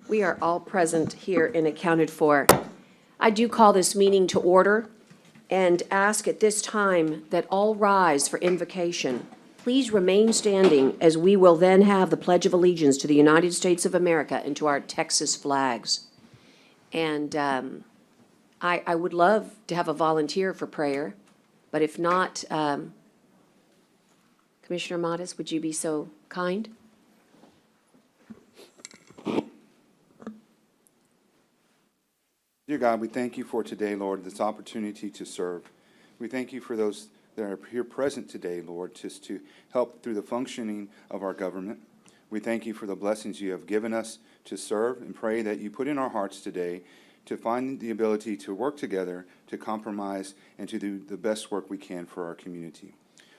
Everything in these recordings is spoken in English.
We are all present here and accounted for. I do call this meeting to order and ask at this time that all rise for invocation. Please remain standing as we will then have the Pledge of Allegiance to the United States of America and to our Texas flags. And I would love to have a volunteer for prayer, but if not, Commissioner Modis, would you be so kind? Dear God, we thank you for today, Lord, this opportunity to serve. We thank you for those that are here present today, Lord, just to help through the functioning of our government. We thank you for the blessings you have given us to serve and pray that you put in our hearts today to find the ability to work together, to compromise, and to do the best work we can for our community.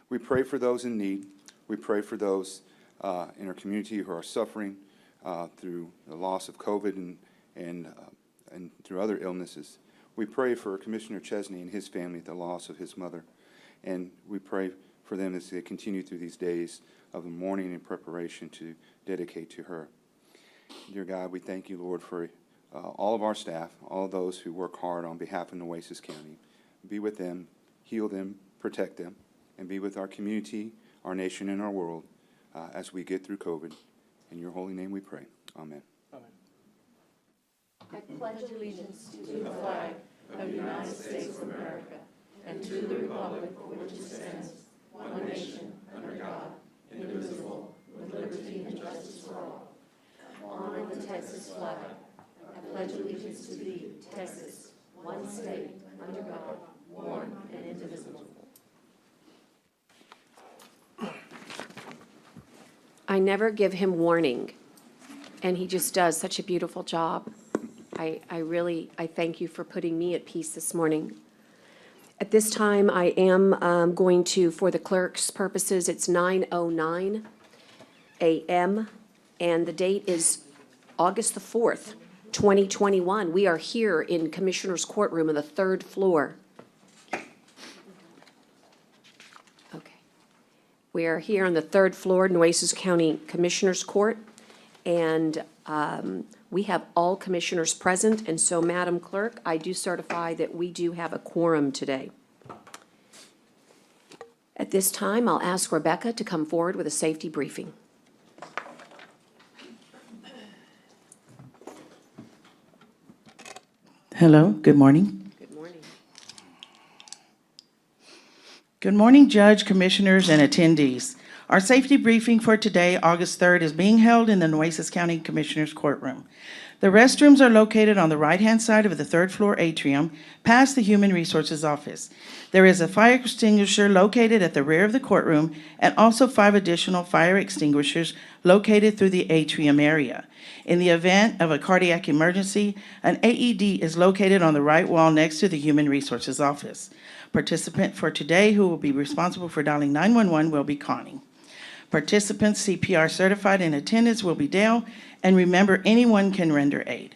We pray for those in need. We pray for those in our community who are suffering through the loss of COVID and through other illnesses. We pray for Commissioner Chesney and his family, the loss of his mother. And we pray for them as they continue through these days of the mourning and preparation to dedicate to her. Dear God, we thank you, Lord, for all of our staff, all those who work hard on behalf of Nueces County. Be with them, heal them, protect them, and be with our community, our nation, and our world as we get through COVID. In your holy name we pray. Amen. I pledge allegiance to the flag of the United States of America and to the republic for which it stands, one nation, under God, indivisible, with liberty and justice for all. Honor the Texas flag. I pledge allegiance to thee, Texas, one state, under God, one and indivisible. I never give him warning, and he just does such a beautiful job. I thank you for putting me at peace this morning. At this time, I am going to, for the clerk's purposes, it's 9:09 a.m., and the date is August the 4th, 2021. We are here in Commissioner's Courtroom on the third floor. Okay. We are here on the third floor, Nueces County Commissioner's Court, and we have all commissioners present, and so, Madam Clerk, I do certify that we do have a quorum today. At this time, I'll ask Rebecca to come forward with a safety briefing. Hello, good morning. Good morning. Good morning, Judge, Commissioners, and attendees. Our safety briefing for today, August 3rd, is being held in the Nueces County Commissioner's Courtroom. The restrooms are located on the right-hand side of the third floor atrium, past the Human Resources Office. There is a fire extinguisher located at the rear of the courtroom, and also 5 additional fire extinguishers located through the atrium area. In the event of a cardiac emergency, an AED is located on the right wall next to the Human Resources Office. Participant for today who will be responsible for dialing 911 will be Connie. Participants CPR certified in attendance will be Dale, and remember, anyone can render aid.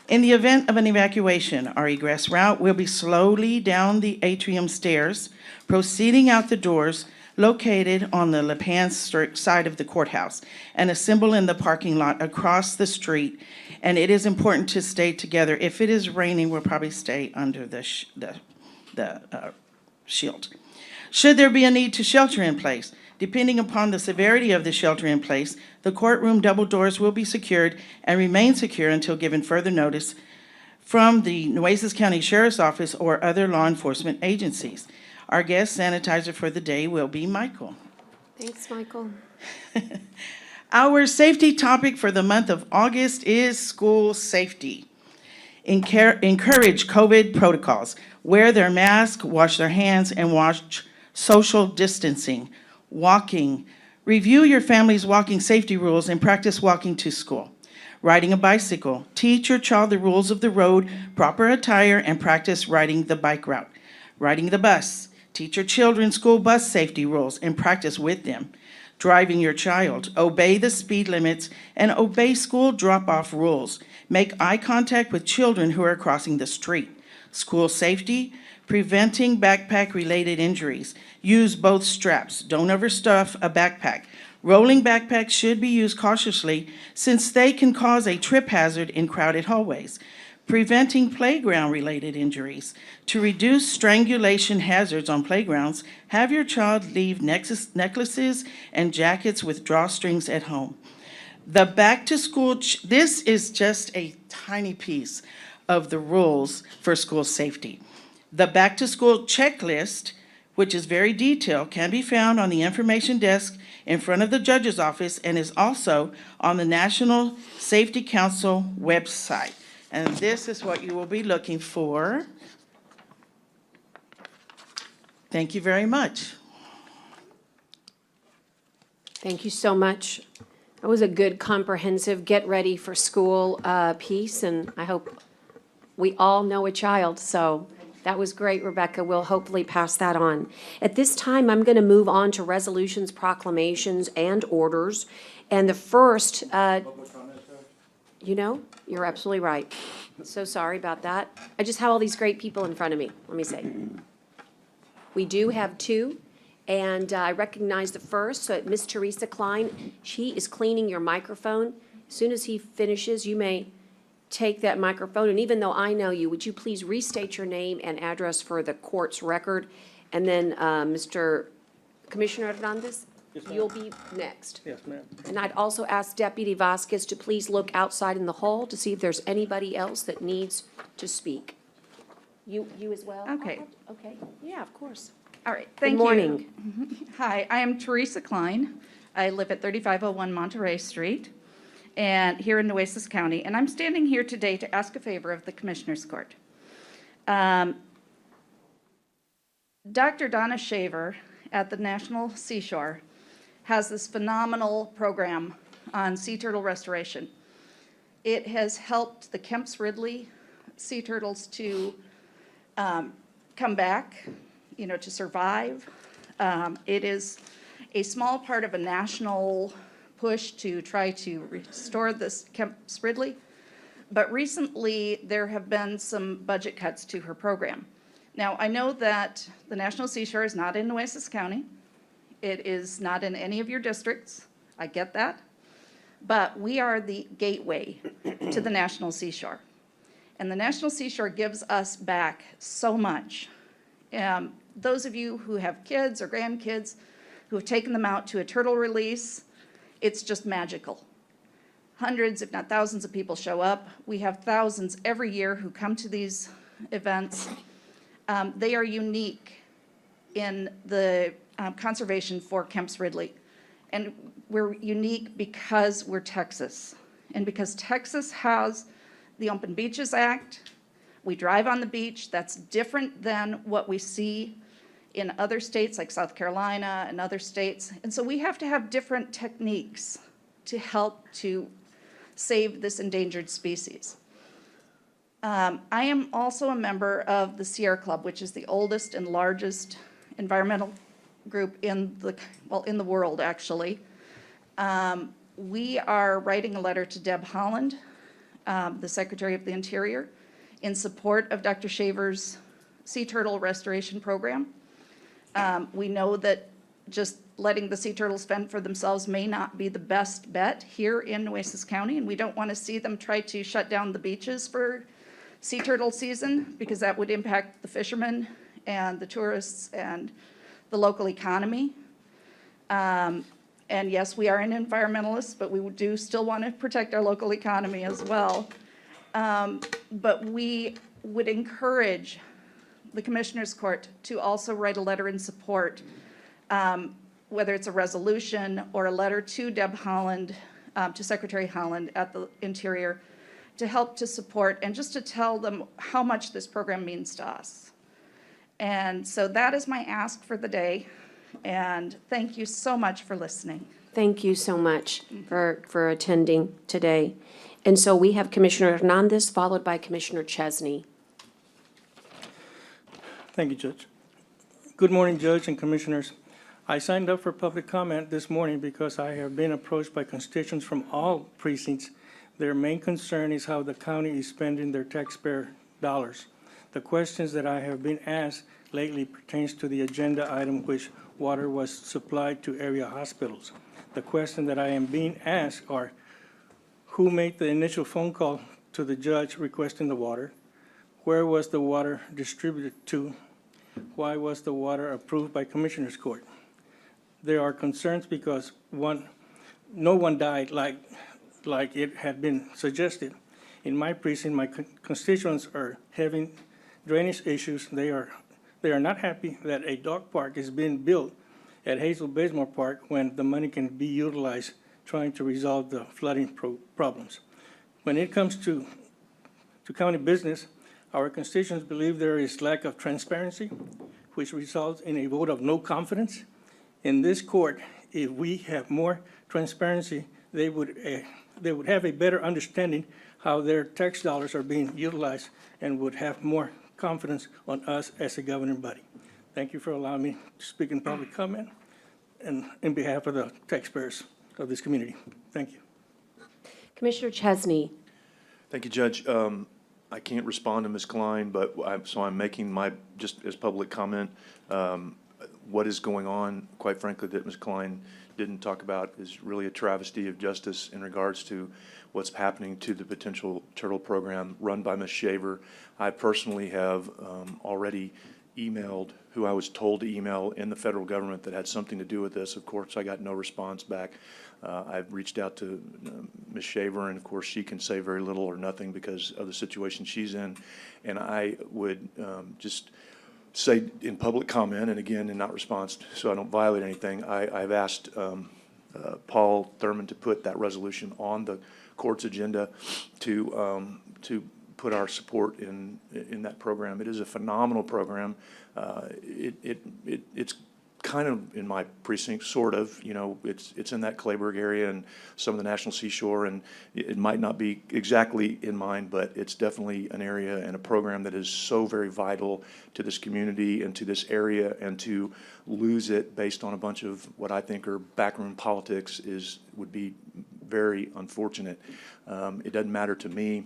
In the event of an evacuation, our egress route will be slowly down the atrium stairs, proceeding out the doors located on the left-hand side of the courthouse, and assemble in the parking lot across the street. And it is important to stay together. If it is raining, we'll probably stay under the shield. Should there be a need to shelter in place, depending upon the severity of the shelter in place, the courtroom double doors will be secured and remain secure until given further notice from the Nueces County Sheriff's Office or other law enforcement agencies. Our guest sanitizer for the day will be Michael. Thanks, Michael. Our safety topic for the month of August is school safety. Encourage COVID protocols. Wear their mask, wash their hands, and watch social distancing. Walking. Review your family's walking safety rules and practice walking to school. Riding a bicycle. Teach your child the rules of the road, proper attire, and practice riding the bike route. Riding the bus. Teach your children school bus safety rules and practice with them. Driving your child. Obey the speed limits and obey school drop-off rules. Make eye contact with children who are crossing the street. School safety. Preventing backpack-related injuries. Use both straps. Don't overstuff a backpack. Rolling backpacks should be used cautiously since they can cause a trip hazard in crowded hallways. Preventing playground-related injuries. To reduce strangulation hazards on playgrounds, have your child leave necklaces and jackets with drawstrings at home. The back-to-school, this is just a tiny piece of the rules for school safety. The back-to-school checklist, which is very detailed, can be found on the information desk in front of the judge's office and is also on the National Safety Council website. And this is what you will be looking for. Thank you very much. Thank you so much. That was a good, comprehensive, get ready for school piece, and I hope we all know a child, so that was great, Rebecca. We'll hopefully pass that on. At this time, I'm going to move on to resolutions, proclamations, and orders. And the first, you're absolutely right. So sorry about that. I just have all these great people in front of me, let me say. We do have two, and I recognize the first, so Miss Teresa Klein, she is cleaning your microphone. As soon as he finishes, you may take that microphone, and even though I know you, would you please restate your name and address for the court's record? And then, Mr. Commissioner Hernandez, you'll be next. Yes, ma'am. And I'd also ask Deputy Vasquez to please look outside in the hall to see if there's anybody else that needs to speak. You as well? Okay. Okay, yeah, of course. All right, thank you. Good morning. Hi, I am Teresa Klein. I live at 3501 Monterey Street, and here in Nueces County, and I'm standing here today to ask a favor of the Commissioners Court. Dr. Donna Shaver at the National Seashore has this phenomenal program on sea turtle restoration. It has helped the Kemp's Ridley sea turtles to come back, to survive. It is a small part of a national push to try to restore this Kemp's Ridley. But recently, there have been some budget cuts to her program. Now, I know that the National Seashore is not in Nueces County. It is not in any of your districts. I get that. But we are the gateway to the National Seashore. And the National Seashore gives us back so much. Those of you who have kids or grandkids who have taken them out to a turtle release, it's just magical. Hundreds, if not thousands of people show up. We have thousands every year who come to these events. They are unique in the conservation for Kemp's Ridley. And we're unique because we're Texas. And because Texas has the Open Beaches Act, we drive on the beach. That's different than what we see in other states like South Carolina and other states. And so we have to have different techniques to help to save this endangered species. I am also a member of the Sierra Club, which is the oldest and largest environmental group in the world, actually. We are writing a letter to Deb Haaland, the Secretary of the Interior, in support of Dr. Shaver's sea turtle restoration program. We know that just letting the sea turtles fend for themselves may not be the best bet here in Nueces County, and we don't want to see them try to shut down the beaches for sea turtle season, because that would impact the fishermen and the tourists and the local economy. And yes, we are an environmentalist, but we do still want to protect our local economy as well. But we would encourage the Commissioners Court to also write a letter in support, whether it's a resolution or a letter to Deb Haaland, to Secretary Haaland at the Interior, to help to support and just to tell them how much this program means to us. And so that is my ask for the day, and thank you so much for listening. Thank you so much for attending today. And so we have Commissioner Hernandez, followed by Commissioner Chesney. Thank you, Judge. Good morning, Judge and Commissioners. I signed up for public comment this morning because I have been approached by constituents from all precincts. Their main concern is how the county is spending their taxpayer dollars. The questions that I have been asked lately pertains to the agenda item which water was supplied to area hospitals. The question that I am being asked are, who made the initial phone call to the judge requesting the water? Where was the water distributed to? Why was the water approved by Commissioners Court? There are concerns because no one died like it had been suggested. In my precinct, my constituents are having drainage issues. They are not happy that a dog park is being built at Hazel Bazemore Park when the money can be utilized trying to resolve the flooding problems. When it comes to county business, our constituents believe there is lack of transparency, which results in a vote of no confidence. In this court, if we have more transparency, they would have a better understanding how their tax dollars are being utilized and would have more confidence on us as a governing body. Thank you for allowing me to speak in public comment and in behalf of the taxpayers of this community. Thank you. Commissioner Chesney. Thank you, Judge. I can't respond to Ms. Klein, but I'm making my, just as public comment, what is going on, quite frankly, that Ms. Klein didn't talk about is really a travesty of justice in regards to what's happening to the potential turtle program run by Ms. Shaver. I personally have already emailed who I was told to email in the federal government that had something to do with this. Of course, I got no response back. I've reached out to Ms. Shaver, and of course, she can say very little or nothing because of the situation she's in. And I would just say in public comment, and again, in not response, so I don't violate anything, I've asked Paul Thurman to put that resolution on the court's agenda to put our support in that program. It is a phenomenal program. It's kind of in my precinct, sort of. You know, it's in that Clayburgh area and some of the National Seashore, and it might not be exactly in mine, but it's definitely an area and a program that is so very vital to this community and to this area, and to lose it based on a bunch of what I think are backroom politics would be very unfortunate. It doesn't matter to me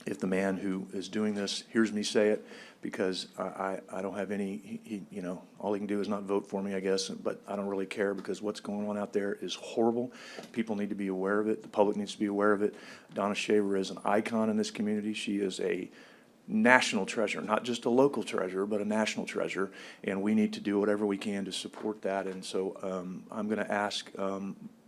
if the man who is doing this hears me say it, because I don't have any, you know, all he can do is not vote for me, I guess, but I don't really care, because what's going on out there is horrible. People need to be aware of it. The public needs to be aware of it. Donna Shaver is an icon in this community. She is a national treasure, not just a local treasure, but a national treasure, and we need to do whatever we can to support that. And so I'm going to ask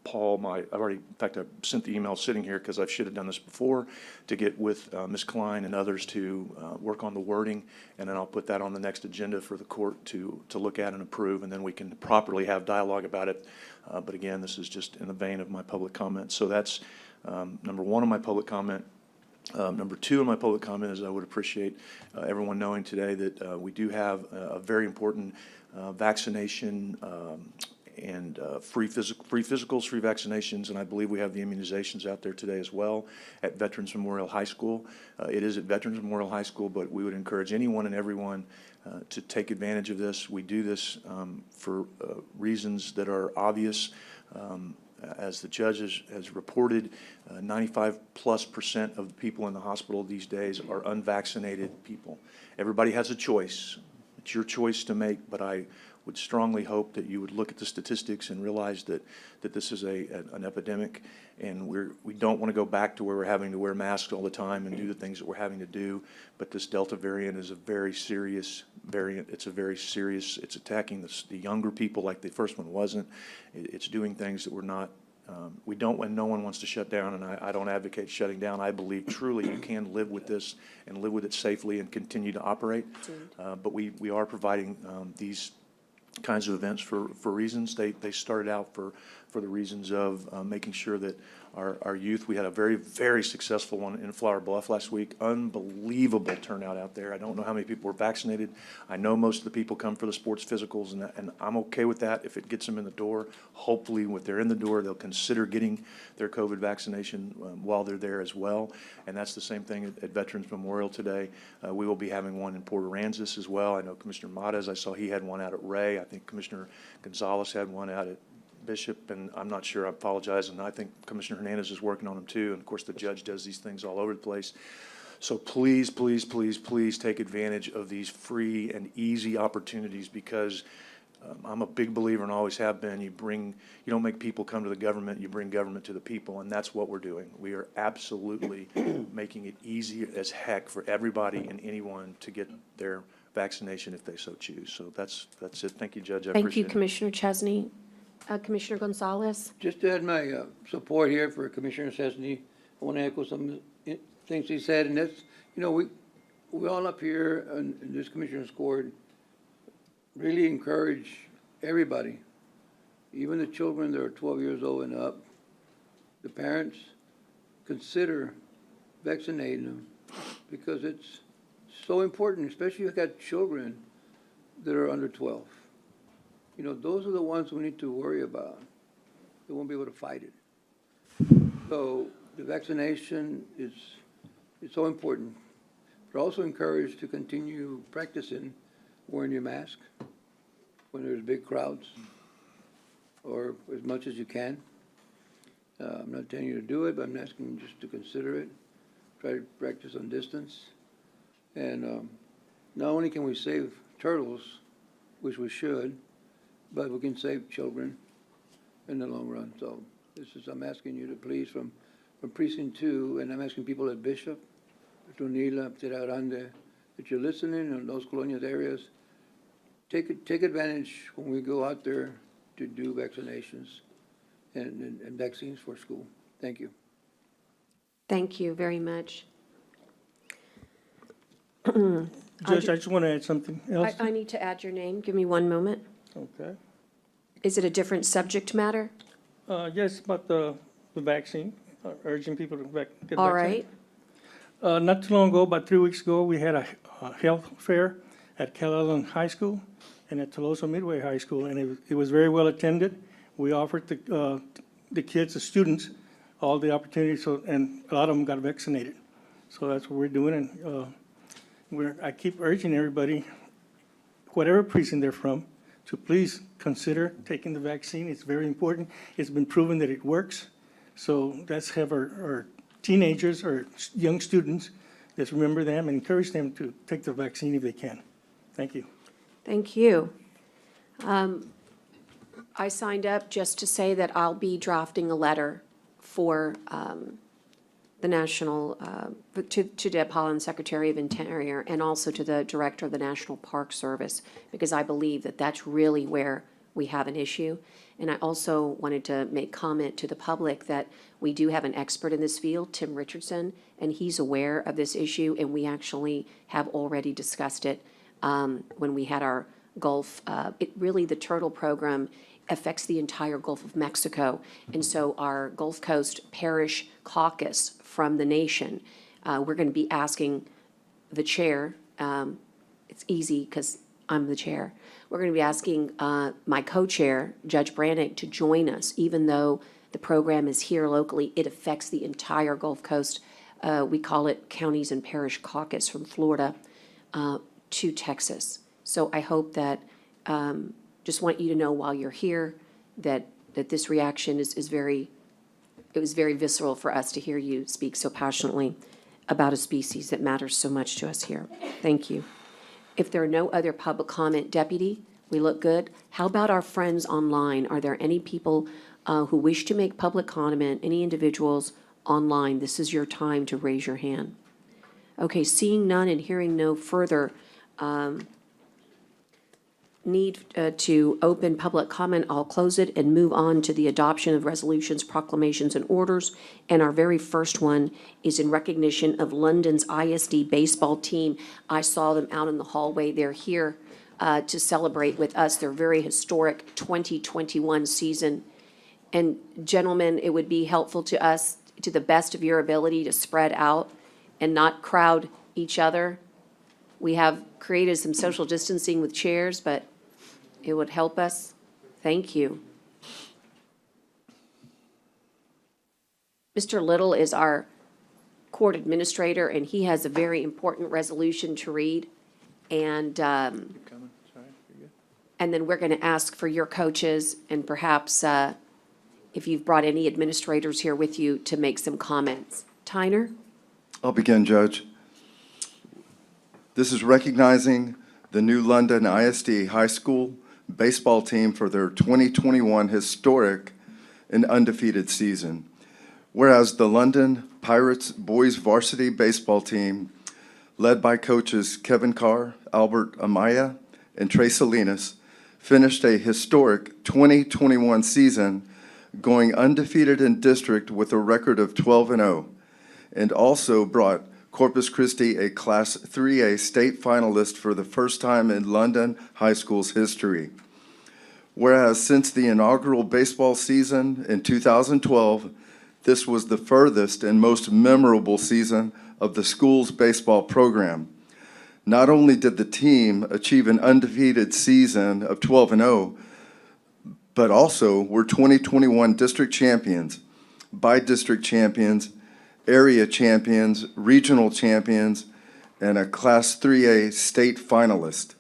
Paul, I've already, in fact, I sent the email sitting here because I should have done this before, to get with Ms. Klein and others to work on the wording, and then I'll put that on the next agenda for the court to look at and approve, and then we can properly have dialogue about it. But again, this is just in the vein of my public comment. So that's number one of my public comment. Number two in my public comment is I would appreciate everyone knowing today that we do have a very important vaccination and free physicals, free vaccinations, and I believe we have the immunizations out there today as well at Veterans Memorial High School. It is at Veterans Memorial High School, but we would encourage anyone and everyone to take advantage of this. We do this for reasons that are obvious. As the judge has reported, 95+% of the people in the hospital these days are unvaccinated people. Everybody has a choice. It's your choice to make, but I would strongly hope that you would look at the statistics and realize that this is an epidemic, and we don't want to go back to where we're having to wear masks all the time and do the things that we're having to do. But this Delta variant is a very serious variant. It's it's attacking the younger people like the first one wasn't. It's doing things that we're not. We don't, when no one wants to shut down, and I don't advocate shutting down. I believe truly you can live with this and live with it safely and continue to operate. But we are providing these kinds of events for reasons. They started out for the reasons of making sure that our youth, we had a very, very successful one in Flower Bluff last week. Unbelievable turnout out there. I don't know how many people were vaccinated. I know most of the people come for the sports physicals, and I'm okay with that if it gets them in the door. Hopefully, when they're in the door, they'll consider getting their COVID vaccination while they're there as well. And that's the same thing at Veterans Memorial today. We will be having one in Port Aransas as well. I know Commissioner Matas, I saw he had one out at Ray. I think Commissioner Gonzalez had one out at Bishop, and I'm not sure, I apologize, and I think Commissioner Hernandez is working on them too, and of course the judge does these things all over the place. So please, please, please, please take advantage of these free and easy opportunities, because I'm a big believer and always have been, you don't make people come to the government, you bring government to the people, and that's what we're doing. We are absolutely making it easy as heck for everybody and anyone to get their vaccination if they so choose. So that's it. Thank you, Judge. I Thank you, appreciate it. Commissioner Chesney. Commissioner Gonzalez? Just to add my support here for Commissioner Chesney, I want to echo some things he said, and that's, we all up here in this Commissioner's Court really encourage everybody, even the children that are 12 years old and up, the parents, consider vaccinating them because it's so important, especially if you've got children that are under 12. Those are the ones we need to worry about. They won't be able to fight it. So the vaccination is so important. But also encouraged to continue practicing wearing your mask when there's big crowds or as much as you can. I'm not telling you to do it, but I'm asking you just to consider it. Try to practice on distance. And not only can we save turtles, which we should, but we can save children in the long run. So I'm asking you to please, from Precinct 2, and I'm asking people at Bishop, Tunila, Tierra Grande, that you're listening in those colonial areas, take advantage when we go out there to do vaccinations and vaccines for school. Thank you. Thank you very much. Judge, I just want to add something else. I need to add your name. Give me one moment. Okay. Is it a different subject matter? Yes, about the vaccine, urging people to get vaccinated. All right. Not too long ago, about 3 weeks ago, we had a health fair at Calallen High School and at Tolosa Midway High School, and it was very well attended. We offered the kids, the students, all the opportunities, and a lot of them got vaccinated. So that's what we're doing, and I keep urging everybody, whatever precinct they're from, to please consider taking the vaccine. It's very important. It's been proven that it works. So let's have our teenagers or young students, let's remember them and encourage them to take the vaccine if they can. Thank you. Thank you. I signed up just to say that I'll be drafting a letter for the National, to Deb Haaland, Secretary of Interior, and also to the Director of the National Park Service, because I believe that that's really where we have an issue. And I also wanted to make comment to the public that we do have an expert in this field, Tim Richardson, and he's aware of this issue, and we actually have already discussed it when we had our Gulf. The turtle program affects the entire Gulf of Mexico. And so our Gulf Coast Parish Caucus from the nation, we're going to be asking the chair, it's easy because I'm the chair, we're going to be asking my co-chair, Judge Brannick, to join us. Even though the program is here locally, it affects the entire Gulf Coast. We call it Counties and Parish Caucus, from Florida to Texas. So I hope that, just want you to know while you're here, that this reaction is very, it was very visceral for us to hear you speak so passionately about a species that matters so much to us here. Thank you. If there are no other public comment, Deputy, we look good. How about our friends online? Are there any people who wish to make public comment, any individuals online? This is your time to raise your hand. Okay, seeing none and hearing no further need to open public comment, I'll close it and move on to the adoption of resolutions, proclamations, and orders. And our very first one is in recognition of London's ISD baseball team. I saw them out in the hallway. They're here to celebrate with us their very historic 2021 season. And gentlemen, it would be helpful to us, to the best of your ability, to spread out and not crowd each other. We have created some social distancing with chairs, but it would help us. Thank you. Mr. Little is our court administrator, and he has a very important resolution to read. And Coming? Sorry, you're good. and then we're going to ask for your coaches and perhaps if you've brought any administrators here with you to make some comments. Tyner? I'll begin, Judge. This is recognizing the new London ISD High School baseball team for their 2021 historic and undefeated season. Whereas the London Pirates boys varsity baseball team, led by coaches Kevin Carr, Albert Amaya, and Trey Salinas, finished a historic 2021 season going undefeated in district with a record of 12-0, and also brought Corpus Christi a Class 3A state finalist for the first time in London High School's history. Whereas since the inaugural baseball season in 2012, this was the furthest and most memorable season of the school's baseball program. Not only did the team achieve an undefeated season of 12-0, but also were 2021 district champions, by-district champions, area champions, regional champions, and a Class 3A state finalist.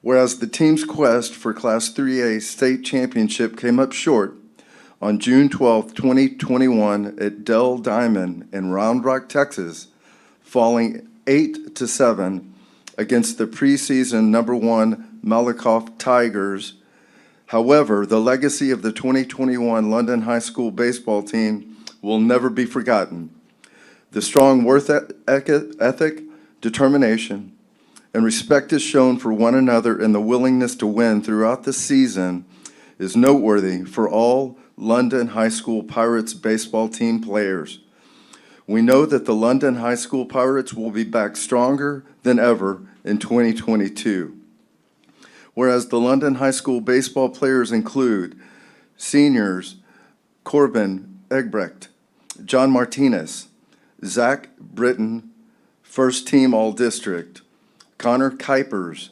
Whereas the team's quest for Class 3A state championship came up short on June 12, 2021 at Dell Diamond in Round Rock, Texas, falling 8-7 against the preseason #1 Malakoff Tigers. However, the legacy of the 2021 London High School baseball team will never be forgotten. The strong work ethic, determination, and respect is shown for one another and the willingness to win throughout the season is noteworthy for all London High School Pirates baseball team players. We know that the London High School Pirates will be back stronger than ever in 2022. Whereas the London High School baseball players include seniors Corbin Egbrecht, John Martinez, Zach Britton, first team All-District, Connor Kuipers,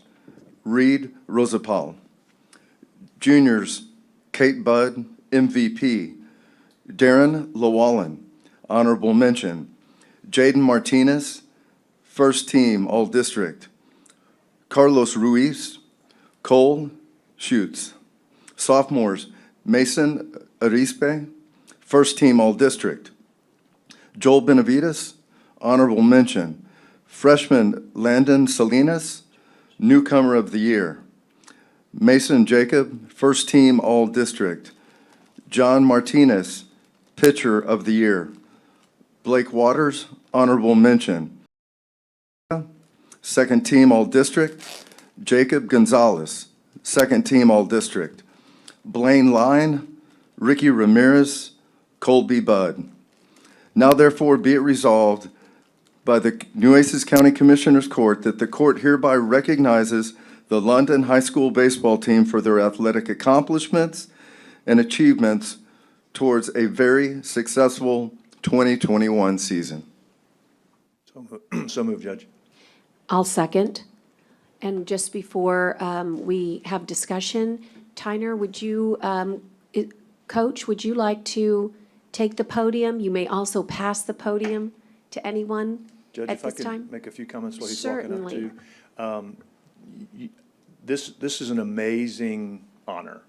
Reed Rosapal, juniors Kate Budd, MVP, Darren Llewellyn, honorable mention, Jaden Martinez, first team All-District, Carlos Ruiz, Cole Schutz, sophomores Mason Arispe, first team All-District, Joel Benavides, honorable mention, freshman Landon Salinas, newcomer of the year, Mason Jacob, first team All-District, John Martinez, pitcher of the year, Blake Waters, honorable mention, second team All-District, Jacob Gonzalez, second team All-District, Blaine Line, Ricky Ramirez, Colby Budd. Now therefore be it resolved by the Nueces County Commissioners Court that the court hereby recognizes the London High School baseball team for their athletic accomplishments and achievements towards a very successful 2021 season. So moved, Judge. I'll second. And just before we have discussion, Tyner, would you, Coach, would you like to take the podium? You may also pass the podium to anyone Judge, at if I this time. could make a few comments while he's walking up Certainly. too. This is an amazing honor.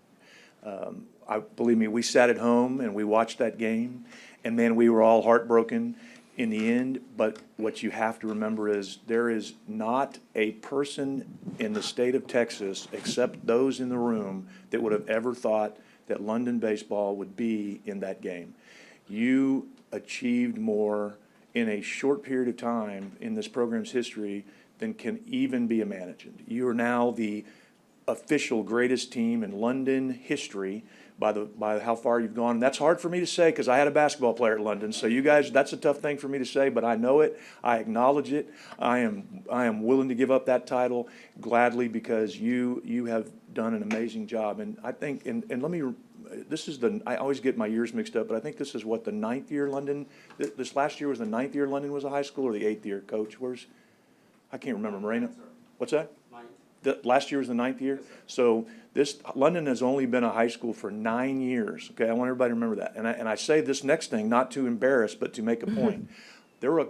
Believe me, we sat at home and we watched that game, and man, we were all heartbroken in the end. But what you have to remember is there is not a person in the state of Texas, except those in the room, that would have ever thought that London baseball would be in that game. You achieved more in a short period of time in this program's history than can even be imagined. You are now the official greatest team in London history by how far you've gone. And that's hard for me to say because I had a basketball player at London. So you guys, that's a tough thing for me to say, but I know it. I acknowledge it. I am willing to give up that title gladly because you have done an amazing job. And I think, and let me, I always get my years mixed up, but I think this is what, the 9th year London, this last year was the 9th year London was a high school, or the 8th year, Coach? I can't remember, Moreno? What's that? Last year was the 9th year. So London has only been a high school for 9 years. Okay, I want everybody to remember that. And I say this next thing not to embarrass, but to make a point. There were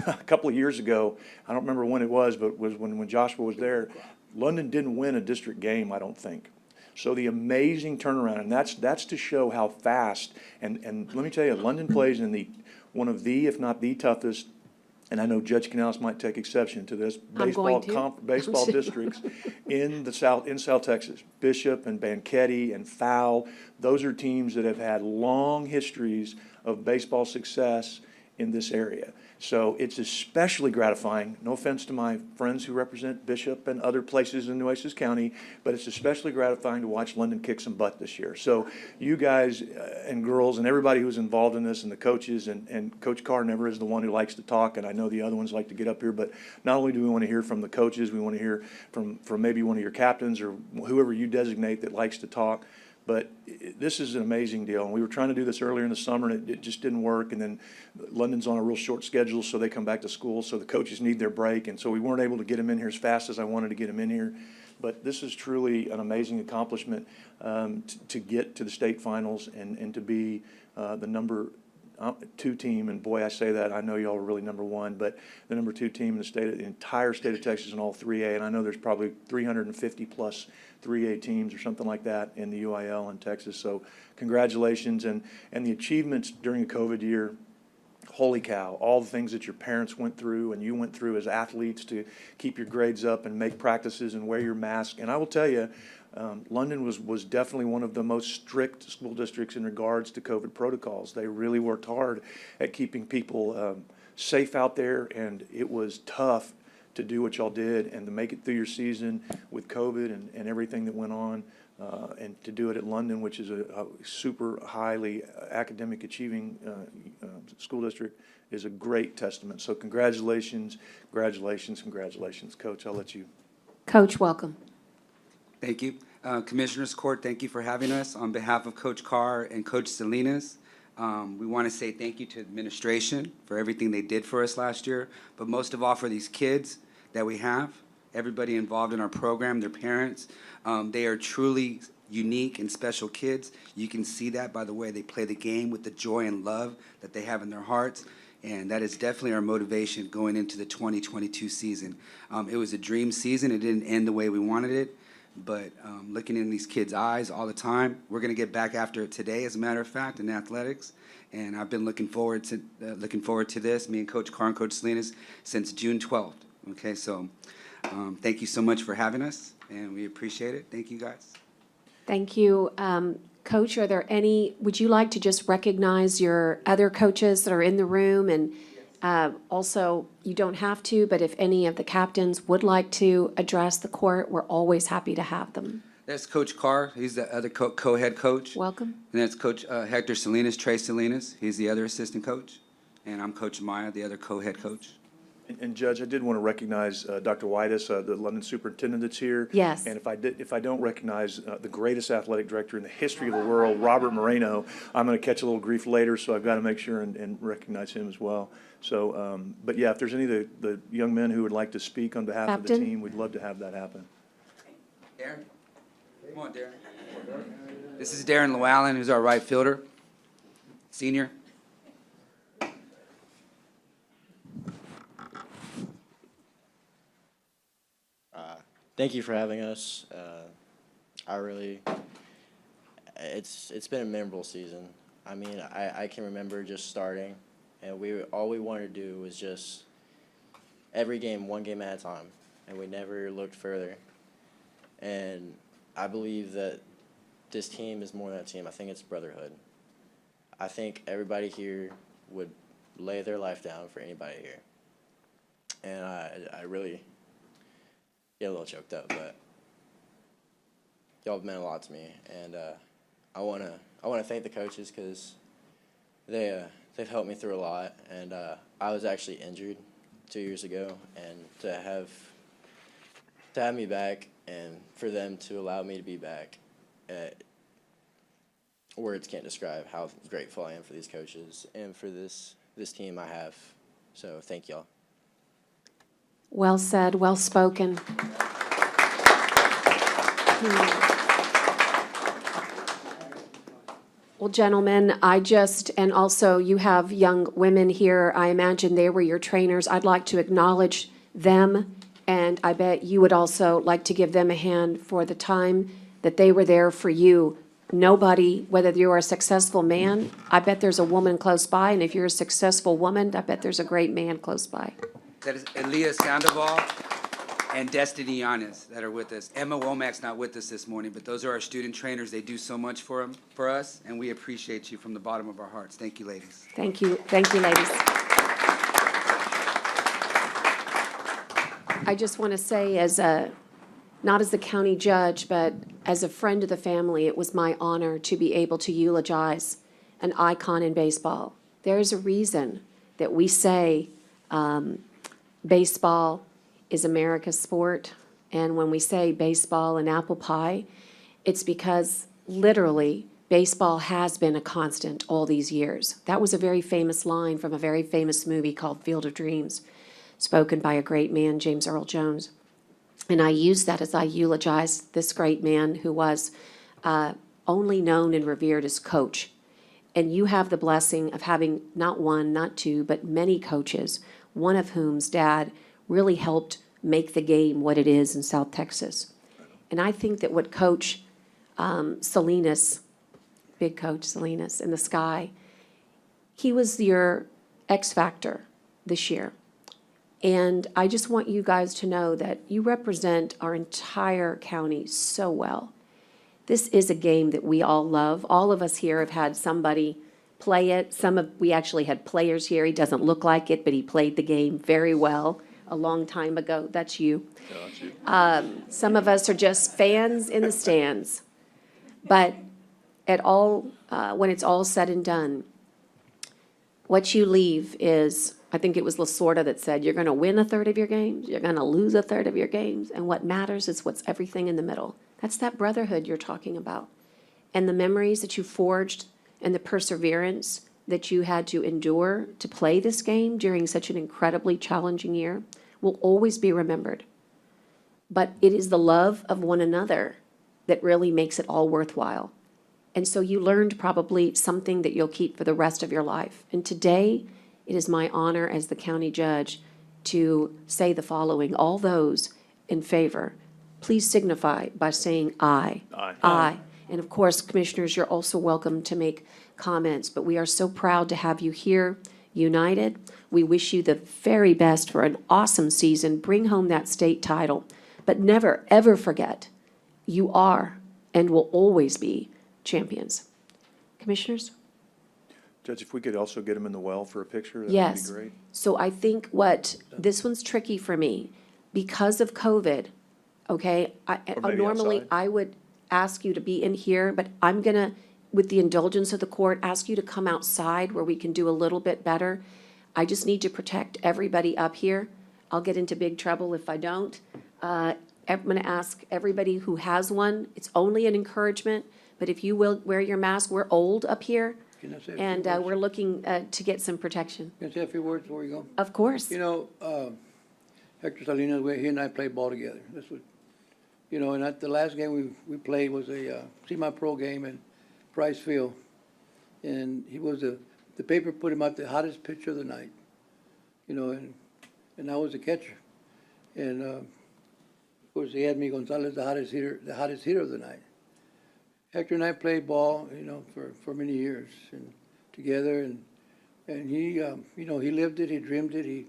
a couple of years ago, I don't remember when it was, but it was when Joshua was there. London didn't win a district game, I don't think. So the amazing turnaround, and that's to show how fast. And let me tell you, London plays in one of the, if not the toughest and I know Judge Canales might take exception to this, I'm going to. baseball districts in South Texas, Bishop and Banquetti and Fowl, those are teams that have had long histories of baseball success in this area. So it's especially gratifying, no offense to my friends who represent Bishop and other places in Nueces County, but it's especially gratifying to watch London kick some butt this year. So you guys and girls and everybody who's involved in this and the coaches and Coach Carr never is the one who likes to talk, and I know the other ones like to get up here, but not only do we want to hear from the coaches, we want to hear from maybe one of your captains or whoever you designate that likes to talk. But this is an amazing deal, and we were trying to do this earlier in the summer, and it just didn't work, and then London's on a real short schedule, so they come back to school, so the coaches need their break, and so we weren't able to get them in here as fast as I wanted to get them in here. But this is truly an amazing accomplishment to get to the state finals and to be the number 2 team, and boy, I say that, I know y'all are really number 1, but the number 2 team in the entire state of Texas in all 3A, and I know there's probably 350 plus 3A teams or something like that in the UIL in Texas. So congratulations, and the achievements during the COVID year, holy cow, all the things that your parents went through and you went through as athletes to keep your grades up and make practices and wear your mask. And I will tell you, London was definitely one of the most strict school districts in regards to COVID protocols. They really worked hard at keeping people safe out there, and it was tough to do what y'all did and to make it through your season with COVID and everything that went on, and to do it at London, which is a super highly academic achieving school district, is a great testament. So congratulations, congratulations, congratulations. Coach, I'll let you. Coach, welcome. Thank you. Commissioners Court, thank you for having us. On behalf of Coach Carr and Coach Salinas, we want to say thank you to administration for everything they did for us last year, but most of all for these kids that we have, everybody involved in our program, their parents. They are truly unique and special kids. You can see that by the way they play the game with the joy and love that they have in their hearts. And that is definitely our motivation going into the 2022 season. It was a dream season. It didn't end the way we wanted it. But looking in these kids' eyes all the time, we're going to get back after it today, as a matter of fact, in athletics. And I've been looking forward to this, me and Coach Carr and Coach Salinas, since June 12th. Okay, so thank you so much for having us, and we appreciate it. Thank you, guys. Thank you. Coach, would you like to just recognize your other coaches that are in the room? And also, you don't have to, but if any of the captains would like to address the court, we're always happy to have them. That's Coach Carr. He's the other co-head coach. Welcome. And that's Coach Hector Salinas, Trey Salinas. He's the other assistant coach. And I'm Coach Maya, the other co-head coach. And Judge, I did want to recognize Dr. Whitus, the London superintendent that's here. Yes. And if I don't recognize the greatest athletic director in the history of the world, Robert Moreno, I'm going to catch a little grief later, so I've got to make sure and recognize him as well. So, but yeah, if there's any of the young men who would like to speak on behalf of the Captain? team, we'd love to have that happen. Darren? Come on, Darren. This is Darren Llewellyn, who's our right fielder, senior. Thank you for having us. It's been a memorable season. I mean, I can remember just starting, and all we wanted to do was just every game, one game at a time, and we never looked further. And I believe that this team is more than a team. I think it's brotherhood. I think everybody here would lay their life down for anybody here. And I really get a little choked up, but y'all have meant a lot to me, and I wanna thank the coaches because they've helped me through a lot, and I was actually injured 2 years ago, and to have me back and for them to allow me to be back, words can't describe how grateful I am for these coaches and for this team I have. So thank y'all. Well said, well spoken. Well, gentlemen, and also you have young women here. I imagine they were your trainers. I'd like to acknowledge them, and I bet you would also like to give them a hand for the time that they were there for you nobody, whether you're a successful man, I bet there's a woman close by, and if you're a successful woman, I bet there's a great man close by. That is Elias Sandoval and Destiny Yanis that are with us. Emma Womack's not with us this morning, but those are our student trainers. They do so much for us, and we appreciate you from the bottom of our hearts. Thank you, ladies. Thank you, ladies. I just want to say, not as the county judge, but as a friend of the family, it was my honor to be able to eulogize an icon in baseball. There is a reason that we say baseball is America's sport, and when we say baseball and apple pie, it's because literally baseball has been a constant all these years. That was a very famous line from a very famous movie called Field of Dreams, spoken by a great man, James Earl Jones. And I use that as I eulogize this great man who was only known and revered as Coach. And you have the blessing of having not one, not two, but many coaches, one of whom's dad really helped make the game what it is in South Texas. And I think that what Coach Salinas, big Coach Salinas in the sky, he was your X factor this year. And I just want you guys to know that you represent our entire county so well. This is a game that we all love. All of us here have had somebody play it. We actually had players here. He doesn't look like it, but he played the game very well a long time ago. That's you. Some of us are just fans in the stands. But when it's all said and done, what you leave is, I think it was Lasorda that said, you're going to win a third of your games, you're going to lose a third of your games, and what matters is what's everything in the middle. That's that brotherhood you're talking about. And the memories that you forged and the perseverance that you had to endure to play this game during such an incredibly challenging year will always be remembered. But it is the love of one another that really makes it all worthwhile. And so you learned probably something that you'll keep for the rest of your life. And today, it is my honor as the county judge to say the following. All those in favor, please signify by saying aye. Aye. Aye. And of course, commissioners, you're also welcome to make comments, but we are so proud to have you here, united. We wish you the very best for an awesome season. Bring home that state title, but never, ever forget, you are and will always be champions. Commissioners? Judge, if we could also get him in the well for a picture, that would Yes. be great. So I think this one's tricky for me because of COVID, okay? Or maybe Normally, outside. I would ask you to be in here, but I'm gonna, with the indulgence of the court, ask you to come outside where we can do a little bit better. I just need to protect everybody up here. I'll get into big trouble if I don't. I'm gonna ask everybody who has one, it's only an encouragement, but if you will wear your mask, we're old up here. Can I say a few And words? we're looking to get some protection. Can I say a few words before we go? Of course. You know, Hector Salinas, he and I played ball together. That's what, you know, and the last game we played was a semi-pro game in Price Field. And he was the paper put him out the hottest pitcher of the night, you know, and I was the catcher. And, of course, he had me Gonzalez, the hottest hitter of the night. Hector and I played ball, you know, for many years and together, and he, you know, he lived it, he dreamed it, he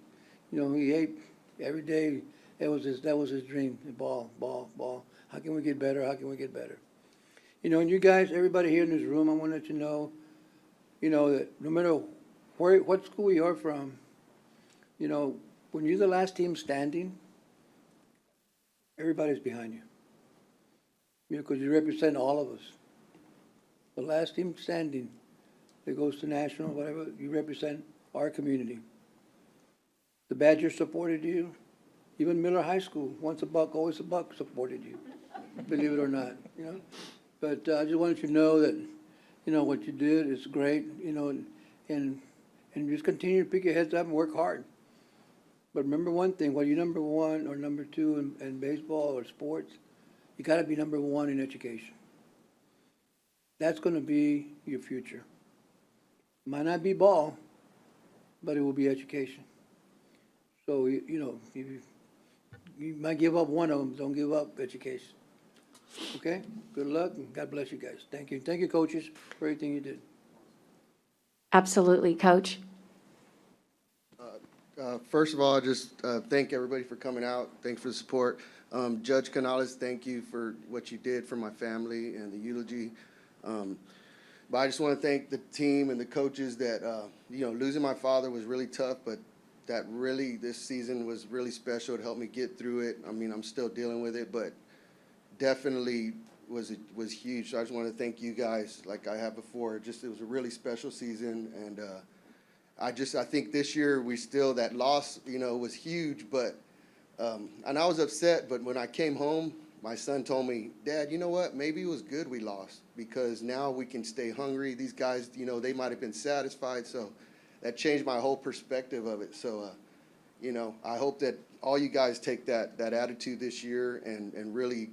ate every day. That was his dream, ball. How can we get better? How can we get better? You know, and you guys, everybody here in this room, I want to let you know, that no matter what school you're from, you know, when you're the last team standing, everybody's behind you. You know, because you represent all of us. The last team standing that goes to national, whatever, you represent our community. The Badgers supported you. Even Miller High School, once a buck, always a buck, supported you, believe it or not, you know. But I just wanted you to know that, you know, what you did is great, you know, and just continue to pick your heads up and work hard. But remember one thing, whether you're number one or number two in baseball or sports, you got to be number one in education. That's going to be your future. Might not be ball, but it will be education. So, you know, you might give up one of them, don't give up education. Okay? Good luck, and God bless you guys. Thank you. Thank you, coaches, for everything you did. Absolutely, Coach. First of all, just thank everybody for coming out. Thanks for the support. Judge Canales, thank you for what you did for my family and the eulogy. But I just want to thank the team and the coaches that, losing my father was really tough, but that really, this season was really special to help me get through it. I mean, I'm still dealing with it, but definitely was huge. So I just want to thank you guys like I have before. It was a really special season, and I think this year that loss, was huge, but, and I was upset, but when I came home, my son told me, Dad, you know what? Maybe it was good we lost, because now we can stay hungry. These guys, they might have been satisfied, so that changed my whole perspective of it. So, I hope that all you guys take that attitude this year and really,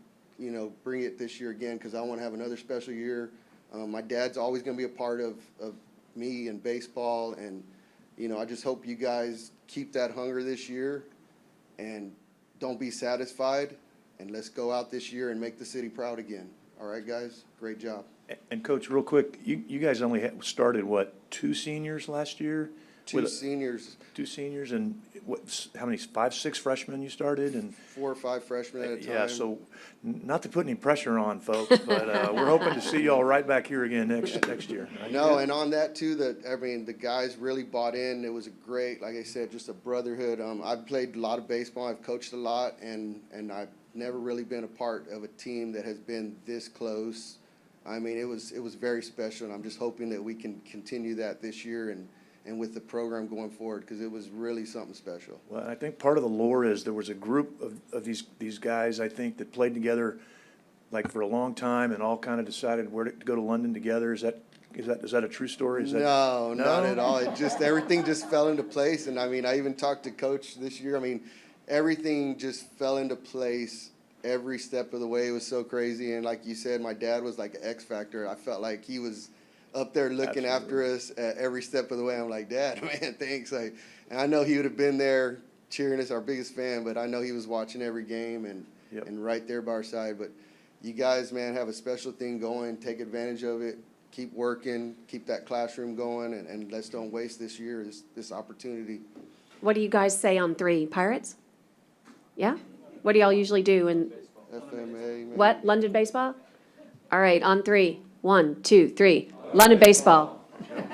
bring it this year again, because I want to have another special year. My dad's always going to be a part of me and baseball, and I just hope you guys keep that hunger this year and don't be satisfied, and let's go out this year and make the city proud again. All right, guys, great job. And Coach, real quick, you guys only started, what, 2 seniors last year? Two seniors, 2 seniors, and how many, 5, 6 freshmen you started, and 4 or 5 freshmen at a time. yeah. So, not to put any pressure on folks, but we're hoping to see y'all right back here again next year. Right? No, and on that too, the guys really bought in. It was a great, like I said, just a brotherhood. I've played a lot of baseball. I've coached a lot, and I've never really been a part of a team that has been this close. I mean, it was very special, and I'm just hoping that we can continue that this year and with the program going forward, because it was really something special. Well, I think part of the lore is there was a group of these guys, I think, that played together like for a long time and all kind of decided where to go to London together. Is that a true story? No, not at all. Everything just fell into place. And I mean, I even talked to Coach this year. I mean, everything just fell into place every step of the way. It was so crazy. And like you said, my dad was like an X factor. I felt like he was up there looking after us at every step of the way. I'm like, Dad, man, thanks. And I know he would have been there cheering us, our biggest fan, but I know he was watching every game and right there by our side. But you guys, man, have a special thing going. Take advantage of it. Keep working. Keep that classroom going, and let's don't waste this year, this opportunity. What do you guys say on 3? Pirates? Yeah? What do y'all usually do? FMA, man. What? London baseball? All right, on 3. 1, 2, 3. London baseball.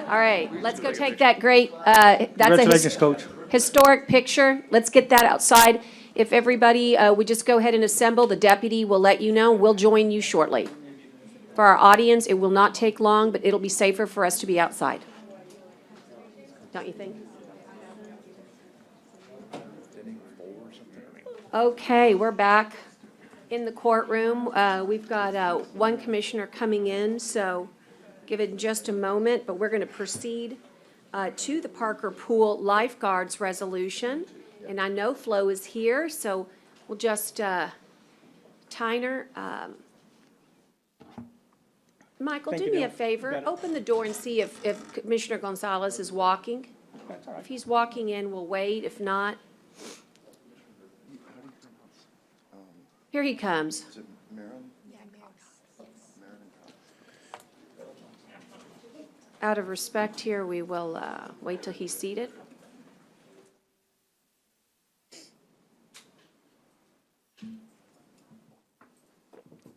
All right, let's go take that great, Congratulations, Coach. historic picture. Let's get that outside. If everybody would just go ahead and assemble, the deputy will let you know. We'll join you shortly. For our audience, it will not take long, but it'll be safer for us to be outside. Don't you think? Okay, we're back in the courtroom. We've got one commissioner coming in, so give it just a moment, but we're going to proceed to the Parker Pool Lifeguards Resolution. And I know Flo is here, so we'll just, Tyner, Michael, Thank do you, me a Deb. favor. Got it. Open the door and see if Commissioner Gonzalez is walking. If he's walking in, we'll wait. If not, here he comes. Is it Marin? Out of respect here, we will wait till he's seated.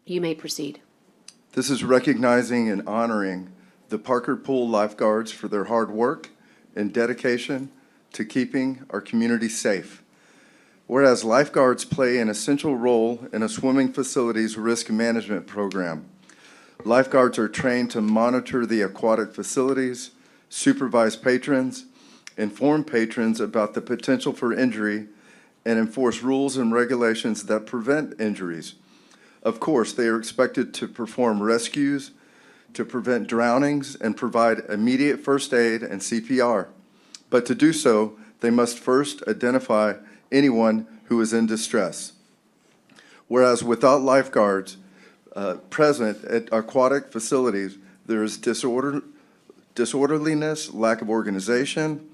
You may proceed. This is recognizing and honoring the Parker Pool lifeguards for their hard work and dedication to keeping our community safe. Whereas lifeguards play an essential role in a swimming facility's risk management program. Lifeguards are trained to monitor the aquatic facilities, supervise patrons, inform patrons about the potential for injury, and enforce rules and regulations that prevent injuries. Of course, they are expected to perform rescues, to prevent drownings, and provide immediate first aid and CPR. But to do so, they must first identify anyone who is in distress. Whereas without lifeguards present at aquatic facilities, there is disorderliness, lack of organization,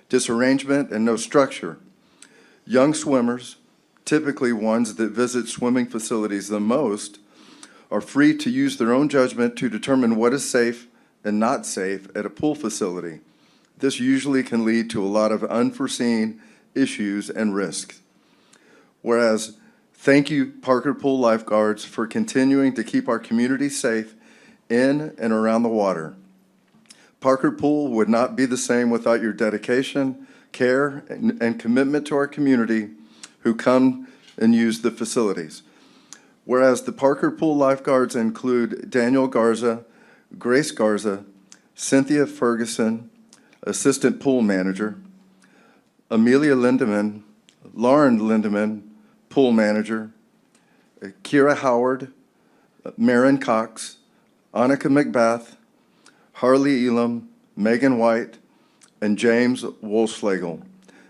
disarrangement, and no structure. Young swimmers, typically ones that visit swimming facilities the most, are free to use their own judgment to determine what is safe and not safe at a pool facility. This usually can lead to a lot of unforeseen issues and risks. Whereas, thank you, Parker Pool lifeguards, for continuing to keep our community safe in and around the water. Parker Pool would not be the same without your dedication, care, and commitment to our community who come and use the facilities. Whereas the Parker Pool lifeguards include Daniel Garza, Grace Garza, Cynthia Ferguson, Assistant Pool Manager, Amelia Lindeman, Lauren Lindeman, Pool Manager, Kira Howard, Marin Cox, Annika McBath, Harley Elam, Megan White, and James Wolfschlegel.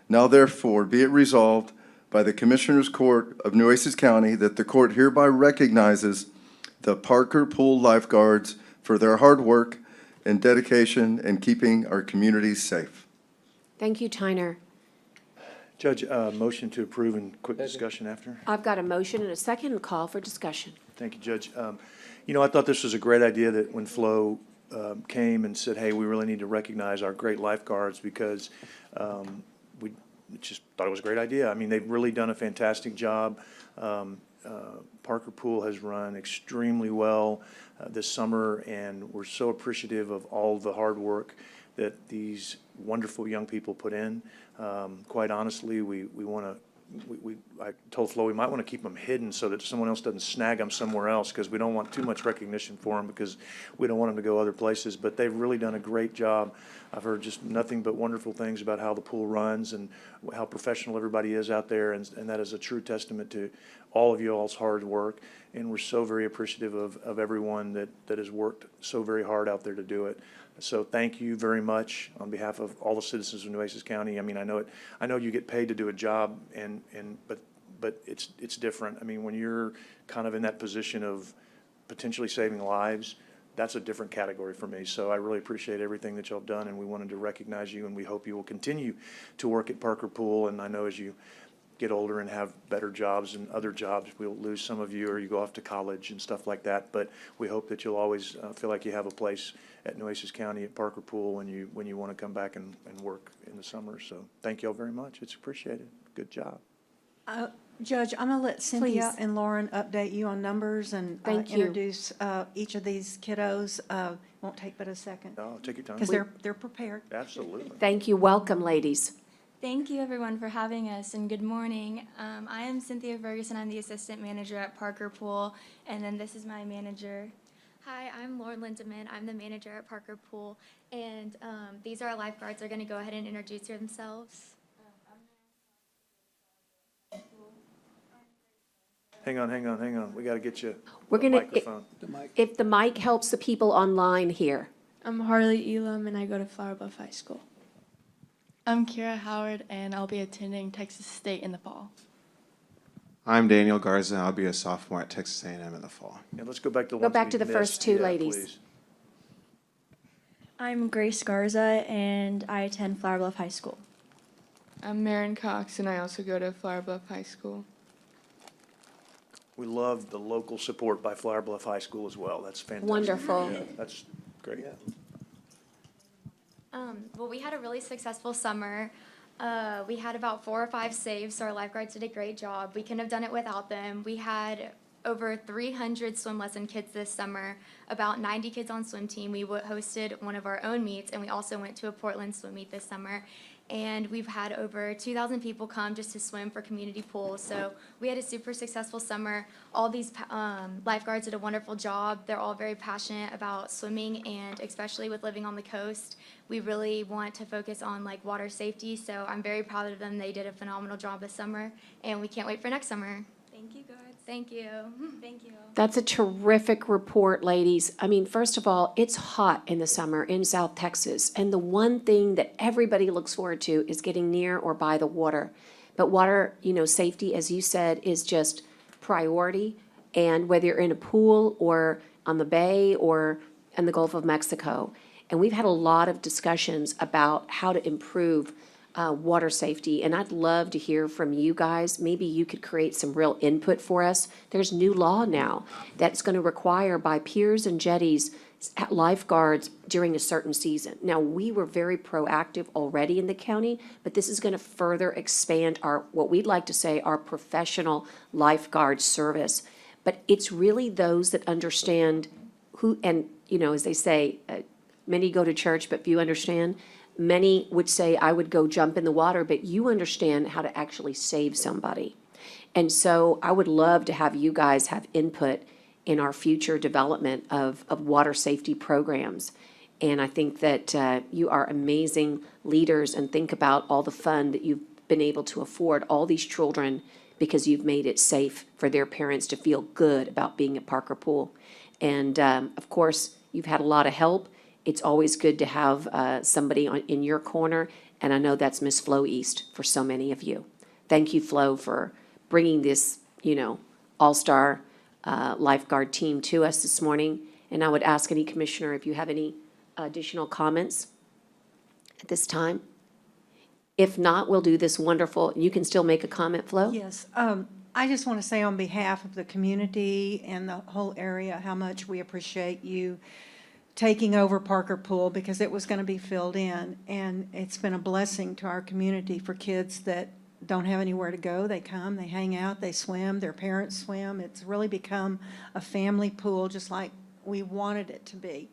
Now therefore be it resolved by the Commissioners Court of Nueces County that the court hereby recognizes the Parker Pool lifeguards for their hard work and dedication in keeping our communities safe. Thank you, Tyner. Judge, motion to approve and quick discussion after? I've got a motion and a second call for discussion. Thank you, Judge. You know, I thought this was a great idea that when Flo came and said, hey, we really need to recognize our great lifeguards because we just thought it was a great idea. I mean, they've really done a fantastic job. Parker Pool has run extremely well this summer, and we're so appreciative of all the hard work that these wonderful young people put in. Quite honestly, I told Flo we might want to keep them hidden so that someone else doesn't snag them somewhere else because we don't want too much recognition for them because we don't want them to go other places. But they've really done a great job. I've heard just nothing but wonderful things about how the pool runs and how professional everybody is out there. And that is a true testament to all of you all's hard work. And we're so very appreciative of everyone that has worked so very hard out there to do it. So thank you very much on behalf of all the citizens of Nueces County. I mean, I know you get paid to do a job, but it's different. I mean, when you're kind of in that position of potentially saving lives, that's a different category for me. So I really appreciate everything that y'all have done, and we wanted to recognize you, and we hope you will continue to work at Parker Pool. And I know as you get older and have better jobs and other jobs, we'll lose some of you or you go off to college and stuff like that. But we hope that you'll always feel like you have a place at Nueces County at Parker Pool when you want to come back and work in the summer. So thank you all very much. It's appreciated. Good job. Judge, I'm going to let Cynthia Please. and Lauren update you on numbers and Thank you. introduce each of these kiddos. Won't take but a second No, take your time. because they're prepared. Absolutely. Thank you. Welcome, ladies. Thank you, everyone, for having us, and good morning. I am Cynthia Ferguson. I'm the assistant manager at Parker Pool, and then this is my manager. Hi, I'm Lauren Lindeman. I'm the manager at Parker Pool, and these are our lifeguards. They're going to go ahead and introduce themselves. Hang on. We got to get you We're the gonna- microphone. If the mic helps the people online here. I'm Harley Elam, and I go to Flower Bluff High School. I'm Kira Howard, and I'll be attending Texas State in the fall. I'm Daniel Garza. I'll be a sophomore at Texas A&M in the fall. Yeah, let's go back to Go back to the first two ladies. Please. I'm Grace Garza, and I attend Flower Bluff High School. I'm Marin Cox, and I also go to Flower Bluff High School. We love the local support by Flower Bluff High School as well. That's fantastic. Wonderful. Yeah, that's great. Well, we had a really successful summer. We had about 4 or 5 saves, so our lifeguards did a great job. We couldn't have done it without them. We had over 300 swim lesson kids this summer, about 90 kids on swim team. We hosted one of our own meets, and we also went to a Portland swim meet this summer. And we've had over 2,000 people come just to swim for community pools. So we had a super successful summer. All these lifeguards did a wonderful job. They're all very passionate about swimming, and especially with living on the coast, we really want to focus on like water safety. So I'm very proud of them. They did a phenomenal job this summer, and we can't wait for next summer. Thank you, guys. Thank you. Thank you. That's a terrific report, ladies. I mean, first of all, it's hot in the summer in South Texas, and the one thing that everybody looks forward to is getting near or by the water. But water, safety, as you said, is just priority, and whether you're in a pool or on the bay or in the Gulf of Mexico. And we've had a lot of discussions about how to improve water safety, and I'd love to hear from you guys. Maybe you could create some real input for us. There's new law now that's going to require by piers and jetties lifeguards during a certain season. Now, we were very proactive already in the county, but this is going to further expand our, what we'd like to say, our professional lifeguard service. But it's really those that understand who, and, you know, as they say, many go to church, but few understand. Many would say, I would go jump in the water, but you understand how to actually save somebody. And so I would love to have you guys have input in our future development of water safety programs. And I think that you are amazing leaders, and think about all the fun that you've been able to afford all these children because you've made it safe for their parents to feel good about being at Parker Pool. And of course, you've had a lot of help. It's always good to have somebody in your corner, and I know that's Miss Flo East for so many of you. Thank you, Flo, for bringing this, you know, all-star lifeguard team to us this morning. And I would ask any commissioner if you have any additional comments at this time. If not, we'll do this wonderful, you can still make a comment, Flo? Yes, I just want to say on behalf of the community and the whole area, how much we appreciate you taking over Parker Pool, because it was going to be filled in. And it's been a blessing to our community for kids that don't have anywhere to go. They come, they hang out, they swim, their parents swim. It's really become a family pool, just like we wanted it to be.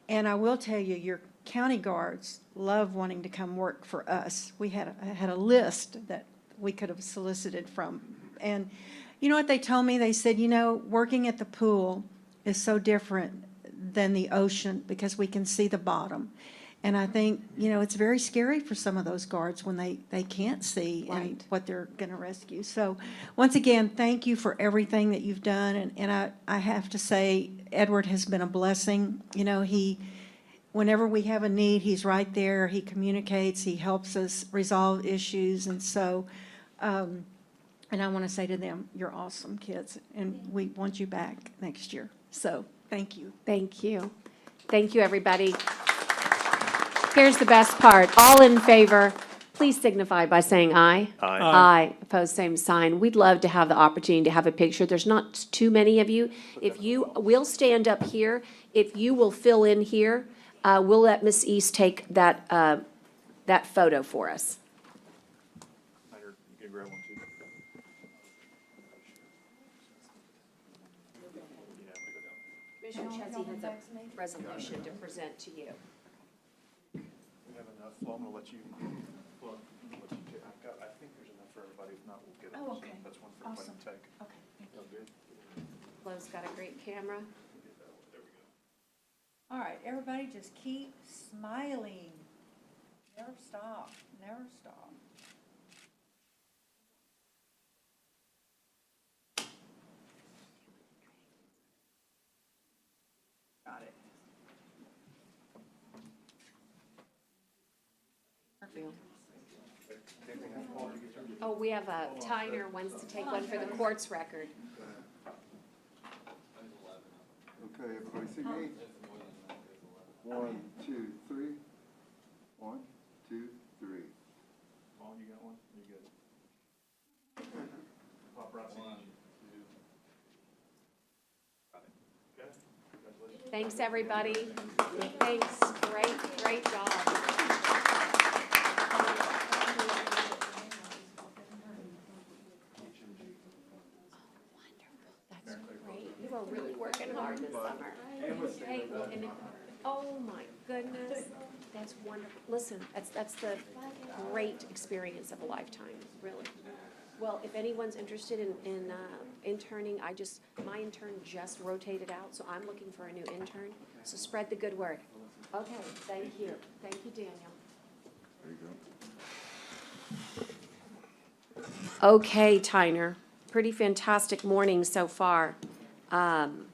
And I will tell you, your county guards love wanting to come work for us. We had a list that we could have solicited from. And you know what they told me? They said, you know, working at the pool is so different than the ocean because we can see the bottom. And I think, you know, it's very scary for some of those guards when they can't see and what they're going to rescue. So once again, thank you for everything that you've done. And I have to say, Edward has been a blessing. You know, whenever we have a need, he's right there. He communicates. He helps us resolve issues. And so, and I want to say to them, you're awesome kids, and we want you back next year. So thank you. Thank you. Thank you, everybody. Here's the best part. All in favor, please signify by saying aye. Aye. Aye. Opposed, same sign. We'd love to have the opportunity to have a picture. There's not too many of you. If you, we'll stand up here. If you will fill in here, we'll let Miss East take that photo for us. Commissioner Chesney has a resolution to present to you. We have enough. Well, I'm gonna let you, I think there's enough for everybody. If not, we'll get it. Oh, okay. That's one for everybody to take. Okay, thank you. Good. Flo's got a great camera. There we go. All right, everybody just keep smiling. Never stop, never stop. Got it. Oh, we have a Tyner wants to take one for the court's record. Okay, everybody see me? 1, 2, 3. 1, 2, 3. Paul, you got one? You good? Paparazzi. 1, 2. Got it. Okay. Congratulations. Thanks, everybody. Thanks. Great job. That's great. You are really working hard this summer. Hey, and oh my goodness, that's wonderful. Listen, that's the great experience of a lifetime, really. Well, if anyone's interested in interning, my intern just rotated out, so I'm looking for a new intern. So spread the good word. Okay, thank you. Thank you, Daniel. There you go. Okay, Tyner, pretty fantastic morning so far. And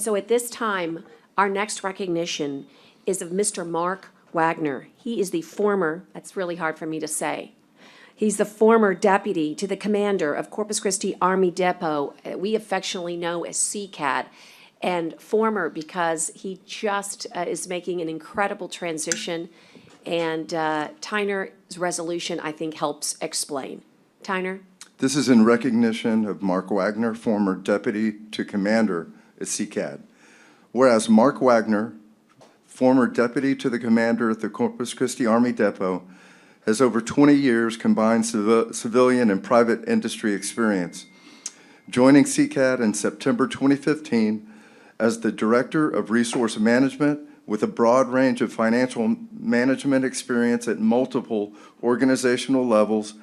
so at this time, our next recognition is of Mr. Mark Wagner. He is the former, that's really hard for me to say, he's the former deputy to the commander of Corpus Christi Army Depot, we affectionately know as CCAD, and former because he just is making an incredible transition. And Tyner's resolution, I think, helps explain. Tyner? This is in recognition of Mark Wagner, former Deputy to Commander at CCAD. Whereas Mark Wagner, former Deputy to the Commander at the Corpus Christi Army Depot, has over 20 years combined civilian and private industry experience, joining CCAD in September 2015 as the Director of Resource Management with a broad range of financial management experience at multiple organizational levels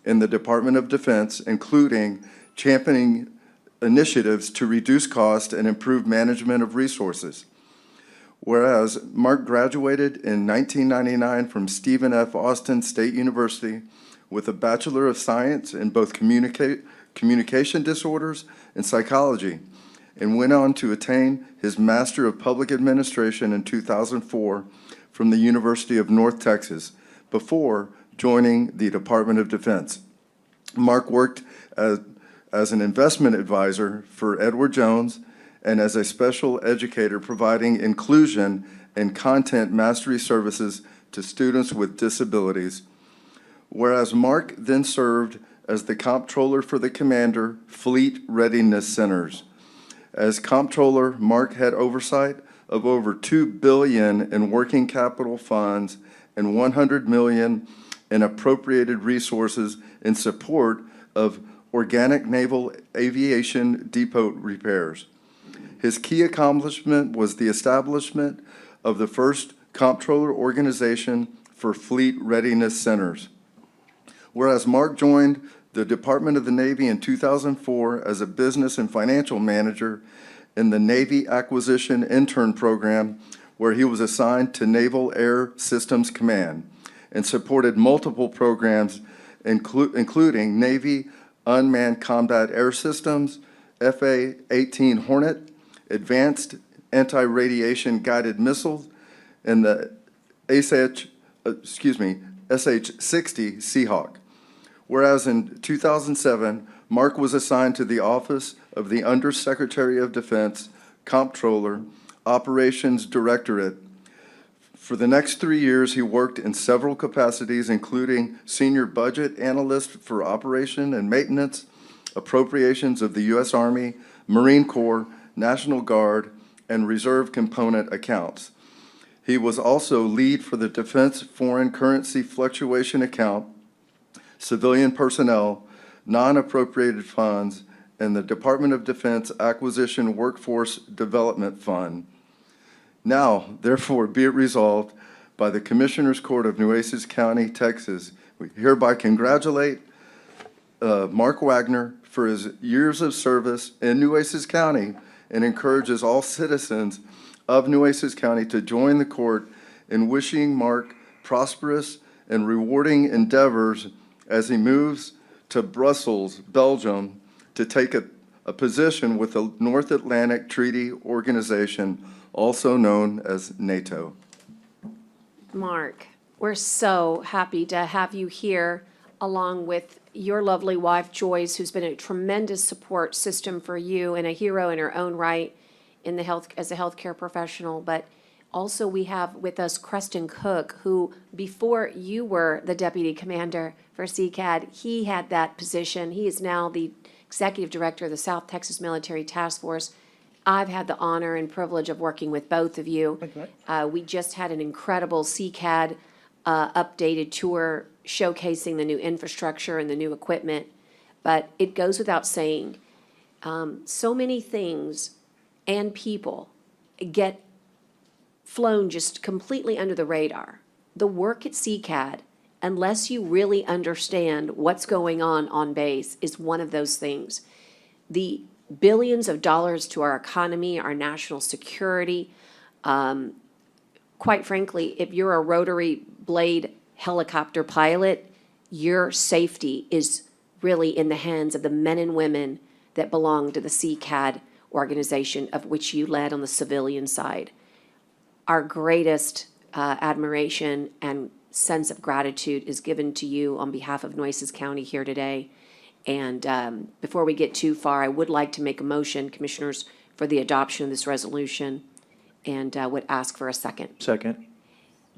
in the Department of Defense, including championing initiatives to reduce cost and improve management of resources. Whereas Mark graduated in 1999 from Stephen F. Austin State University with a Bachelor of Science in both communication disorders and psychology, and went on to attain his Master of Public Administration in 2004 from the University of North Texas before joining the Department of Defense. Mark worked as an investment advisor for Edward Jones and as a special educator providing inclusion and content mastery services to students with disabilities. Whereas Mark then served as the comptroller for the Commander Fleet Readiness Centers. As comptroller, Mark had oversight of over $2 billion in working capital funds and $100 million in appropriated resources in support of organic naval aviation depot repairs. His key accomplishment was the establishment of the first comptroller organization for Fleet Readiness Centers. Whereas Mark joined the Department of the Navy in 2004 as a business and financial manager in the Navy Acquisition Intern Program, where he was assigned to Naval Air Systems Command and supported multiple programs, including Navy Unmanned Combat Air Systems, FA-18 Hornet, Advanced Anti-Radiation Guided Missiles, and the SH-60 Seahawk. Whereas in 2007, Mark was assigned to the Office of the Undersecretary of Defense, Comptroller, Operations Directorate. For the next 3 years, he worked in several capacities, including Senior Budget Analyst for Operation and Maintenance, Appropriations of the U.S. Army, Marine Corps, National Guard, and Reserve Component Accounts. He was also lead for the Defense Foreign Currency Fluctuation Account, Civilian Personnel, Non-Appropriated Funds, and the Department of Defense Acquisition Workforce Development Fund. Now, therefore, be it resolved by the Commissioners Court of Nueces County, Texas, we hereby congratulate Mark Wagner for his years of service in Nueces County and encourages all citizens of Nueces County to join the court in wishing Mark prosperous and rewarding endeavors as he moves to Brussels, Belgium, to take a position with the North Atlantic Treaty Organization, also known as NATO. Mark, we're so happy to have you here along with your lovely wife, Joyce, who's been a tremendous support system for you and a hero in her own right in the as a healthcare professional. But also we have with us Creston Cook, who before you were the deputy commander for CCAD, he had that position. He is now the executive director of the South Texas Military Task Force. I've had the honor and privilege of working with both of you. We just had an incredible CCAD updated tour showcasing the new infrastructure and the new equipment. But it goes without saying, so many things and people get flown just completely under the radar. The work at CCAD, unless you really understand what's going on base, is one of those things. The billions of dollars to our economy, our national security. Quite frankly, if you're a rotary blade helicopter pilot, your safety is really in the hands of the men and women that belong to the CCAD organization, of which you led on the civilian side. Our greatest admiration and sense of gratitude is given to you on behalf of Nueces County here today. And before we get too far, I would like to make a motion, Commissioners, for the adoption of this resolution, and would ask for a second. Second.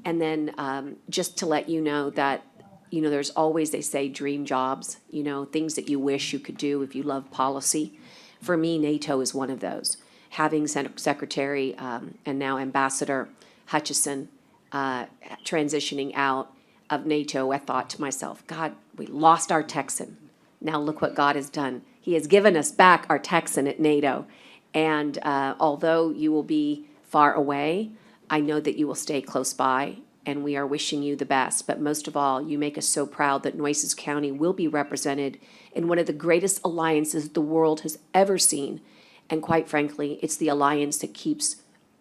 And then just to let you know that, you know, there's always, they say, dream jobs, you know, things that you wish you could do if you love policy. For me, NATO is one of those. Having Secretary and now Ambassador Hutchison transitioning out of NATO, I thought to myself, God, we lost our Texan. Now look what God has done. He has given us back our Texan at NATO. And although you will be far away, I know that you will stay close by, and we are wishing you the best. But most of all, you make us so proud that Nueces County will be represented in one of the greatest alliances the world has ever seen. And quite frankly, it's the alliance that keeps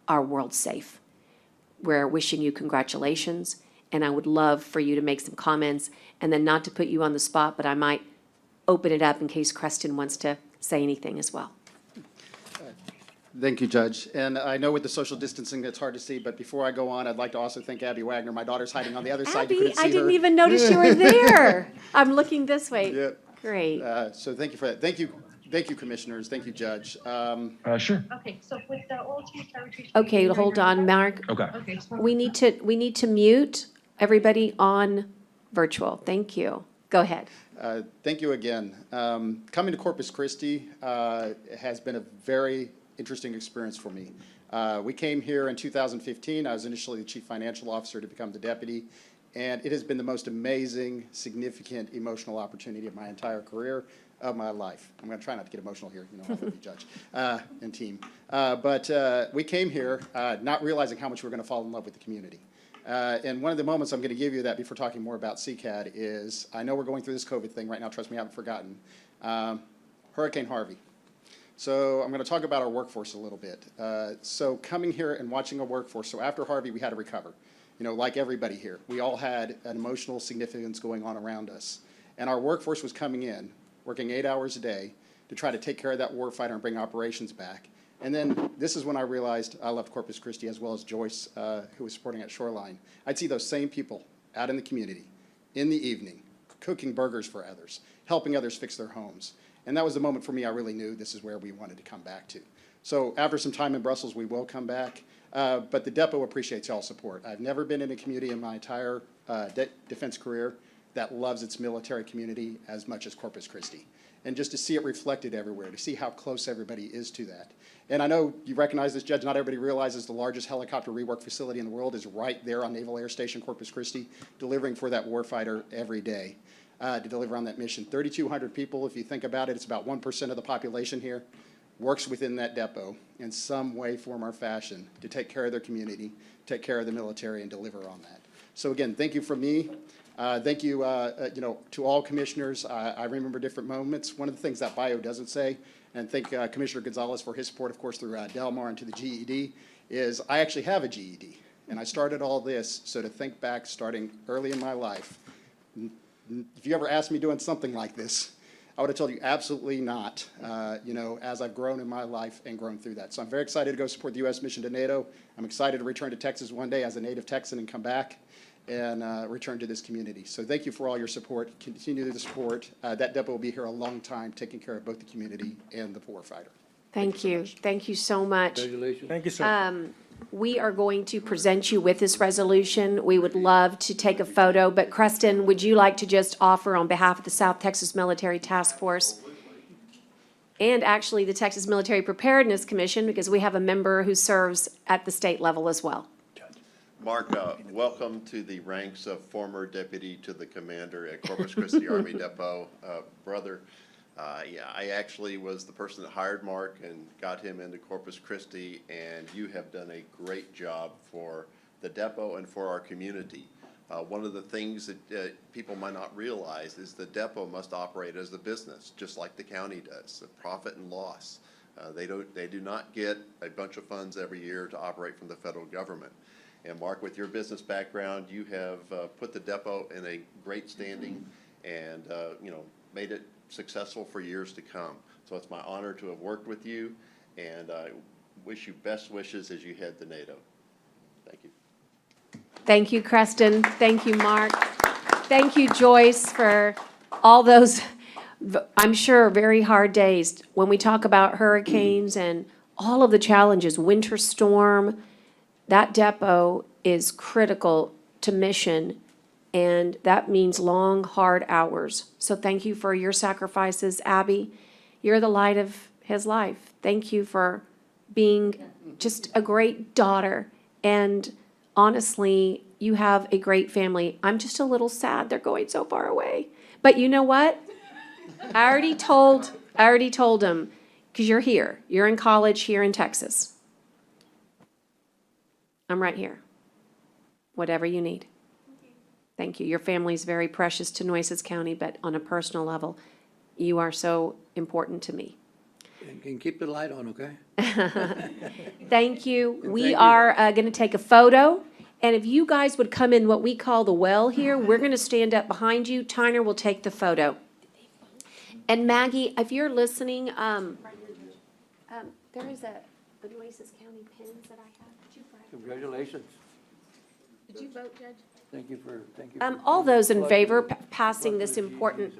our world safe. We're wishing you congratulations, and I would love for you to make some comments, and then not to put you on the spot, but I might open it up in case Creston wants to say anything as well. Thank you, Judge. And I know with the social distancing, it's hard to see, but before I go on, I'd like to also thank Abby Wagner. My daughter's hiding on the other side. You Abby, couldn't see I didn't her. even notice you were there. I'm looking this way. Yeah. Great. So thank you for that. Thank you, Commissioners. Thank you, Judge. Sure. Okay, so with the oil change servitude. Okay, hold on, Mark. Okay. Okay. We need to mute everybody on virtual. Thank you. Go ahead. Thank you again. Coming to Corpus Christi has been a very interesting experience for me. We came here in 2015. I was initially the Chief Financial Officer to become the deputy, and it has been the most amazing, significant, emotional opportunity of my entire career, of my life. I'm going to try not to get emotional here, you know, I'm the judge and team. But we came here not realizing how much we're going to fall in love with the community. And one of the moments I'm going to give you that before talking more about CCAD is, I know we're going through this COVID thing right now, trust me, I haven't forgotten. Hurricane Harvey. So I'm going to talk about our workforce a little bit. So coming here and watching a workforce, so after Harvey, we had to recover. You know, like everybody here, we all had an emotional significance going on around us. And our workforce was coming in, working 8 hours a day to try to take care of that warfighter and bring operations back. And then this is when I realized I loved Corpus Christi as well as Joyce, who was supporting at Shoreline. I'd see those same people out in the community in the evening, cooking burgers for others, helping others fix their homes. And that was the moment for me I really knew this is where we wanted to come back to. So after some time in Brussels, we will come back. But the depot appreciates y'all's support. I've never been in a community in my entire defense career that loves its military community as much as Corpus Christi. And just to see it reflected everywhere, to see how close everybody is to that. And I know you recognize this, Judge, not everybody realizes the largest helicopter rework facility in the world is right there on Naval Air Station Corpus Christi, delivering for that warfighter every day to deliver on that mission. 3,200 people, if you think about it, it's about 1% of the population here, works within that depot in some way, form, or fashion to take care of their community, take care of the military, and deliver on that. So again, thank you from me. Thank you, you know, to all commissioners. I remember different moments. One of the things that bio doesn't say, and thank Commissioner Gonzalez for his support, of course, through Delmar and to the GED, is I actually have a GED. And I started all this, so to think back, starting early in my life, if you ever asked me doing something like this, I would have told you absolutely not, you know, as I've grown in my life and grown through that. So I'm very excited to go support the U.S. mission to NATO. I'm excited to return to Texas one day as a native Texan and come back and return to this community. So thank you for all your support. Continue the support. That depot will be here a long time, taking care of both the community and the warfighter. Thank you. Thank you so much. Congratulations. Thank you, sir. We are going to present you with this resolution. We would love to take a photo, but Creston, would you like to just offer on behalf of the South Texas Military Task Force and actually the Texas Military Preparedness Commission, because we have a member who serves at the state level as well. Mark, welcome to the ranks of former deputy to the commander at Corpus Christi Army Depot. Brother, yeah, I actually was the person that hired Mark and got him into Corpus Christi, and you have done a great job for the depot and for our community. One of the things that people might not realize is the depot must operate as a business, just like the county does, profit and loss. They do not get a bunch of funds every year to operate from the federal government. And Mark, with your business background, you have put the depot in a great standing and you know, made it successful for years to come. So it's my honor to have worked with you, and I wish you best wishes as you head to NATO. Thank you. Thank you, Creston. Thank you, Mark. Thank you, Joyce, for all those, I'm sure, very hard days. When we talk about hurricanes and all of the challenges, winter storm, that depot is critical to mission, and that means long, hard hours. So thank you for your sacrifices, Abby. You're the light of his life. Thank you for being just a great daughter. And honestly, you have a great family. I'm just a little sad they're going so far away. But you know what? I already told them, because you're here. You're in college here in Texas. I'm right here. Whatever you need. Thank you. Your family's very precious to Nueces County, but on a personal level, you are so important to me. And keep the light on, okay? Thank you. We Thank you. are going to take a photo, and if you guys would come in what we call the well here, we're going to stand up behind you. Tyner will take the photo. And Maggie, if you're listening, there is the Nueces County pins that I have. Did you write? Congratulations. Did you vote, Judge? Thank you. All those in favor passing this important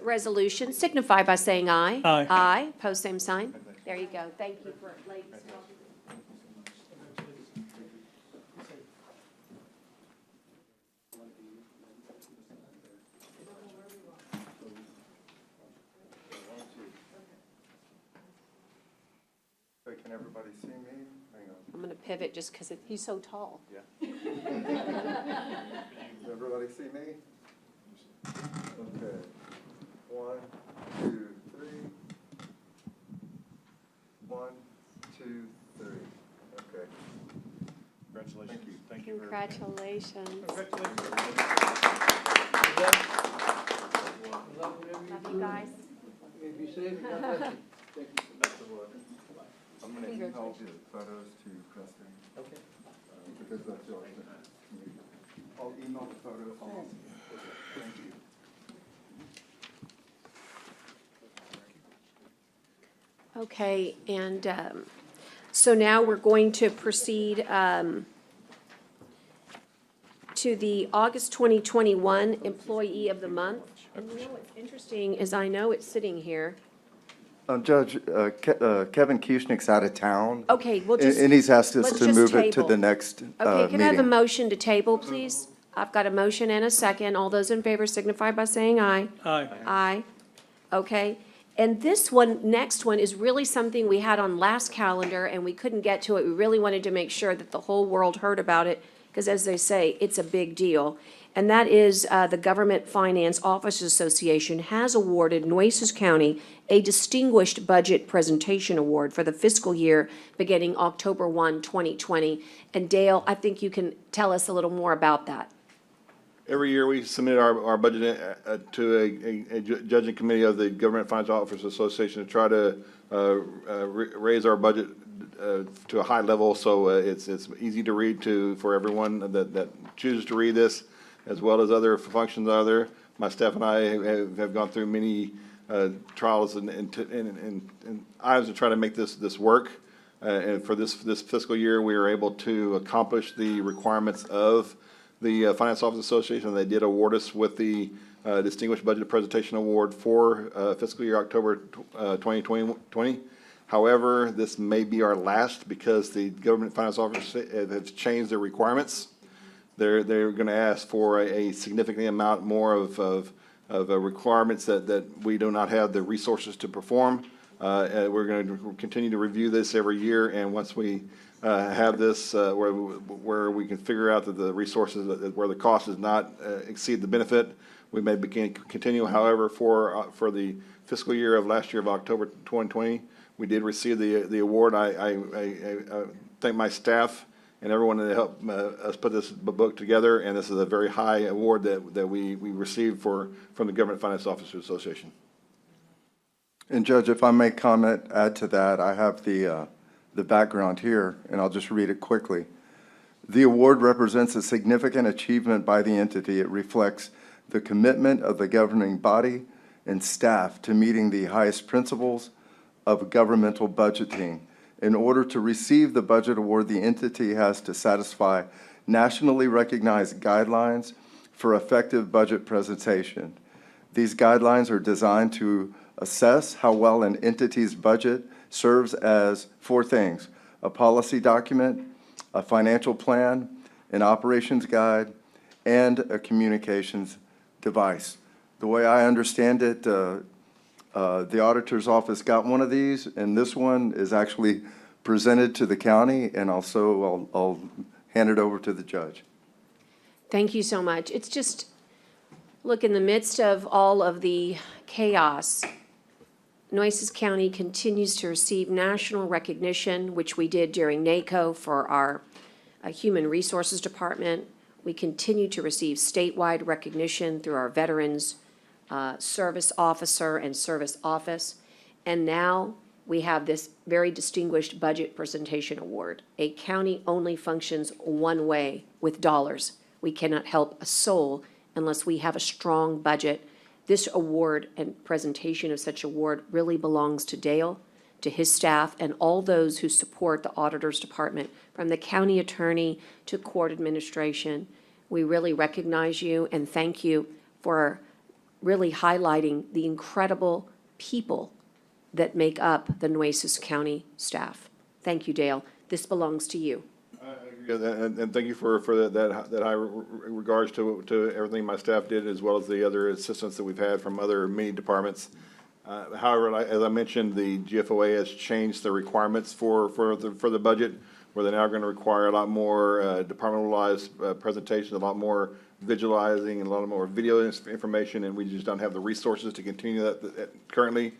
resolution signify by saying aye. Aye. Aye, pose same sign. There you go. Thank you for ladies. Can everybody see me? Hang on. I'm going to pivot just because he's so tall. Does everybody see me? Okay. 1, 2, 3. 1, 2, 3. Okay. Congratulations. Thank you. Congratulations. Love you guys. Be safe. God bless you. I'm going to email the photos to Preston. Okay. Because that's yours. I'll email the photos. Thank you. Okay, and so now we're going to proceed to the August 2021 Employee of the Month. And you know what's interesting is I know it's sitting here. Judge, Kevin Kuchnick's out of town. Okay, we'll just. And he's asked us let's to just move it to table. the next Okay, can I have a meeting. motion to table, please? I've got a motion and a second. All those in favor signify by saying aye. Aye. Aye. Okay. And this one, next one, is really something we had on last calendar, and we couldn't get to it. We really wanted to make sure that the whole world heard about it, because as they say, it's a big deal. And that is the Government Finance Officers Association has awarded Nueces County a Distinguished Budget Presentation Award for the fiscal year beginning October 1, 2020. And Dale, I think you can tell us a little more about that. Every year, we submit our budget to a judging committee of the Government Finance Officers Association to try to raise our budget to a high level, so it's easy to read for everyone that chooses to read this, as well as other functions out there. My staff and I have gone through many trials and items to try to make this work. And for this fiscal year, we were able to accomplish the requirements of the Finance Officers Association. They did award us with the Distinguished Budget Presentation Award for fiscal year October 2020. However, this may be our last because the Government Finance Officers have changed their requirements. They're going to ask for a significant amount more of requirements that we do not have the resources to perform. We're going to continue to review this every year, and once we have this where we can figure out that the resources, where the cost does not exceed the benefit, we may continue. However, for the fiscal year of last year of October 2020, we did receive the award. I thank my staff and everyone that helped us put this book together, and this is a very high award that we received from the Government Finance Officers Association. And Judge, if I may add to that, I have the background here, and I'll just read it quickly. The award represents a significant achievement by the entity. It reflects the commitment of the governing body and staff to meeting the highest principles of governmental budgeting. In order to receive the budget award, the entity has to satisfy nationally recognized guidelines for effective budget presentation. These guidelines are designed to assess how well an entity's budget serves as four things: a policy document, a financial plan, an operations guide, and a communications device. The way I understand it, the auditor's office got one of these, and this one is actually presented to the county, and also I'll hand it over to the judge. Thank you so much. It's just, look, in the midst of all of the chaos, Nueces County continues to receive national recognition, which we did during NACO for our Human Resources Department. We continue to receive statewide recognition through our Veterans Service Officer and Service Office. And now we have this very distinguished Budget Presentation Award. A county only functions one way, with dollars. We cannot help a soul unless we have a strong budget. This award and presentation of such award really belongs to Dale, to his staff, and all those who support the Auditor's Department, from the county attorney to court administration. We really recognize you and thank you for really highlighting the incredible people that make up the Nueces County staff. Thank you, Dale. This belongs to you. And thank you for that high regards to everything my staff did, as well as the other assistance that we've had from other many departments. However, as I mentioned, the GFOA has changed the requirements for the budget, where they're now going to require a lot more departmentalized presentations, a lot more visualizing, and a lot more video information, and we just don't have the resources to continue that currently.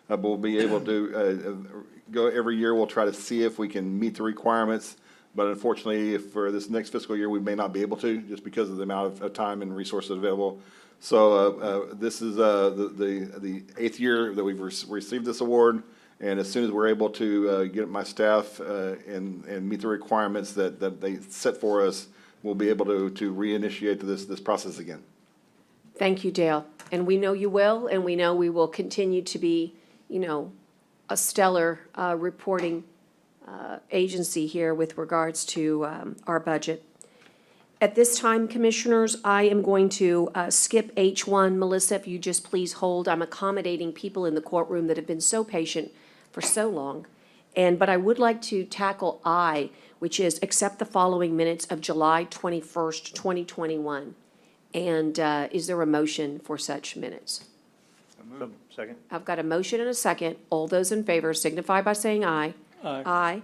But we'll be able to go every year. We'll try to see if we can meet the requirements. But unfortunately, for this next fiscal year, we may not be able to, just because of the amount of time and resources available. So this is the 8th year that we've received this award, and as soon as we're able to get my staff and meet the requirements that they set for us, we'll be able to reinitiate this process again. Thank you, Dale. And we know you will, and we know we will continue to be, a stellar reporting agency here with regards to our budget. At this time, Commissioners, I am going to skip H1. Melissa, if you just please hold. I'm accommodating people in the courtroom that have been so patient for so long. But I would like to tackle I, which is accept the following minutes of July 21st, 2021. And is there a motion for such minutes? Second. I've got a motion and a second. All those in favor signify by saying aye. Aye. Aye.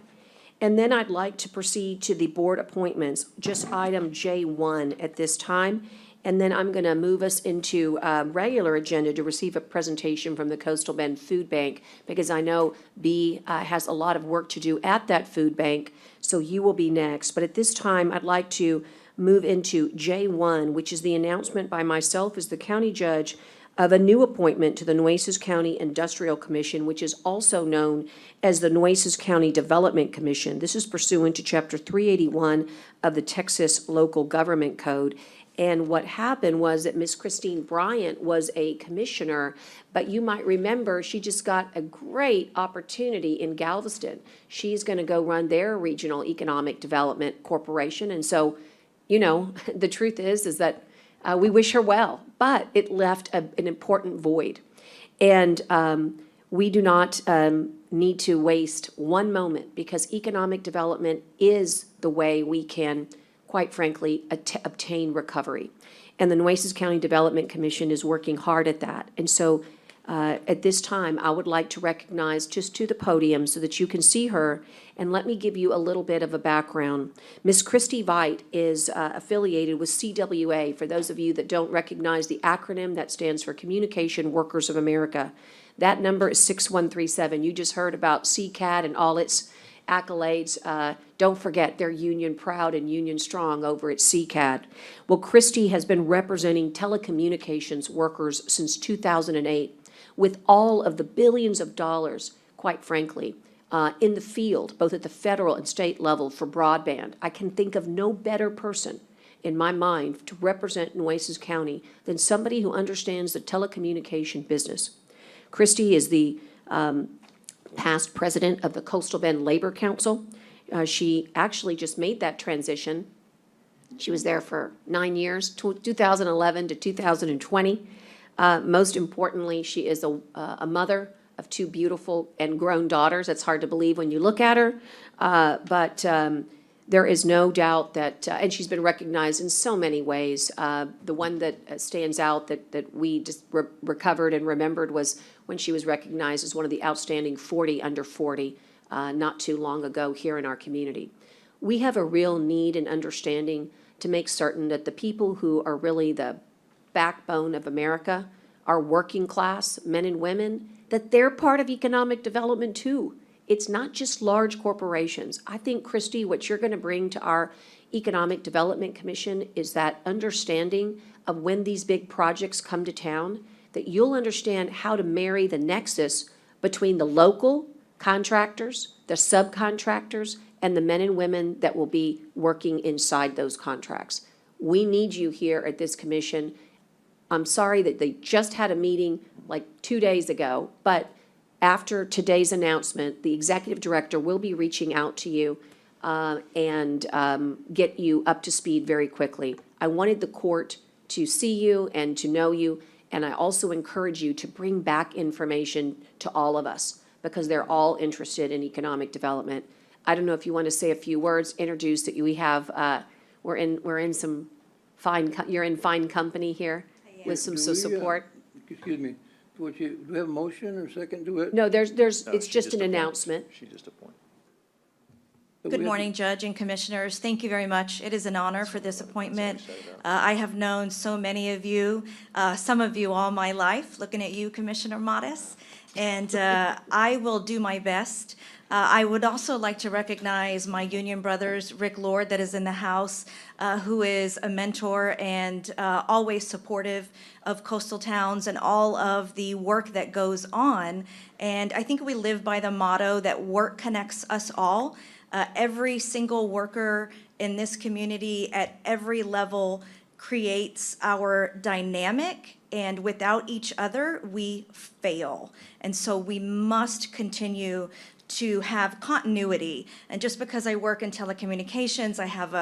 And then I'd like to proceed to the board appointments, just item J1 at this time. And then I'm going to move us into regular agenda to receive a presentation from the Coastal Bend Food Bank, because I know B has a lot of work to do at that food bank, so you will be next. But at this time, I'd like to move into J1, which is the announcement by myself as the county judge of a new appointment to the Nueces County Industrial Commission, which is also known as the Nueces County Development Commission. This is pursuant to Chapter 381 of the Texas Local Government Code. And what happened was that Ms. Christine Bryant was a commissioner, but you might remember she just got a great opportunity in Galveston. She's going to go run their Regional Economic Development Corporation. And so, the truth is that we wish her well, but it left an important void. And we do not need to waste one moment, because economic development is the way we can, quite frankly, obtain recovery. And the Nueces County Development Commission is working hard at that. And so at this time, I would like to recognize just to the podium so that you can see her, and let me give you a little bit of a background. Ms. Christy Veit is affiliated with CWA. For those of you that don't recognize the acronym, that stands for Communication Workers of America. That number is 6137. You just heard about CCAD and all its accolades. Don't forget, they're union proud and union strong over at CCAD. Well, Christy has been representing telecommunications workers since 2008, with all of the billions of dollars, quite frankly, in the field, both at the federal and state level for broadband. I can think of no better person in my mind to represent Nueces County than somebody who understands the telecommunication business. Christy is the past president of the Coastal Bend Labor Council. She actually just made that transition. She was there for 9 years, 2011 to 2020. Most importantly, she is a mother of 2 beautiful and grown daughters. It's hard to believe when you look at her. But There is no doubt that, and she's been recognized in so many ways. The one that stands out that we just recovered and remembered was when she was recognized as one of the outstanding 40 under 40 not too long ago here in our community. We have a real need and understanding to make certain that the people who are really the backbone of America, our working class men and women, that they're part of economic development too. It's not just large corporations. I think, Christy, what you're going to bring to our Economic Development Commission is that understanding of when these big projects come to town, that you'll understand how to marry the nexus between the local contractors, the subcontractors, and the men and women that will be working inside those contracts. We need you here at this commission. I'm sorry that they just had a meeting like 2 days ago, but after today's announcement, the executive director will be reaching out to you and get you up to speed very quickly. I wanted the court to see you and to know you, and I also encourage you to bring back information to all of us because they're all interested in economic development. I don't know if you want to say a few words, introduce that we have, we're in some fine, you're in fine company here with some support. Excuse me, do we have a motion or second to it? No, it's just an announcement. She just appointed. Good morning, Judge and Commissioners. Thank you very much. It is an honor for this appointment. I have known so many of you, some of you all my life, looking at you, Commissioner Modis, and I will do my best. I would also like to recognize my union brothers, Rick Lord, that is in the House, who is a mentor and always supportive of coastal towns and all of the work that goes on. And I think we live by the motto that work connects us all. Every single worker in this community at every level creates our dynamic, and without each other, we fail. And so we must continue to have continuity. And just because I work in telecommunications, I have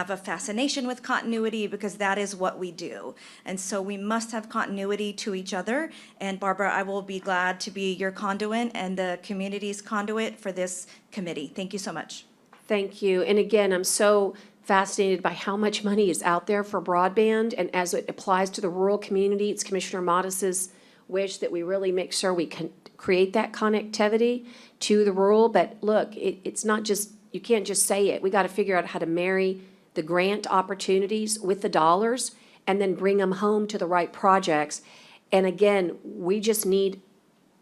a fascination with continuity because that is what we do. And so we must have continuity to each other. And Barbara, I will be glad to be your conduit and the community's conduit for this committee. Thank you so much. Thank you. And again, I'm so fascinated by how much money is out there for broadband. And as it applies to the rural community, it's Commissioner Modis's wish that we really make sure we can create that connectivity to the rural. But look, it's not just, you can't just say it. We got to figure out how to marry the grant opportunities with the dollars and then bring them home to the right projects. And again, we just need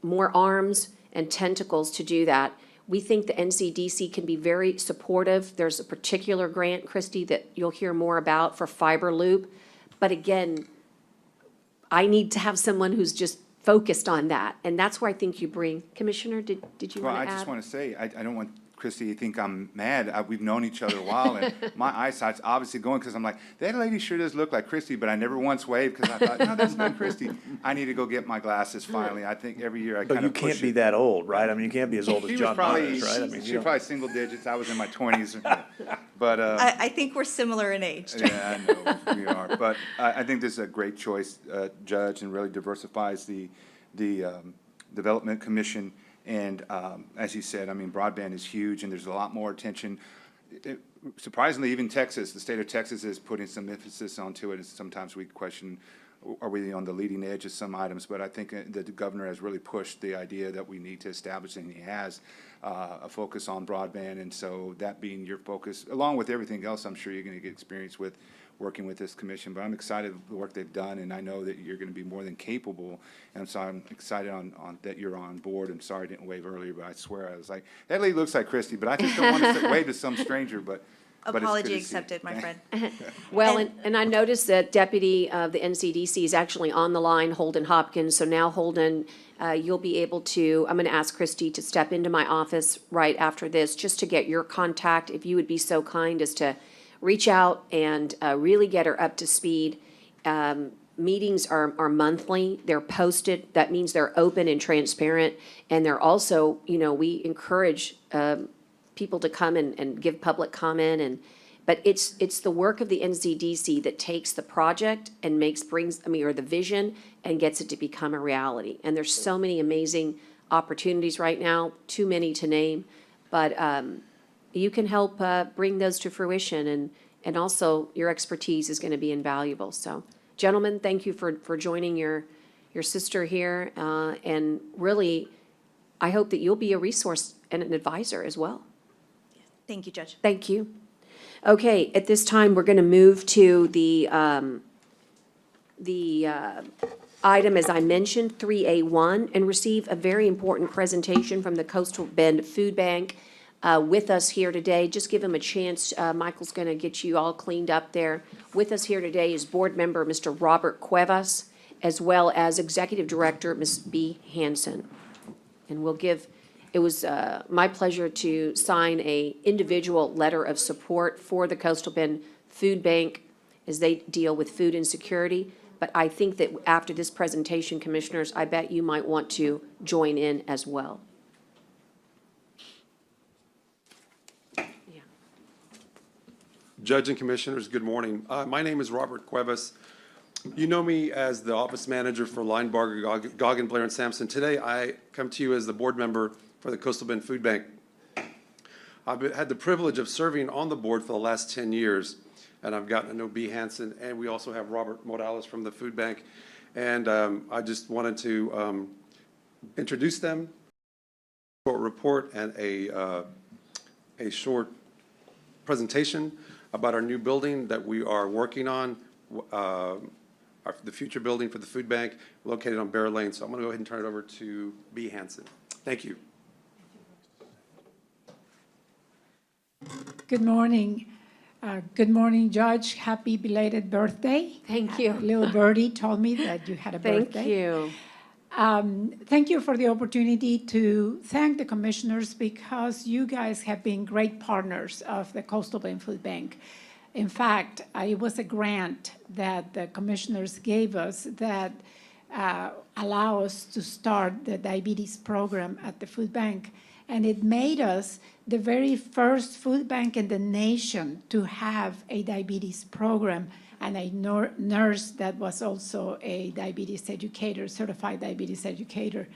more arms and tentacles to do that. We think the NCDC can be very supportive. There's a particular grant, Christy, that you'll hear more about for Fiber Loop. But again, I need to have someone who's just focused on that. And that's where I think you bring. Commissioner, did you Well, want to I add? just want to say, I don't want Christy to think I'm mad. We've known each other a while, and my eyesight's obviously going because I'm like, that lady sure does look like Christy, but I never once waved because I thought, no, that's not Christy. I need to go get my glasses finally. I think every year I But kind you of push can't be it. that old, right? I mean, you can't be as old as She was John probably, Myers, right? I mean, she was probably single digits. I was in my 20s. But, I think we're similar in age. yeah, I know, we are. But I think this is a great choice, Judge, and really diversifies the Development Commission. And as you said, I mean, broadband is huge, and there's a lot more attention. Surprisingly, even Texas, the state of Texas is putting some emphasis onto it, and sometimes we question, are we on the leading edge of some items? But I think that the governor has really pushed the idea that we need to establish, and he has, a focus on broadband. And so that being your focus, along with everything else, I'm sure you're going to get experience with working with this commission. But I'm excited with the work they've done, and I know that you're going to be more than capable. And so I'm excited on that you're on board. I'm sorry I didn't wave earlier, but I swear I was like, that lady looks like Christy, but I just don't want to wave to some stranger. But it's good Apology to see accepted, you. my friend. Well, and I noticed that Deputy of the NCDC is actually on the line, Holden Hopkins. So now, Holden, you'll be able to, I'm going to ask Christy to step into my office right after this, just to get your contact, if you would be so kind as to reach out and really get her up to speed. Meetings are monthly. They're posted. That means they're open and transparent. And they're also, we encourage people to come and give public comment. But it's the work of the NCDC that takes the project and or the vision and gets it to become a reality. And there's so many amazing opportunities right now, too many to name. But you can help bring those to fruition, and also your expertise is going to be invaluable. So, gentlemen, thank you for joining your sister here, and really, I hope that you'll be a resource and an advisor as well. Thank you, Judge. Thank you. Okay, at this time, we're going to move to the item, as I mentioned, 3A1, and receive a very important presentation from the Coastal Bend Food Bank with us here today. Just give him a chance. Michael's going to get you all cleaned up there. With us here today is Board Member Mr. Robert Cuevas, as well as Executive Director Ms. B. Hansen. And we'll give, it was my pleasure to sign a individual letter of support for the Coastal Bend Food Bank as they deal with food insecurity. But I think that after this presentation, Commissioners, I bet you might want to join in as well. Judge and Commissioners, good morning. My name is Robert Cuevas. You know me as the Office Manager for Linebarger, Goggin, Blair, and Sampson. Today, I come to you as the Board Member for the Coastal Bend Food Bank. I've had the privilege of serving on the board for the last 10 years, and I've gotten to know B. Hansen, and we also have Robert Morales from the Food Bank. And I just wanted to introduce them, short report, and a short presentation about our new building that we are working on, the future building for the food bank located on Bear Lane. So I'm going to go ahead and turn it over to B. Hansen. Thank you. Good morning. Good morning, Judge. Happy belated birthday. Thank you. Little birdie told me that you had a birthday. Thank you. Thank you for the opportunity to thank the commissioners, because you guys have been great partners of the Coastal Bend Food Bank. In fact, it was a grant that the commissioners gave us that allow us to start the diabetes program at the food bank. And it made us the very first food bank in the nation to have a diabetes program, and a nurse that was also a diabetes educator, certified diabetes educator.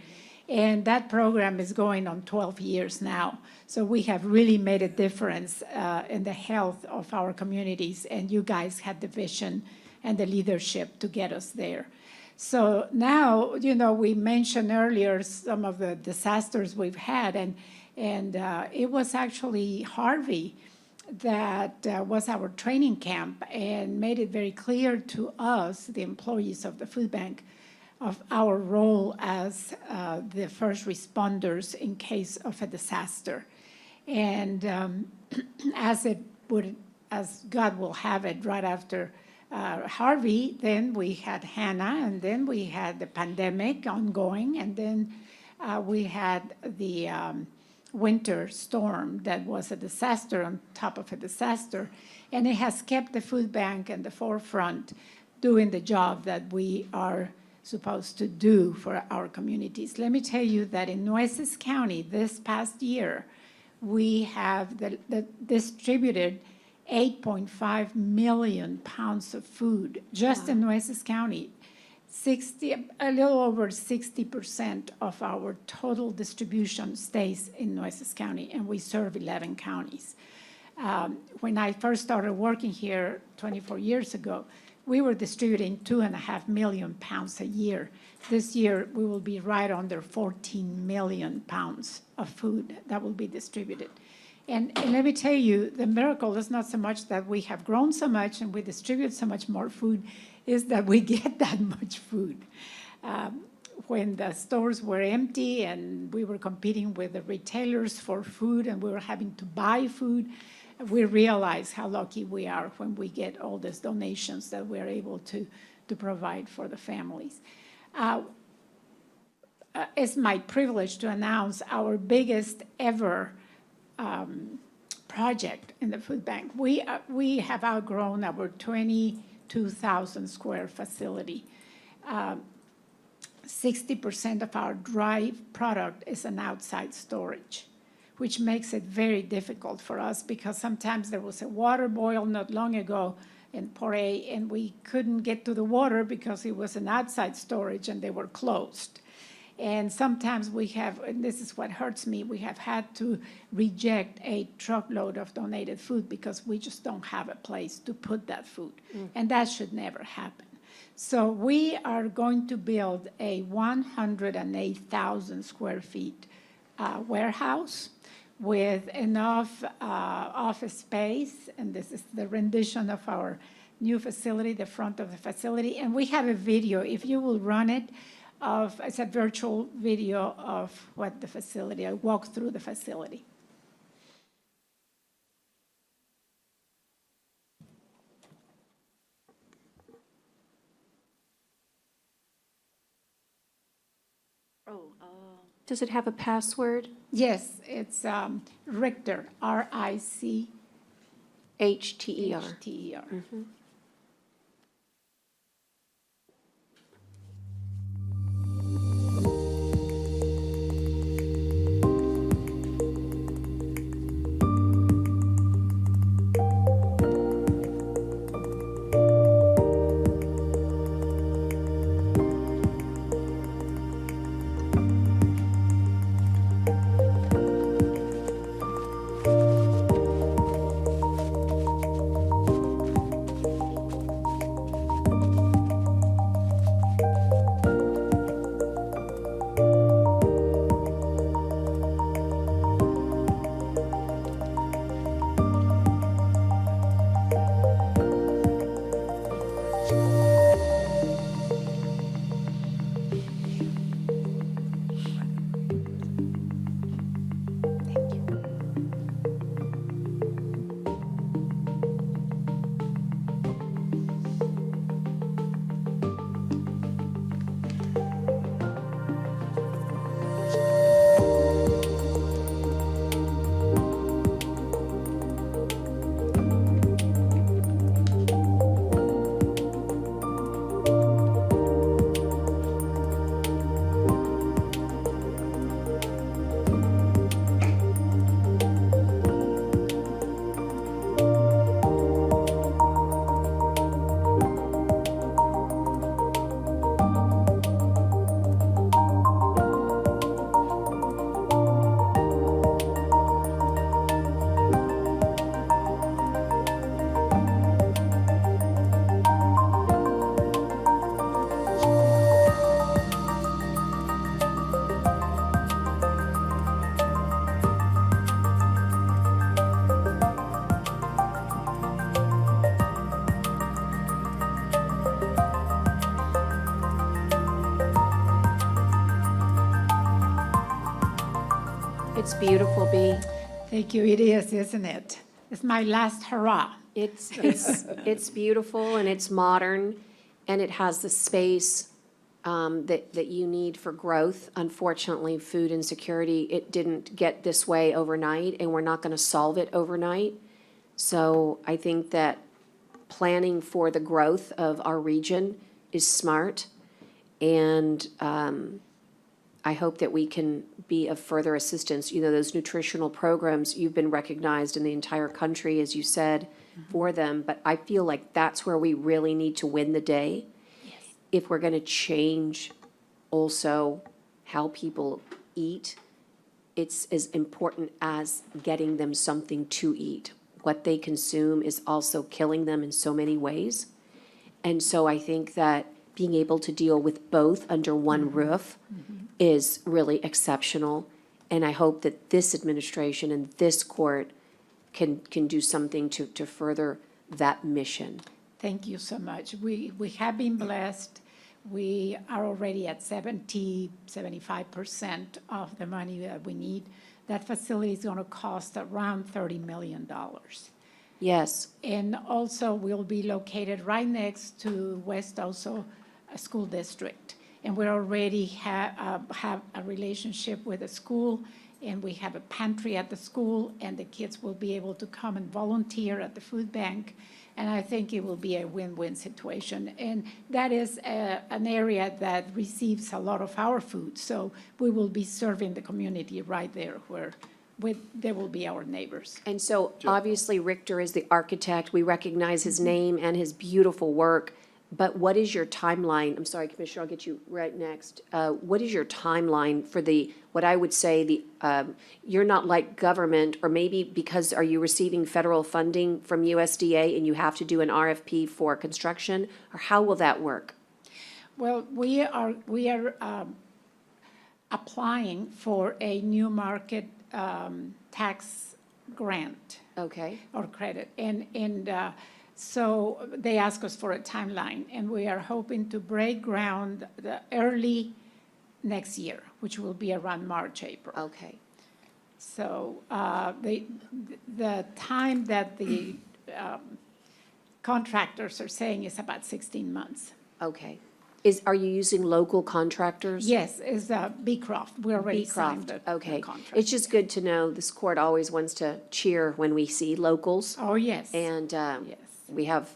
And that program is going on 12 years now. So we have really made a difference in the health of our communities, and you guys had the vision and the leadership to get us there. So now, you know, we mentioned earlier some of the disasters we've had, and it was actually Harvey that was our training camp and made it very clear to us, the employees of the food bank, of our role as the first responders in case of a disaster. And as God will have it, right after Harvey, then we had Hannah, and then we had the pandemic ongoing, and then we had the winter storm that was a disaster on top of a disaster. And it has kept the food bank in the forefront doing the job that we are supposed to do for our communities. Let me tell you that in Nueces County this past year, we have distributed 8.5 million pounds of food just in Nueces County. A little over 60% of our total distribution stays in Nueces County, and we serve 11 counties. When I first started working here 24 years ago, we were distributing 2.5 million pounds a year. This year, we will be right under 14 million pounds of food that will be distributed. And let me tell you, the miracle is not so much that we have grown so much and we distribute so much more food, is that we get that much food. When the stores were empty and we were competing with the retailers for food and we were having to buy food, we realize how lucky we are when we get all these donations that we're able to provide for the families. It's my privilege to announce our biggest ever project in the food bank. We have outgrown our 22,000 square facility. 60% of our dry product is an outside storage, which makes it very difficult for us, because sometimes there was a water boil not long ago in Port-A, and we couldn't get to the water because it was an outside storage and they were closed. And sometimes we have, and this is what hurts me, we have had to reject a truckload of donated food because we just don't have a place to put that food. And that should never happen. So we are going to build a 108,000 square feet warehouse with enough office space, and this is the rendition of our new facility, the front of the facility. And we have a video, if you will run it, it's a virtual video of what the facility, I walked through the facility. Does it have a password? Yes, it's Richter, R-I-C. HTER. HTER. It's beautiful, Bee. Thank you, it is, isn't it? It's my last hurrah. It's beautiful and it's modern and it has the space that you need for growth. Unfortunately, food insecurity, it didn't get this way overnight and we're not going to solve it overnight. So I think that planning for the growth of our region is smart. And I hope that we can be of further assistance. You know, those nutritional programs, you've been recognized in the entire country, as you said, for them. But I feel like that's where we really need to win the day. If we're going to change also how people eat, it's as important as getting them something to eat. What they consume is also killing them in so many ways. And so I think that being able to deal with both under one roof is really exceptional. And I hope that this administration and this court can do something to further that mission. Thank you so much. We have been blessed. We are already at 75% of the money that we need. That facility is going to cost around $30 million. Yes. And also we'll be located right next to West Oso School District. And we already have a relationship with the school, and we have a pantry at the school, and the kids will be able to come and volunteer at the food bank. And I think it will be a win-win situation. And that is an area that receives a lot of our food. So we will be serving the community right there where they will be our neighbors. And so obviously Richter is the architect. We recognize his name and his beautiful work. But what is your timeline? I'm sorry, Commissioner, I'll get you right next. What is your timeline for what I would say you're not like government, or maybe because are you receiving federal funding from USDA and you have to do an RFP for construction? Or how will that work? Well, we are applying for a new market tax grant. Okay. Or credit. So they ask us for a timeline, and we are hoping to break ground the early next year, which will be around March, April. Okay. So the time that the contractors are saying is about 16 months. Okay. Are you using local contractors? Yes, it's Beecroft. We already signed the Okay. contract. It's just good to know this court always wants to cheer when we see locals. Oh, yes. And Yes. we have,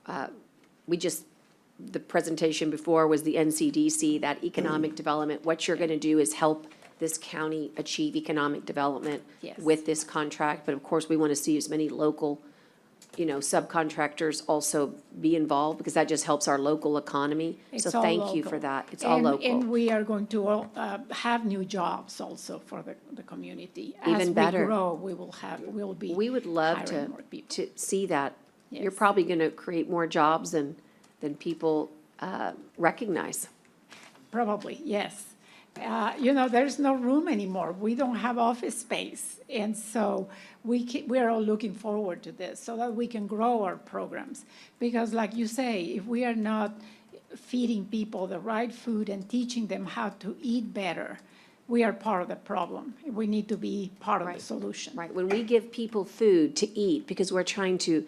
the presentation before was the NCDC, that economic development. What you're going to do is help this county achieve economic development Yes. with this contract. But of course, we want to see as many local, subcontractors also be involved, because that just helps our local economy. It's So all thank you for local. that. It's all local. And we are going to have new jobs also for the community. Even better. As we grow, we'll be We would love hiring more people. to see that. You're Yes. probably going to create more jobs than people recognize. Probably, yes. There's no room anymore. We don't have office space. And so we're all looking forward to this so that we can grow our programs. Because like you say, if we are not feeding people the right food and teaching them how to eat better, we are part of the problem. We need to be part of the solution. Right, when we give people food to eat, because we're trying to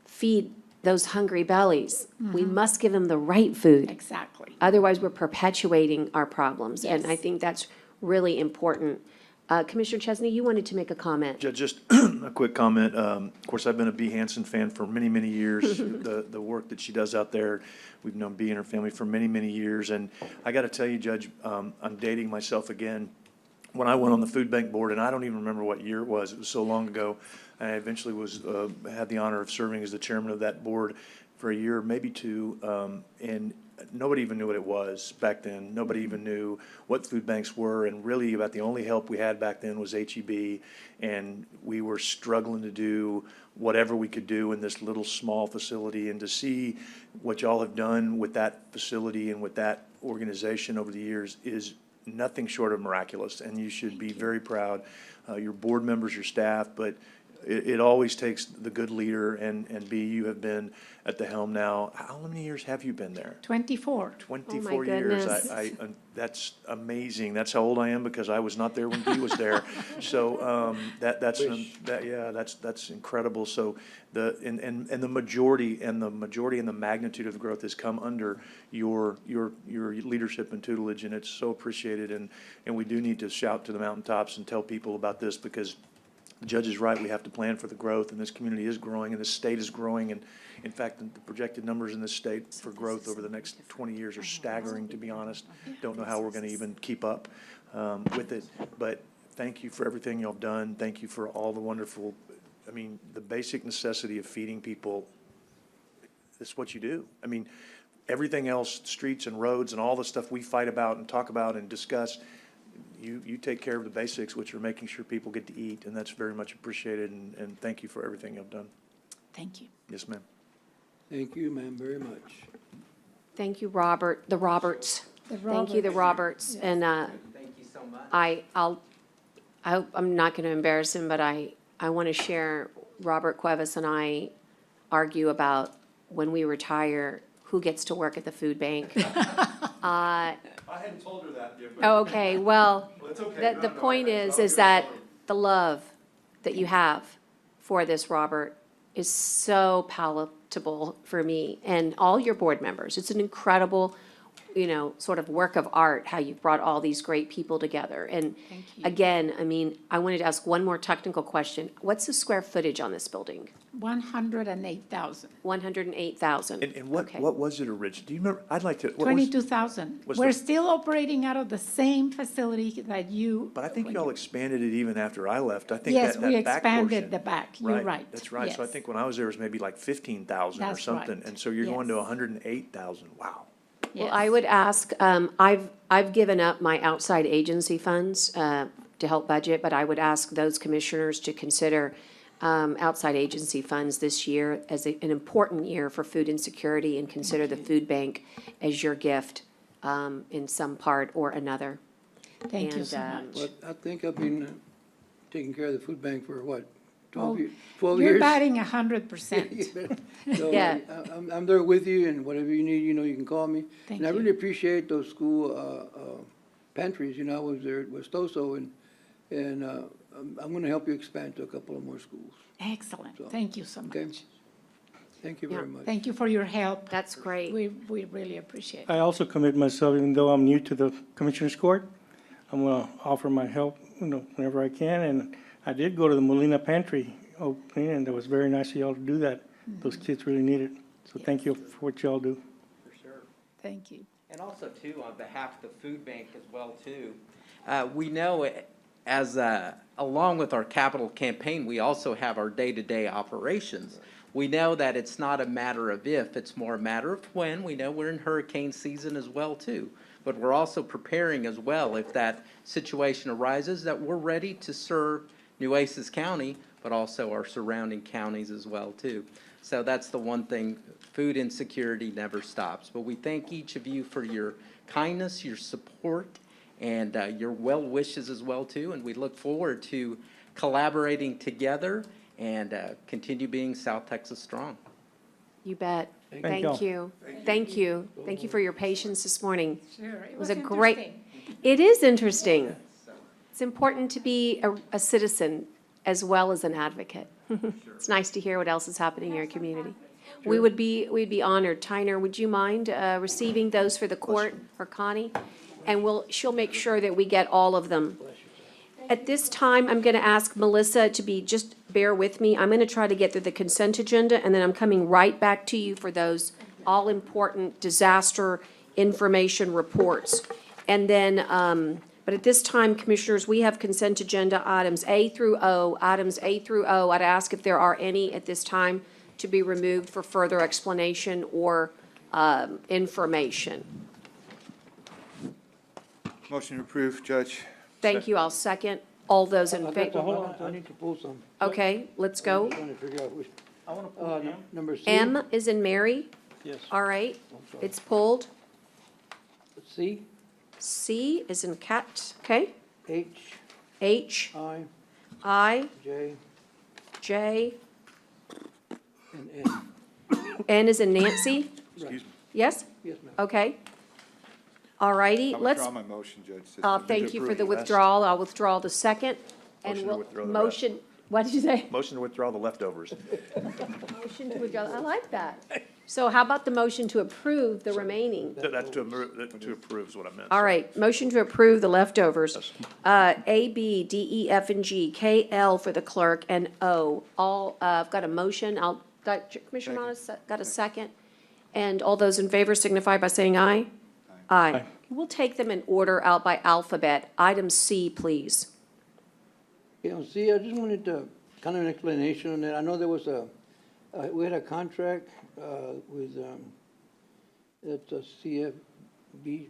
feed those hungry bellies, we must give them the right food. Exactly. Otherwise, we're perpetuating our problems. And I Yes. think that's really important. Commissioner Chesney, you wanted to make a comment. Just a quick comment. Of course, I've been a Bea Hansen fan for many, many years. The work that she does out there, we've known Bea and her family for many, many years. And I got to tell you, Judge, I'm dating myself again. When I went on the food bank board, and I don't even remember what year it was so long ago, I eventually had the honor of serving as the chairman of that board for a year, maybe two, and nobody even knew what it was back then. Nobody even knew what food banks were, and really about the only help we had back then was HEB, and we were struggling to do whatever we could do in this little small facility. And to see what y'all have done with that facility and with that organization over the years is nothing short of miraculous, and you should be very proud. Your board members, your staff, but it always takes the good leader, and Bea, you have been at the helm now. How many years have you been there? 24. 24 years. goodness. That's amazing. That's how old I am, because I was not there when Bea was there. So that's incredible. So the majority and the magnitude of the growth has come under your leadership and tutelage, and it's so appreciated. And we do need to shout to the mountaintops and tell people about this, because the judge is right. We have to plan for the growth, and this community is growing, and this state is growing. And in fact, the projected numbers in this state for growth over the next 20 years are staggering, to be honest. Don't know how we're going to even keep up with it. But thank you for everything y'all have done. Thank you for all the wonderful, the basic necessity of feeding people. It's what you do. Everything else, streets and roads and all the stuff we fight about and talk about and discuss, you take care of the basics, which are making sure people get to eat, and that's very much appreciated, and thank you for everything you've done. Thank you. Yes, ma'am. Thank you, ma'am, very much. Thank you, Robert, the Roberts. Thank you, the Roberts. Yes. And Thank you so much. I'm not going to embarrass him, but I want to share, Robert Cuevas and I argue about when we retire, who gets to work at the food bank. I hadn't told her that yet. Oh, okay, well, it's okay. the point is that the love that you have for this, Robert, is so palatable for me and all your board members. It's an incredible, sort of work of art, how you've brought all these great people together. And again, I mean, I wanted to ask one more technical question. What's the square footage on this building? 108,000. 108,000. And what, Okay. what was it originally? Do you remember? I'd like to. what was- 22,000. was We're the- still operating out of the same facility that you. But I think y'all expanded it even after I left. I think Yes, that, we that back portion. expanded the back. You're right. That's right. So I Yes. think when I was there, it was maybe like 15,000 or That's something. right. And so you're going to Yes. 108,000. Wow. Well, I would ask, I've given up my outside agency funds to help budget, but I would ask those commissioners to consider outside agency funds this year as an important year for food insecurity, and consider the food bank as your gift in some part or another. Thank you And, so much. But I think I've been taking care of the food bank for what, 12 Oh, years? 12 You're years? batting 100%. So Yeah. I'm there with you, and whatever you need, you can call me. Thank And I you. really appreciate those school pantries, I was there at Westoso, and I'm gonna help you expand to a couple of more schools. Excellent. Thank you so Okay. much. Thank you very much. Thank you for your help. That's great. We really appreciate it. I also commit myself, even though I'm new to the Commissioners Court, I'm gonna offer my help, whenever I can. And I did go to the Molina Pantry opening, and it was very nice of y'all to do that. Those kids really need it. So thank you for what y'all do. Thank you. And also too, on behalf of the food bank as well too, we know as, along with our capital campaign, we also have our day-to-day operations. We know that it's not a matter of if, it's more a matter of when. We know we're in hurricane season as well too. But we're also preparing as well, if that situation arises, that we're ready to serve Nueces County, but also our surrounding counties as well too. So that's the one thing, food insecurity never stops. But we thank each of you for your kindness, your support, and your well wishes as well too. And we look forward to collaborating together and continue being South Texas strong. You bet. Thank Thank y'all. you. Thank you. Thank you for your patience this morning. Sure. It was a great, it is interesting. It's important to be a citizen as well as an advocate. It's nice to hear what else is happening in your community. We'd be honored. Tyner, would you mind receiving those for the court, or Connie? And she'll make sure that we get all of them. At this time, I'm going to ask Melissa to just bear with me. I'm going to try to get through the consent agenda, and then I'm coming right back to you for those all-important disaster information reports. And then, but at this time, Commissioners, we have consent agenda items A through O. Items A through O, I'd ask if there are any at this time to be removed for further explanation or information. Motion to approve, Judge. Thank you. I'll second. All those in favor? Hold on, I need to pull some. Okay, let's go. I'm trying to figure out which. I want to pull M. Number C. M is in Mary. Yes. All right, it's pulled. C, C is in cat, okay? H, H, I, I, J, J, and N. N is in Nancy. Excuse me. Yes? Yes, ma'am. Okay. All righty, I let's, withdraw my motion, Judge. thank you for the approve the rest. withdrawal. I'll withdraw the second. And Motion to we'll, withdraw the rest. motion, what did you say? Motion to withdraw the leftovers. Motion to withdraw, I like that. So how about the motion to approve the remaining? That's to approve is what I meant. All right, motion to approve the leftovers. A, B, D, E, F, and G, K, L for the clerk, and O. All, I've got a motion, Commissioner Monas, got a second? And all those in favor signify by saying aye. Aye. We'll take them in order out by alphabet. Item C, please. Yeah, see, I just wanted to, kind of an explanation on that. I know there was we had a contract with, it's a CFB,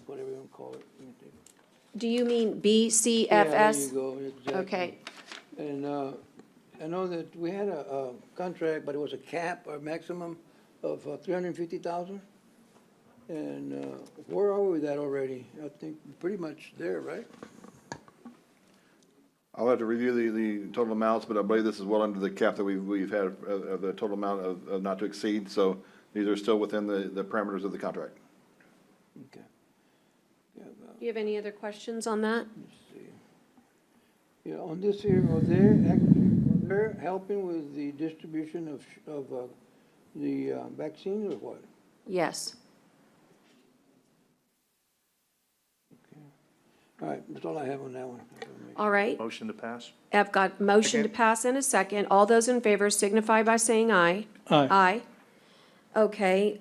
whatever you want to call it. Let me think. Do you mean B, C, F, Yeah, S? there you go, exactly. Okay. And I know that we had a contract, but it was a cap, or maximum of 350,000. And where are we with that already? I think pretty much there, right? I'll have to review the total amounts, but I believe this is well under the cap that we've had of the total amount of not to exceed. So these are still within the parameters of the contract. Okay. Yeah, Do you have any other questions on that? yeah, on this here, they're helping with the distribution of the vaccine or what? Yes. All right, that's all I have on that one. All right, Motion to pass? I've got motion to pass in a second. All those in favor signify by saying aye. Aye. Aye. Okay,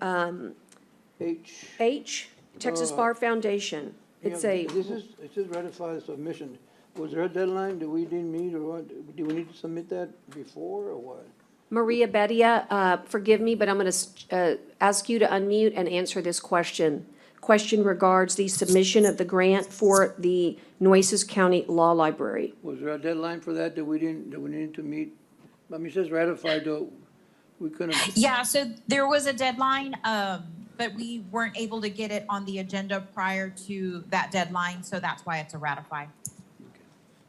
H. Texas Bar Foundation. It's Yeah, a, it says ratify the submission. Was there a deadline that we didn't meet, or what? Do we need to submit that before, or what? Maria Bedia, forgive me, but I'm going to ask you to unmute and answer this question. Question regards the submission of the grant for the Nueces County Law Library. Was there a deadline for that we needed to meet? I mean, it says ratified, though, we couldn't. Yeah, so there was a deadline, but we weren't able to get it on the agenda prior to that deadline, so that's why it's a ratify.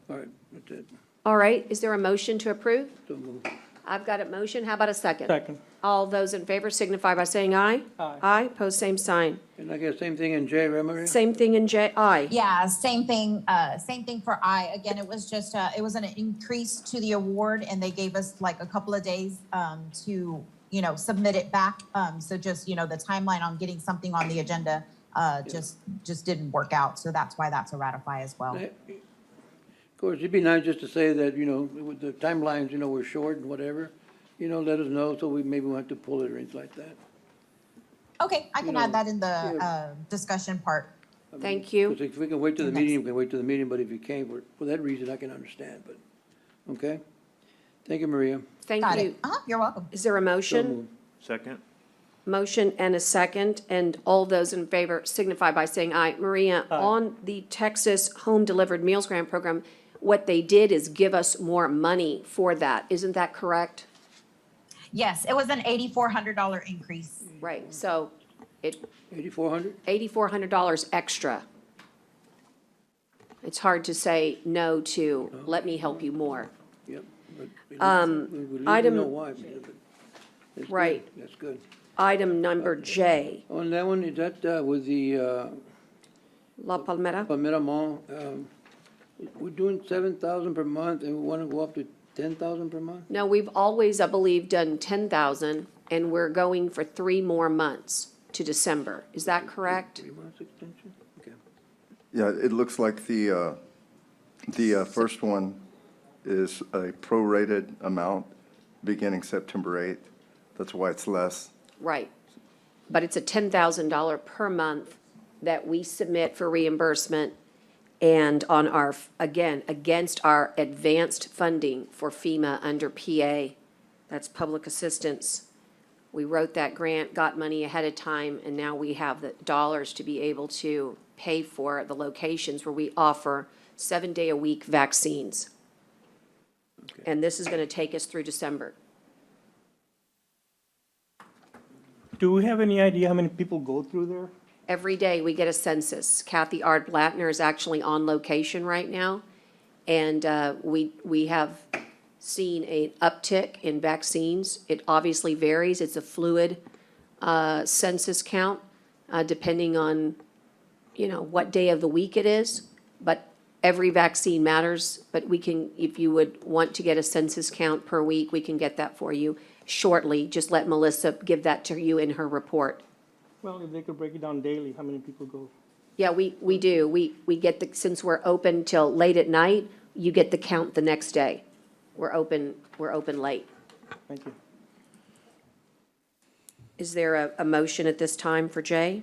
All right, that's it. All right, is there a motion to approve? So moved. I've got a motion. How about a second? Second. All those in favor signify by saying aye. Aye. Aye, pose same sign. And I guess same thing in J, right, Maria? Same thing in J, aye. Yeah, same thing for I. Again, it was just, it was an increase to the award, and they gave us like a couple of days to, submit it back. So just, the timeline on getting something on the agenda just didn't work out. So that's why that's a ratify as well. Of course, it'd be nice just to say that, with the timelines, we're short and whatever, let us know, so maybe we'll have to pull it or anything like that. Okay, I can add that in the discussion part. Thank you. 'Cause if we can wait till the meeting, we can wait till the meeting, but if you can't, for that reason, I can understand, but, okay? Thank you, Maria. Thank Got you. it. You're welcome. Is there a So motion? moved. Second? Motion and a second, and all those in favor signify by saying aye. Maria, Aye. on the Texas Home Delivered Meals Grant Program, what they did is give us more money for that. Isn't that correct? Yes, it was an $8,400 increase. Right, so it, $8,400? $8,400 extra. It's hard to say no to, let me help you more. Yep. But we item- know why, but that's good. Right. That's good. Item number J, On that one, is that with the La Palmera. Palmera Mall, we're doing 7,000 per month, and we want to go up to 10,000 per month? No, we've always, I believe, done 10,000, and we're going for 3 more months to December. Is that correct? 3 months extension? Okay. Yeah, it looks like the first one is a prorated amount beginning September 8th. That's why it's less. Right. But it's a $10,000 per month that we submit for reimbursement and on our, again, against our advanced funding for FEMA under PA. That's public assistance. We wrote that grant, got money ahead of time, and now we have the dollars to be able to pay for the locations where we offer 7-day-a-week vaccines. And this is going to take us through December. Do we have any idea how many people go through there? Every day, we get a census. Kathy Ard Blattner is actually on location right now, and we have seen an uptick in vaccines. It obviously varies. It's a fluid census count, depending on, what day of the week it is. But every vaccine matters, but we can, if you would want to get a census count per week, we can get that for you shortly. Just let Melissa give that to you in her report. Well, if they could break it down daily, how many people go? Yeah, we do. We get the, since we're open till late at night, you get the count the next day. We're open late. Thank you. Is there a motion at this time for Jay?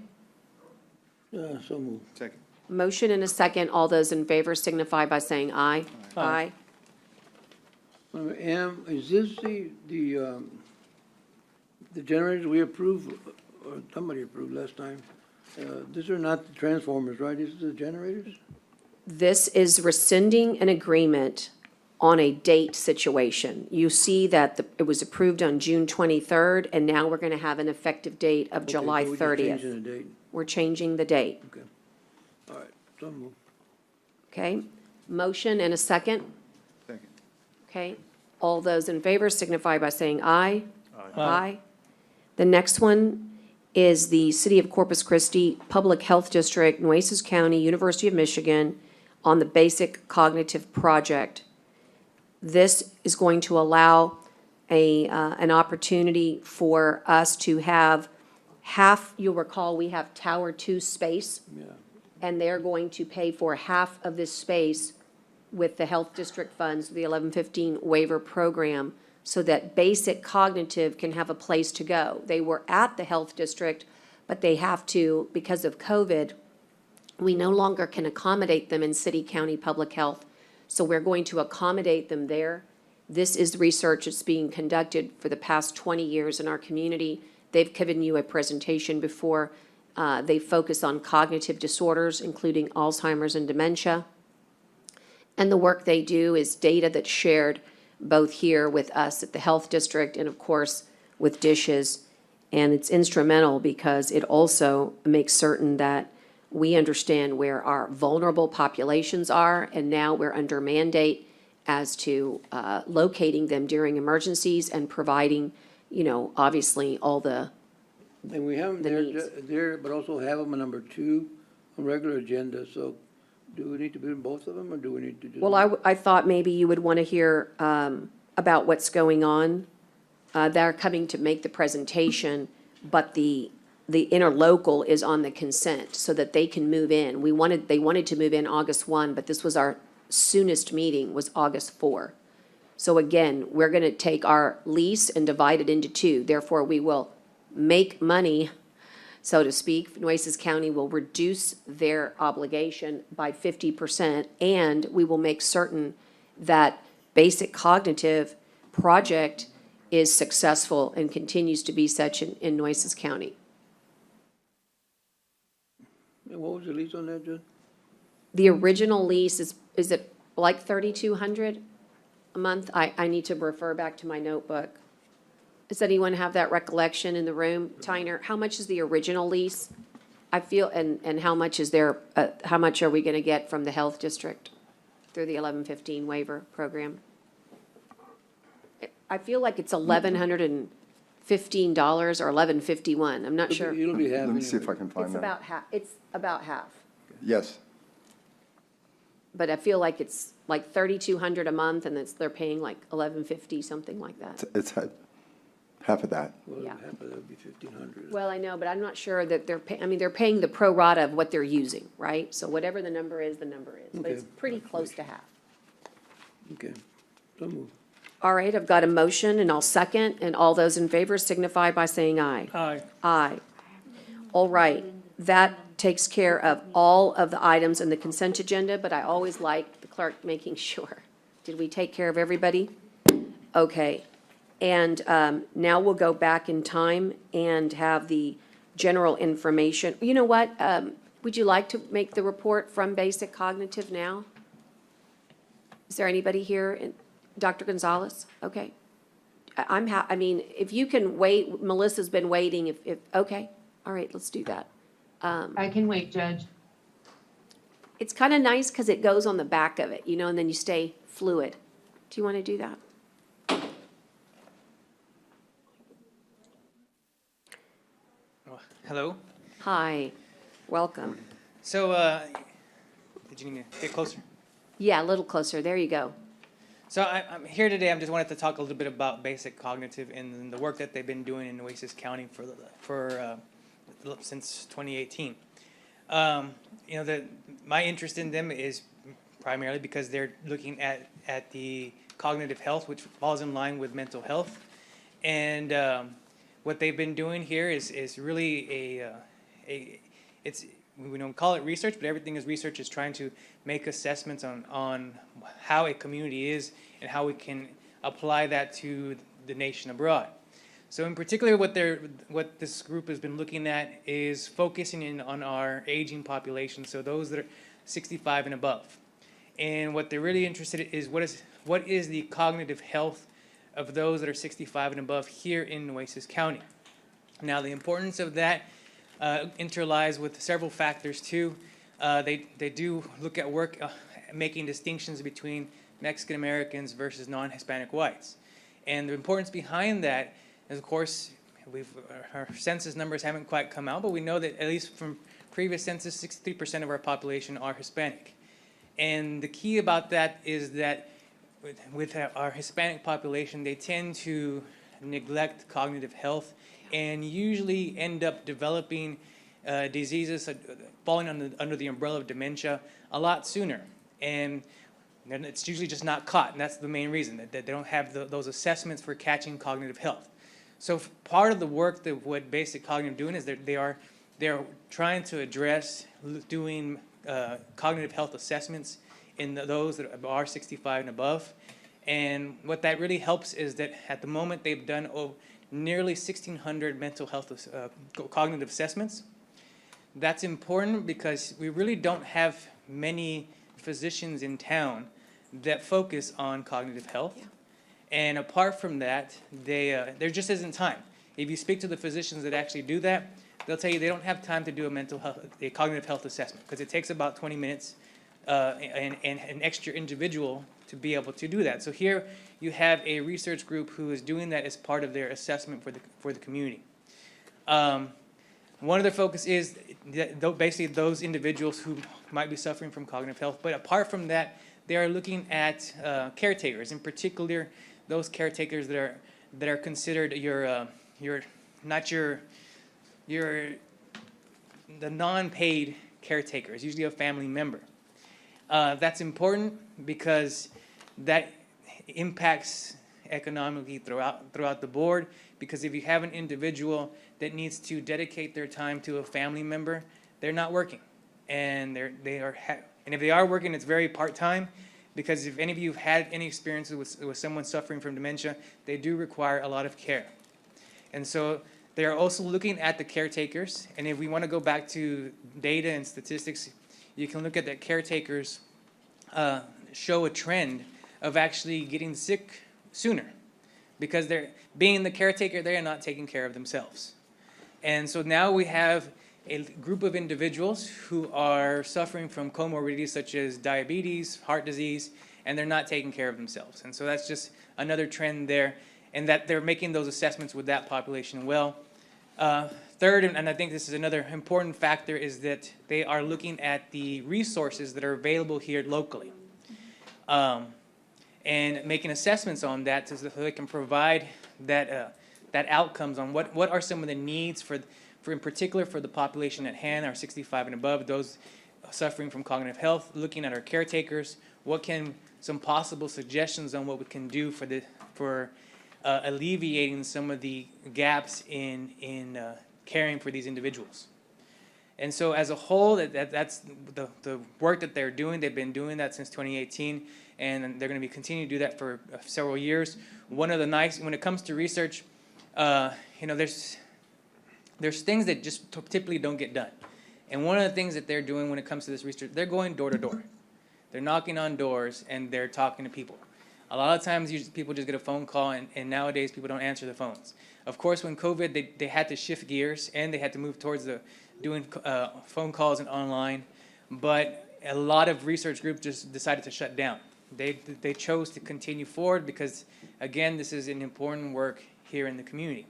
So moved. Second. Motion and a second. All those in favor signify by saying aye. Aye. M, is this the generators we approved, or somebody approved last time? These are not the transformers, right? These are the generators? This is rescinding an agreement on a date situation. You see that it was approved on June 23rd, and now we're going to have an effective date of July Okay, so 30th. we're just changing the date. We're changing the date, Okay. All right, so moved. okay? Motion and a second, Second. okay? All those in favor signify by saying aye. Aye. The next one is the City of Corpus Christi Public Health District, Nueces County, University of Michigan, on the Basic Cognitive Project. This is going to allow an opportunity for us to have half, you'll recall, we have Tower 2 space. Yeah. and they're going to pay for half of this space with the health district funds, the 1115 waiver program, so that basic cognitive can have a place to go. They were at the health district, but they have to, because of COVID, we no longer can accommodate them in city, county, public health. So we're going to accommodate them there. This is research that's being conducted for the past 20 years in our community. They've given you a presentation before. They focus on cognitive disorders, including Alzheimer's and dementia. And the work they do is data that's shared both here with us at the health district and, of course, with DISHES. And it's instrumental because it also makes certain that we understand where our vulnerable populations are, and now we're under mandate as to locating them during emergencies and providing, obviously all the And we have them there, but also have them a number 2 on regular agenda, so do we need to put both of them, or do we need to just? Well, I thought maybe you would want to hear about what's going on. They're coming to make the presentation, but the interlocal is on the consent so that they can move in. They wanted to move in August 1, but this was our soonest meeting, was August 4. So again, we're going to take our lease and divide it into 2. Therefore, we will make money, so to speak. Nueces County will reduce their obligation by 50%, and we will make certain that basic cognitive project is successful and continues to be such in Nueces County. And what was the lease on that, Judge? The original lease is it like $3,200 a month? I need to refer back to my notebook. Does anyone have that recollection in the room? Tyner, how much is the original lease? I feel, and how much is there, how much are we gonna get from the health district through the 1115 waiver program? I feel like it's $1,115 or $1,151. I'm not sure. It'll be half. Let me see if I can find It's that. about half, it's about half. Yes, But I feel like it's like $3,200 a month, and they're paying like $1,150, something like that. it's half of that. Well, Yeah. half of that would be 1,500. Well, I know, but I'm not sure that they're they're paying the pro rata of what they're using, right? So whatever the number is, the number is, but it's Okay. pretty close to half. Okay, so move. All right, I've got a motion, and I'll second, and all those in favor signify by saying aye. Aye. Aye. All right, that takes care of all of the items in the consent agenda, but I always like the clerk making sure. Did we take care of everybody? Okay. And now we'll go back in time and have the general information. You know what? Would you like to make the report from Basic Cognitive now? Is there anybody here? Dr. Gonzalez? Okay. I mean, if you can wait, Melissa's been waiting, if, okay, all right, let's do that. I can wait, Judge. It's kind of nice because it goes on the back of it, and then you stay fluid. Do you want to do that? Hello. Hi, welcome. So, did you need to get closer? Yeah, a little closer, there you go. So I'm here today. I just wanted to talk a little bit about Basic Cognitive and the work that they've been doing in Nueces County since 2018. My interest in them is primarily because they're looking at the cognitive health, which falls in line with mental health, and what they've been doing here is really we don't call it research, but everything is research, is trying to make assessments on how a community is and how we can apply that to the nation abroad. So in particular, what this group has been looking at is focusing in on our aging population, so those that are 65 and above. And what they're really interested in is what is the cognitive health of those that are 65 and above here in Nueces County. Now, the importance of that interlies with several factors too. They do look at work making distinctions between Mexican Americans versus non-Hispanic whites. And the importance behind that is, of course, our census numbers haven't quite come out, but we know that at least from previous census, 63% of our population are Hispanic. And the key about that is that with our Hispanic population, they tend to neglect cognitive health and usually end up developing diseases falling under the umbrella of dementia a lot sooner. And then it's usually just not caught, and that's the main reason, that they don't have those assessments for catching cognitive health. So part of the work that what Basic Cognitive doing is they're trying to address doing cognitive health assessments in those that are 65 and above. And what that really helps is that at the moment they've done nearly 1,600 mental health cognitive assessments. That's important because we really don't have many physicians in town that focus on cognitive health. Yeah. And apart from that, there just isn't time. If you speak to the physicians that actually do that, they'll tell you they don't have time to do a cognitive health assessment because it takes about 20 minutes and an extra individual to be able to do that. So here you have a research group who is doing that as part of their assessment for the community. One of their focus is basically those individuals who might be suffering from cognitive health. But apart from that, they are looking at caretakers, in particular those caretakers that are considered the non-paid caretakers, usually a family member. That's important because that impacts economically throughout the board, because if you have an individual that needs to dedicate their time to a family member, they're not working. And and if they are working, it's very part-time, because if any of you have had any experiences with someone suffering from dementia, they do require a lot of care. And so they are also looking at the caretakers, and if we want to go back to data and statistics, you can look at that caretakers show a trend of actually getting sick sooner, because they're being the caretaker, they are not taking care of themselves. And so now we have a group of individuals who are suffering from comorbidities such as diabetes, heart disease, and they're not taking care of themselves. And so that's just another trend there, and that they're making those assessments with that population well. Third, and I think this is another important factor, is that they are looking at the resources that are available here locally, and making assessments on that so that they can provide that outcomes on what are some of the needs for in particular for the population at hand, our 65 and above, those suffering from cognitive health, looking at our caretakers, some possible suggestions on what we can do for alleviating some of the gaps in caring for these individuals. And so as a whole, that's the work that they're doing. They've been doing that since 2018, and they're going to be continuing to do that for several years. One of the when it comes to research, there's things that just typically don't get done. And one of the things that they're doing when it comes to this research, they're going door to door. They're knocking on doors and they're talking to people. A lot of times people just get a phone call, and nowadays people don't answer the phones. Of course, when COVID, they had to shift gears and they had to move towards doing phone calls and online. But a lot of research groups just decided to shut down. They chose to continue forward because, again, this is an important work here in the community.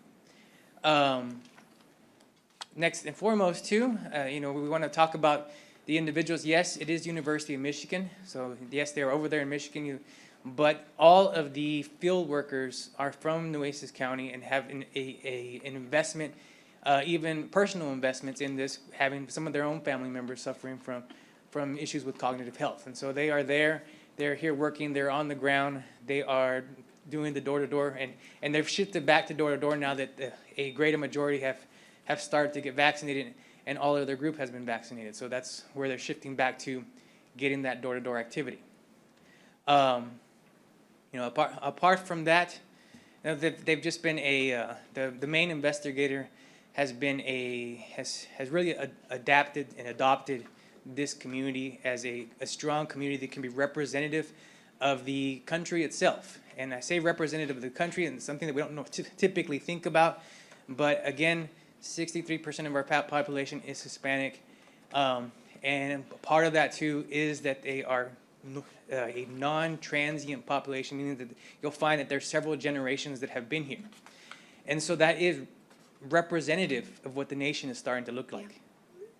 Next and foremost, too, we want to talk about the individuals. Yes, it is University of Michigan, so yes, they're over there in Michigan, but all of the field workers are from Nueces County and have an investment, even personal investments in this, having some of their own family members suffering from issues with cognitive health. And so they are there, they're here working, they're on the ground, they are doing the door-to-door, and they've shifted back to door-to-door now that a greater majority have started to get vaccinated, and all of their group has been vaccinated. So that's where they're shifting back to getting that door-to-door activity. Apart from that, they've just been the main investigator has really adapted and adopted this community as a strong community that can be representative of the country itself. And I say representative of the country, and it's something that we don't typically think about, but again, 63% of our population is Hispanic, and part of that too is that they are a non-transient population, meaning that you'll find that there's several generations that have been here, and so that is representative of what the nation is starting to look like.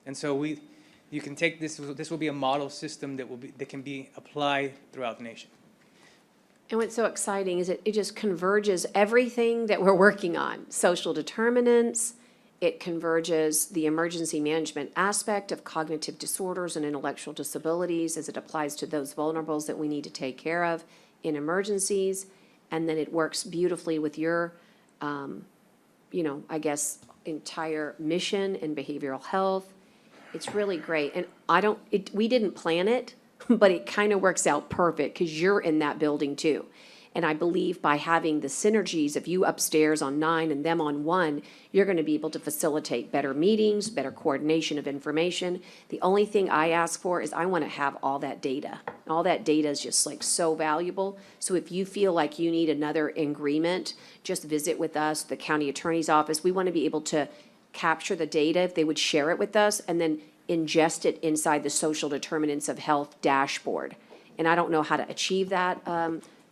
And so you can take this will be a model system that can be applied throughout the nation. And what's so exciting is it just converges everything that we're working on: social determinants, It converges the emergency management aspect of cognitive disorders and intellectual disabilities as it applies to those vulnerables that we need to take care of in emergencies. And then it works beautifully with your, I guess, entire mission in behavioral health. It's really great. And we didn't plan it, but it kind of works out perfect because you're in that building too. And I believe by having the synergies of you upstairs on 9 and them on 1, you're going to be able to facilitate better meetings, better coordination of information. The only thing I ask for is I want to have all that data. All that data is just like so valuable. So if you feel like you need another agreement, just visit with us, the county attorney's office. We want to be able to capture the data if they would share it with us and then ingest it inside the social determinants of health dashboard. And I don't know how to achieve that,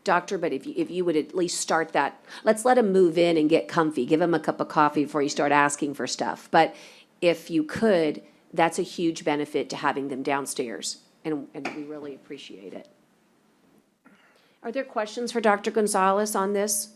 Doctor, but if you would at least start that, let's let them move in and get comfy. Give them a cup of coffee before you start asking for stuff. But if you could, that's a huge benefit to having them downstairs, and we really appreciate it. Are there questions for Dr. Gonzalez on this?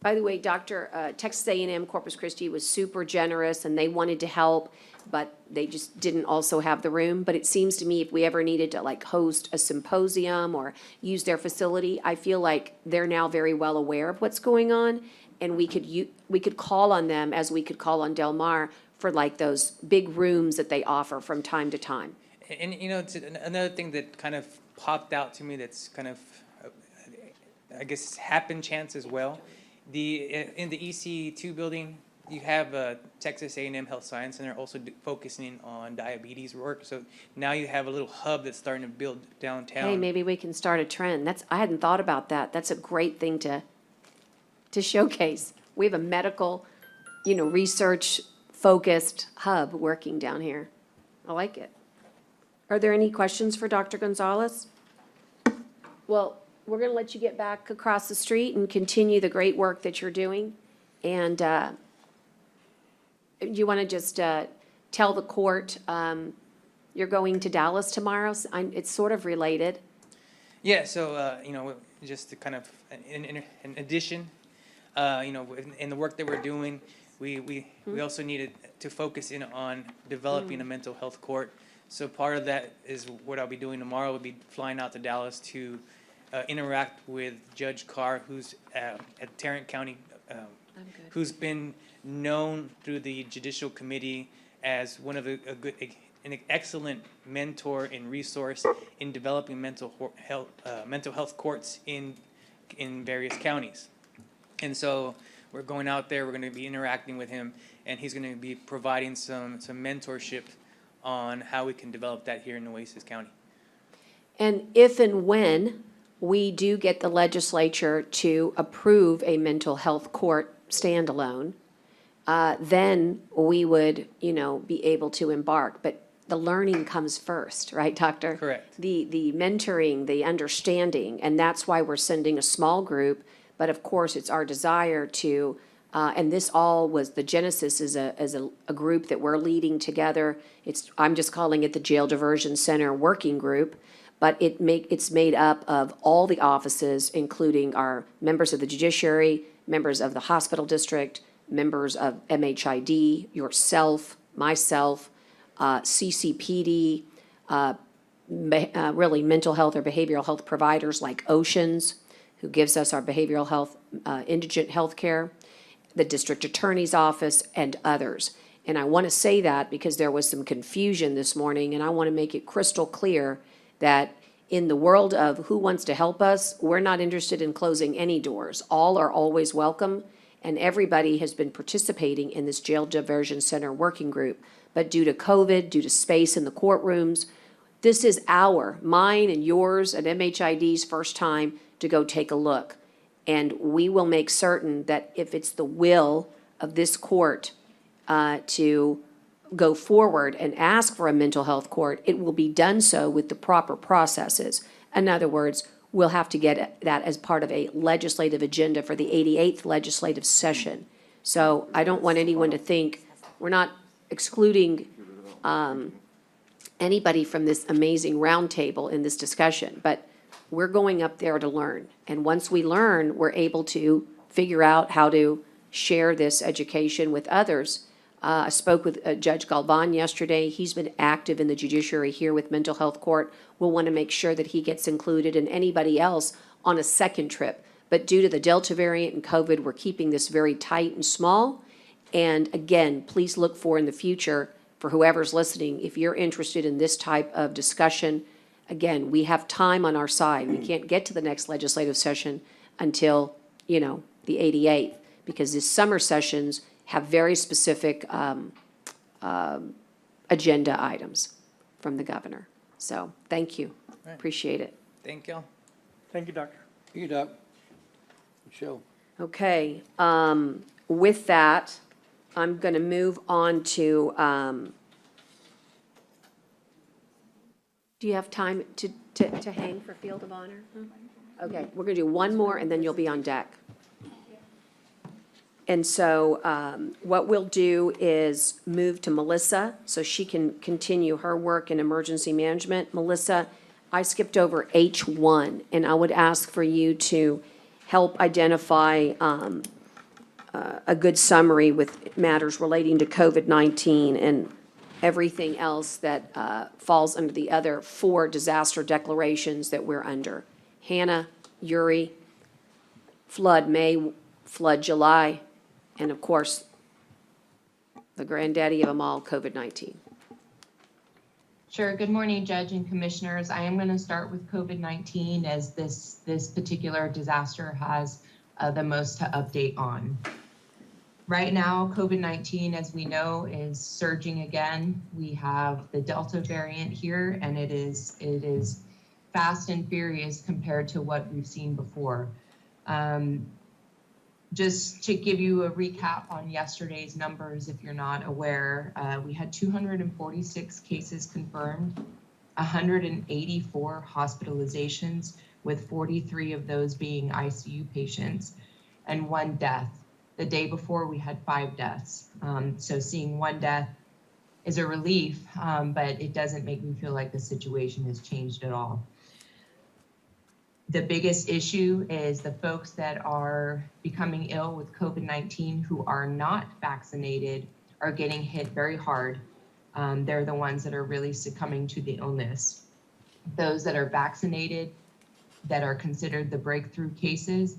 By the way, Texas A&M Corpus Christi was super generous, and they wanted to help, but they just didn't also have the room. But it seems to me if we ever needed to like host a symposium or use their facility, I feel like they're now very well aware of what's going on, and we could call on them as we could call on Del Mar for like those big rooms that they offer from time to time. And it's another thing that kind of popped out to me that's kind of, I guess, happen chance as well. In the EC2 building, you have Texas A&M Health Science Center also focusing on diabetes work. So now you have a little hub that's starting to build downtown. Hey, maybe we can start a trend. I hadn't thought about that. That's a great thing to showcase. We have a medical, research-focused hub working down here. I like it. Are there any questions for Dr. Gonzalez? Well, we're going to let you get back across the street and continue the great work that you're doing. And you want to just tell the court you're going to Dallas tomorrow? It's sort of related. Yeah, so, just to kind of, in addition, in the work that we're doing, we also needed to focus in on developing a mental health court. So part of that is what I'll be doing tomorrow. We'll be flying out to Dallas to interact with Judge Carr, who's at Tarrant County, who's been known through the Judicial Committee as one of an excellent mentor and resource in developing mental health courts in various counties. And so we're going out there, we're going to be interacting with him, and he's going to be providing some mentorship on how we can develop that here in Nueces County. And if and when we do get the legislature to approve a mental health court standalone, then we would, be able to embark. But the learning comes first, right, Doctor? Correct. The mentoring, the understanding, and that's why we're sending a small group. But of course, it's our desire to, and this all was the genesis as a group that we're leading together. I'm just calling it the Jail Diversion Center Working Group. But it's made up of all the offices, including our members of the judiciary, members of the hospital district, members of MHID, yourself, myself, CCPD, really mental health or behavioral health providers like Oceans, who gives us our behavioral health, indigent health care, the district attorney's office, and others. And I want to say that because there was some confusion this morning, and I want to make it crystal clear that in the world of who wants to help us, we're not interested in closing any doors. All are always welcome, and everybody has been participating in this Jail Diversion Center Working Group. But due to COVID, due to space in the courtrooms, this is mine and yours and MHID's first time to go take a look. And we will make certain that if it's the will of this court to go forward and ask for a mental health court, it will be done so with the proper processes. In other words, we'll have to get that as part of a legislative agenda for the 88th legislative session. So I don't want anyone to think, we're not excluding anybody from this amazing roundtable in this discussion, but we're going up there to learn. And once we learn, we're able to figure out how to share this education with others. I spoke with Judge Galvan yesterday. He's been active in the judiciary here with Mental Health Court. We'll want to make sure that he gets included, and anybody else on a second trip. But due to the Delta variant and COVID, we're keeping this very tight and small. And again, please look for in the future, for whoever's listening, if you're interested in this type of discussion, again, we have time on our side. We can't get to the next legislative session until, the 88th, because these summer sessions have very specific agenda items from the governor. So, thank you. Right. Appreciate it. Thank you. Thank you, Doctor. Thank you, Doc. Michelle. Okay, with that, I'm going to move on to, do you have time to hang for Field of Honor? Okay, we're going to do one more, and then you'll be on deck. And so what we'll do is move to Melissa, so she can continue her work in emergency management. Melissa, I skipped over H1, and I would ask for you to help identify a good summary with matters relating to COVID-19 and everything else that falls under the other 4 disaster declarations that we're under. Hannah, Uri, flood May, flood July, and of course, the granddaddy of them all, COVID-19. Sure. Good morning, Judge and Commissioners. I am going to start with COVID-19 as this particular disaster has the most to update on. Right now, COVID-19, as we know, is surging again. We have the Delta variant here, and it is fast and furious compared to what we've seen before. Just to give you a recap on yesterday's numbers, if you're not aware, we had 246 cases confirmed, 184 hospitalizations, with 43 of those being ICU patients, and 1 death. The day before, we had 5 deaths. So seeing 1 death is a relief, but it doesn't make me feel like the situation has changed at all. The biggest issue is the folks that are becoming ill with COVID-19 who are not vaccinated are getting hit very hard. They're the ones that are really succumbing to the illness. Those that are vaccinated, that are considered the breakthrough cases,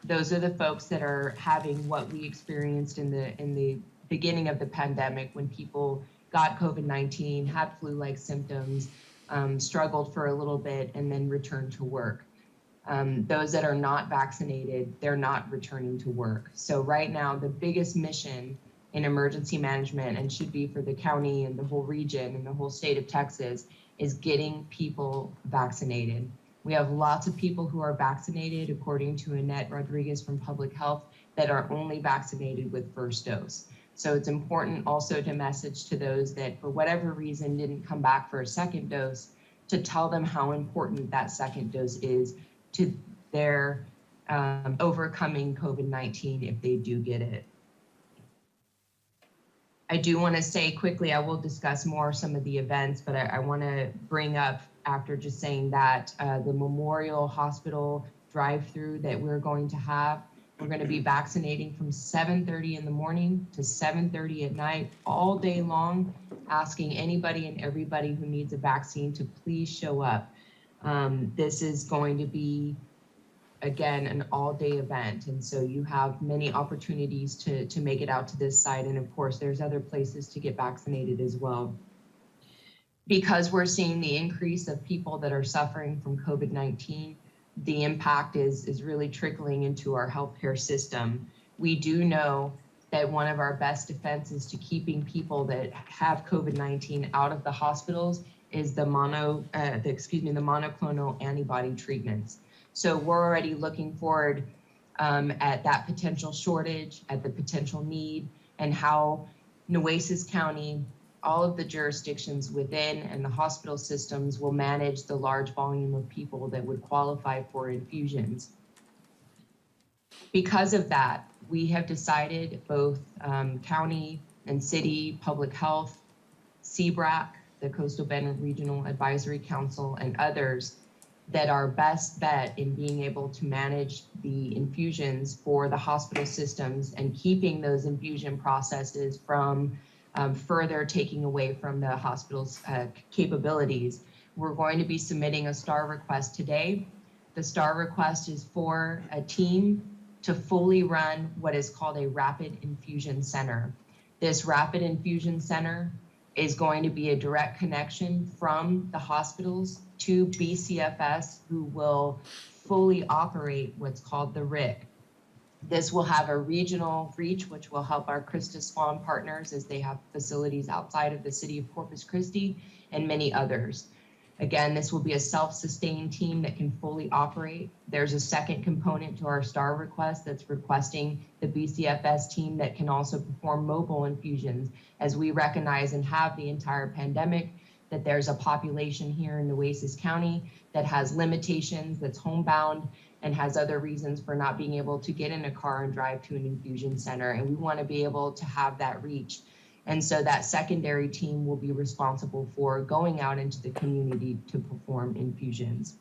those are the folks that are having what we experienced in the beginning of the pandemic, when people got COVID-19, had flu-like symptoms, struggled for a little bit, and then returned to work. Those that are not vaccinated, they're not returning to work. So right now, the biggest mission in emergency management, and should be for the county and the whole region and the whole state of Texas, is getting people vaccinated. We have lots of people who are vaccinated, according to Annette Rodriguez from Public Health, that are only vaccinated with first dose. So it's important also to message to those that for whatever reason didn't come back for a second dose, to tell them how important that second dose is to their overcoming COVID-19 if they do get it. I do want to say quickly, I will discuss more some of the events, but I want to bring up, after just saying that, the Memorial Hospital drive-through that we're going to have. We're going to be vaccinating from 7:30 in the morning to 7:30 at night, all day long, asking anybody and everybody who needs a vaccine to please show up. This is going to be, again, an all-day event. And so you have many opportunities to make it out to this site. And of course, there's other places to get vaccinated as well. Because we're seeing the increase of people that are suffering from COVID-19, the impact is really trickling into our healthcare system. We do know that one of our best defenses to keeping people that have COVID-19 out of the hospitals is the monoclonal antibody treatments. So we're already looking forward at that potential shortage, at the potential need, and how Nueces County, all of the jurisdictions within and the hospital systems will manage the large volume of people that would qualify for infusions. Because of that, we have decided, both county and city, public health, CBRAC, the Coastal Bend Regional Advisory Council, and others, that our best bet in being able to manage the infusions for the hospital systems and keeping those infusion processes from further taking away from the hospital's capabilities, we're going to be submitting a STAR request today. The STAR request is for a team to fully run what is called a rapid infusion center. This rapid infusion center is going to be a direct connection from the hospitals to BCFS, who will fully operate what's called the RIC. This will have a regional reach, which will help our Krista Swan partners as they have facilities outside of the city of Corpus Christi and many others. Again, this will be a self-sustained team that can fully operate. There's a second component to our STAR request that's requesting the BCFS team that can also perform mobile infusions, as we recognize and have the entire pandemic that there's a population here in Nueces County that has limitations, that's homebound, and has other reasons for not being able to get in a car and drive to an infusion center. And we want to be able to have that reach. And so that secondary team will be responsible for going out into the community to perform infusions.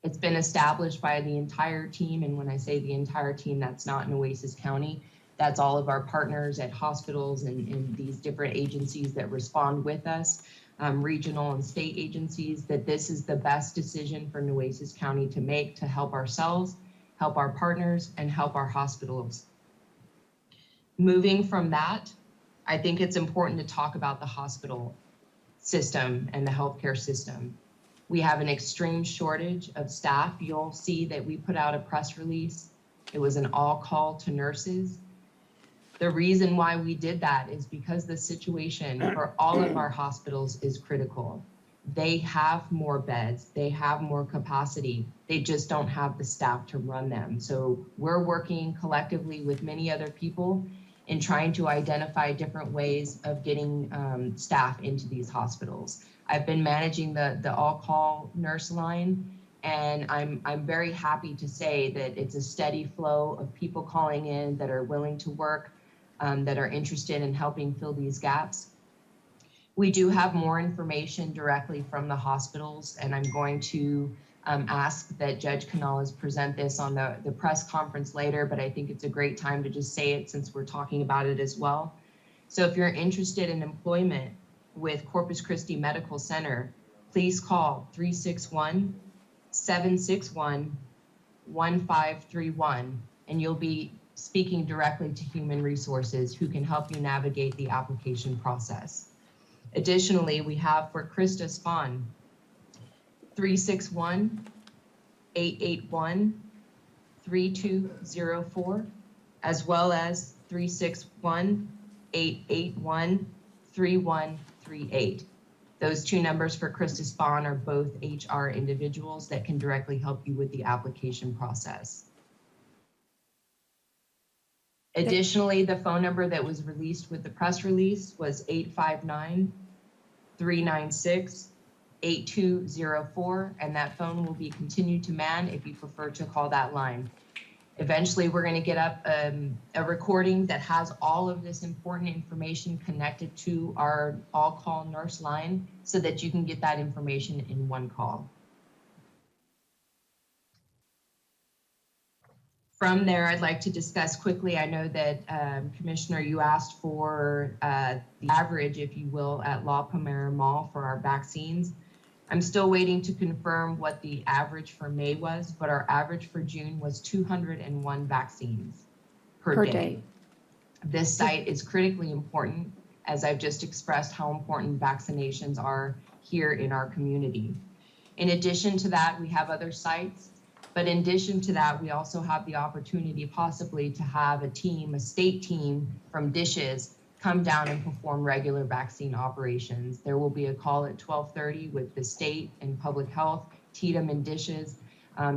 It's been established by the entire team, and when I say the entire team, that's not Nueces County. That's all of our partners at hospitals and these different agencies that respond with us, regional and state agencies, that this is the best decision for Nueces County to make to help ourselves, help our partners, and help our hospitals. Moving from that, I think it's important to talk about the hospital system and the healthcare system. We have an extreme shortage of staff. You'll see that we put out a press release. It was an all call to nurses. The reason why we did that is because the situation for all of our hospitals is critical. They have more beds, they have more capacity, they just don't have the staff to run them. So we're working collectively with many other people in trying to identify different ways of getting staff into these hospitals. I've been managing the all-call nurse line, and I'm very happy to say that it's a steady flow of people calling in that are willing to work, that are interested in helping fill these gaps. We do have more information directly from the hospitals, and I'm going to ask that Judge Canales present this on the press conference later, but I think it's a great time to just say it since we're talking about it as well. So if you're interested in employment with Corpus Christi Medical Center, please call 361-761-1531, and you'll be speaking directly to Human Resources, who can help you navigate the application process. Additionally, we have for Krista Swan, 361-881-3204, as well as 361-881-3138. Those two numbers for Krista Spahn are both HR individuals that can directly help you with the application process. Additionally, the phone number that was released with the press release was 859-396-8204, and that phone will be continued to man if you prefer to call that line. Eventually, we're going to get up a recording that has all of this important information connected to our all-call nurse line so that you can get that information in one call. From there, I'd like to discuss quickly, I know that Commissioner, you asked for the average, if you will, at La Palmera Mall for our vaccines. I'm still waiting to confirm what the average for May was, but our average for June was 201 vaccines per day. This site is critically important, as I've just expressed how important vaccinations are here in our community. In addition to that, we have other sites. But in addition to that, we also have the opportunity possibly to have a team, a state team from DSHS come down and perform regular vaccine operations. There will be a call at 12:30 with the state and public health, TDM and DSHS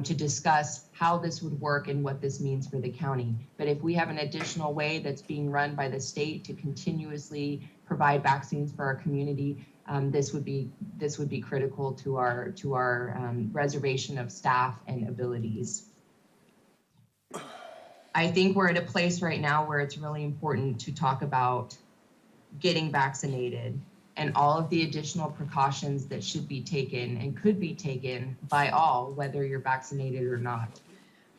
to discuss how this would work and what this means for the county. But if we have an additional way that's being run by the state to continuously provide vaccines for our community, this would be critical to our reservation of staff and abilities. I think we're at a place right now where it's really important to talk about getting vaccinated and all of the additional precautions that should be taken and could be taken by all, whether you're vaccinated or not.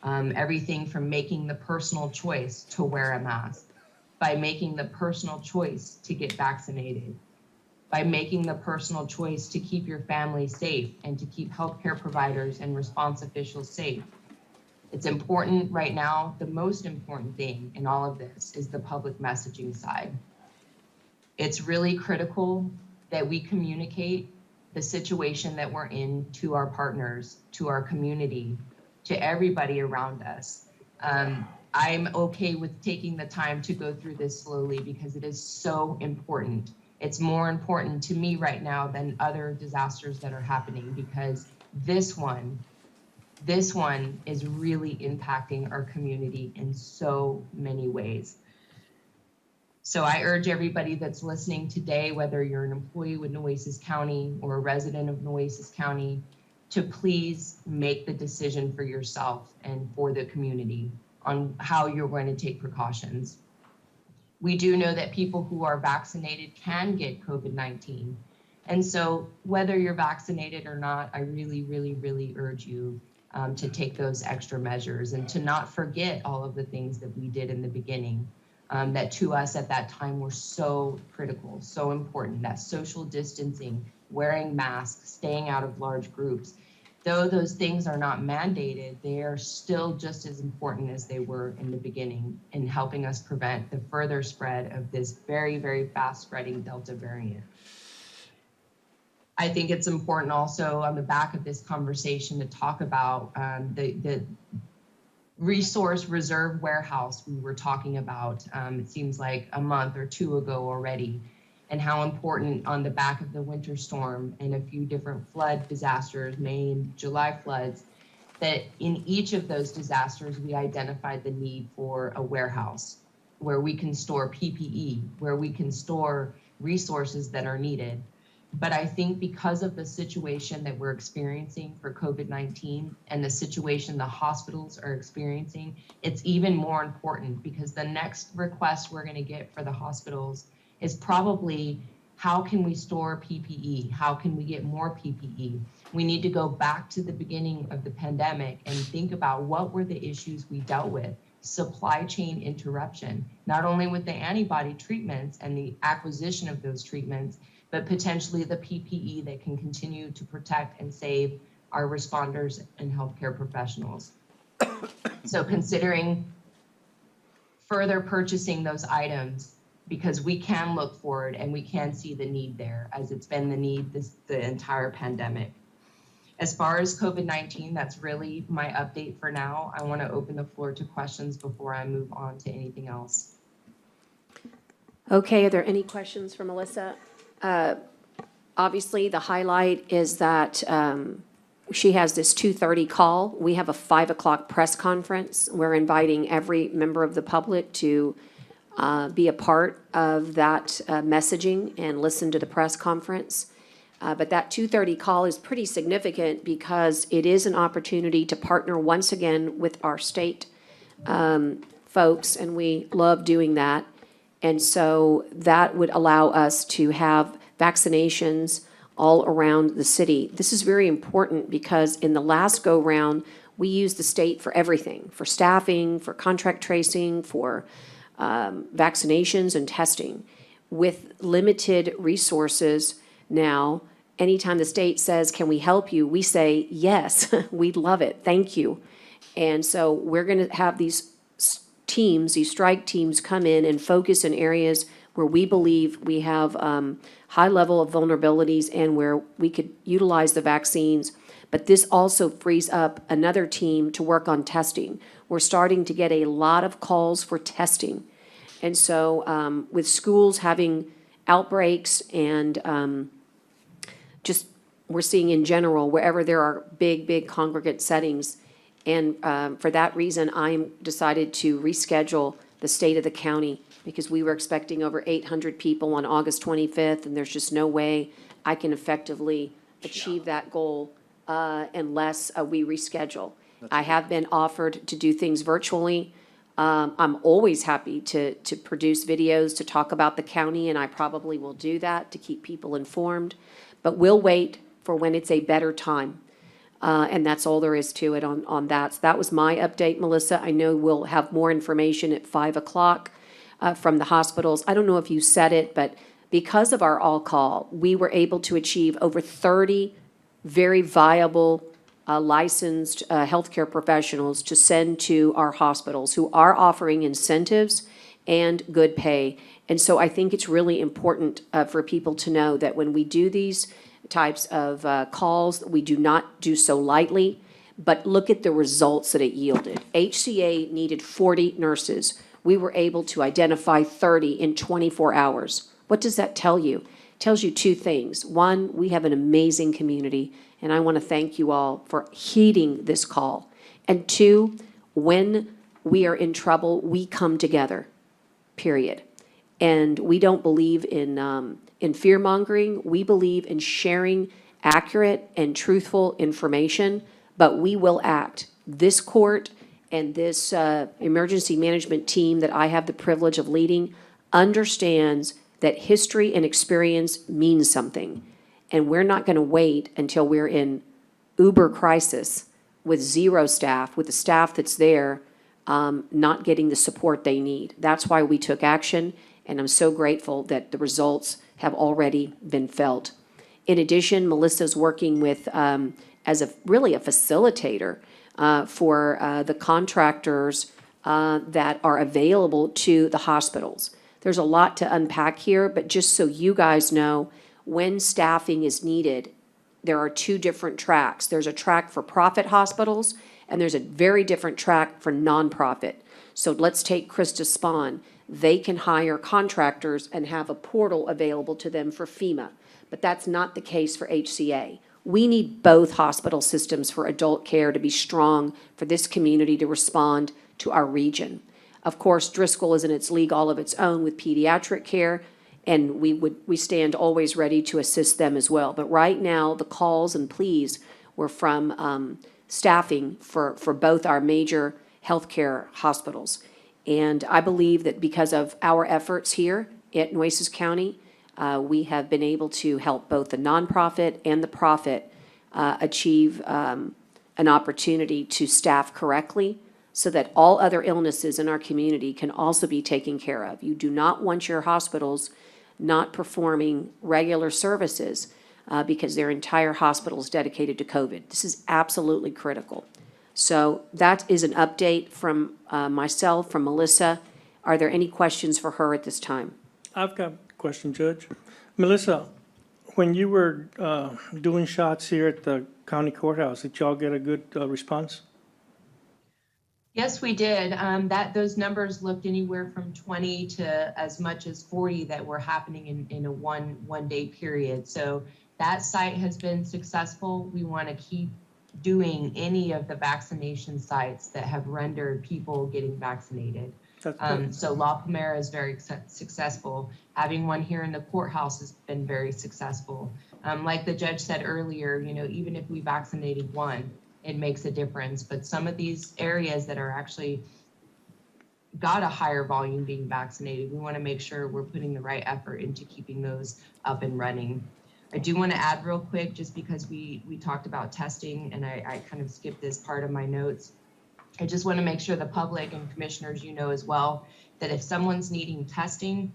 Everything from making the personal choice to wear a mask, by making the personal choice to get vaccinated, by making the personal choice to keep your family safe and to keep healthcare providers and response officials safe. It's important right now. The most important thing in all of this is the public messaging side. It's really critical that we communicate the situation that we're in to our partners, to our community, to everybody around us. I'm okay with taking the time to go through this slowly because it is so important. It's more important to me right now than other disasters that are happening, because this one is really impacting our community in so many ways. So I urge everybody that's listening today, whether you're an employee with Nueces County or a resident of Nueces County, to please make the decision for yourself and for the community on how you're going to take precautions. We do know that people who are vaccinated can get COVID-19. And so whether you're vaccinated or not, I really, really, really urge you to take those extra measures and to not forget all of the things that we did in the beginning that to us at that time were so critical, so important. That social distancing, wearing masks, staying out of large groups. Though those things are not mandated, they are still just as important as they were in the beginning in helping us prevent the further spread of this very, very fast spreading Delta variant. I think it's important also on the back of this conversation to talk about the resource reserve warehouse we were talking about, it seems like a month or two ago already, and how important on the back of the winter storm and a few different flood disasters, May and July floods, that in each of those disasters, we identified the need for a warehouse where we can store PPE, where we can store resources that are needed. But I think because of the situation that we're experiencing for COVID-19 and the situation the hospitals are experiencing, it's even more important, because the next request we're going to get for the hospitals is probably, how can we store PPE? How can we get more PPE? We need to go back to the beginning of the pandemic and think about what were the issues we dealt with. Supply chain interruption, not only with the antibody treatments and the acquisition of those treatments, but potentially the PPE that can continue to protect and save our responders and healthcare professionals. So considering further purchasing those items, because we can look forward and we can see the need there, as it's been the need the entire pandemic. As far as COVID-19, that's really my update for now. I want to open the floor to questions before I move on to anything else. Okay, are there any questions for Melissa? Obviously, the highlight is that she has this 2:30 call. We have a 5 o'clock press conference. We're inviting every member of the public to be a part of that messaging and listen to the press conference. But that 2:30 call is pretty significant because it is an opportunity to partner once again with our state folks, and we love doing that. And so that would allow us to have vaccinations all around the city. This is very important because in the last go-round, we used the state for everything, for staffing, for contract tracing, for vaccinations and testing. With limited resources now, anytime the state says, can we help you? We say, yes, we'd love it, thank you. And so we're gonna have these teams, these strike teams come in and focus in areas where we believe we have high level of vulnerabilities and where we could utilize the vaccines. But this also frees up another team to work on testing. We're starting to get a lot of calls for testing. And so with schools having outbreaks and just we're seeing in general, wherever there are big congregate settings. And for that reason, I'm decided to reschedule the state of the county because we were expecting over 800 people on August 25th, and there's just no way I can effectively achieve that goal unless we reschedule. I have been offered to do things virtually I'm always happy to produce videos to talk about the county, and I probably will do that to keep people informed. But we'll wait for when it's a better time. And that's all there is to it on that. So that was my update, Melissa. I know we'll have more information at 5 o'clock from the hospitals. I don't know if you said it, but because of our all-call, we were able to achieve over 30 very viable licensed healthcare professionals to send to our hospitals who are offering incentives and good pay. And so I think it's really important for people to know that when we do these types of calls, we do not do so lightly, but look at the results that it yielded. HCA needed 40 nurses. We were able to identify 30 in 24 hours. What does that tell you? It tells you two things. One, we have an amazing community, and I want to thank you all for heeding this call. And two, when we are in trouble, we come together, period. And we don't believe in fear-mongering. We believe in sharing accurate and truthful information, but we will act. This court and this emergency management team that I have the privilege of leading understands that history and experience means something. And we're not going to wait until we're in uber crisis with zero staff, with the staff that's there not getting the support they need. That's why we took action, and I'm so grateful that the results have already been felt. In addition, Melissa's working with, as really a facilitator for the contractors that are available to the hospitals. There's a lot to unpack here, but just so you guys know, when staffing is needed, there are two different tracks. There's a track for profit hospitals, and there's a very different track for nonprofit. So let's take Krista Spahn. They can hire contractors and have a portal available to them for FEMA, but that's not the case for HCA. We need both hospital systems for adult care to be strong for this community to respond to our region. Of course, Driscoll is in its league all of its own with pediatric care, and we stand always ready to assist them as well. But right now, the calls and pleas were from staffing for both our major healthcare hospitals. And I believe that because of our efforts here at Nueces County, we have been able to help both the nonprofit and the profit achieve an opportunity to staff correctly so that all other illnesses in our community can also be taken care of. You do not want your hospitals not performing regular services because their entire hospital is dedicated to COVID. This is absolutely critical. So that is an update from myself, from Melissa. Are there any questions for her at this time? I've got a question, Judge. Melissa, when you were doing shots here at the county courthouse, did y'all get a good response? Yes, we did. Those numbers looked anywhere from 20 to as much as 40 that were happening in a one day period. So that site has been successful. We want to keep doing any of the vaccination sites that have rendered people getting vaccinated. So La Palmera is very successful. Having one here in the courthouse has been very successful. Like the judge said earlier, even if we vaccinated one, it makes a difference. But some of these areas that are actually got a higher volume being vaccinated, we want to make sure we're putting the right effort into keeping those up and running. I do want to add real quick, just because we talked about testing and I kind of skipped this part of my notes. I just want to make sure the public and commissioners, as well, that if someone's needing testing,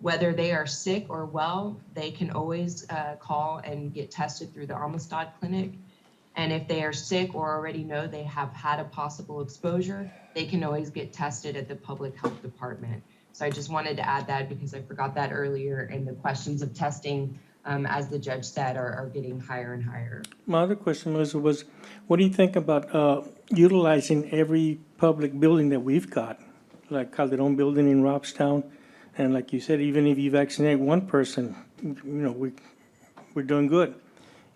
whether they are sick or well, they can always call and get tested through the Amistad Clinic. And if they are sick or already know they have had a possible exposure, they can always get tested at the Public Health Department. So I just wanted to add that because I forgot that earlier, and the questions of testing, as the judge said, are getting higher and higher. My other question was what do you think about utilizing every public building that we've got, like Calderon Building in Robstown? And like you said, even if you vaccinate one person, we're doing good.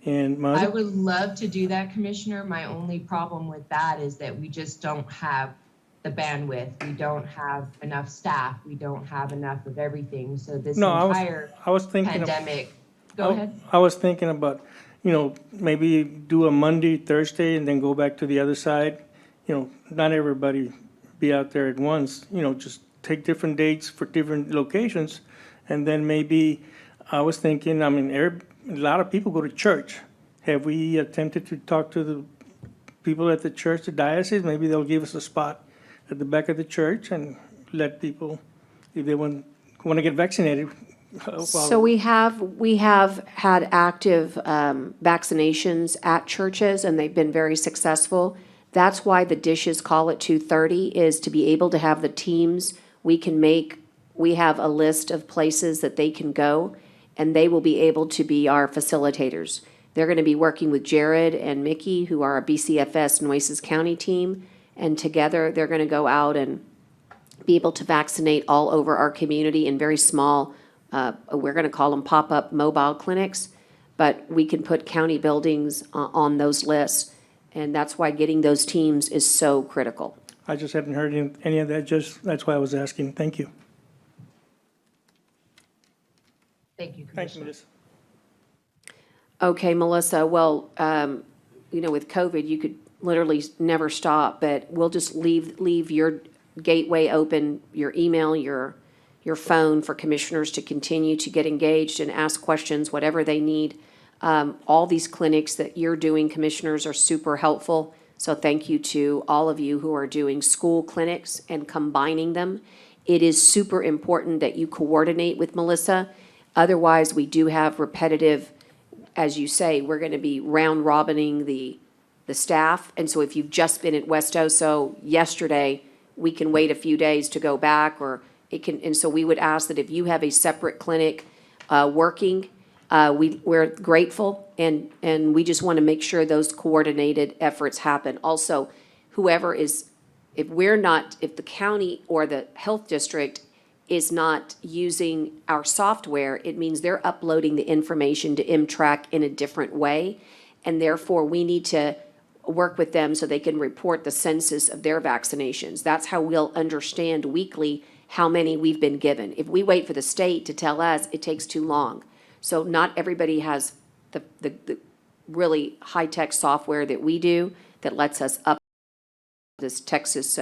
And I would love to do that, Commissioner. My only problem with that is that we just don't have the bandwidth. We don't have enough staff. We don't have enough of everything. So this entire pandemic. Go ahead. I was thinking about, maybe do a Monday, Thursday, and then go back to the other side. Not everybody be out there at once, just take different dates for different locations. And then maybe, I was thinking, a lot of people go to church. Have we attempted to talk to the people at the church, the diocese? Maybe they'll give us a spot at the back of the church and let people, if they want to get vaccinated. So we have had active vaccinations at churches, and they've been very successful. That's why the dishes call at 2:30, is to be able to have the teams. We have a list of places that they can go, and they will be able to be our facilitators. They're going to be working with Jared and Mickey, who are our BCFS Nueces County team, and together they're going to go out and be able to vaccinate all over our community in very small, we're going to call them pop-up mobile clinics, but we can put county buildings on those lists, and that's why getting those teams is so critical. I just haven't heard any of that, that's why I was asking. Thank you. Thank you, Thank you, Commissioner. Melissa. Okay, Melissa, well, with COVID, you could literally never stop, but we'll just leave your gateway open, your email, your phone for commissioners to continue to get engaged and ask questions, whatever they need. All these clinics that you're doing, commissioners, are super helpful. So thank you to all of you who are doing school clinics and combining them. It is super important that you coordinate with Melissa. Otherwise, we do have repetitive, as you say, we're going to be round robining the staff. And so if you've just been at West Oso yesterday, we can wait a few days to go back, or it can, and so we would ask that if you have a separate clinic working, we're grateful, and we just want to make sure those coordinated efforts happen. Also, if the county or the health district is not using our software, it means they're uploading the information to MTRAC in a different way, and therefore we need to work with them so they can report the census of their vaccinations. That's how we'll understand weekly how many we've been given. If we wait for the state to tell us, it takes too long. So not everybody has the really high-tech software that we do that lets us up this Texas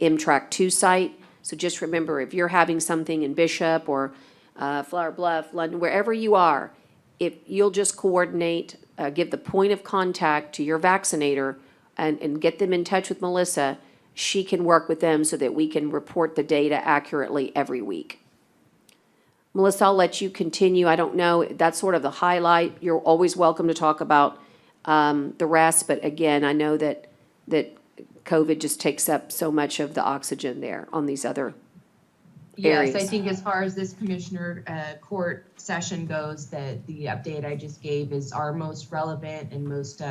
MTRAC 2 site. So just remember, if you're having something in Bishop or Flower Bluff, London, wherever you are, if you'll just coordinate, give the point of contact to your vaccinator and get them in touch with Melissa, she can work with them so that we can report the data accurately every week. Melissa, I'll let you continue. I don't know, that's sort of the highlight. You're always welcome to talk about the rest, but again, I know that COVID just takes up so much of the oxygen there on these other areas. Yes, I think as far as this commissioner court session goes, that the update I just gave is our most relevant and most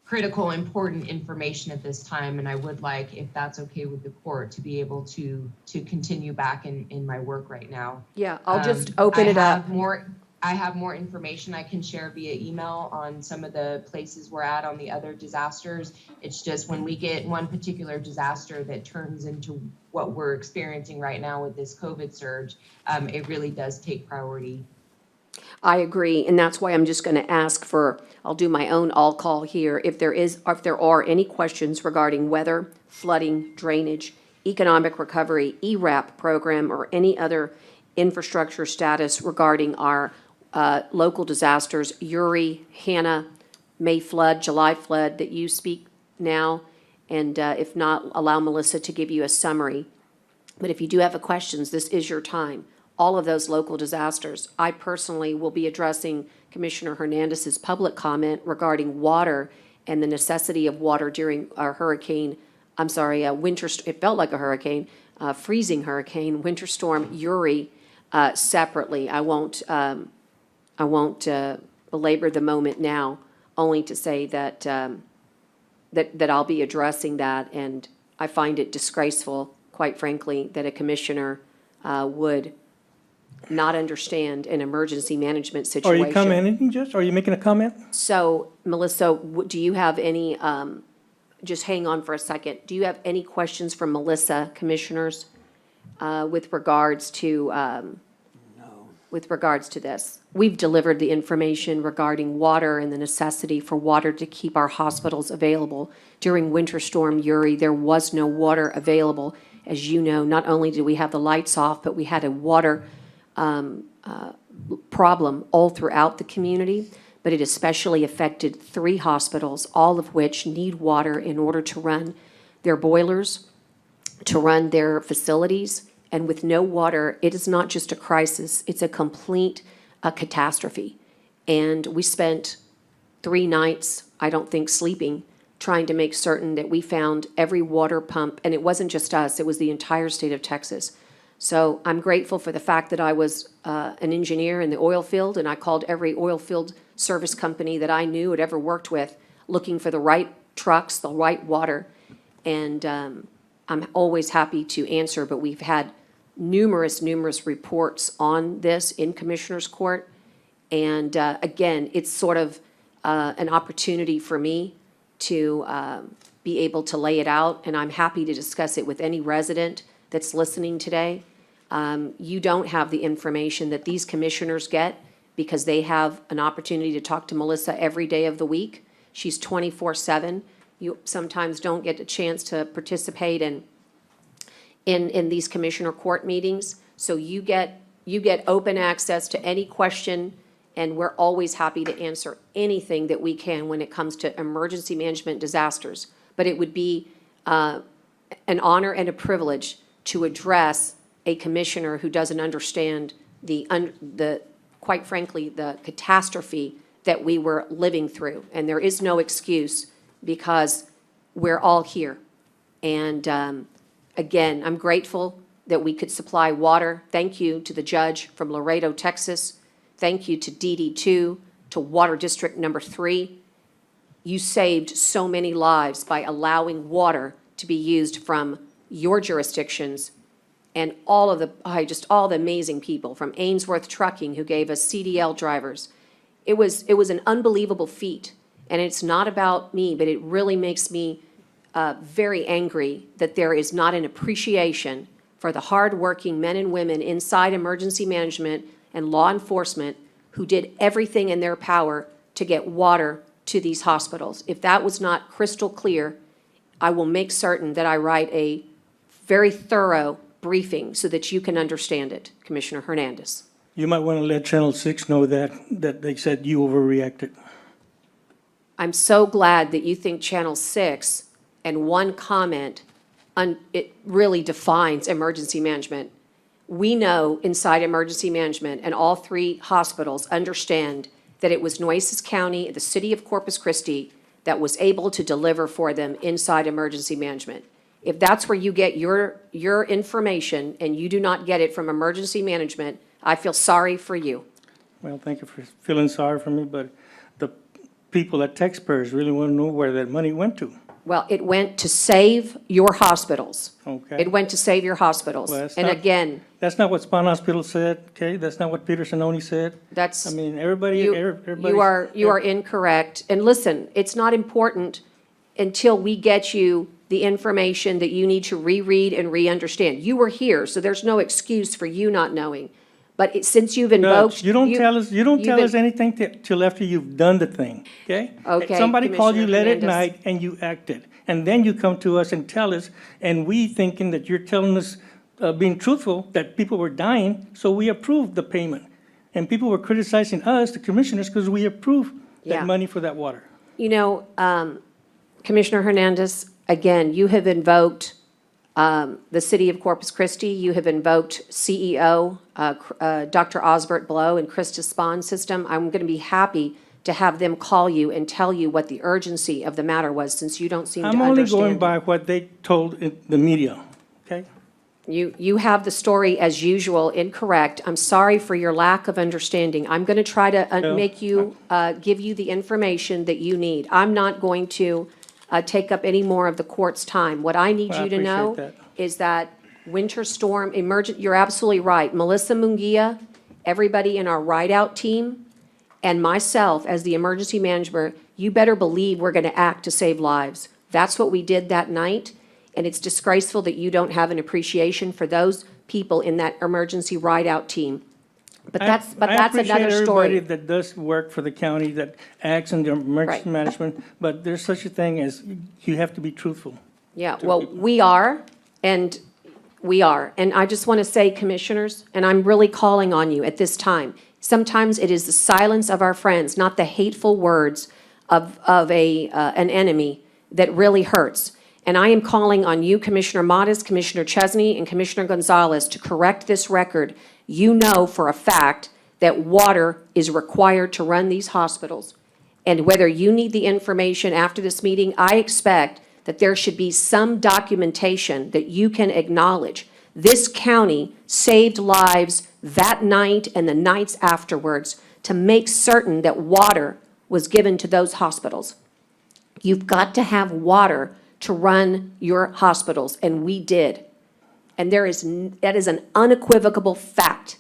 critical, important information at this time. And I would like, if that's okay with the court, to be able to continue back in my work right now. Yeah, I'll just open it up. I have more information I can share via email on some of the places we're at on the other disasters. It's just when we get one particular disaster that turns into what we're experiencing right now with this COVID surge, it really does take priority. I agree, and that's why I'm just going to ask for, I'll do my own all-call here. If there are any questions regarding weather, flooding, drainage, economic recovery, ERAP program, or any other infrastructure status regarding our local disasters, Uri, Hannah, May flood, July flood, that you speak now, and if not, allow Melissa to give you a summary. But if you do have questions, this is your time. All of those local disasters. I personally will be addressing Commissioner Hernandez's public comment regarding water and the necessity of water during our it felt like a hurricane, freezing hurricane, winter storm Uri, separately. I won't belabor the moment now, only to say that that I'll be addressing that, and I find it disgraceful, quite frankly, that a commissioner would not understand an emergency management Are situation. you commenting, Judge? Are you making a comment? So, Melissa, do you have any, just hang on for a second. Do you have any questions from Melissa, commissioners, with regards to with regards to this. We've delivered the information regarding water and the necessity for water to keep our hospitals available. During Winter Storm Uri, there was no water available. As you know, not only did we have the lights off, but we had a water problem all throughout the community, but it especially affected 3 hospitals, all of which need water in order to run their boilers, to run their facilities. And with no water, it is not just a crisis, it's a complete catastrophe. And we spent 3 nights, I don't think, sleeping, trying to make certain that we found every water pump, and it wasn't just us, it was the entire state of Texas. So I'm grateful for the fact that I was an engineer in the oil field, and I called every oil field service company that I knew had ever worked with, looking for the right trucks, the right water. And I'm always happy to answer, but we've had numerous reports on this in Commissioner's Court. And again, it's sort of an opportunity for me to be able to lay it out, and I'm happy to discuss it with any resident that's listening today. You don't have the information that these commissioners get because they have an opportunity to talk to Melissa every day of the week. She's 24/7. You sometimes don't get a chance to participate in these commissioner court meetings. So you get open access to any question, and we're always happy to answer anything that we can when it comes to emergency management disasters. But it would be an honor and a privilege to address a commissioner who doesn't understand quite frankly, the catastrophe that we were living through. And there is no excuse because we're all here. And again, I'm grateful that we could supply water. Thank you to the judge from Laredo, Texas. Thank you to DD2, to Water District Number 3. You saved so many lives by allowing water to be used from your jurisdictions, and all the amazing people from Ainsworth Trucking who gave us CDL drivers. It was an unbelievable feat, and it's not about me, but it really makes me very angry that there is not an appreciation for the hardworking men and women inside emergency management and law enforcement who did everything in their power to get water to these hospitals. If that was not crystal clear, I will make certain that I write a very thorough briefing so that you can understand it, Commissioner Hernandez. You might want to let Channel 6 know that they said you overreacted. I'm so glad that you think Channel 6 and one comment, it really defines emergency management. We know inside emergency management, and all 3 hospitals understand that it was Nueces County, the city of Corpus Christi, that was able to deliver for them inside emergency management. If that's where you get your information and you do not get it from emergency management, I feel sorry for you. Well, thank you for feeling sorry for me, but the people at taxpayers really want to know where that money went to. Well, it went to save your hospitals. Okay. It went to save your hospitals. Well, that's And not- again, That's not what Spahn Hospital said, okay? That's not what Peter Sinoni said. that's. I mean, everybody. You are incorrect. And listen, it's not important until we get you the information that you need to reread and re-understand. You were here, so there's no excuse for you not knowing. But since you've invoked. Judge, you don't tell us been- anything till after you've done the thing, okay? Okay, Somebody called you Commissioner late at Hernandez. night and you acted. And then you come to us and tell us, and we thinking that you're telling us, being truthful, that people were dying, so we approved the payment. And people were criticizing us, the commissioners, because we approved Yeah. that money for that water. You know, Commissioner Hernandez, again, you have invoked the city of Corpus Christi. You have invoked CEO, Dr. Osbert Blow and Krista Spahn system. I'm going to be happy to have them call you and tell you what the urgency of the matter was, since you don't seem to I'm understand. only going it. by what they told in the media, okay? You have the story as usual incorrect. I'm sorry for your lack of understanding. I'm going to try to give you the information that you need. I'm not going to take up any more of the court's time. What I need Well, I you to know appreciate is that winter storm you're absolutely right. Melissa Munguia, everybody in our ride-out team, and myself as the emergency manager, you better believe we're going to act to save lives. That's what we did that night. And it's disgraceful that you don't have an appreciation for those people in that emergency ride-out team. But that's another I appreciate everybody story. that does work for the county, that acts in the emergency Right. management, but there's such a thing as, you have to be truthful. Yeah, well, we are, and we are. And I just want to say, commissioners, and I'm really calling on you at this time, sometimes it is the silence of our friends, not the hateful words of an enemy that really hurts. And I am calling on you, Commissioner Modis, Commissioner Chesney, and Commissioner Gonzalez, to correct this record. You know for a fact that water is required to run these hospitals. And whether you need the information after this meeting, I expect that there should be some documentation that you can acknowledge. This county saved lives that night and the nights afterwards to make certain that water was given to those hospitals. You've got to have water to run your hospitals, and we did. And that is an unequivocal fact.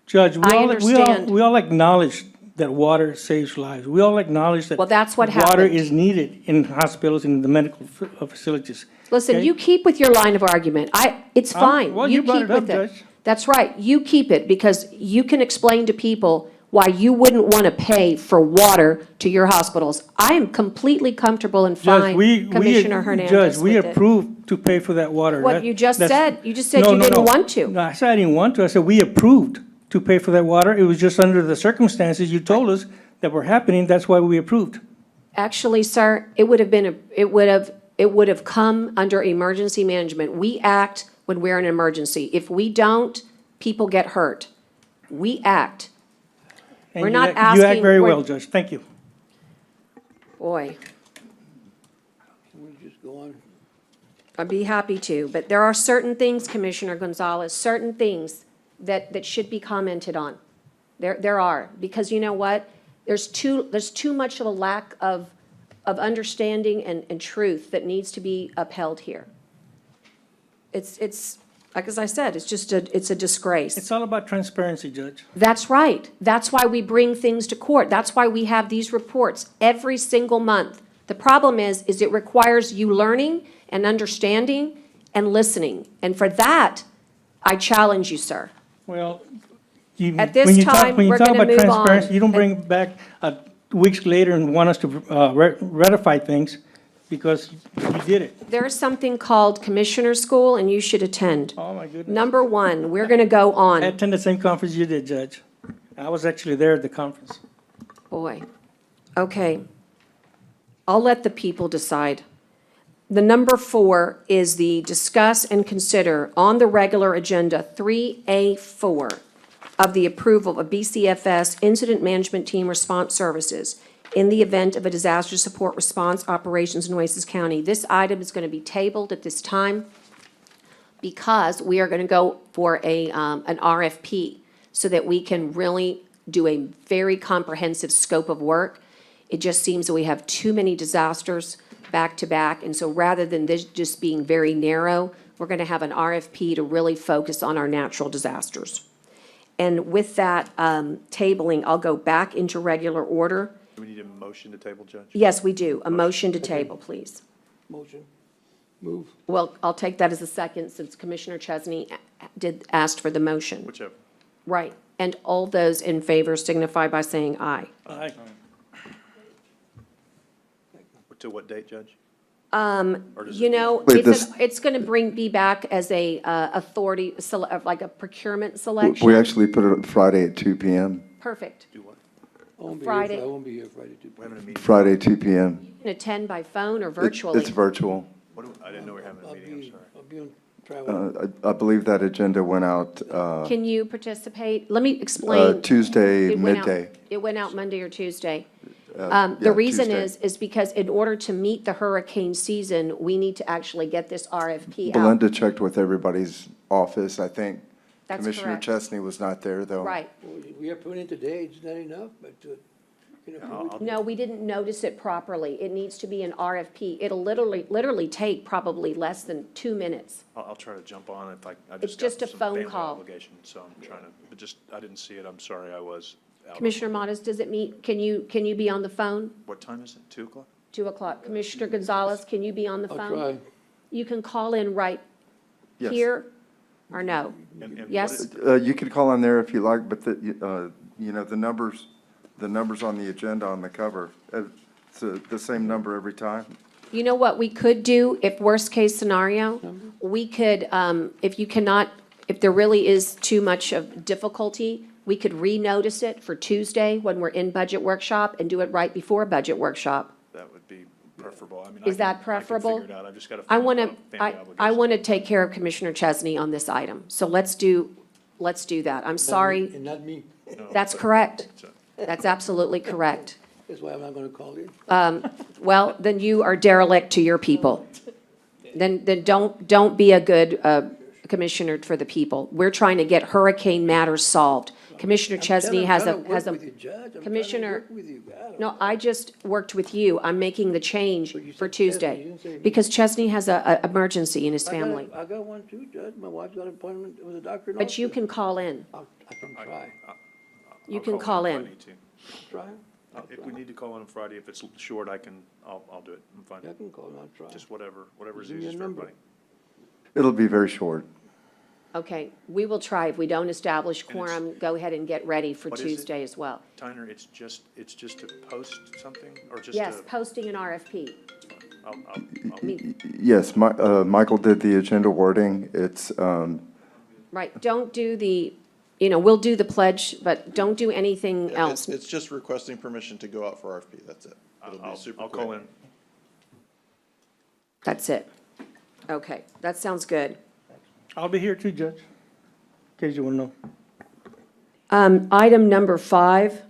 Judge, I understand. we all acknowledge that water saves lives. We all acknowledge that. Well, that's what Water happened. is needed in hospitals and the medical facilities. Listen, Okay? you keep with your line of argument. It's fine. well, you brought keep it up, with it. Judge. That's right. You keep it because you can explain to people why you wouldn't want to pay for water to your hospitals. I am completely comfortable and Judge, fine, Commissioner Hernandez, Judge, we with it. approved to pay for that water. What That- you just that's- said, you just said No, you no, didn't no. want to. No, I said I didn't want to. I said we approved to pay for that water. It was just under the circumstances you told us that were happening. That's why we approved. Actually, sir, it would have come under emergency management. We act when we're in an emergency. If we don't, people get hurt. We act. And We're you not act- You act asking- very we're- well, Judge. Thank you. Boy, Can we just go on? I'd be happy to, but there are certain things, Commissioner Gonzalez, certain things that should be commented on. There are, because you know what? There's too much of a lack of understanding and truth that needs to be upheld here. It's, like as I said, it's a disgrace. It's all about transparency, Judge. That's right. That's why we bring things to court. That's why we have these reports every single month. The problem is it requires you learning and understanding and listening. And for that, I challenge you, sir. Well, At this when you talk- time, when you we're talk gonna about move on. transparency, you don't bring back weeks later and want us to ratify things because you did it. There is something called Commissioner School, and you should attend. Oh, my goodness. Number one, we're going to go I on. attended the same conference you did, Judge. I was actually there at the conference. Boy. Okay. I'll let the people decide. The number 4 is the discuss and consider on the regular agenda 3A4 of the approval of BCFS Incident Management Team Response Services in the event of a disaster support response operations in Nueces County. This item is going to be tabled at this time because we are going to go for an RFP so that we can really do a very comprehensive scope of work. It just seems that we have too many disasters back to back, and so rather than this just being very narrow, we're going to have an RFP to really focus on our natural disasters. And with that tabling, I'll go back into regular order. Do we need a motion to table, Judge? Yes, we do. A motion to table, please. Motion. Move. Well, I'll take that as a second since Commissioner Chesney asked for the motion. Whichever. Right. And all those in favor signify by saying aye. Aye. To what date, Judge? Or does You it- know, Wait, this- it's going to be back as a authority, like a procurement selection. We actually put it Friday at 2 PM. Perfect. Do what? I won't be Friday. here, I won't be here Friday too. We're having a meeting. Friday, 2 PM. You can attend by phone or It's- virtually. It's virtual. I didn't know we were having a meeting, I'm sorry. I'll be on travel. I believe that agenda went out Can you participate? Let me explain. Tuesday It went out- midday. It went out Monday or Tuesday. Yeah, The reason Tuesday. is because in order to meet the hurricane season, we need to actually get this RFP out. Belinda checked with everybody's office, I think. That's Commissioner correct. Chesney was not there, though. Right. We have put in today, is that enough? But, you know, No, we didn't notice it properly. It needs to be an RFP. It'll literally take probably less than 2 minutes. I'll try to jump on if I It's just got just a some phone family call. obligation, so I'm trying to, but just, I didn't see it, I'm sorry, I was out. Commissioner Modis, does it meet, can you be on the phone? What time is it, 2 o'clock? 2 o'clock. Commissioner Gonzalez, can you be on the I'll phone? try. You can call in right Yes. here. or no? And Yes? You could call on there if you like, but you know, the numbers on the agenda on the cover, it's the same number every time. You know what we could do, if worst-case scenario? We could, if there really is too much of difficulty, we could renotice it for Tuesday when we're in budget workshop and do it right before budget workshop. That would be preferable. I mean, Is that preferable? I can figure it out. I've just got to I find want to, family I obligations. want to take care of Commissioner Chesney on this item. So let's do that. I'm sorry. And not me. That's correct. That's absolutely correct. That's why I'm not gonna call in. Well, then you are derelict to your people. Then don't be a good commissioner for the people. We're trying to get hurricane matters solved. Commissioner Chesney has a, Commissioner, no, I just worked with you. I'm making the change for Tuesday. Because Chesney has a emergency in his family. I got one too, Judge. My wife's got an appointment with a doctor. in But you Austin. can call in. I can try. You can call if I in. need to. Try. If we need to call in on Friday, if it's short, I'll do it. I'm fine. I can call in, I'll try. Just whatever's Give me a easiest for number. everybody. It'll be very short. Okay, we will try. If we don't establish quorum, go ahead and get ready for What is it? Tuesday as well. Tyner, it's just to post something or just Yes, to? posting an RFP. I'll, Yes, Michael did the agenda wording. It's, Right, don't do the, we'll do the pledge, but don't do anything else. It's just requesting permission to go out for RFP, that's it. It'll be super I'll quick. call in. That's it. Okay, that sounds good. I'll be here too, Judge, in case you want to know. Item number 5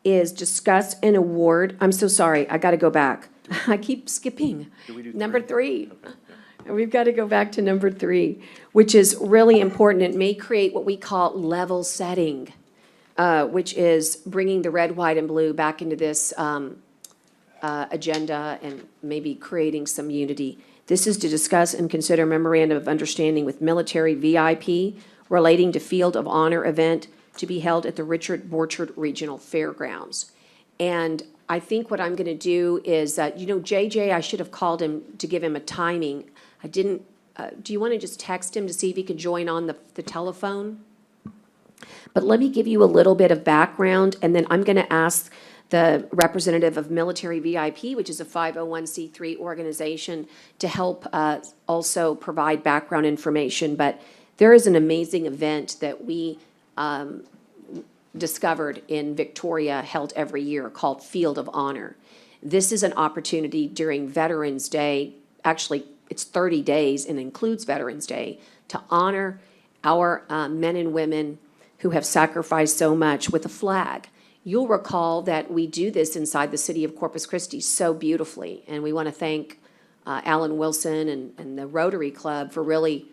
is discuss an award. I'm so sorry, I got to go back. I keep skipping. Do we do Number 3. We've got to go back to number 3, which is really important. It may create what we call level setting, which is bringing the red, white, and blue back into this agenda and maybe creating some unity. This is to discuss and consider memorandum of understanding with military VIP relating to Field of Honor event to be held at the Richard Borchard Regional Fairgrounds. And I think what I'm going to do is, JJ, I should have called him to give him a timing. I didn't, do you want to just text him to see if he could join on the telephone? But let me give you a little bit of background, and then I'm going to ask the representative of Military VIP, which is a 501c3 organization, to help also provide background information. But there is an amazing event that we discovered in Victoria, held every year, called Field of Honor. This is an opportunity during Veterans Day, actually, it's 30 days and includes Veterans Day, to honor our men and women who have sacrificed so much with a flag. You'll recall that we do this inside the city of Corpus Christi so beautifully, and we want to thank Alan Wilson and the Rotary Club for really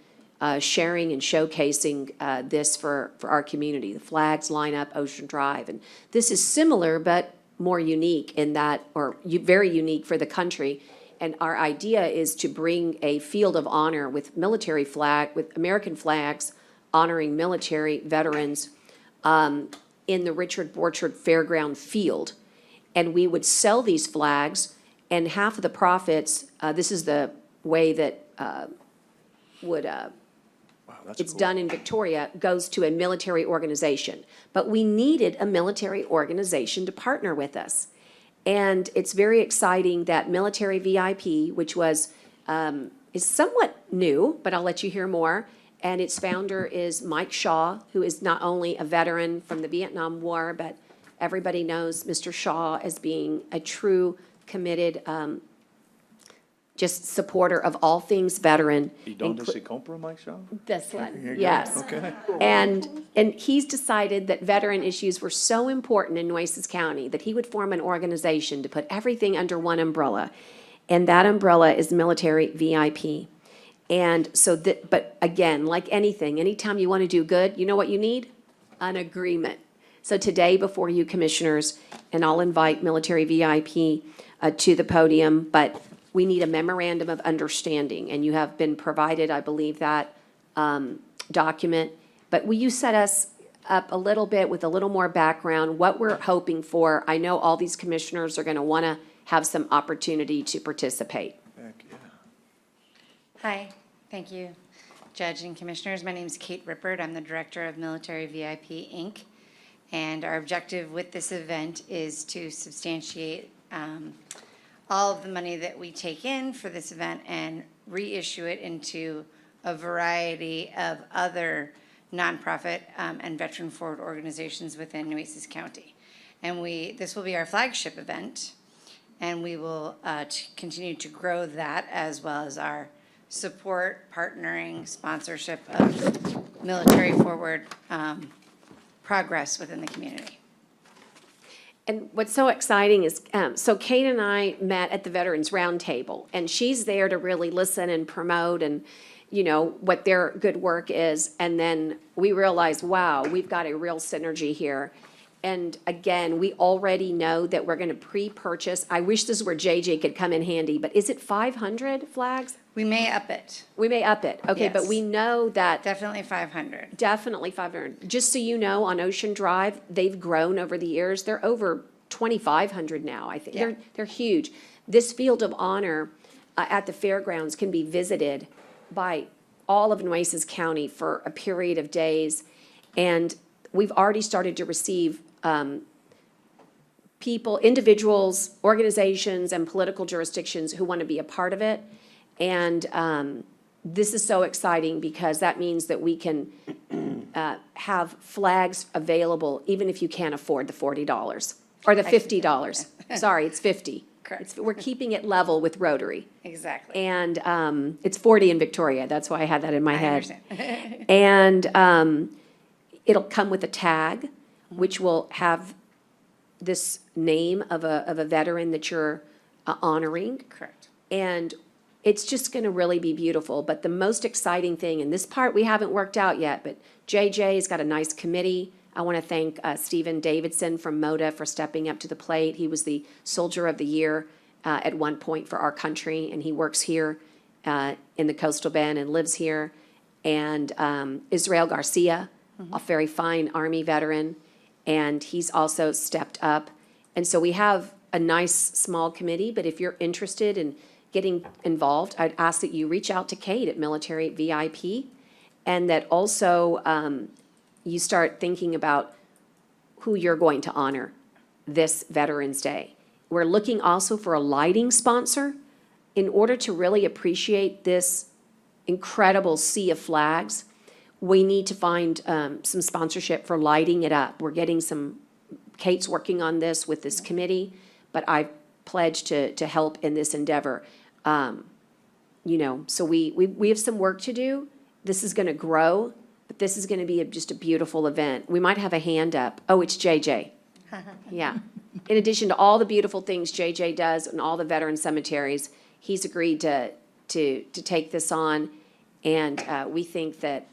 sharing and showcasing this for our community. The flags line up Ocean Drive, and this is similar but more unique in that, or very unique for the country. And our idea is to bring a field of honor with military flag, with American flags, honoring military veterans in the Richard Borchard Fairground Field. And we would sell these flags, and half of the profits, this is the way that it's done in Victoria, goes to a military organization. But we needed a military organization to partner with us. And it's very exciting that Military VIP, which is somewhat new, but I'll let you hear more. And its founder is Mike Shaw, who is not only a veteran from the Vietnam War, but everybody knows Mr. Shaw as being a true committed just supporter of all things veteran. ¿Y dónde se compra, Mike Shaw? This one, Here you go. yes. Okay. And he's decided that veteran issues were so important in Nueces County that he would form an organization to put everything under one umbrella. And that umbrella is Military VIP. And so but again, like anything, anytime you want to do good, you know what you need? An agreement. So today, before you commissioners, and I'll invite Military VIP to the podium, but we need a memorandum of understanding, and you have been provided, I believe, that document. But will you set us up a little bit with a little more background, what we're hoping for? I know all these commissioners are going to want to have some opportunity to participate. Heck, yeah. Hi, thank you. Judge and Commissioners. My name is Kate Rippert. I'm the Director of Military VIP, Inc. And our objective with this event is to substantiate all of the money that we take in for this event and reissue it into a variety of other nonprofit and veteran-forward organizations within Nueces County. And this will be our flagship event, and we will continue to grow that as well as our support, partnering, sponsorship of military-forward progress within the community. And what's so exciting is, so Kate and I met at the Veterans Roundtable, and she's there to really listen and promote and, you know, what their good work is. And then we realized, wow, we've got a real synergy here. And again, we already know that we're gonna pre-purchase. I wish this is where JJ could come in handy, but is it 500 flags? We may up it. We may up it, okay, but Yes. we know that. Definitely 500. Definitely 500. Just so you know, on Ocean Drive, they've grown over the years. They're over 2,500 now, I think. Yeah. They're huge. This Field of Honor at the fairgrounds can be visited by all of Nueces County for a period of days. And we've already started to receive people, individuals, organizations, and political jurisdictions who want to be a part of it. And this is so exciting because that means that we can have flags available even if you can't afford the $40 or the $50. Sorry, it's 50. Correct. We're keeping it level with Rotary. Exactly. And it's 40 in Victoria. That's why I had that in my I head. understand. And it'll come with a tag, which will have this name of a veteran that you're honoring. Correct. And it's just going to really be beautiful. But the most exciting thing, and this part we haven't worked out yet, but JJ's got a nice committee. I want to thank Stephen Davidson from MODA for stepping up to the plate. He was the Soldier of the Year at one point for our country, and he works here in the Coastal Bend and lives here. And Israel Garcia, a very fine Army veteran, and he's also stepped up. And so we have a nice small committee, but if you're interested in getting involved, I'd ask that you reach out to Kate at Military VIP, and that also you start thinking about who you're going to honor this Veterans Day. We're looking also for a lighting sponsor in order to really appreciate this incredible sea of flags. We need to find some sponsorship for lighting it up. We're getting Kate's working on this with this committee, but I've pledged to help in this endeavor. You know, so we have some work to do. This is gonna grow, but this is gonna be just a beautiful event. We might have a hand up. Oh, it's JJ. Yeah. In addition to all the beautiful things JJ does and all the veteran cemeteries, he's agreed to take this on, and we think that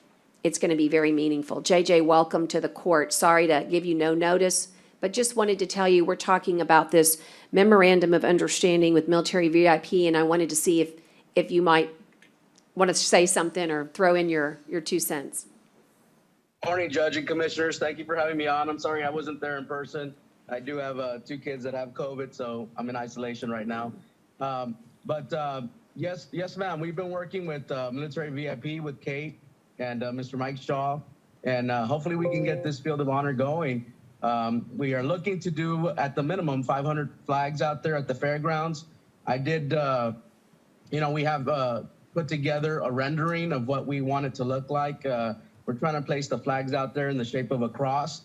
it's going to be very meaningful. JJ, welcome to the court. Sorry to give you no notice, but just wanted to tell you we're talking about this memorandum of understanding with Military VIP, and I wanted to see if you might want to say something or throw in your 2 cents. Morning, Judge and Commissioners. Thank you for having me on. I'm sorry I wasn't there in person. I do have 2 kids that have COVID, so I'm in isolation right now. Yes, ma'am. We've been working with Military VIP, with Kate and Mr. Mike Shaw, and hopefully we can get this Field of Honor going. We are looking to do, at the minimum, 500 flags out there at the fairgrounds. I did, we have put together a rendering of what we want it to look like. We're trying to place the flags out there in the shape of a cross.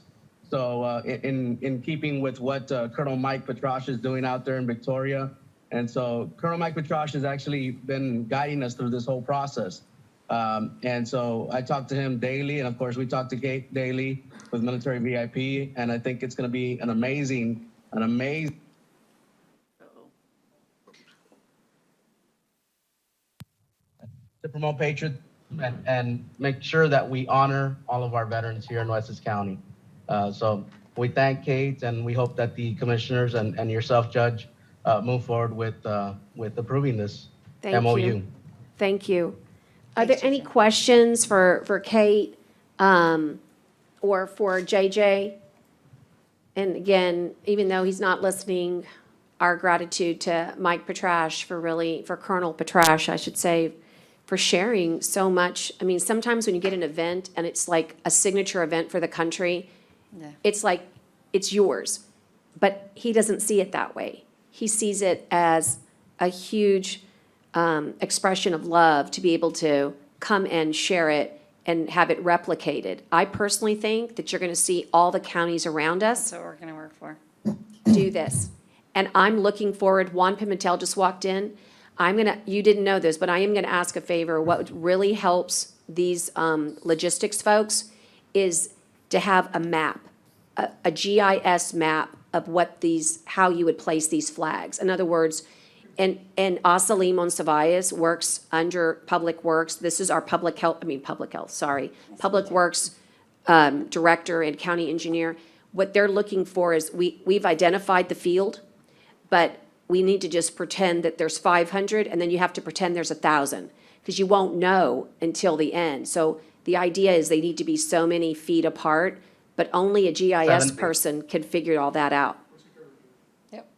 So in keeping with what Colonel Mike Petrash is doing out there in Victoria. And so Colonel Mike Petrash has actually been guiding us through this whole process. And so I talk to him daily, and of course we talk to Kate daily with Military VIP, and I think it's going to be an amazing to promote patriotism and make sure that we honor all of our veterans here in Nueces County. So we thank Kate, and we hope that the commissioners and yourself, Judge, move forward with approving this MOU. Thank you. Are there any questions for Kate or for JJ? And again, even though he's not listening, our gratitude to Mike Petrash for Colonel Petrash, I should say, for sharing so much. I mean, sometimes when you get an event and it's like a signature event for the country, Yeah. it's like, it's yours. But he doesn't see it that way. He sees it as a huge expression of love to be able to come and share it and have it replicated. I personally think that you're going to see all the counties around us That's what we're gonna work for. do this. And I'm looking forward, Juan Pimentel just walked in. You didn't know this, but I am gonna ask a favor. What really helps these logistics folks is to have a map, a GIS map of how you would place these flags. In other words, and Asalim Monsivais works under Public Works. This is our Public Works Director and County Engineer. What they're looking for is, we've identified the field, but we need to just pretend that there's 500, and then you have to pretend there's 1,000, because you won't know until the end. So the idea is they need to be so many feet apart, but only a GIS 70. person can figure all that out. Yep.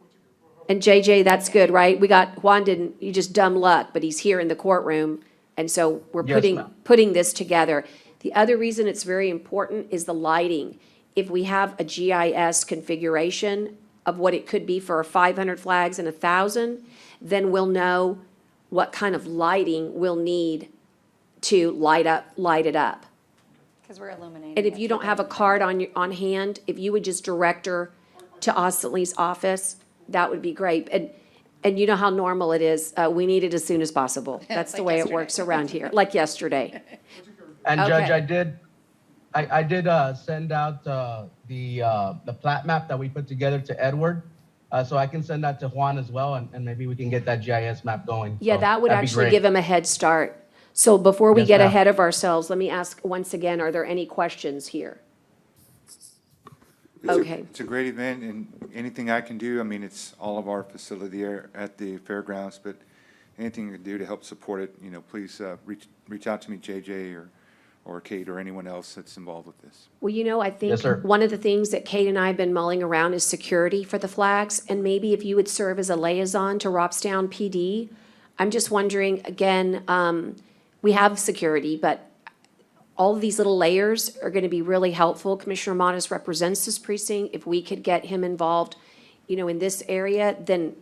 And JJ, that's good, right? Juan didn't, you just dumb luck, but he's here in the courtroom, and so we're Yes, ma'am. putting this together. The other reason it's very important is the lighting. If we have a GIS configuration of what it could be for 500 flags and 1,000, then we'll know what kind of lighting we'll need to light it up. Because we're illuminating. And if it. you don't have a card on hand, if you would just direct her to Osley's office, that would be great. And you know how normal it is. We need it as soon as possible. That's the Like way it yesterday. works around here, like yesterday. And Judge, Okay. I did send out the plat map that we put together to Edward. So I can send that to Juan as well, and maybe we can get that GIS map going. Yeah, So that would that'd be actually great. give him a head start. So before we Yes, get ma'am. ahead of ourselves, let me ask once again, are there any questions here? Okay. It's a great event, and anything I can do, I mean, it's all of our facility there at the fairgrounds, but anything you can do to help support it, please reach out to me, JJ, or Kate, or anyone else that's involved with this. Well, I think Yes, sir. one of the things that Kate and I have been mulling around is security for the flags, and maybe if you would serve as a liaison to Robstown PD. I'm just wondering, again, we have security, but all of these little layers are gonna be really helpful. Commissioner Modis represents this precinct. If we could get him involved, in this area, then,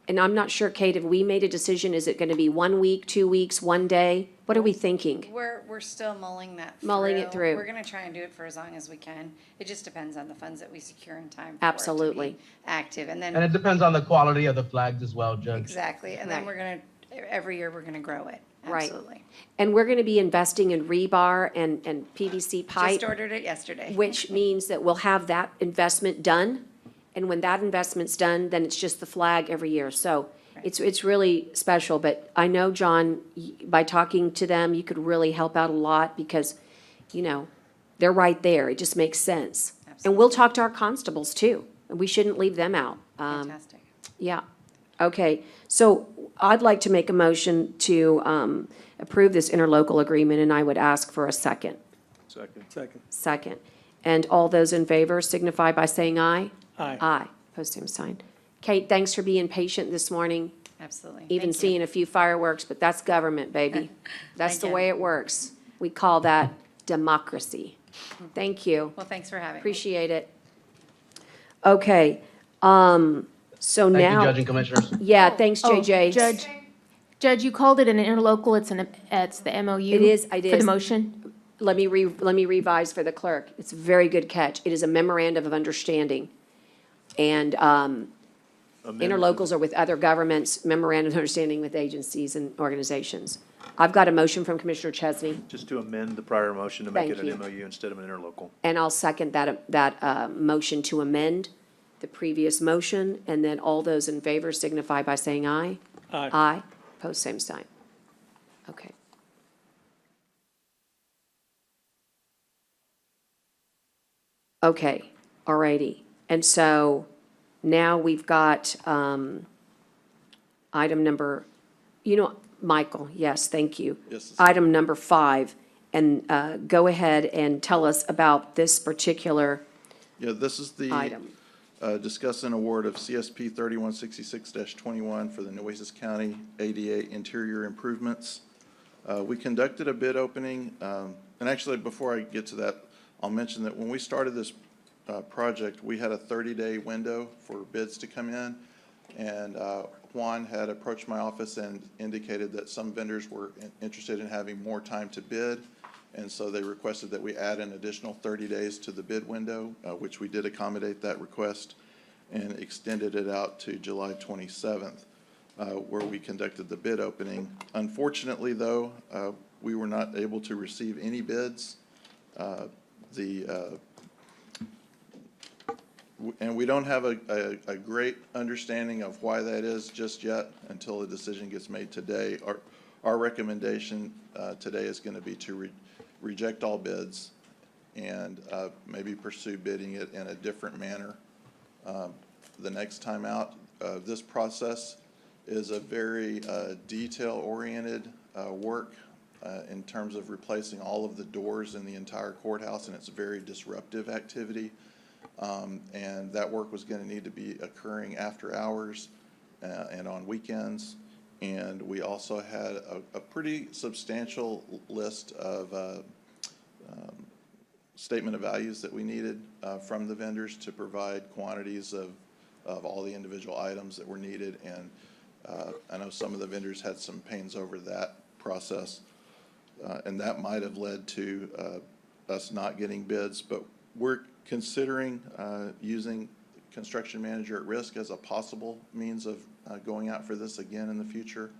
and I'm not sure, Kate, if we made a decision, is it gonna be 1 week, 2 weeks, 1 day? What are we thinking? We're still mulling that through. Mulling it through. We're gonna try and do it for as long as we can. It just depends on the funds that we secure in time. for it to Absolutely. be Active, and And it then, depends on the quality of the flags as well, Judge. exactly, and then Right. every year, we're gonna grow it. Right. Absolutely. And we're gonna be investing in rebar and PVC pipe. Just ordered it yesterday. Which means that we'll have that investment done, and when that investment's done, then it's just the flag every year. So it's really special, but I know, John, by talking to them, you could really help out a lot, because, they're right there. It just makes sense. And we'll talk to our constables too, and we shouldn't leave them out. Fantastic. Yeah, okay. So I'd like to make a motion to approve this interlocal agreement, and I would ask for a second. Second. Second. And all those in favor signify by saying aye. Aye. Aye. Post same sign. Kate, thanks for being patient this morning, Absolutely. even Thank you. seeing a few fireworks, but that's government, baby. That's the Again. way it works. We call that democracy. Thank you. Well, thanks for having me. Appreciate it. Okay, so Thank you, now. Judge and Commissioners. Yeah, thanks, Oh, JJ. Judge, you called it an interlocal, it's the MOU? It is, it For is. the motion? Let me revise for the clerk. It's a very good catch. It is a memorandum of understanding. And interlocals are with other governments, memorandum of understanding with agencies and organizations. I've got a motion from Commissioner Chesney, Just to amend the prior motion to make it Thank an you. MOU instead of an interlocal. and I'll second that motion to amend the previous motion. And then all those in favor signify by saying aye. Aye. Aye. Post same sign. Okay. Okay, all righty. And so now we've got item number, Michael, yes, thank you. Yes. Item number 5, and go ahead and tell us about this particular Yeah, this is the item. discuss an award of CSP 3166-21 for the Nueces County ADA interior improvements. We conducted a bid opening, and actually, before I get to that, I'll mention that when we started this project, we had a 30-day window for bids to come in, and Juan had approached my office and indicated that some vendors were interested in having more time to bid, and so they requested that we add an additional 30 days to the bid window, which we did accommodate that request, and extended it out to July 27th, where we conducted the bid opening. Unfortunately, though, we were not able to receive any bids. And we don't have a great understanding of why that is just yet until a decision gets made today. Our recommendation today is going to be to reject all bids and maybe pursue bidding it in a different manner the next time out. This process is a very detail-oriented work in terms of replacing all of the doors in the entire courthouse, and it's a very disruptive activity. And that work was going to need to be occurring after hours and on weekends. And we also had a pretty substantial list of statement of values that we needed from the vendors to provide quantities of all the individual items that were needed. And I know some of the vendors had some pains over that process, and that might have led to us not getting bids. But we're considering using construction manager at risk as a possible means of going out for this again in the future.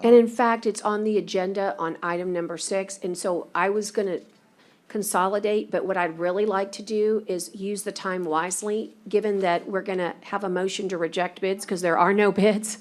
And in fact, it's on the agenda on item number 6, and so I was going to consolidate, but what I'd really like to do is use the time wisely, given that we're going to have a motion to reject bids because there are no bids.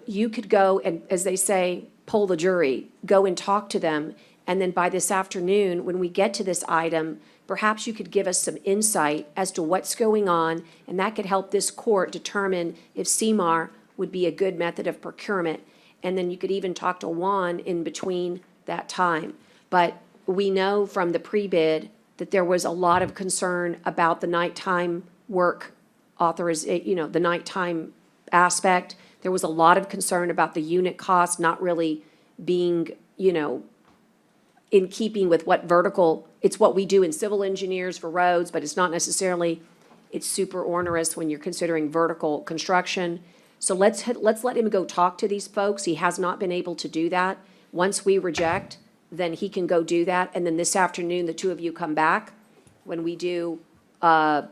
You could go and, as they say, poll the jury, go and talk to them, and then by this afternoon, when we get to this item, perhaps you could give us some insight as to what's going on, and that could help this court determine if CMAR would be a good method of procurement. And then you could even talk to Juan in between that time. But we know from the pre-bid that there was a lot of concern about the nighttime work the nighttime aspect. There was a lot of concern about the unit cost not really being, in keeping with what vertical, it's what we do in civil engineers for roads, but it's not necessarily, it's super onerous when you're considering vertical construction. So let's let him go talk to these folks. He has not been able to do that. Once we reject, then he can go do that. And then this afternoon, the two of you come back. When we do that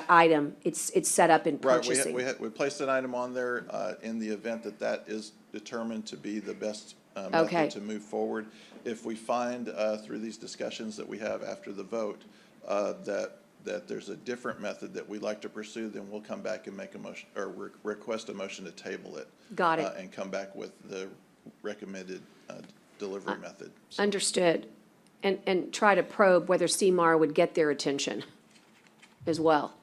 item, it's set up in purchasing. Right, we placed an item on there in the event that is determined to be the best Okay. method to move forward. If we find through these discussions that we have after the vote that there's a different method that we'd like to pursue, then we'll come back and make a motion or request a motion to table it. Got it. And come back with the recommended delivery method. So, Understood. And try to probe whether CMAR would get their attention as well.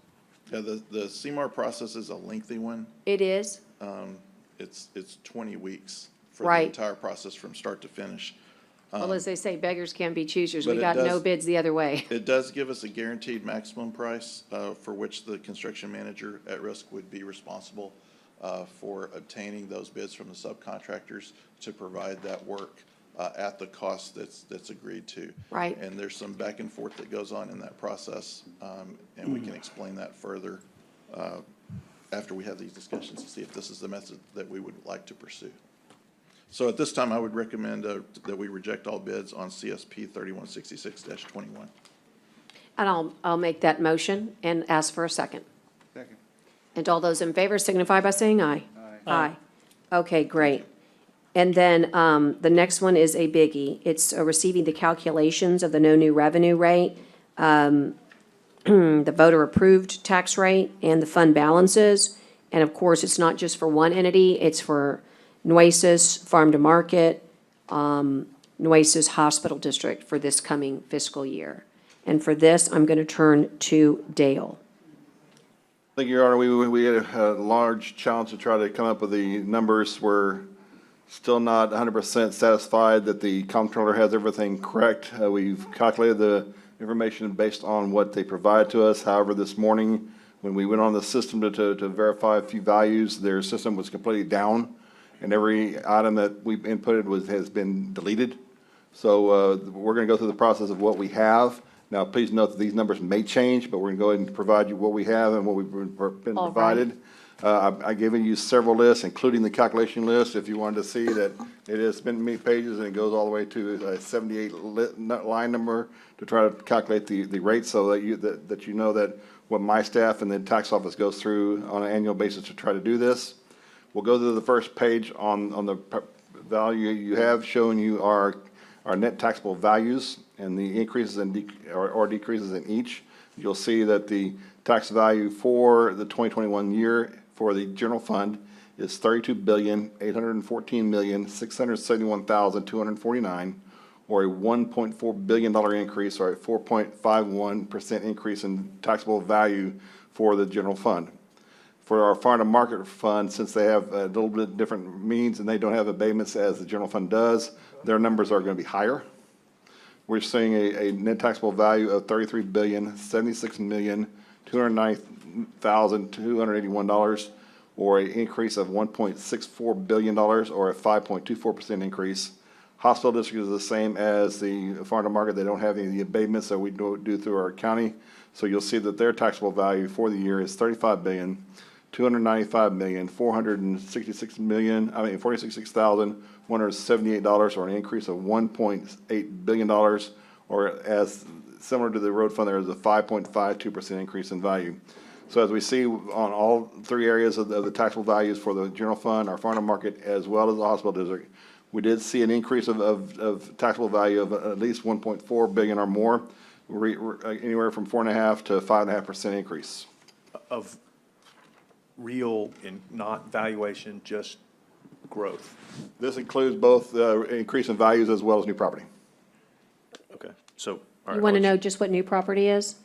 yeah, the CMAR process is a lengthy one. It is? It's 20 weeks for Right. the entire process from start to finish. Well, as they say, beggars can't be choosers. but We it got no does- bids the other way. It does give us a guaranteed maximum price for which the construction manager at risk would be responsible for obtaining those bids from the subcontractors to provide that work at the cost that's agreed to. Right. And there's some back and forth that goes on in that process, and we can explain that further after we have these discussions to see if this is the method that we would like to pursue. So at this time, I would recommend that we reject all bids on CSP 3166-21. And I'll make that motion and ask for a second. Second. And all those in favor signify by saying aye. Aye. Okay, great. And then the next one is a biggie. It's receiving the calculations of the no new revenue rate, the voter-approved tax rate, and the fund balances. And of course, it's not just for one entity, it's for Nueces Farm to Market, Nueces Hospital District for this coming fiscal year. And for this, I'm going to turn to Dale. Thank you, Your Honor. We had a large challenge to try to come up with the numbers. We're still not 100% satisfied that the comptroller has everything correct. We've calculated the information based on what they provide to us. However, this morning, when we went on the system to verify a few values, their system was completely down, and every item that we've inputted has been deleted. So we're going to go through the process of what we have. Now, please note that these numbers may change, but we're going to go ahead and provide you what we have and what we've been All provided. I've given you several lists, including the calculation list, if you wanted to see that it has been many pages and it goes all the way to a 78 line number to try to calculate the rate, so that you know that what my staff and the tax office goes through on an annual basis to try to do this. We'll go to the first page on the value you have, showing you our net taxable values and the increases or decreases in each. You'll see that the tax value for the 2021 year for the general fund is $32,814,671,249, or a $1.4 billion increase, or a 4.51% increase in taxable value for the general fund. For our farm to market fund, since they have a little bit different means and they don't have abatements as the general fund does, their numbers are going to be higher. We're seeing a net taxable value of $33,076,209,281, or an increase of $1.64 billion, or a 5.24% increase. Hospital district is the same as the farm to market. They don't have any of the abatements that we do through our county. So you'll see that their taxable value for the year is $46,178,178, or an increase of $1.8 billion, or as similar to the road fund, there is a 5.52% increase in value. So as we see on all three areas of the taxable values for the general fund, our farm to market, as well as the hospital district, we did see an increase of taxable value of at least 1.4 billion or more, anywhere from 4.5% to 5.5% increase. Of real and not valuation, just growth. This includes both increase in values as well as new property. Okay, so. You want to know just what new property is?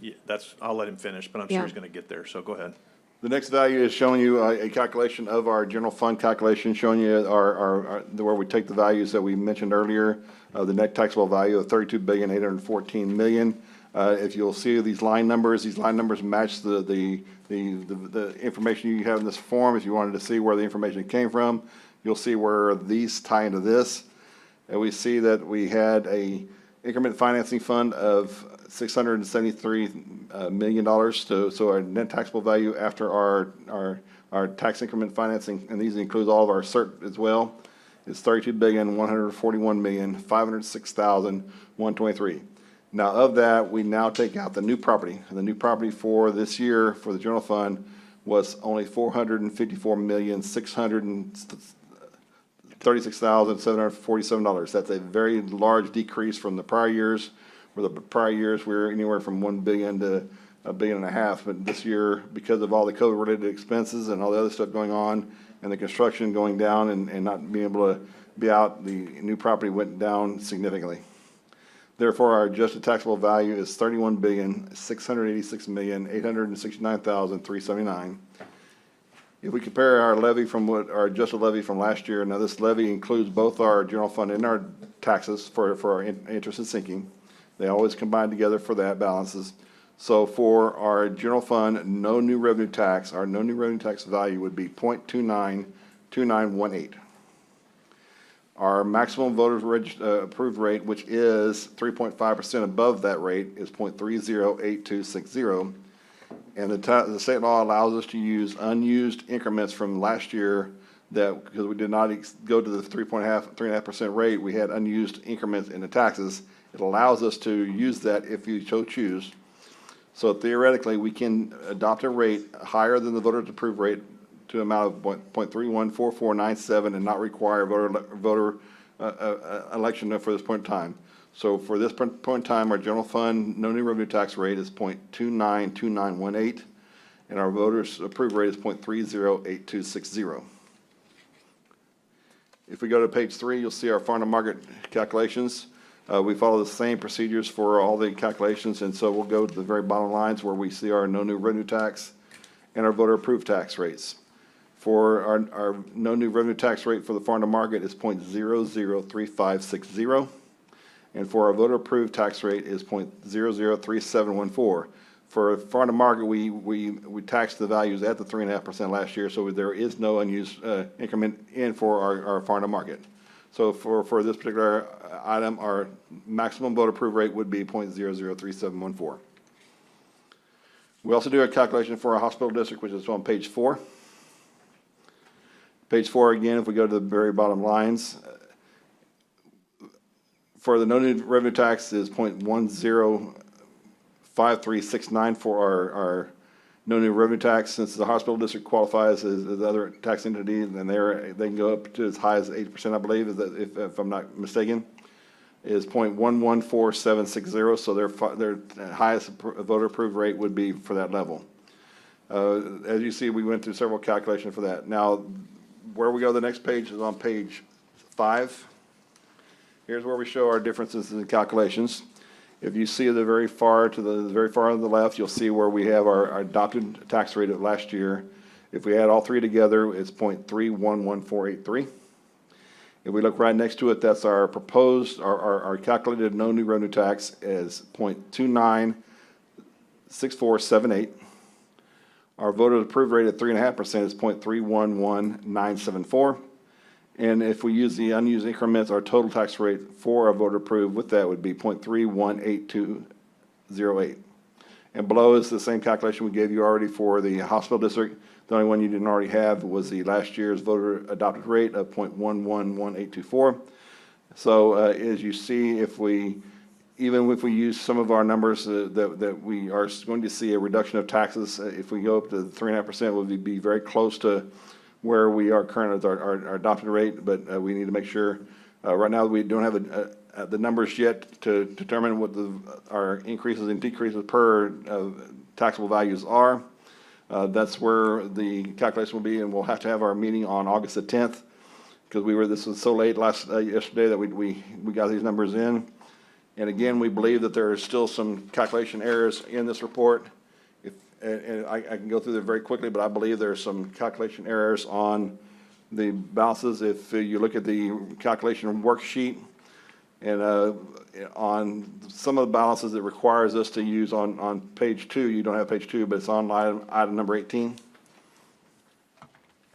Yeah, I'll let him finish, but I'm sure he's going to get there, so go ahead. The next value is showing you a calculation of our general fund calculation, showing you where we take the values that we mentioned earlier, the net taxable value of $32,814,000,000. If you'll see these line numbers match the information you have in this form. If you wanted to see where the information came from, you'll see where these tie into this. And we see that we had a increment financing fund of $673 million. So our net taxable value after our tax increment financing, and these includes all of our CERT as well, is $32,141,506,123. Now of that, we now take out the new property, and the new property for this year for the general fund was only $454,636,747. That's a very large decrease from the prior years, where the prior years we were anywhere from $1 billion to $1.5 billion. But this year, because of all the COVID-related expenses and all the other stuff going on, and the construction going down and not being able to be out, the new property went down significantly. Therefore, our adjusted taxable value is $31,686,869,379. If we compare our levy from our adjusted levy from last year, now this levy includes both our general fund and our taxes for our interest and sinking. They always combine together for that balances. So for our general fund, no new revenue tax, our no new revenue tax value would be 0.292918. Our maximum voters approved rate, which is 3.5% above that rate, is 0.308260. And the state law allows us to use unused increments from last year that, because we did not go to the 3.5% rate, we had unused increments in the taxes. It allows us to use that if you so choose. So theoretically, we can adopt a rate higher than the voters approved rate to an amount of 0.314497 and not require voter election for this point in time. So for this point in time, our general fund no new revenue tax rate is 0.292918, and our voters approved rate is 0.308260. If we go to page 3, you'll see our farm to market calculations. We follow the same procedures for all the calculations, and so we'll go to the very bottom lines where we see our no new revenue tax and our voter approved tax rates. For our no new revenue tax rate for the farm to market is 0.003560, and for our voter approved tax rate is 0.003714. For farm to market, we taxed the values at the 3.5% last year, so there is no unused increment in for our farm to market. So for this particular item, our maximum voter approved rate would be 0.003714. We also do a calculation for our hospital district, which is on page 4. Page 4, again, if we go to the very bottom lines, for the no new revenue tax is 0.105369 for our no new revenue tax. Since the hospital district qualifies as other tax entity, then they can go up to as high as 8%, I believe, if I'm not mistaken, is 0.114760. So their highest voter approved rate would be for that level. As you see, we went through several calculations for that. Now, where we go, the next page is on page 5. Here's where we show our differences in the calculations. If you see the very far to the left, you'll see where we have our adopted tax rate of last year. If we add all three together, it's 0.311483. If we look right next to it, that's our proposed, our calculated no new revenue tax is 0.296478. Our voter approved rate at 3.5% is 0.311974. And if we use the unused increments, our total tax rate for our voter approved with that would be 0.318208. And below is the same calculation we gave you already for the hospital district. The only one you didn't already have was the last year's voter adopted rate of 0.111824. So as you see, even if we use some of our numbers that we are going to see a reduction of taxes, if we go up to 3.5%, we'll be very close to where we are currently with our adopted rate, but we need to make sure. Right now, we don't have the numbers yet to determine what our increases and decreases per taxable values are. That's where the calculation will be, and we'll have to have our meeting on August the 10th, because this was so late yesterday that we got these numbers in. And again, we believe that there are still some calculation errors in this report. And I can go through them very quickly, but I believe there are some calculation errors on the balances. If you look at the calculation worksheet, and on some of the balances it requires us to use on page 2, you don't have page 2, but it's on item number 18.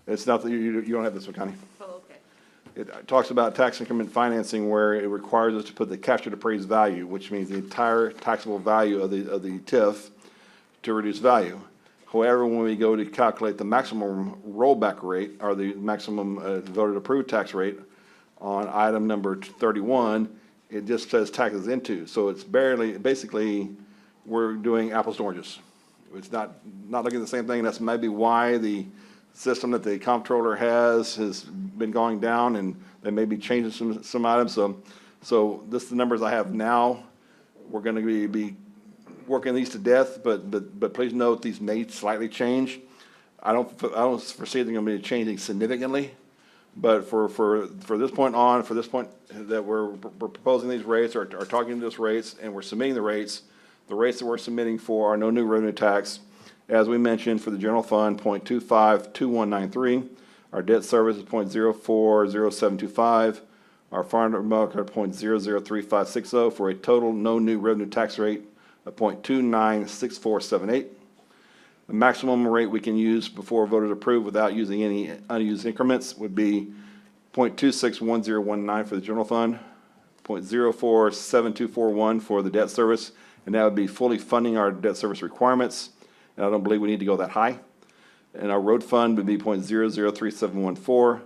It's not that you don't have this one, Connie. Oh, okay. It talks about tax increment financing, where it requires us to put the captured appraised value, which means the entire taxable value of the TIF, to reduce value. However, when we go to calculate the maximum rollback rate, or the maximum voted approved tax rate on item number 31, it just says taxes into. So it's basically, we're doing apples to oranges. It's not looking at the same thing. That's maybe why the system that the comptroller has been going down, and they may be changing some items. So this is the numbers I have now. We're going to be working these to death, but please note these may slightly change. I don't foresee they're going to be changing significantly, but for this point on, for this point that we're proposing these rates, or talking to those rates, and we're submitting the rates that we're submitting for our no new revenue tax, as we mentioned, for the general fund, 0.252193, our debt service is 0.040725, our farm to market 0.003560, for a total no new revenue tax rate of 0.296478. The maximum rate we can use before voters approve without using any unused increments would be 0.261019 for the general fund, 0.047241 for the debt service, and that would be fully funding our debt service requirements, and I don't believe we need to go that high. And our road fund would be 0.003714 for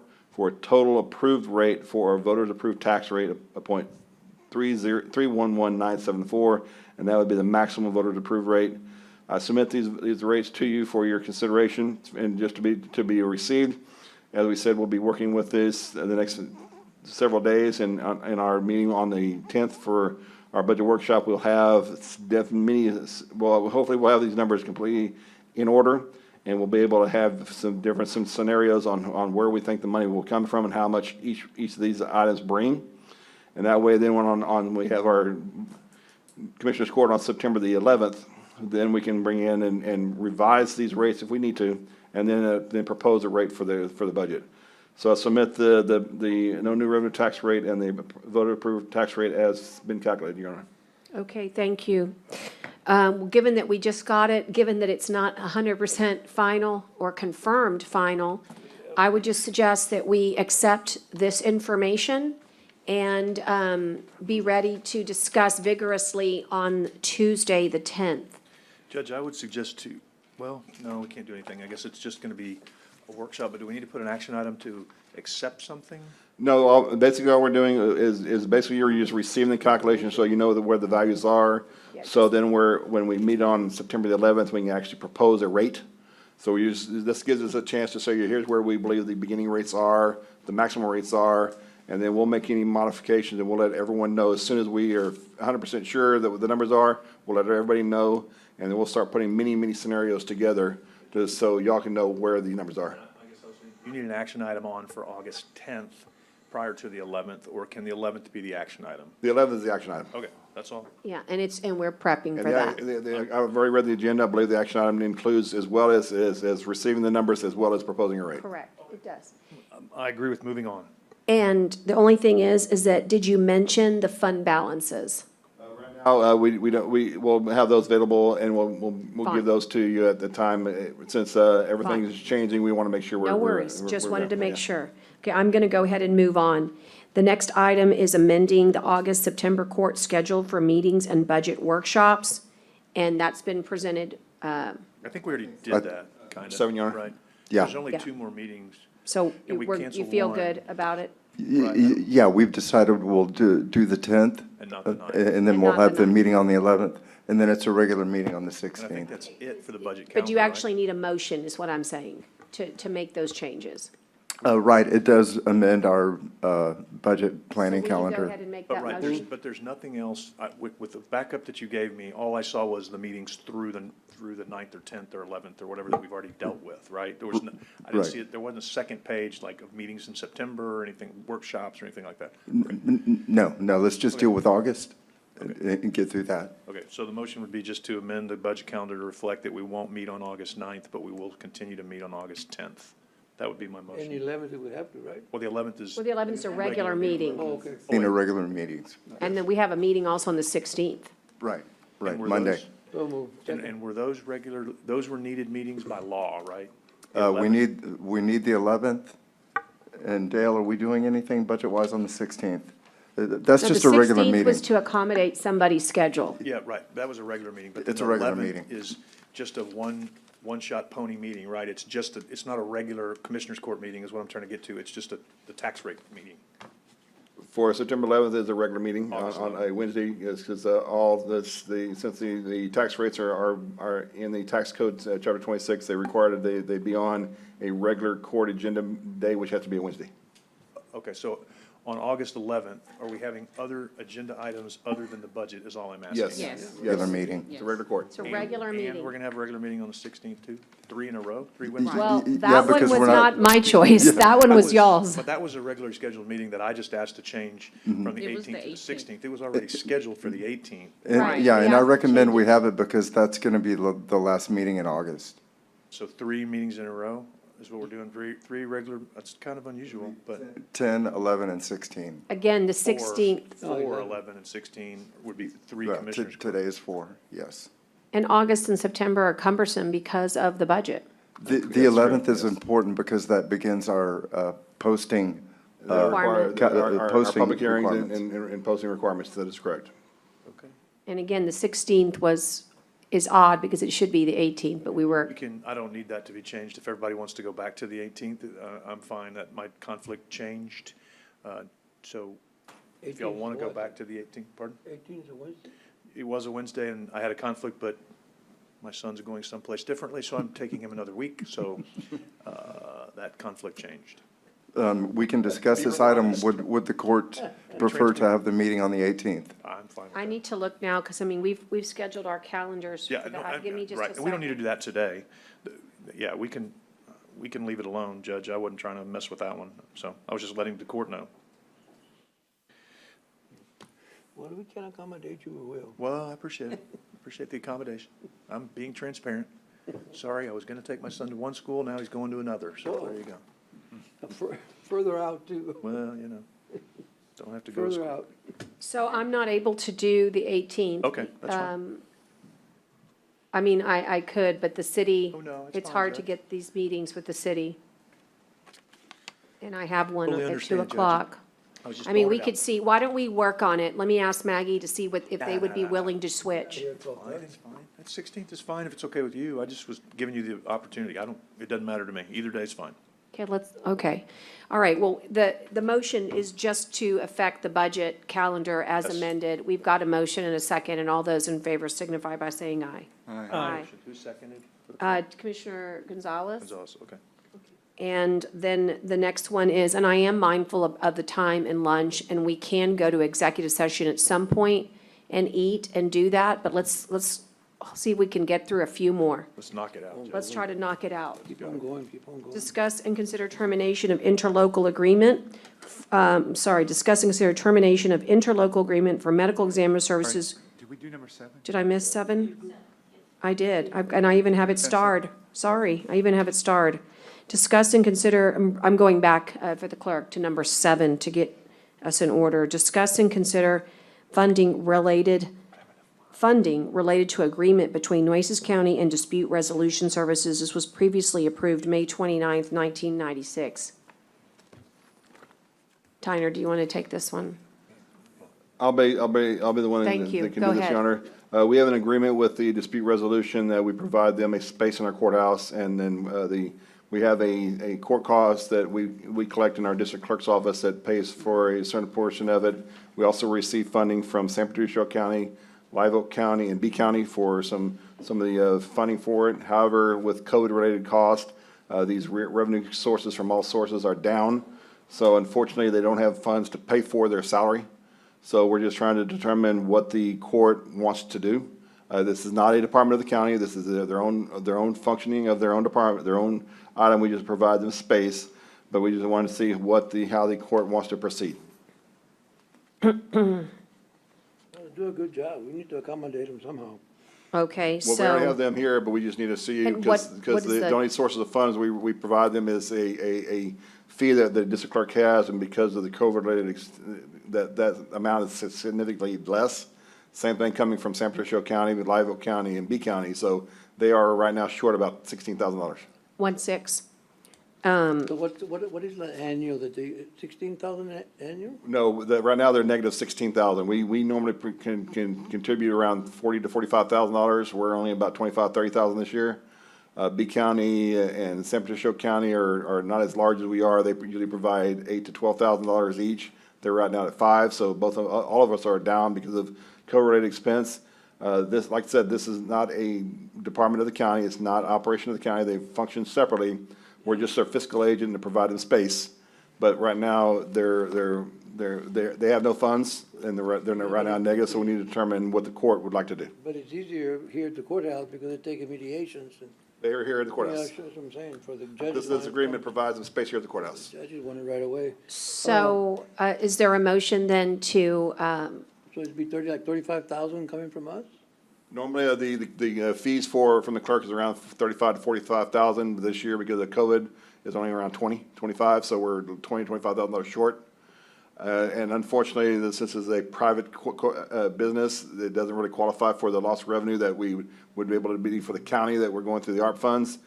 a total approved rate for our voters approved tax rate of 0.311974, and that would be the maximum voter approved rate. I submit these rates to you for your consideration and just to be received. As we said, we'll be working with this the next several days, and in our meeting on the 10th for our budget workshop, we'll have hopefully we'll have these numbers completely in order, and we'll be able to have some scenarios on where we think the money will come from and how much each of these items bring. And that way, then when we have our Commissioners Court on September the 11th, then we can bring in and revise these rates if we need to, and then propose a rate for the budget. So I submit the no new revenue tax rate and the voter approved tax rate as been calculated, Your Honor. Okay, thank you. Given that we just got it, given that it's not 100% final or confirmed final, I would just suggest that we accept this information and be ready to discuss vigorously on Tuesday, the 10th. Judge, I would suggest well, no, we can't do anything. I guess it's just going to be a workshop, but do we need to put an action item to accept something? No, basically all we're doing is basically you're just receiving the calculation so you know where the values are. So then when we meet on September the 11th, we can actually propose a rate. So this gives us a chance to say, here's where we believe the beginning rates are, the maximum rates are, and then we'll make any modifications and we'll let everyone know as soon as we are 100% sure that what the numbers are, we'll let everybody know, and then we'll start putting many scenarios together just so y'all can know where the numbers are. You need an action item on for August 10th prior to the 11th, or can the 11th be the action item? The 11th is the action item. Okay, that's all. Yeah, and we're prepping for And that. I've already read the agenda. I believe the action item includes as well as receiving the numbers as well as proposing a rate. Correct, it does. I agree with moving on. And the only thing is that, did you mention the fund balances? Now, we'll have those available and we'll Fine. give those to you at the time. Since everything is changing, we want to make sure we're. No worries, we're- just we're- wanted to make yeah. sure. Okay, I'm going to go ahead and move on. The next item is amending the August, September court schedule for meetings and budget workshops. And that's been presented, I think we already did that, kind of. 7, Your Honor. Right. Yeah. There's only Yeah. 2 more meetings. so And we you canceled feel one. good about it? Yeah, we've decided we'll do the 10th. And not the 9th. And then And we'll not have the the 9th. meeting on the 11th, and then it's a regular meeting on the And I think 16th. that's it for the budget calendar, But you right? actually need a motion, is what I'm saying, to make those changes. Right, it does amend our budget planning Will you go calendar. ahead and make But that right, motion? but there's nothing else, with the backup that you gave me, all I saw was the meetings through the 9th or 10th or 11th or whatever that we've already dealt with, right? There was, I didn't Right. see it, there wasn't a second page like of meetings in September or anything, workshops or anything like that. No, let's just deal with August and get through that. Okay, so the motion would be just to amend the budget calendar to reflect that we won't meet on August 9th, but we will continue to meet on August 10th. That would be my And the motion. 11th, it would have to, right? Well, the 11th is. Well, the 11th is a regular meeting, Oh, okay. In a regular meetings. and then we have a meeting also on the 16th. Right, And were Monday. those- So moved. And were those those were needed meetings by law, right? The We 11th. need the 11th. And Dale, are we doing anything budget-wise on the 16th? That's No, just a regular The 16th was meeting. to accommodate somebody's schedule. Yeah, right, that was a regular meeting, but It's then a the regular 11th meeting. is just a one-shot pony meeting, right? It's just, it's not a regular Commissioners Court meeting is what I'm trying to get to. It's just the tax rate meeting. For September 11th is a regular meeting August on 11th. a Wednesday, because since the tax rates are in the tax code, chapter 26, they required that they be on a regular court agenda day, which has to be a Wednesday. Okay, so on August 11th, are we having other agenda items other than the budget is all I'm asking? Yes. Yes. Regular meeting. It's a regular court. It's a regular And meeting. we're gonna have a regular meeting on the 16th too? 3 in a row, 3 Wednesdays? Well, Yeah, that one because was we're not not- my choice. That one was y'all's. But that was a regularly scheduled meeting that I just asked to change Mm-hmm. from the It was the 18th to the 18th. 16th. It was already scheduled for the 18th. Right. Yeah, We and I have to recommend change we it. have it because that's going to be the last meeting in August. So 3 meetings in a row is what we're doing, three regular, that's kind of unusual, but 10, 11, and 16. Again, the 16th, 4, 11, and 16 would be 3 Right, commissioners. Today is 4, yes. and August and September are cumbersome because of the budget. The 11th is important because that begins our posting. Requirement. Our Posting public hearings requirements. and posting requirements, that is correct. Okay. And again, the 16th is odd because it should be the 18th, but we were, I don't need that to be changed. If everybody wants to go back to the 18th, I'm fine. That my conflict changed. So if y'all 18th want to go what? back to the 18th, pardon? 18th is a Wednesday? It was a Wednesday and I had a conflict, but my son's going someplace differently, so I'm taking him another week. So that conflict changed. We can discuss this item. Would the court prefer to have the meeting on the 18th? I'm fine with I that. need to look now, because I mean, we've scheduled our calendars Yeah, for no, that. Give me just a right. second. And we don't need to do that today. Yeah, we can leave it alone, Judge. I wasn't trying to mess with that one. So I was just letting the court know. Well, we can accommodate you, we will. Well, I appreciate it. Appreciate the accommodation. I'm being transparent. Sorry, I was gonna take my son to one school, now he's going to another, so there you go. Further out too, Well, don't have to go to further school. out. So I'm not able to do the 18th. Okay, that's fine. I mean, I could, but the city, Oh, no, it's fine, hard to Judge. get these meetings with the city. And I have one Totally at 2 understand, Judge. o'clock. I was just I mean, throwing we it could out. see, why don't we work on it? Let me ask Maggie to see what, if they would be Nah. willing to switch. It's fine, it's fine. That 16th is fine if it's okay with you. I just was giving you the opportunity. It doesn't matter to me. Either day's fine. Okay. All right, well, the motion is just to affect the budget calendar as Yes. amended. We've got a motion and a second, and all those in favor signify by saying aye. Aye. Who seconded? Commissioner Gonzalez? Gonzalez, okay. And then the next one is, and I am mindful of the time and lunch, and we can go to executive session at some point and eat and do that, but let's see if we can get through a few more. Let's knock it out, Judge. Let's try to knock it out. Keep on going, keep on going. Discuss and consider termination of interlocal agreement. Discuss and consider termination of interlocal agreement for medical examiner services. Did we do number 7? Did I miss 7? I did, and I even have it starred. Sorry, I even have it starred. Discuss and consider, I'm going back for the clerk to number 7 to get us in order. Discuss and consider funding related to agreement between Nueces County and Dispute Resolution Services. This was previously approved May 29th, 1996. Tyner, do you want to take this one? I'll be the one Thank that you. that can Go do this, ahead. Your Honor. We have an agreement with the dispute resolution that we provide them a space in our courthouse, and then we have a court cost that we collect in our district clerk's office that pays for a certain portion of it. We also receive funding from San Patricio County, Live Oak County, and B County for some of the funding for it. However, with COVID-related costs, these revenue sources from all sources are down. So unfortunately, they don't have funds to pay for their salary. So we're just trying to determine what the court wants to do. This is not a department of the county. This is their own functioning of their own department, their own item. We just provide them space, but we just want to see how the court wants to proceed. Do a good job. We need to accommodate them somehow. Okay, Well, we already have so, them here, but we just need to see, And because what is the the- only sources of funds we provide them is a fee that the district clerk has, and because of the COVID-related, that amount is significantly less. Same thing coming from San Patricio County, with Live Oak County, and B County, so they are right now short about $16,000. 1-6. So what is the annual, 16,000 annual? No, right now they're negative 16,000. We normally can contribute around $40,000 to $45,000. We're only about 25,000, 30,000 this year. B County and San Patricio County are not as large as we are. They usually provide $8,000 to $12,000 each. They're right now at 5, so all of us are down because of COVID-related expense. This, like I said, this is not a department of the county. It's not operation of the county. They function separately. We're just their fiscal agent to provide them space. But right now, they have no funds, and they're right now negative, so we need to determine what the court would like to do. But it's easier here at the courthouse because they're taking mediations and. They are here at the Yeah, court's. that's what I'm saying, for the judges. This agreement provides them space here at the courthouse. Judges want it right away. So, is there a motion then to, So it'd be 35,000 coming from us? Normally, the fees from the clerk is around 35 to 45,000. This year, because of COVID, is only around 25, so we're $25,000 short. And unfortunately, since this is a private business, it doesn't really qualify for the lost revenue that we would be able to be for the county that we're going through the ARP funds,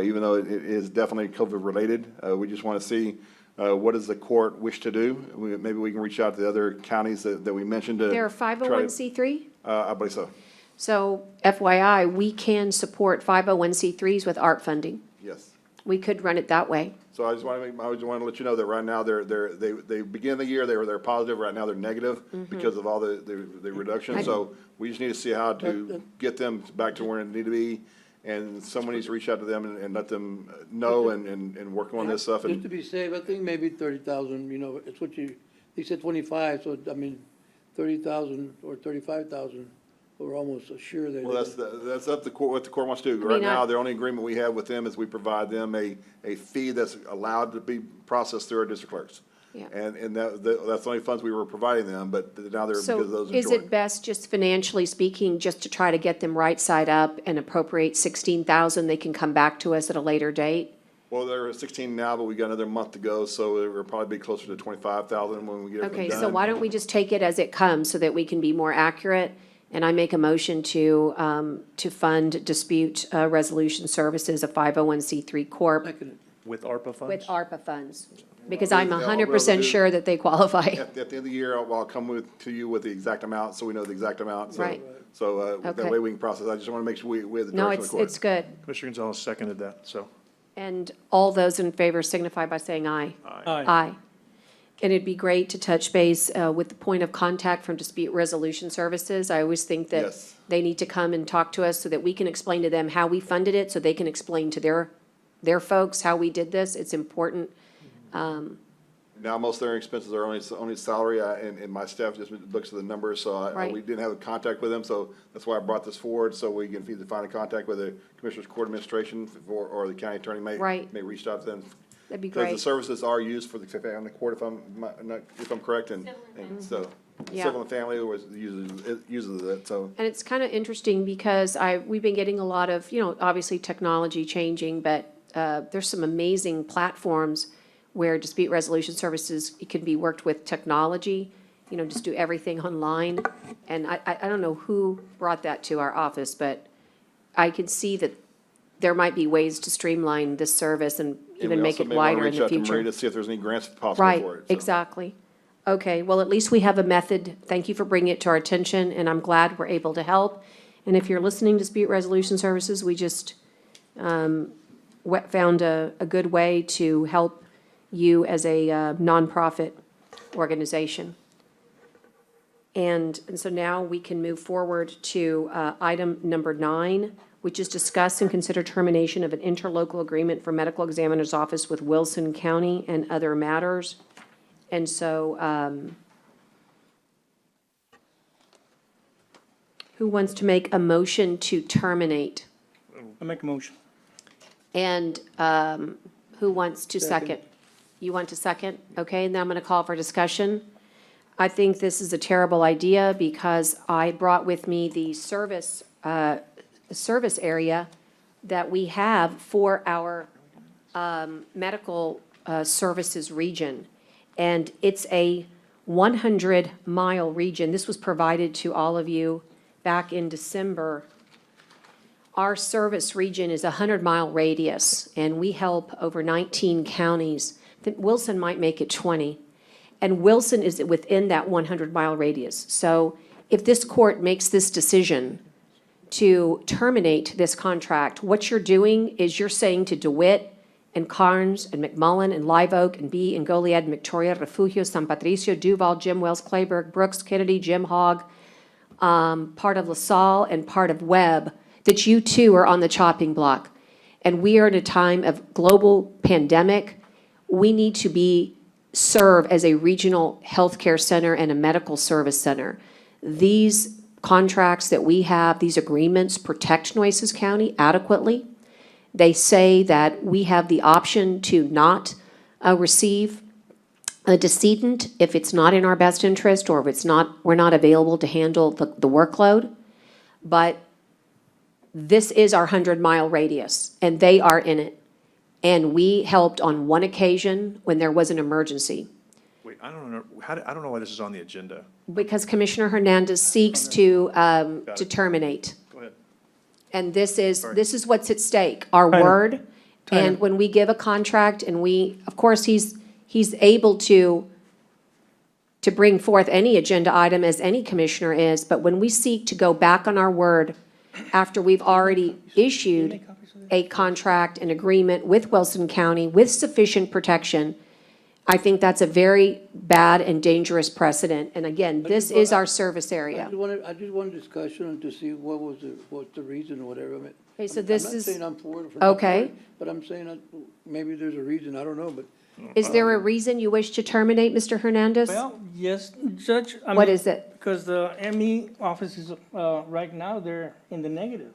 even though it is definitely COVID-related. We just want to see what does the court wish to do. Maybe we can reach out to the other counties that we mentioned to. they're a try to- 501c3? I believe so, So FYI, we can support 501c3s with ARP funding. yes. We could run it that way. So I just want to let you know that right now, they begin the year, they're positive, right now they're negative because of all the reduction. So we just need to see how to get them back to where they need to be. And someone needs to reach out to them and let them know and work on this stuff. Just And to be safe, I think maybe 30,000, it's what they said 25, so 30,000 or 35,000, we're almost sure that. well, that's up to what the court wants to do. I Right mean, now, the only agreement we have with them is we provide them a fee that's allowed to be processed through our district clerks. Yeah. And that's the only funds we were providing them, but now they're, because So of those are is short. it best, just financially speaking, just to try to get them right side up and appropriate 16,000? They can come back to us at a later date? Well, they're at 16 now, but we got another month to go, so it will probably be closer to 25,000 when we get everything Okay, done. so why don't we just take it as it comes so that we can be more accurate? And I make a motion to fund dispute resolution services, a 501c3 corp With ARPA funds? with ARPA funds, because I'm Well, 100% sure that they qualify. At the end of the year, I'll come to you with the exact amount, so we know the exact amount. So- Right. So, that Okay. way we can process. I just want to make sure we have the No, direction of the court. it's good. Commissioner Gonzalez seconded that, so. And all those in favor signify by saying aye. Aye. Aye. And it'd be great to touch base with the point of contact from Dispute Resolution Services. I always think that Yes. they need to come and talk to us so that we can explain to them how we funded it, so they can explain to their folks how we did this. It's important. Now, most of their expenses are only salary, and my staff just looks at the numbers, so Right. we didn't have a contact with them, so that's why I brought this forward, so we can either find a contact with the Commissioners Court Administration, or the county attorney Right. may reach out to them. That'd be Because great. the services are used for the family court, if I'm correct, and so, Yeah. civil and family uses it, so. And it's kind of interesting because we've been getting a lot of, obviously technology changing, but there's some amazing platforms where dispute resolution services, it can be worked with technology, just do everything online. And I don't know who brought that to our office, but I can see that there might be ways to streamline this service and even make it wider in the And we also may want to reach out to Marie future. to see if there's any grants possible Right, for it. so. exactly. Okay, well, at least we have a method. Thank you for bringing it to our attention, and I'm glad we're able to help. And if you're listening, Dispute Resolution Services, we just found a good way to help you as a nonprofit organization. And so now we can move forward to item number 9, which is discuss and consider termination of an interlocal agreement for medical examiner's office with Wilson County and other matters. And so, who wants to make a motion to terminate? I make a motion. And who wants to second? You want to second? Okay, and then I'm going to call for discussion. I think this is a terrible idea because I brought with me the service area that we have for our medical services region. And it's a 100-mile region. This was provided to all of you back in December. Our service region is a 100-mile radius, and we help over 19 counties. I think Wilson might make it 20. And Wilson is within that 100-mile radius. So if this court makes this decision to terminate this contract, what you're doing is you're saying to DeWitt and Carnes and McMullen and Live Oak and B and Goliad and Victoria, Refugio, San Patricio, Duval, Jim Wells, Clayburgh, Brooks, Kennedy, Jim Hogg, part of LaSalle and part of Webb, that you too are on the chopping block. And we are in a time of global pandemic. We need to serve as a regional healthcare center and a medical service center. These contracts that we have, these agreements protect Nueces County adequately. They say that we have the option to not receive a decedent if it's not in our best interest or if we're not available to handle the workload. But this is our 100-mile radius, and they are in it. And we helped on one occasion when there was an emergency. Wait, I don't know, I don't know why this is on the agenda. Because Commissioner Hernandez seeks to terminate. Go ahead. And this is what's at stake, our Time. word. Time. And when we give a contract and of course, he's able to bring forth any agenda item as any commissioner is, but when we seek to go back on our word after we've already issued a contract, an agreement with Wilson County with sufficient protection, I think that's a very bad and dangerous precedent. And again, this is our service area. I just wanted discussion to see what's the reason or whatever. I mean, Okay, so this I'm not is, saying I'm for it or not for okay. it, but I'm saying that maybe there's a reason, I don't know, but. Is there a reason you wish to terminate, Mr. Hernandez? Well, yes, Judge. What is it? Because the ME offices, right now, they're in the negative.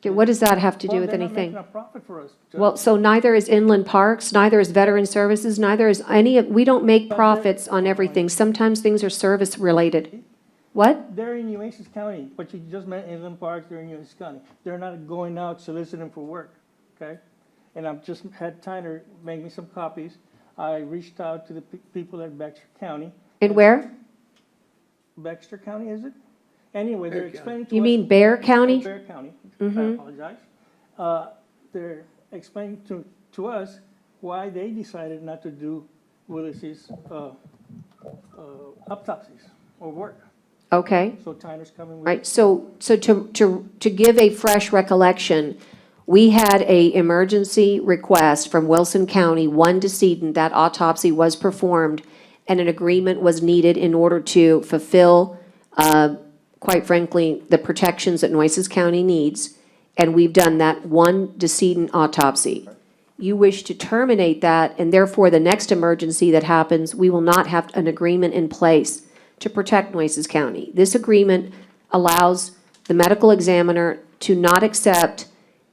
Okay, what does that have to do Well, with they're not anything? making a profit for us, Judge. Well, so neither is Inland Parks, neither is Veteran Services, neither is we don't make profits on everything. Sometimes things are service-related. What? They're in Nueces County, but you just met Inland Parks, they're in Nueces County. They're not going out soliciting for work, okay? And I've just had Tyner make me some copies. I reached out to the people at Baxter County. And where? Baxter County, is it? Anyway, they're Bear County. explaining to us. You mean Bear County? Bear County, I Mhm. apologize. They're explaining to us why they decided not to do Willis's autopsies or work. Okay. So Tyler's coming with. Right, so to give a fresh recollection, we had a emergency request from Wilson County, one decedent, that autopsy was performed, and an agreement was needed in order to fulfill, quite frankly, the protections that Nueces County needs, and we've done that one decedent autopsy. You wish to terminate that, and therefore the next emergency that happens, we will not have an agreement in place to protect Nueces County. This agreement allows the medical examiner to not accept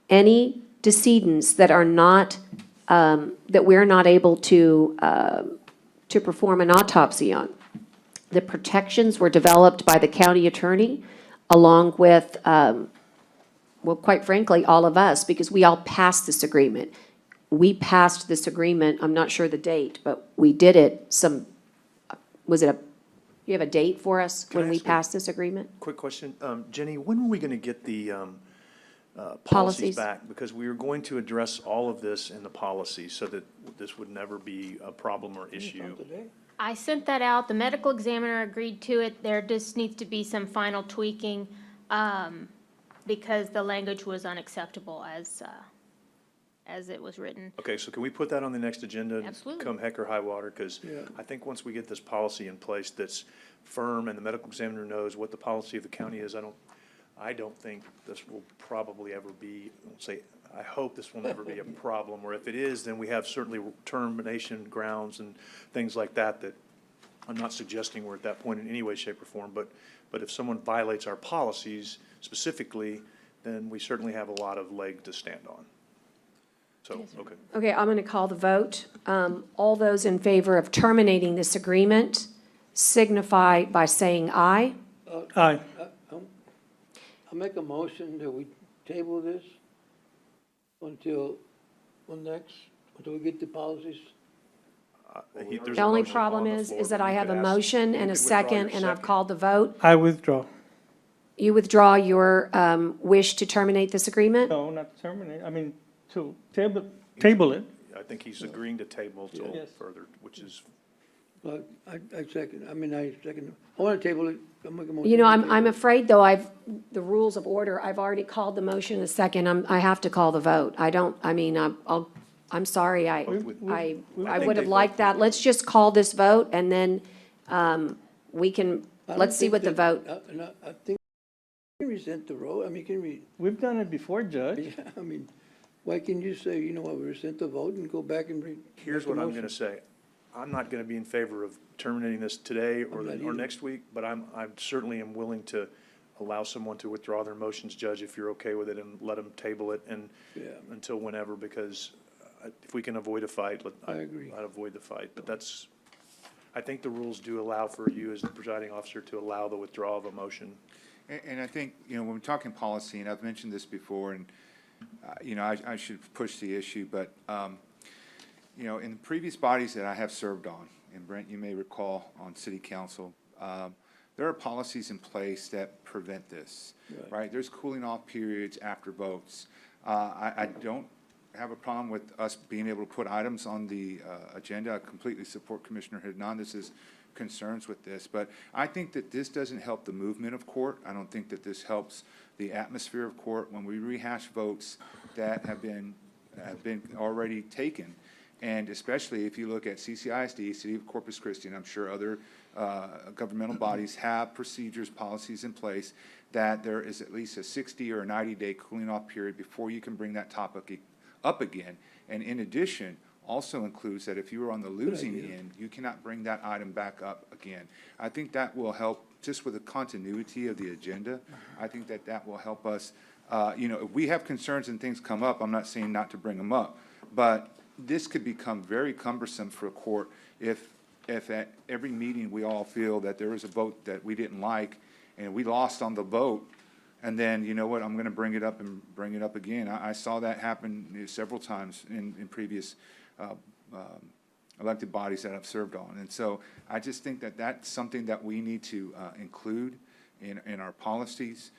any decedents that are not, that we're not able to perform an autopsy on. The protections were developed by the county attorney along with, well, quite frankly, all of us, because we all passed this agreement. We passed this agreement, I'm not sure the date, but we did it was it you have a date for us Can I when we ask a passed this agreement? Quick question. Jenny, when are we going to get the Policies. policies back? Because we are going to address all of this in the policy so that this would never be a problem or issue. I sent that out. The medical examiner agreed to it. There just needs to be some final tweaking, because the language was unacceptable as it was written. Okay, so can we put that on the next agenda? Absolutely. Come heck or high water, because I think once we get this policy in place that's firm and the medical examiner knows what the policy of the county is, I don't think this will probably ever be, I hope this will never be a problem, or if it is, then we have certainly termination grounds and things like that, that I'm not suggesting we're at that point in any way, shape, or form, but if someone violates our policies specifically, then we certainly have a lot of leg to stand on. So, okay. Okay, I'm going to call the vote. All those in favor of terminating this agreement signify by saying aye. Aye. I'll make a motion that we table this until we get the policies. There's The a only motion problem on the is floor, that but I you have could a ask- motion you and a could withdraw your second, and I've second. called the vote. I withdraw. You withdraw your wish to terminate this agreement? No, not terminate, I mean, to table it. I think he's agreeing to table till Yes. further, which is, I second, I want to table it, I'll make a motion. You know, to I'm table it. afraid, though, the rules of order, I've already called the motion in a second. I have to call the vote. I'm sorry, I would have liked that. Let's just call this vote, and then we can, I don't let's see think what the that- vote. I think you can rescind the vote, I mean, you can We've done it before, Judge. I mean, why can't you say, you know what, we rescind the vote and go back and here's make what the I'm gonna motion? say. I'm not gonna be in favor of terminating this today or I'm not or either. next week, but I certainly am willing to allow someone to withdraw their motions, Judge, if you're okay with it, and let them table it and Yeah. until whenever, because if we can avoid a fight, I agree. I'd avoid the fight. But I think the rules do allow for you as the presiding officer to allow the withdrawal of a motion. And I think, when we're talking policy, and I've mentioned this before, and, I should push the issue, but, in the previous bodies that I have served on, and Brent, you may recall on city council, there are policies in place that prevent this, right? There's cooling off periods after votes. I don't have a problem with us being able to put items on the agenda. I completely support Commissioner Hernandez's concerns with this, but I think that this doesn't help the movement of court. I don't think that this helps the atmosphere of court when we rehash votes that have been already taken. And especially if you look at CCISD, City of Corpus Christi, and I'm sure other governmental bodies have procedures, policies in place, that there is at least a 60 or a 90-day cooling off period before you can bring that topic up again. And in addition, also includes that if you are on the losing end, you cannot bring that item back up again. I think that will help, just with the continuity of the agenda, I think that will help us. If we have concerns and things come up, I'm not saying not to bring them up, but this could become very cumbersome for a court if at every meeting we all feel that there was a vote that we didn't like and we lost on the vote, and then, you know what, I'm going to bring it up and bring it up again. I saw that happen several times in previous elected bodies that I've served on. And so I just think that that's something that we need to include in our policies.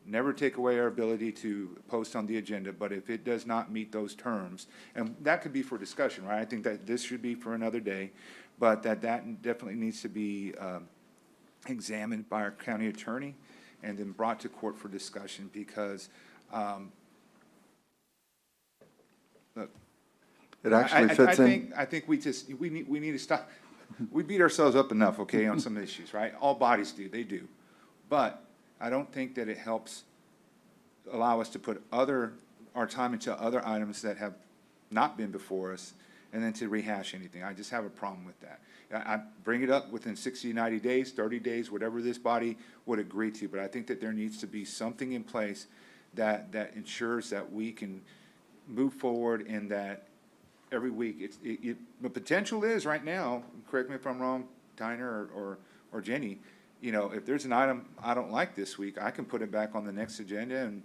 Never take away our ability to post on the agenda, but if it does not meet those terms, and that could be for discussion, right? I think that this should be for another day, but that definitely needs to be examined by our county attorney and then brought to court for discussion, because look, It actually fits in. I think we need to stop. We beat ourselves up enough, okay, on some issues, right? All bodies do, they do. But I don't think that it helps allow us to put our time into other items that have not been before us and then to rehash anything. I just have a problem with that. I bring it up within 60, 90 days, 30 days, whatever this body would agree to, but I think that there needs to be something in place that ensures that we can move forward and that every week, the potential is right now, correct me if I'm wrong, Tyner or Jenny, you know, if there's an item I don't like this week, I can put it back on the next agenda and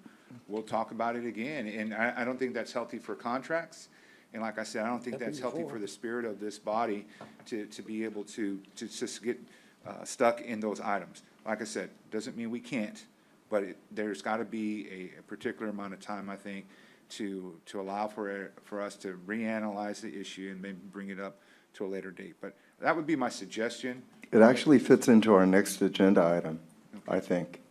we'll talk about it again. And I don't think that's healthy for contracts. And like I said, I don't think that's healthy for the spirit of this body to be able to just get stuck in those items. Like I said, doesn't mean we can't, but there's got to be a particular amount of time, I think, to allow for us to reanalyze the issue and maybe bring it up to a later date. But that would be my suggestion. It actually fits into our next agenda item, I think.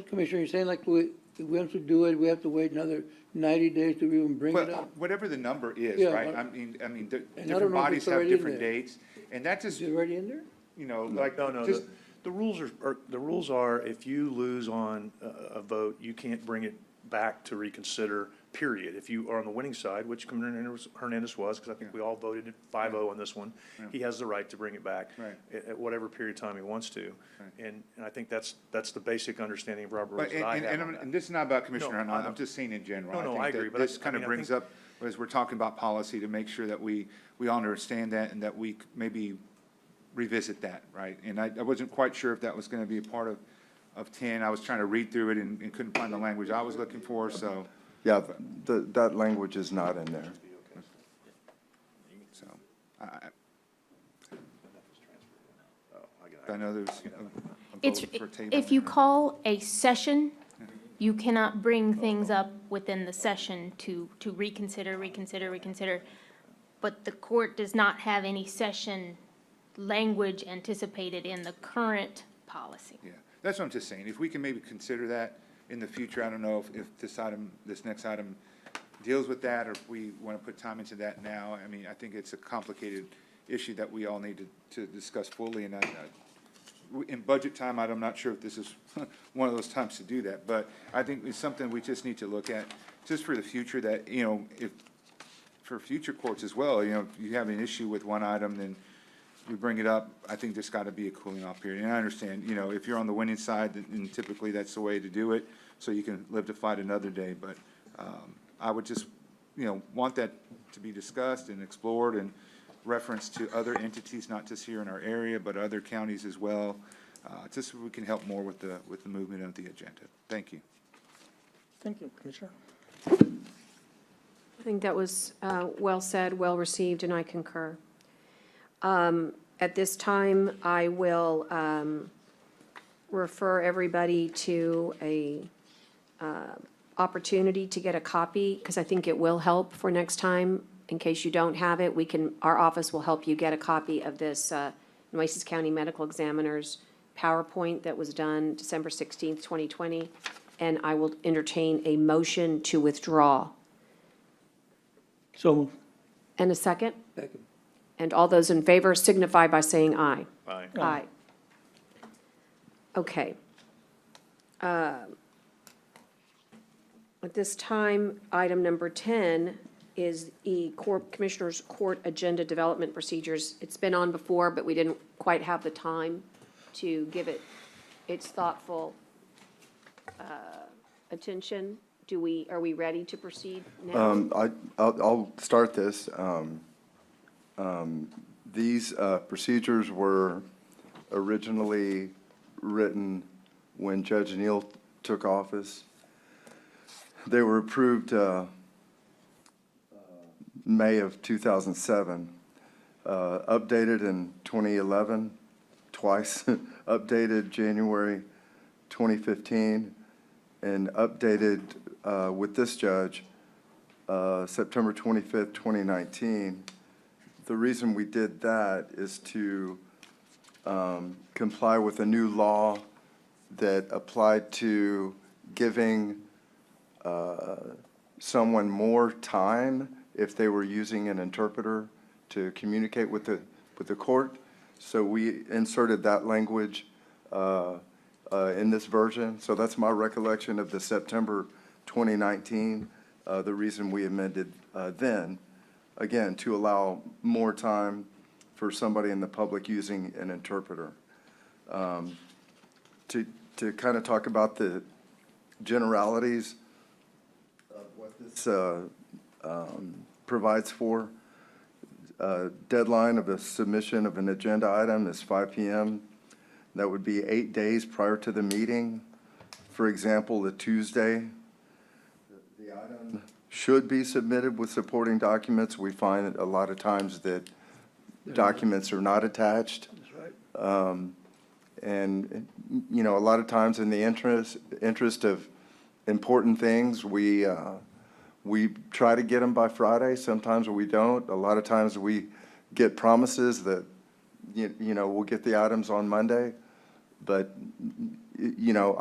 Commissioner, you're saying like we have to do it, we have to wait another 90 days to even bring it up? Whatever the number is, Yeah, right? but- I mean, And I different don't know if bodies it's have already in different there. dates, and that just, Is it already in there? you know, like, No, just, the rules are if you lose on a vote, you can't bring it back to reconsider, period. If you are on the winning side, which Commissioner Hernandez was, because I think we all voted 5-0 on this one, he has the right to bring it back Right. at whatever period of time he wants to. Right. And I think that's the basic understanding of Robert but, rules that I have on and that. this is not about Commissioner No, Hernandez, I- I'm just saying in general. No, think I that agree, but this I kind of mean, I brings think- up, as we're talking about policy, to make sure that we all understand that and that we maybe revisit that, right? And I wasn't quite sure if that was going to be a part of 10. I was trying to read through it and couldn't find the language I was looking for, so. Yeah, that language is not in there. So, I know there's a It's, vote for table. if you call a session, you cannot bring things up within the session to reconsider. But the court does not have any session language anticipated in the current policy. Yeah, that's what I'm just saying. If we can maybe consider that in the future, I don't know if this next item deals with that, or if we want to put time into that now. I mean, I think it's a complicated issue that we all need to discuss fully, and in budget time, I'm not sure if this is one of those times to do that, but I think it's something we just need to look at, just for the future, that, you know, if, for future courts as well, you know, if you have an issue with one item, then we bring it up. I think there's got to be a cooling off period. And I understand, you know, if you're on the winning side, then typically that's the way to do it, so you can live to fight another day. But I would just, you know, want that to be discussed and explored and reference to other entities, not just here in our area, but other counties as well, just so we can help more with the movement of the agenda. Thank you. Thank you, Commissioner. I think that was well said, well received, and I concur. At this time, I will refer everybody to a opportunity to get a copy, because I think it will help for next time. In case you don't have it, our office will help you get a copy of this Nueces County Medical Examiner's PowerPoint that was done December 16th, 2020, and I will entertain a motion to withdraw. So moved. And a second? Second. And all those in favor signify by saying aye. Aye. Aye. Okay. At this time, item number 10 is Commissioners Court Agenda Development Procedures. It's been on before, but we didn't quite have the time to give it its thoughtful attention. Are we ready to proceed now? I'll start this. These procedures were originally written when Judge Neal took office. They were approved May of 2007, updated in 2011, twice, updated January 2015 and updated with this judge September 25th, 2019. The reason we did that is to comply with a new law that applied to giving someone more time if they were using an interpreter to communicate with the court. So we inserted that language in this version. So that's my recollection of the September 2019, the reason we amended then, again, to allow more time for somebody in the public using an interpreter. To kind of talk about the generalities of what this provides for, deadline of a submission of an agenda item is 5 p.m. That would be 8 days prior to the meeting. For example, the Tuesday, the item should be submitted with supporting documents. We find a lot of times that documents are not attached. That's right. And, you know, a lot of times in the interest of important things, we try to get them by Friday. Sometimes we don't. A lot of times we get promises that, you know, we'll get the items on Monday. But, you know,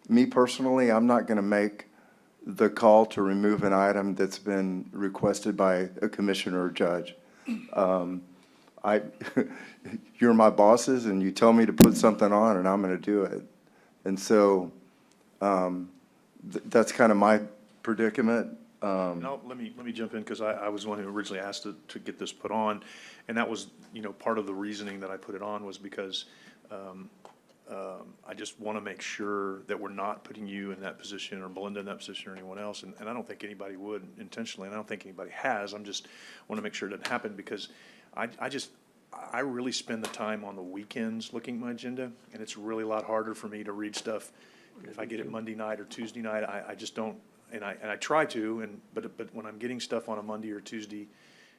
me personally, I'm not going to make the call to remove an item that's been requested by a commissioner or judge. You're my bosses, and you tell me to put something on, and I'm going to do it. And so that's kind of my predicament. No, let me jump in, because I was the one who originally asked to get this put on, and that was, you know, part of the reasoning that I put it on was because I just want to make sure that we're not putting you in that position, or Belinda in that position, or anyone else, and I don't think anybody would intentionally, and I don't think anybody has. I'm just want to make sure it doesn't happen, because I really spend the time on the weekends looking at my agenda, and it's really a lot harder for me to read stuff if I get it Monday night or Tuesday night. I just don't, and I try to, but when I'm getting stuff on a Monday or Tuesday,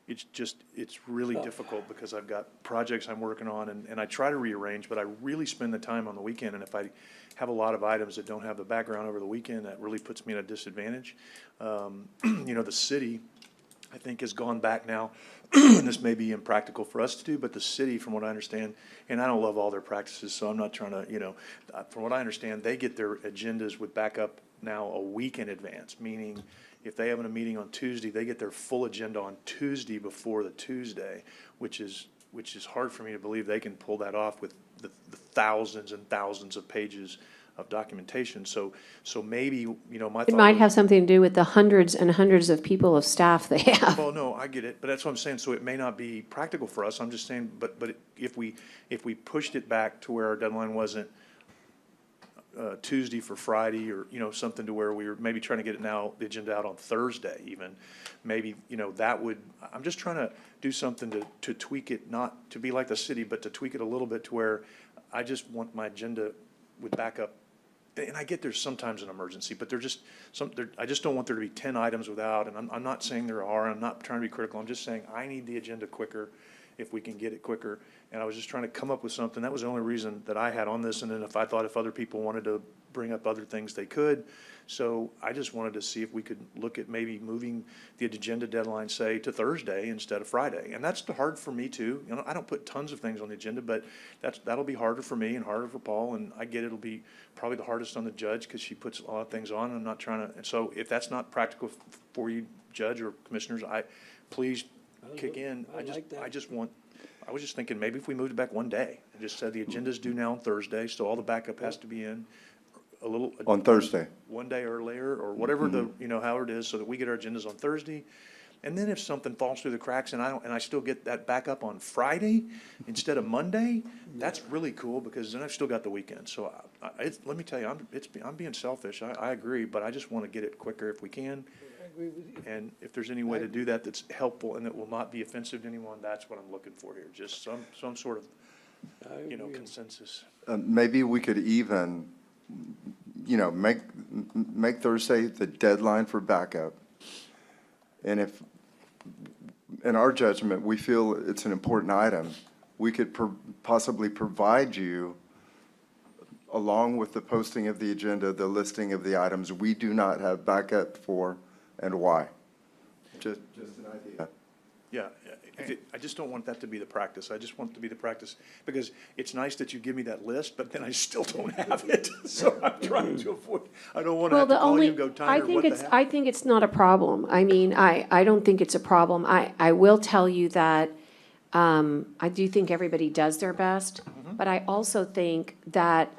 it's really difficult, because I've got projects I'm working on, and I try to rearrange, but I really spend the time on the weekend, and if I have a lot of items that don't have the background over the weekend, that really puts me at a disadvantage. You know, the city, I think, has gone back now, and this may be impractical for us to do, but the city, from what I understand, and I don't love all their practices, so I'm not trying to, you know, from what I understand, they get their agendas with backup now a week in advance, meaning if they have a meeting on Tuesday, they get their full agenda on Tuesday before the Tuesday, which is hard for me to believe they can pull that off with the thousands and thousands of pages of documentation. So maybe, you know, my thought It might was- have something to do with the hundreds and hundreds of people of staff they have. Well, no, I get it, but that's what I'm saying. So it may not be practical for us. I'm just saying, but if we pushed it back to where our deadline wasn't Tuesday for Friday, or, you know, something to where we were maybe trying to get it now, the agenda out on Thursday even, maybe, you know, that would, I'm just trying to do something to tweak it, not to be like the city, but to tweak it a little bit to where I just want my agenda with backup. And I get there's sometimes an emergency, but I just don't want there to be 10 items without, and I'm not saying there are, I'm not trying to be critical, I'm just saying I need the agenda quicker if we can get it quicker. And I was just trying to come up with something. That was the only reason that I had on this, and then if other people wanted to bring up other things, they could. So I just wanted to see if we could look at maybe moving the agenda deadline, say, to Thursday instead of Friday. And that's hard for me too. You know, I don't put tons of things on the agenda, but that'll be harder for me and harder for Paul. And I get it'll be probably the hardest on the judge, because she puts a lot of things on. I'm not trying to, and so if that's not practical for you, Judge or Commissioners, please kick in. I was just thinking, maybe if we moved it back one day and just said the agenda's due now on Thursday, so all the backup has to be in a little. On Thursday. One day earlier, or whatever you know, however it is, so that we get our agendas on Thursday. And then if something falls through the cracks and I still get that backup on Friday instead of Monday, that's really cool, because then I've still got the weekend. So let me tell you, I'm being selfish. I agree, but I just want to get it quicker if we can. And if there's any way to do that that's helpful and that will not be offensive to anyone, that's what I'm looking for here. Just some sort of, you know, consensus. Maybe we could even, you know, make Thursday the deadline for backup. And if, in our judgment, we feel it's an important item, we could possibly provide you, along with the posting of the agenda, the listing of the items we do not have backup for and why. Just an idea. Yeah, I just don't want that to be the practice. I just want it to be the practice, because it's nice that you give me that list, but then I still don't have it. So I'm trying to avoid, I don't want to have to call you and go, Tyler, what the heck? I think it's not a problem. I mean, I don't think it's a problem. I will tell you that, I do think everybody does their best, but I also think that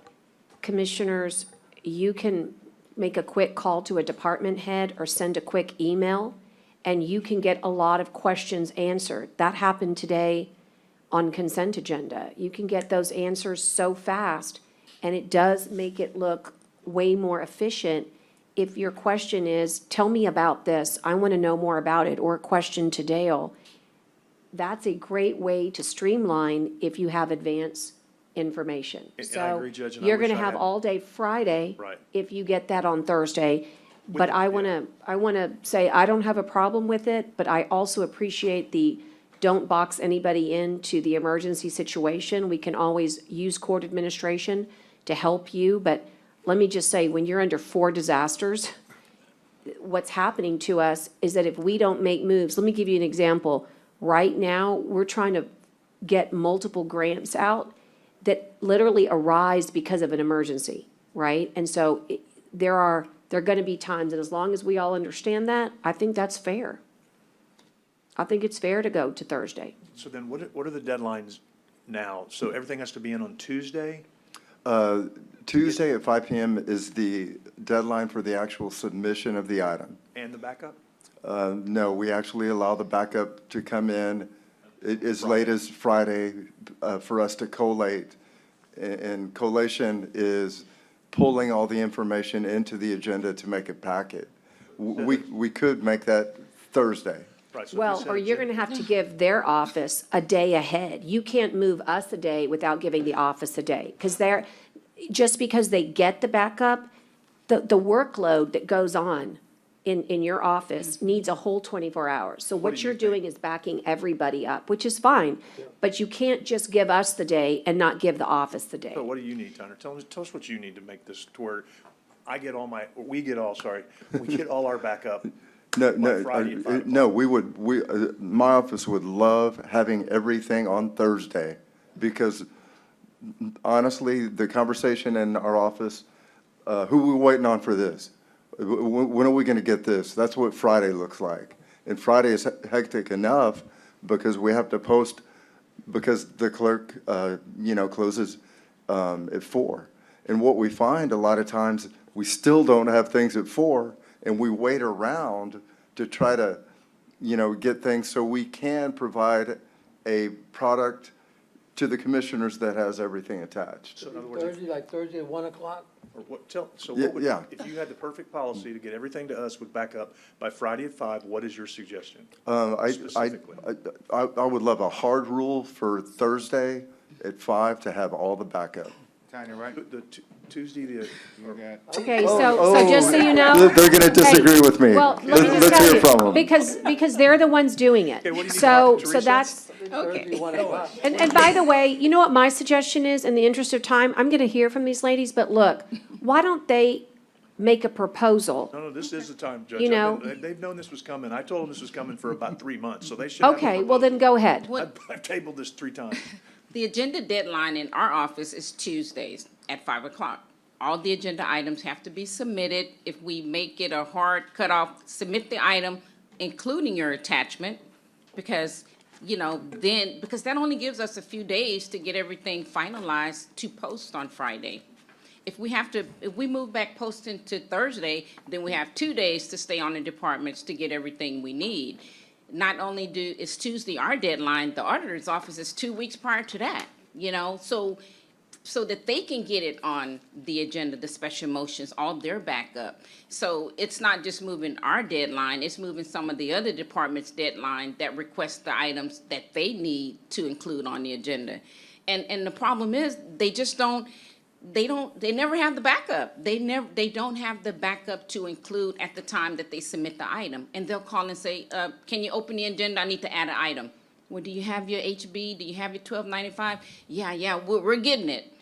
commissioners, you can make a quick call to a department head or send a quick email, and you can get a lot of questions answered. That happened today on consent agenda. You can get those answers so fast, and it does make it look way more efficient. If your question is, tell me about this, I want to know more about it, or a question to Dale, that's a great way to streamline if you have advance information. And I agree, Judge, and I You're wish gonna I have had- all day Friday. Right. If you get that on Thursday. But I wanna say, I don't have a problem with it, but I also appreciate the, don't box anybody into the emergency situation. We can always use court administration to help you, but let me just say, when you're under 4 disasters, what's happening to us is that if we don't make moves, let me give you an example. Right now, we're trying to get multiple grants out that literally arise because of an emergency, right? And so there are going to be times, and as long as we all understand that, I think that's fair. I think it's fair to go to Thursday. So then what are the deadlines now? So everything has to be in on Tuesday? Tuesday at 5 PM is the deadline for the actual submission of the item. And the backup? No, we actually allow the backup to come in as late as Friday for us to collate. And collation is pulling all the information into the agenda to make a packet. We could make that Thursday. Right, so if we Well, set or it you're to- gonna have to give their office a day ahead. You can't move us a day without giving the office a day. Because just because they get the backup, the workload that goes on in your office needs a whole 24 hours. So what you're doing is backing everybody up, which is fine. But you can't just give us the day and not give the office the day. So what do you need, Tanner? Tell us what you need to make this to where we get all our backup. No, Friday at 5 no, my office would love having everything on Thursday, because honestly, the conversation in our office, who we waiting on for this? When are we gonna get this? That's what Friday looks like. And Friday is hectic enough because we have to post, because the clerk, closes at 4. And what we find a lot of times, we still don't have things at 4, and we wait around to try to, get things so we can provide a product to the commissioners that has everything attached. So in other words, Thursday at 1 o'clock? or what, Yeah. if you had the perfect policy to get everything to us with backup by Friday at 5, what is your suggestion? I Specifically. would love a hard rule for Thursday at 5 to have all the backup. Tanya, right? Tuesday, Okay, so just so you know. They're gonna disagree with me. Well, let me just Let's tell hear you, from them. because they're the ones doing it. Okay, what do you need, So Teresa? that's, Thursday, 1 o'clock. and by the way, you know what my suggestion is, in the interest of time, I'm gonna hear from these ladies, but look, why don't they make a proposal? No, this is the time, Judge. You know- They've known this was coming. I told them this was coming for about 3 months, so they should have a Okay, well then go ahead. I've tabled this 3 times. The agenda deadline in our office is Tuesdays at 5 o'clock. All the agenda items have to be submitted. If we make it a hard cutoff, submit the item, including your attachment, because, because that only gives us a few days to get everything finalized to post on Friday. If we move back posting to Thursday, then we have 2 days to stay on the departments to get everything we need. Not only is Tuesday our deadline, the auditor's office is 2 weeks prior to that, so that they can get it on the agenda, the special motions, all their backup. So it's not just moving our deadline, it's moving some of the other departments' deadline that request the items that they need to include on the agenda. And the problem is, they never have the backup. They don't have the backup to include at the time that they submit the item. And they'll call and say, can you open the agenda? I need to add an item. Well, do you have your HB? Do you have your 1295? Yeah, we're getting it.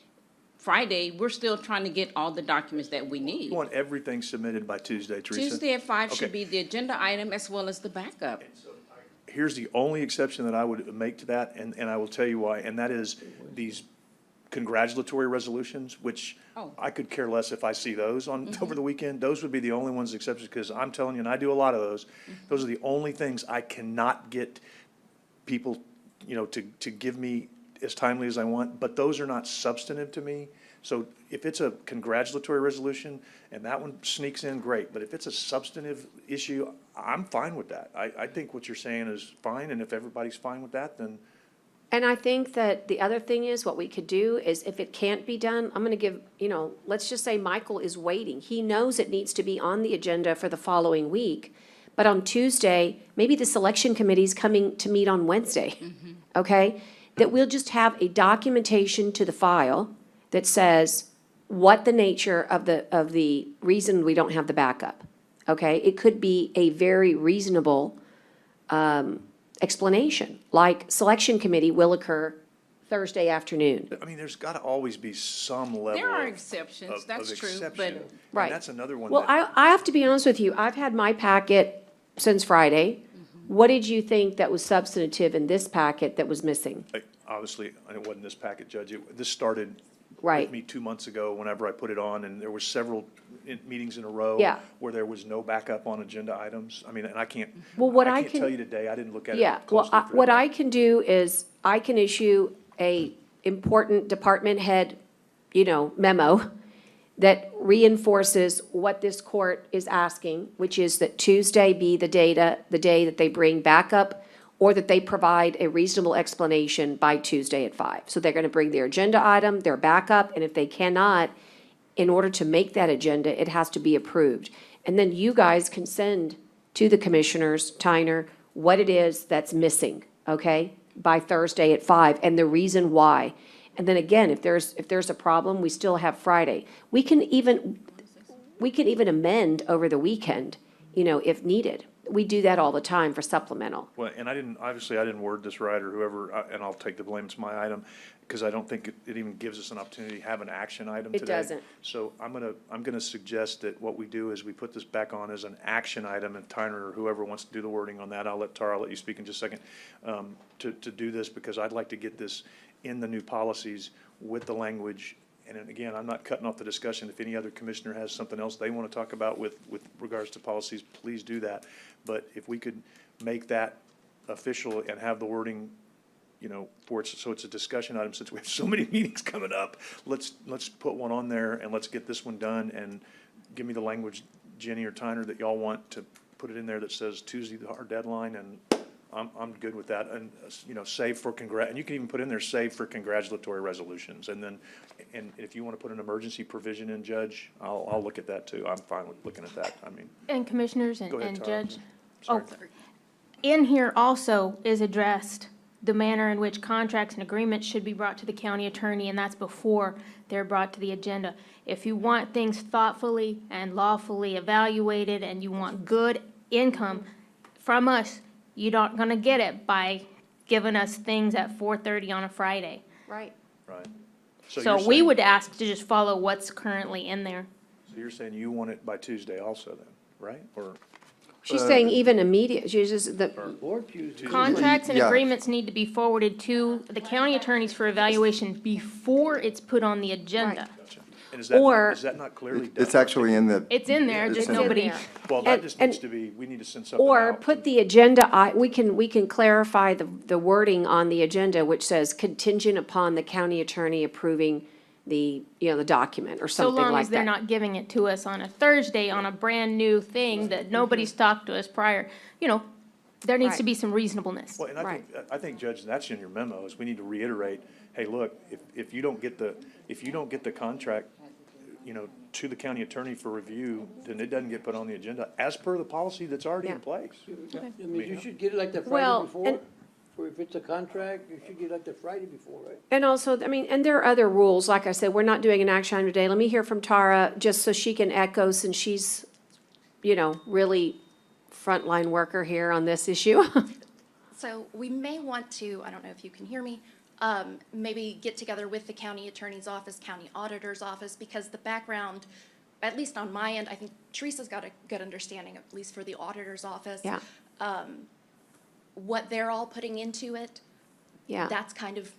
Friday, we're still trying to get all the documents that we need. You want everything submitted by Tuesday, Teresa? Tuesday at 5 Okay. should be the agenda item as well as the backup. Here's the only exception that I would make to that, and I will tell you why, and that is these congratulatory resolutions, which Oh. I could care less if I see those on, over the weekend. Those would be the only ones exceptions, because I'm telling you, and I do a lot of those, those are the only things I cannot get people, to give me as timely as I want, but those are not substantive to me. So if it's a congratulatory resolution and that one sneaks in, great. But if it's a substantive issue, I'm fine with that. I think what you're saying is fine, and if everybody's fine with that, then And I think that the other thing is, what we could do is, if it can't be done, I'm gonna give, let's just say Michael is waiting. He knows it needs to be on the agenda for the following week. But on Tuesday, maybe the selection committee's coming to meet on Wednesday, okay? That we'll just have a documentation to the file that says what the nature of the reason we don't have the backup, okay? It could be a very reasonable, explanation, like selection committee will occur Thursday afternoon. I mean, there's gotta always be some level There are of- exceptions, of that's true, exception. but. Right. And that's another one Well, that, I have to be honest with you, I've had my packet since Friday. What did you think that was substantive in this packet that was missing? obviously, and it wasn't this packet, Judge, this started Right. with me 2 months ago, whenever I put it on, and there were several meetings in a row Yeah. where there was no backup on agenda items. I mean, and I can't, Well, what I I can't can- tell you today, I didn't look at it Yeah, well, closely for what today. I can do is, I can issue a important department head, memo that reinforces what this court is asking, which is that Tuesday be the day that they bring backup, or that they provide a reasonable explanation by Tuesday at 5. So they're gonna bring their agenda item, their backup, and if they cannot, in order to make that agenda, it has to be approved. And then you guys can send to the commissioners, Tyner, what it is that's missing, okay? By Thursday at 5, and the reason why. And then again, if there's a problem, we still have Friday. We can even amend over the weekend, if needed. We do that all the time for supplemental. Well, and I didn't word this right, or whoever, and I'll take the blame, it's my item, because I don't think it even gives us an opportunity to have an action item It today. doesn't. So I'm gonna suggest that what we do is we put this back on as an action item, and Tyner or whoever wants to do the wording on that, Tara, I'll let you speak in just a second, to do this, because I'd like to get this in the new policies with the language. And then again, I'm not cutting off the discussion. If any other commissioner has something else they want to talk about with regards to policies, please do that. But if we could make that official and have the wording, for it, so it's a discussion item, since we have so many meetings coming up, let's put one on there and let's get this one done, and give me the language, Jenny or Tyner, that y'all want to put it in there that says Tuesday, our deadline, and I'm good with that. And, save for and you can even put in there, save for congratulatory resolutions. And then, and if you want to put an emergency provision in, Judge, I'll look at that too. I'm fine with looking at that. I mean, And commissioners Go ahead, and Tara. Judge. Sorry. In here also is addressed the manner in which contracts and agreements should be brought to the county attorney, and that's before they're brought to the agenda. If you want things thoughtfully and lawfully evaluated, and you want good income from us, you're not gonna get it by giving us things at 4:30 on a Friday. Right. right. So you're we saying- would ask to just follow what's currently in there. So you're saying you want it by Tuesday also then, right? Or? She's saying even immediate, she's just, Or Tuesday. Contracts and Yeah. agreements need to be forwarded to the county attorneys for evaluation before it's put on the agenda. And is that, Or- is that not clearly? It's actually in the, It's in there, It's just in nobody. there. Well, that and- just and- needs to be, we need to send something or out. put the agenda, we can clarify the wording on the agenda, which says contingent upon the county attorney approving the document, or So something long like as they're that. not giving it to us on a Thursday on a brand-new thing that nobody's talked to us prior, there needs to Right. be some reasonableness. Well, and I think, Judge, that's in your memo, is we need to reiterate, hey, look, if you don't get the contract, to the county attorney for review, then it doesn't get put on the agenda, as per the policy that's already in Yeah. place. I mean, you should get it like the Well, Friday before, and- or if it's a contract, you should get it like the Friday before, right? And also, and there are other rules, like I said, we're not doing an action item today. Let me hear from Tara, just so she can echo, since she's, really frontline worker here on this issue. So we may want to, I don't know if you can hear me, maybe get together with the county attorney's office, county auditor's office, because the background, at least on my end, I think Teresa's got a good understanding, at least for the auditor's office. Yeah. What they're all putting into it. Yeah. That's kind of,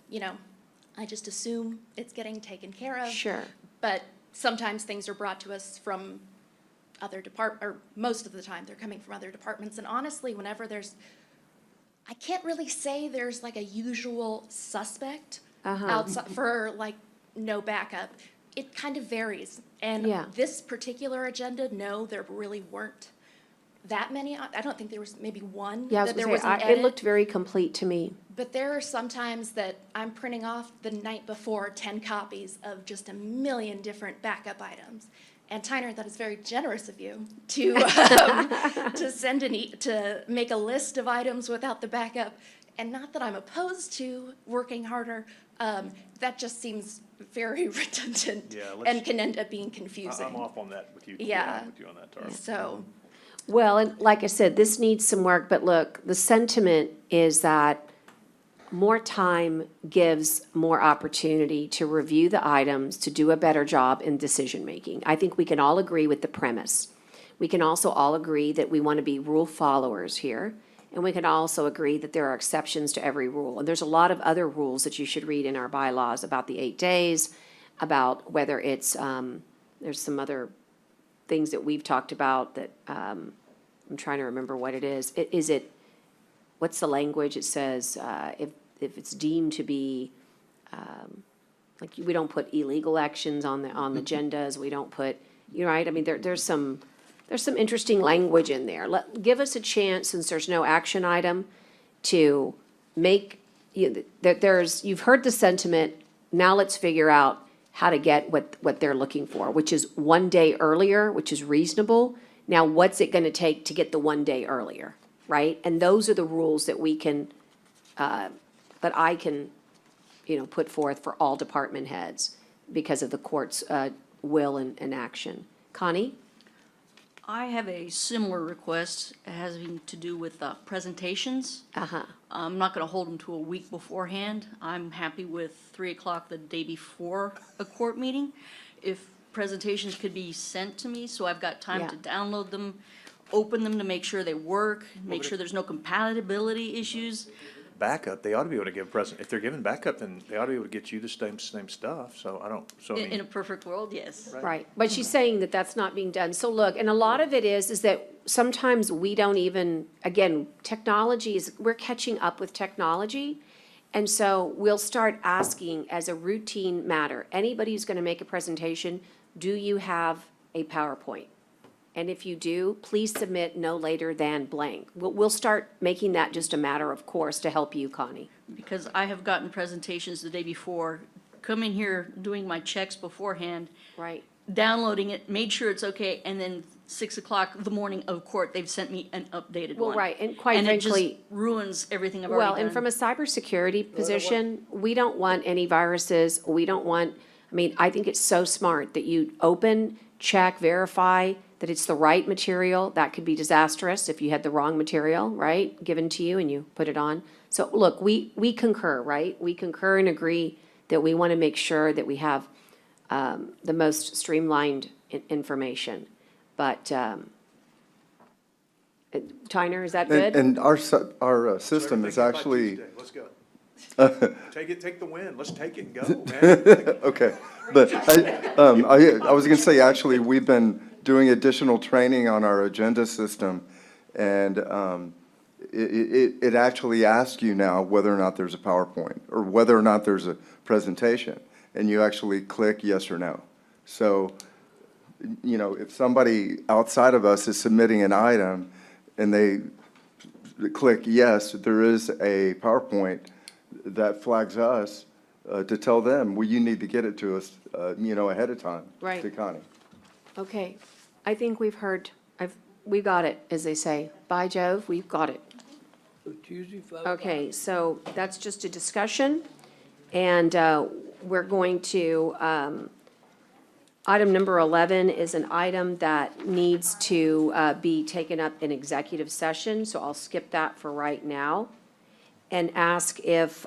I just assume it's getting taken care of. Sure. But sometimes things are brought to us from other or most of the time, they're coming from other departments. And honestly, whenever I can't really say there's like a usual suspect outside for like no backup. It kind of varies. And Yeah. this particular agenda, no, there really weren't that many. I don't think there was maybe one Yeah, I was that there gonna was say, an it edit. looked very complete to me. But there are some times that I'm printing off the night before 10 copies of just a million different backup items. And Tyner, that is very generous of you to to send to make a list of items without the backup. And not that I'm opposed to working harder, that just seems very redundant Yeah, and can end up being confusing. I'm off on that with you. Yeah. I'm with you on that, Tara. So, Well, and like I said, this needs some work, but look, the sentiment is that more time gives more opportunity to review the items, to do a better job in decision-making. I think we can all agree with the premise. We can also all agree that we want to be rule followers here, and we can also agree that there are exceptions to every rule. And there's a lot of other rules that you should read in our bylaws about the 8 days, about whether it's, there's some other things that we've talked about that, I'm trying to remember what it is. What's the language? It says, if it's deemed to be, like, we don't put illegal actions on the agendas, we don't put, you're right, I mean, there's some interesting language in there. Give us a chance, since there's no action item, to make, you've heard the sentiment, now let's figure out how to get what they're looking for, which is 1 day earlier, which is reasonable. Now, what's it gonna take to get the 1 day earlier, right? And those are the rules that we can, that I can, put forth for all department heads because of the court's will and action. Connie? I have a similar request having to do with presentations. I'm not going to hold them to a week beforehand. I'm happy with 3 o'clock the day before a court meeting. If presentations could be sent to me so I've got time Yeah. to download them, open them to make sure they work, make sure there's no compatibility issues. Backup, they ought to be able to give if they're giving backup, then they ought to be able to get you the same stuff, so I In a mean, perfect world, yes. Right, but she's saying that that's not being done. So look, and a lot of it is that sometimes we don't even, again, we're catching up with technology. And so we'll start asking as a routine matter, anybody who's gonna make a presentation, do you have a PowerPoint? And if you do, please submit no later than blank. We'll start making that just a matter of course to help you, Connie. Because I have gotten presentations the day before, come in here doing my checks beforehand. Right. Downloading it, made sure it's okay, and then 6 o'clock the morning of court, they've sent me an updated one. Well, right, and quite And it just frankly. ruins everything I've Well, already and done. from a cybersecurity position, we don't want any viruses. We don't want, I think it's so smart that you open, check, verify that it's the right material. That could be disastrous if you had the wrong material, right, given to you and you put it on. So look, we concur, right? We concur and agree that we want to make sure that we have the most streamlined information. But, Tyner, is that good? And our system is actually. Let's go. Take the win, let's take it and go, man. Okay, but I was gonna say, actually, we've been doing additional training on our agenda system, and it actually asks you now whether or not there's a PowerPoint, or whether or not there's a presentation, and you actually click yes or no. So, if somebody outside of us is submitting an item, and they click yes, there is a PowerPoint, that flags us to tell them, well, you need to get it to us, ahead of time. Right. To Connie. Okay, I think we've heard, we got it, as they say. By Jove, we've got it. So Tuesday, 5 Okay, so that's just a discussion, and we're going to, item number 11 is an item that needs to be taken up in executive session, so I'll skip that for right now. and ask if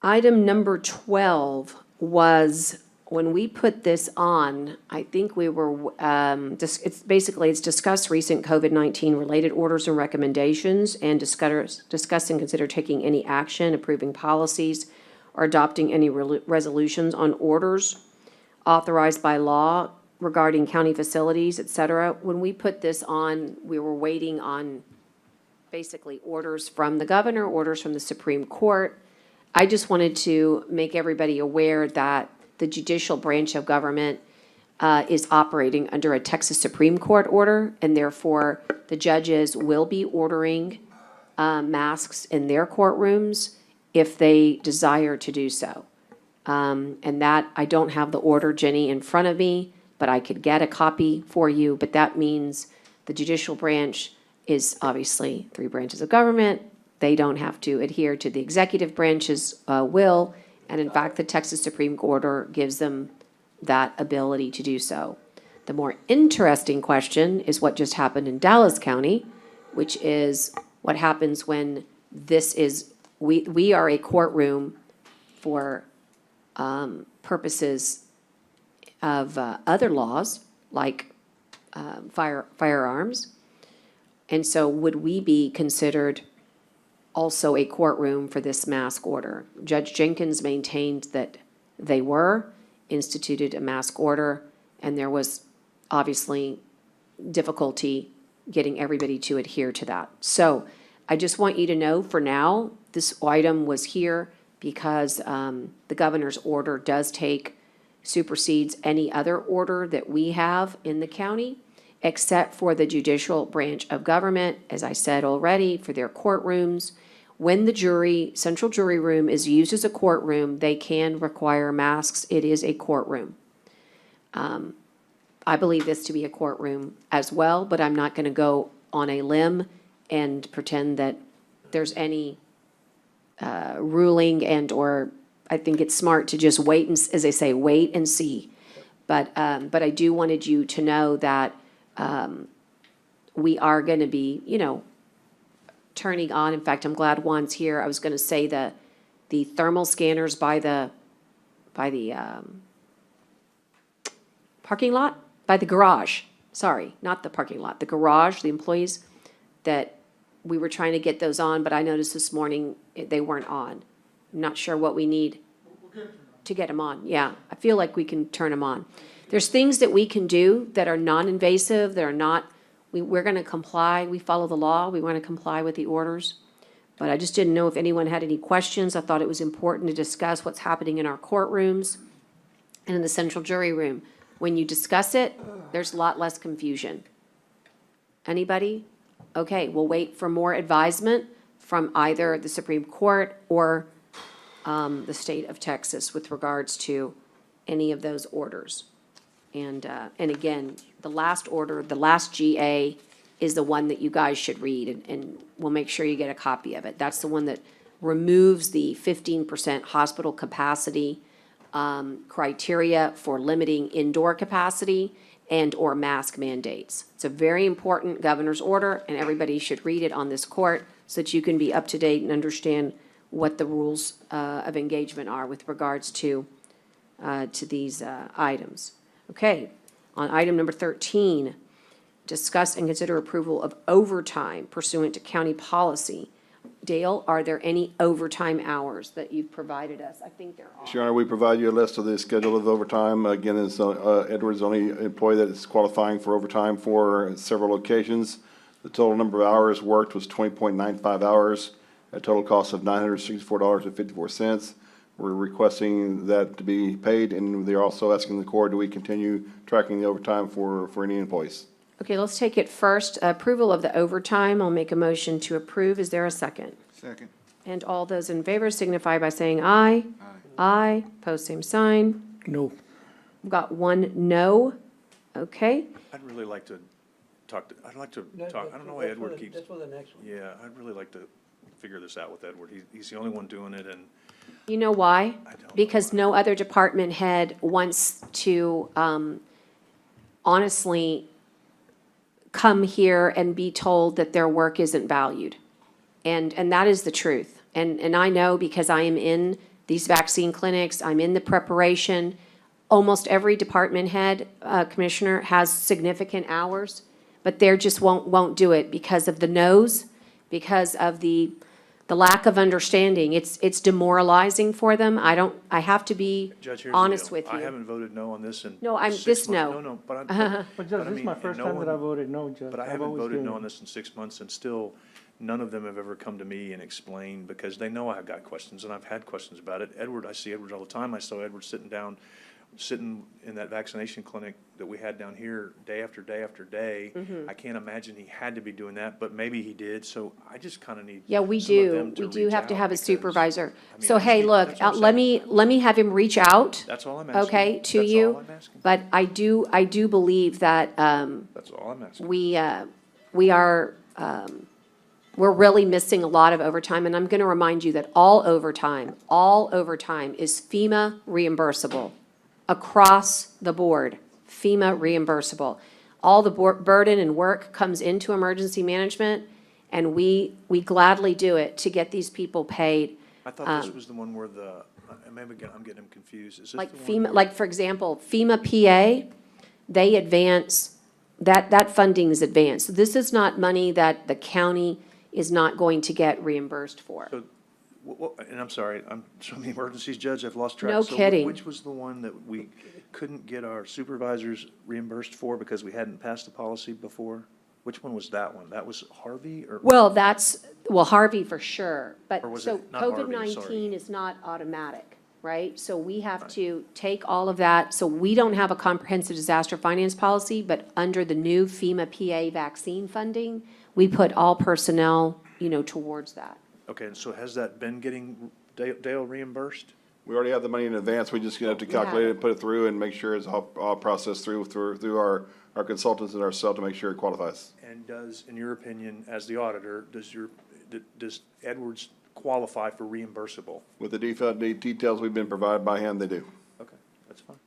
item number 12 was, when we put this on, I think we were, it's discuss recent COVID-19 related orders and recommendations and discuss and consider taking any action, approving policies, or adopting any resolutions on orders authorized by law regarding county facilities, et cetera. When we put this on, we were waiting on basically orders from the governor, orders from the Supreme Court. I just wanted to make everybody aware that the judicial branch of government is operating under a Texas Supreme Court order, and therefore the judges will be ordering masks in their courtrooms if they desire to do so. And that, I don't have the order, Jenny, in front of me, but I could get a copy for you. But that means the judicial branch is obviously 3 branches of government. They don't have to adhere to the executive branch's will. And in fact, the Texas Supreme Court order gives them that ability to do so. The more interesting question is what just happened in Dallas County, which is what happens when this is, we are a courtroom for purposes of other laws, like firearms. And so would we be considered also a courtroom for this mask order? Judge Jenkins maintained that they were, instituted a mask order, and there was obviously difficulty getting everybody to adhere to that. So I just want you to know, for now, this item was here because the governor's order supersedes any other order that we have in the county, except for the judicial branch of government, as I said already, for their courtrooms. When the central jury room is used as a courtroom, they can require masks. It is a courtroom. I believe this to be a courtroom as well, but I'm not going to go on a limb and pretend that there's any ruling or I think it's smart to just wait and, as they say, wait and see. But I do wanted you to know that we are going to be, turning on. In fact, I'm glad Juan's here. I was going to say the thermal scanners by the parking lot, by the garage. Sorry, not the parking lot, the garage, the employees, that we were trying to get those on, but I noticed this morning they weren't on. I'm not sure what we need to get them on. Yeah, I feel like we can turn them on. There's things that we can do that are non-invasive, that are not, we're going to comply. We follow the law. We want to comply with the orders. But I just didn't know if anyone had any questions. I thought it was important to discuss what's happening in our courtrooms and in the central jury room. When you discuss it, there's a lot less confusion. Anybody? Okay, we'll wait for more advisement from either the Supreme Court or the state of Texas with regards to any of those orders. And again, the last order, the last GA is the one that you guys should read, and we'll make sure you get a copy of it. That's the one that removes the 15% hospital capacity criteria for limiting indoor capacity and/or mask mandates. It's a very important governor's order, and everybody should read it on this court so that you can be up to date and understand what the rules of engagement are with regards to these items. Okay, on item number 13, discuss and consider approval of overtime pursuant to county policy. Dale, are there any overtime hours that you've provided us? I think there are. Your Honor, we provide you a list of the schedule of overtime. Again, Edward's the only employee that is qualifying for overtime for several locations. The total number of hours worked was 20.95 hours, at a total cost of $964.54. We're requesting that to be paid, and they're also asking the court, do we continue tracking the overtime for any employees? Okay, let's take it first. Approval of the overtime. I'll make a motion to approve. Is there a second? Second. And all those in favor signify by saying aye. Aye. Aye. Pose same sign. No. We've got one no. Okay. I'd really like to talk, I don't know why Edward keeps. That's for the next one. Yeah, I'd really like to figure this out with Edward. He's the only one doing it, and You know why? I don't. Because no other department head wants to honestly come here and be told that their work isn't valued. And that is the truth. And I know because I am in these vaccine clinics, I'm in the preparation. Almost every department head, commissioner, has significant hours, but they just won't do it because of the no's, because of the lack of understanding. It's demoralizing for them. I have to be Judge, here's the honest deal. with you. I haven't voted no on this in No, I'm- 6 this months. no. No, but But Judge, I this is mean, my and first no time that I one- voted no, Judge. But I I've haven't always voted been- no on this in 6 months, and still, none of them have ever come to me and explained, because they know I've got questions, and I've had questions about it. I see Edward all the time. I saw Edward sitting in that vaccination clinic that we had down here day after day after day. Mhm. I can't imagine he had to be doing that, but maybe he did, so I just kind of need Yeah, we some of do. them to We do reach have to out, have a because, supervisor. I mean, So I just hey, need- look, that's what I'm let saying. me have him reach out. That's all I'm asking. Okay, to That's you. all I'm asking. But I do believe that, That's all I'm asking. we are, we're really missing a lot of overtime. And I'm going to remind you that all overtime is FEMA reimbursable across the board, FEMA reimbursable. All the burden and work comes into emergency management, and we gladly do it to get these people paid. I thought this was the one where maybe I'm getting them confused. Is this Like the one FEMA, where- like, for example, FEMA PA, they advance, that funding is advanced. This is not money that the county is not going to get reimbursed for. And I'm sorry, I'm from the emergencies judge, I've lost track. No So kidding. which was the one that we couldn't get our supervisors reimbursed for because we hadn't passed the policy before? Which one was that one? That was Harvey or? Well, Harvey for sure, but Or was so it not Harvey? COVID-19 Sorry. is not automatic, right? So we have to take all of that, so we don't have a comprehensive disaster finance policy, but under the new FEMA PA vaccine funding, we put all personnel, towards that. Okay, and so has that been getting Dale reimbursed? We already have the money in advance. We just have to calculate it, put it through, and make sure it's all processed through our consultants and ourselves to make sure it qualifies. And does, in your opinion, as the auditor, does Edwards qualify for reimbursable? With the details we've been provided by him, they do. Okay, that's fine.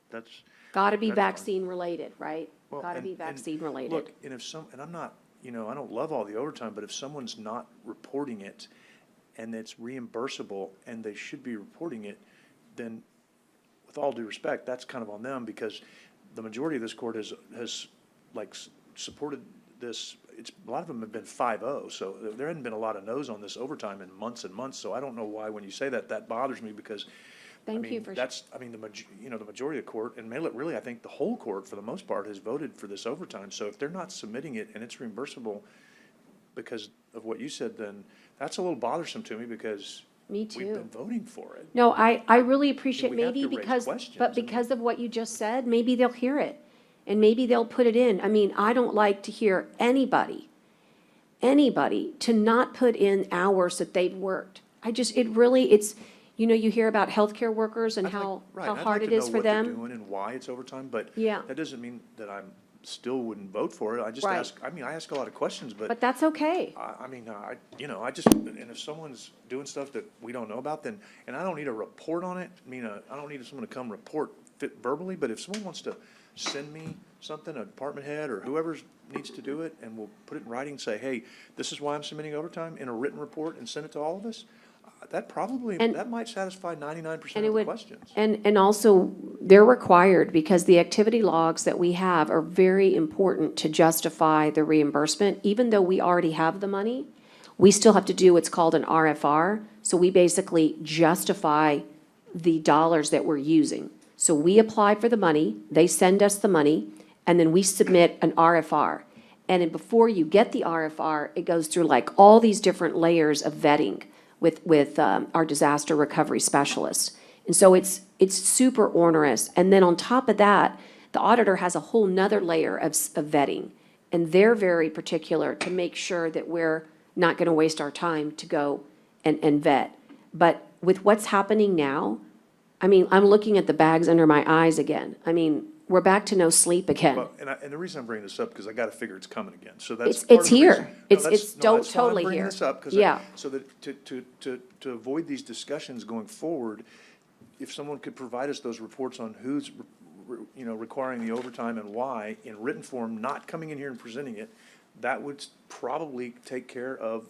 That's. Gotta be that's fine. vaccine related, right? Well, Gotta be and vaccine related. Look, and and I'm not, I don't love all the overtime, but if someone's not reporting it and it's reimbursable and they should be reporting it, then with all due respect, that's kind of on them, because the majority of this court has supported this. A lot of them have been 5-0, so there hadn't been a lot of no's on this overtime in months and months, so I don't know why when you say that bothers me, because Thank you for. the majority of the court, and really, I think the whole court, for the most part, has voted for this overtime. So if they're not submitting it and it's reimbursable because of what you said, then that's a little bothersome to me, because Me we've too. been voting for it. No, I really appreciate, we have maybe to raise because, questions, but I mean- because of what you just said, maybe they'll hear it. And maybe they'll put it in. I mean, I don't like to hear anybody to not put in hours that they've worked. You hear about healthcare workers and how hard it is for I'd like to know what they're them. doing and why it's overtime, but Yeah. that doesn't mean that I still wouldn't vote for it. I just Right. I ask a lot of questions, But that's okay. and if someone's doing stuff that we don't know about, then, and I don't need a report on it, I don't need someone to come report verbally, but if someone wants to send me something, a department head or whoever needs to do it, and we'll put it in writing and say, hey, this is why I'm submitting overtime in a written report, and send it to all of us, that might satisfy 99% of the questions. And also, they're required, because the activity logs that we have are very important to justify the reimbursement. Even though we already have the money, we still have to do what's called an RFR. So we basically justify the dollars that we're using. So we apply for the money, they send us the money, and then we submit an RFR. And then before you get the RFR, it goes through all these different layers of vetting with our disaster recovery specialists. And so it's super onerous. And then on top of that, the auditor has a whole nother layer of vetting. And they're very particular to make sure that we're not going to waste our time to go and vet. But with what's happening now, I'm looking at the bags under my eyes again. We're back to no sleep again. Well, and the reason I'm bringing this up, because I got to figure it's coming again. So that's It's part of the here. reason. No, It's that's fine. totally I'm bringing here. this up 'cause Yeah. so that to avoid these discussions going forward, if someone could provide us those reports on who's requiring the overtime and why in written form, not coming in here and presenting it, that would probably take care of,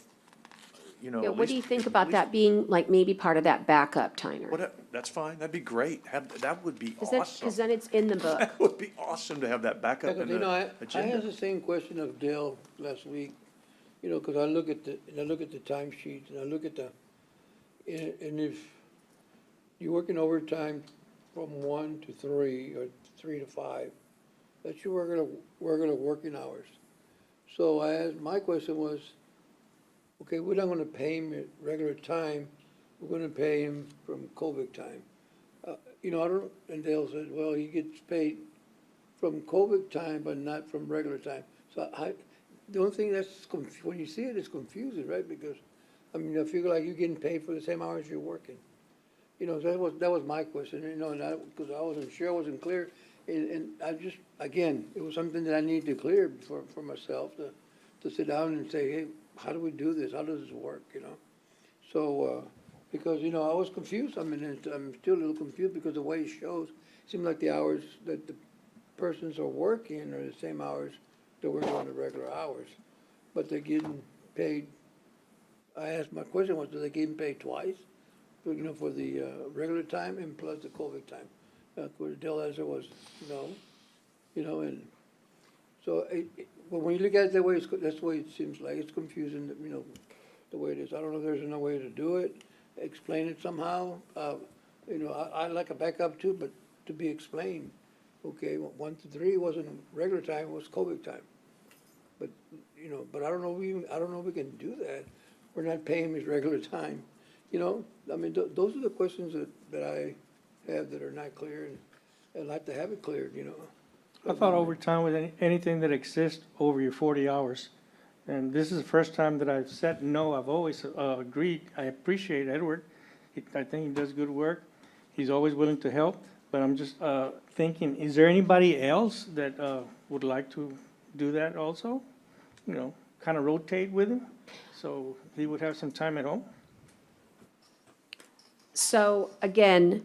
Yeah, at what do you least- think at about least- that being like maybe part of that backup, Tyner? That's fine. That'd be great. That would be Because awesome. then it's in the book. That would be awesome to have that backup in Because, you know, the I agenda. asked the same question of Dale last week, you know, because I look at the timesheets and I look at and if you're working overtime from 1 to 3 or 3 to 5, that's your regular working hours. So my question was, okay, we're not gonna pay him at regular time, we're gonna pay him from COVID time. You know, and Dale said, well, he gets paid from COVID time, but not from regular time. So the only thing when you see it, it's confusing, right? Because, I mean, I feel like you're getting paid for the same hours you're working. You know, that was my question, you know, because I wasn't sure, I wasn't clear. And I just, again, it was something that I needed to clear for myself, to sit down and say, hey, how do we do this? How does this work, you know? So, because, you know, I was confused. I mean, I'm still a little confused because the way it shows, it seems like the hours that the persons are working are the same hours that we're doing the regular hours. But they're getting paid, I asked, my question was, do they getting paid twice? You know, for the regular time and plus the COVID time? Of course, Dale's answer was no, you know, and so but when you look at it that way, that's the way it seems like. It's confusing, you know, the way it is. I don't know if there's another way to do it, explain it somehow. You know, I like a backup too, but to be explained. Okay, 1 to 3 wasn't regular time, it was COVID time. But, you know, but I don't know if we can do that. We're not paying him his regular time, you know? I mean, those are the questions that I have that are not clear, and I'd like to have it cleared, you know? I thought overtime was anything that exists over your 40 hours. And this is the first time that I've said no. I've always agreed. I appreciate Edward. I think he does good work. He's always willing to help. But I'm just thinking, is there anybody else that would like to do that also? You know, kind of rotate with him, so he would have some time at home? So again,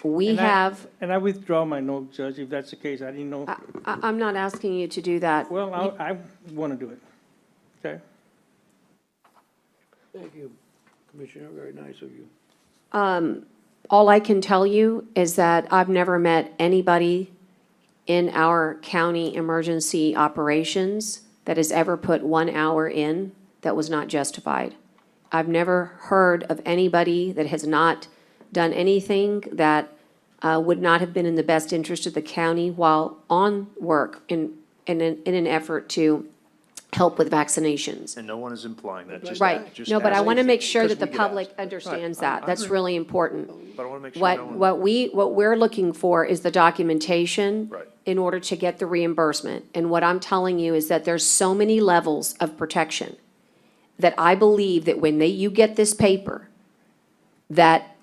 we have, And I withdraw my no, Judge, if that's the case. I didn't know. I'm not asking you to do that. Well, I want to do it. Okay? Thank you, Commissioner, very nice of you. All I can tell you is that I've never met anybody in our county emergency operations that has ever put 1 hour in that was not justified. I've never heard of anybody that has not done anything that would not have been in the best interest of the county while on work in an effort to help with vaccinations. And no one is implying that, just. Right. just No, but I asking, want to make sure because that the we get pублc asked. understands Right. that. That's agree. really important. But I want to make sure no one. What we're looking for is the documentation Right. in order to get the reimbursement. And what I'm telling you is that there's so many levels of protection that I believe that when you get this paper, that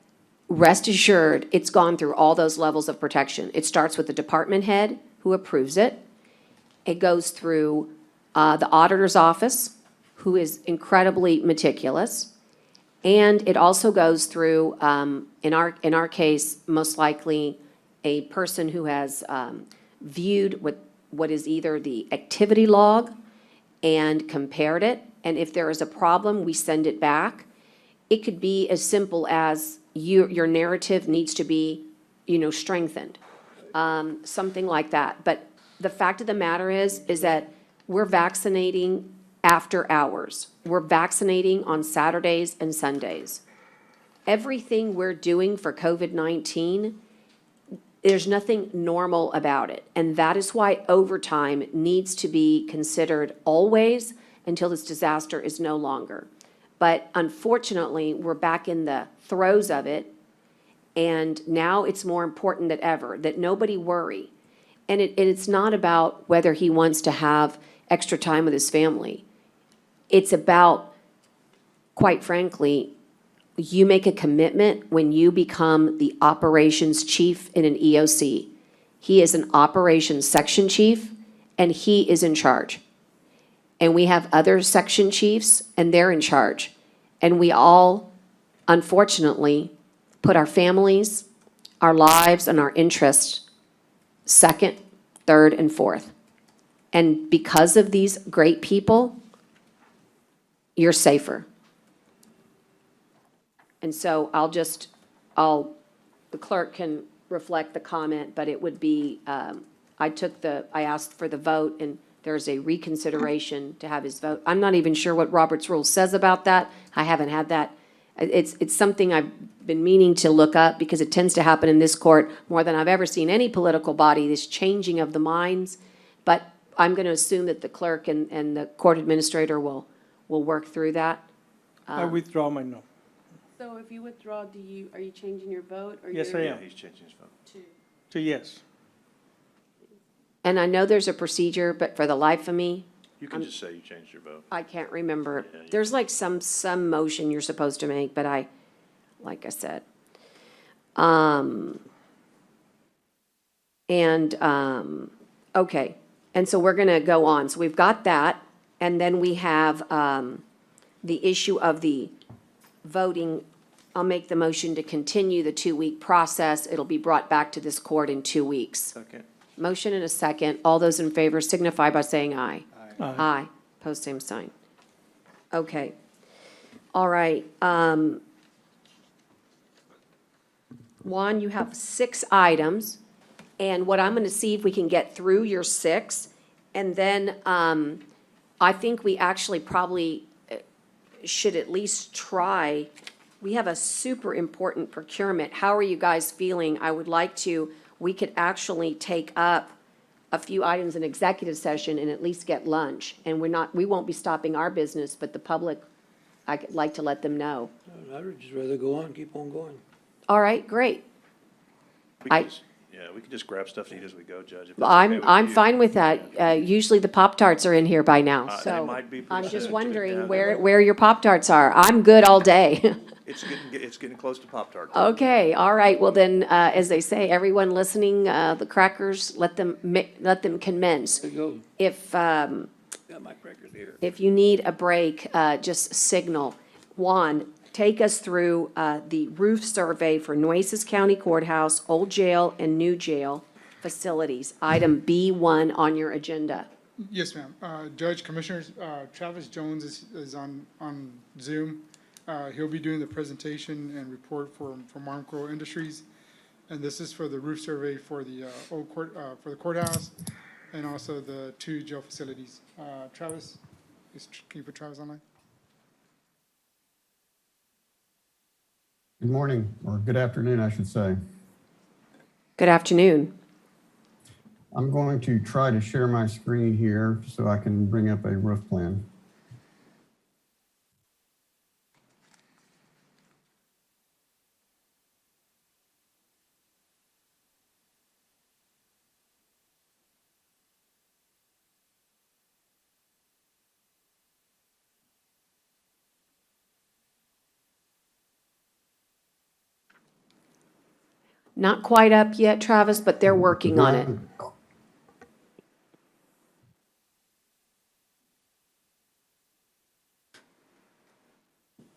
rest assured, it's gone through all those levels of protection. It starts with the department head who approves it. It goes through the auditor's office, who is incredibly meticulous. And it also goes through, in our case, most likely, a person who has viewed what is either the activity log and compared it. And if there is a problem, we send it back. It could be as simple as your narrative needs to be, strengthened, something like that. But the fact of the matter is that we're vaccinating after hours. We're vaccinating on Saturdays and Sundays. Everything we're doing for COVID-19, there's nothing normal about it. And that is why overtime needs to be considered always until this disaster is no longer. But unfortunately, we're back in the throes of it. And now it's more important than ever that nobody worry. And it's not about whether he wants to have extra time with his family. It's about, quite frankly, you make a commitment when you become the operations chief in an EOC. He is an operations section chief, and he is in charge. And we have other section chiefs, and they're in charge. And we all, unfortunately, put our families, our lives, and our interests second, third, and fourth. And because of these great people, you're safer. And so the clerk can reflect the comment, but it would be, I asked for the vote, and there's a reconsideration to have his vote. I'm not even sure what Robert's Rule says about that. I haven't had that. It's something I've been meaning to look up, because it tends to happen in this court more than I've ever seen any political body, this changing of the minds. But I'm going to assume that the clerk and the court administrator will work through that. I withdraw my no. So if you withdraw, are you changing your vote? Or Yes, I you're- am. He's changing his vote. To yes. And I know there's a procedure, but for the life of me, You can just say you changed your vote. I can't remember. There's like some motion you're supposed to make, but like I said. Okay, and so we're gonna go on. So we've got that, and then we have, the issue of the voting. I'll make the motion to continue the 2-week process. It'll be brought back to this court in 2 weeks. Second. Motion and a second. All those in favor signify by saying aye. Aye. Aye. Post same sign. Okay. All right. Juan, you have 6 items, and what I'm going to see if we can get through your 6, and then I think we actually probably should at least try. We have a super important procurement. How are you guys feeling? I would like we could actually take up a few items in executive session and at least get lunch. And we won't be stopping our business, but the public, I'd like to let them know. I'd just rather go on, keep on going. All right, great. We could just grab stuff to eat as we go, Judge. if that's okay with I'm you. fine with that. Usually the Pop-Tarts are in here by now, They so might be I'm pretty just soon. wondering Yeah, where your Pop-Tarts are. I'm good all day. It's getting close to Pop-Tart. Okay, all right, well then, as they say, everyone listening, the crackers, let them commence. There you go. If, Got my crackers here. if you need a break, just signal. Juan, take us through the roof survey for Nueces County Courthouse, Old Jail, and New Jail facilities. Item B1 on your agenda. Yes, ma'am. Judge, Commissioners, Travis Jones is on Zoom. He'll be doing the presentation and report for Marmco Industries. And this is for the roof survey for the for the courthouse and also the 2 jail facilities. Travis, can you put Travis online? Good morning, or good afternoon, I should say. Good afternoon. I'm going to try to share my screen here so I can bring up a roof plan. Not quite up yet, Travis, but they're working on it.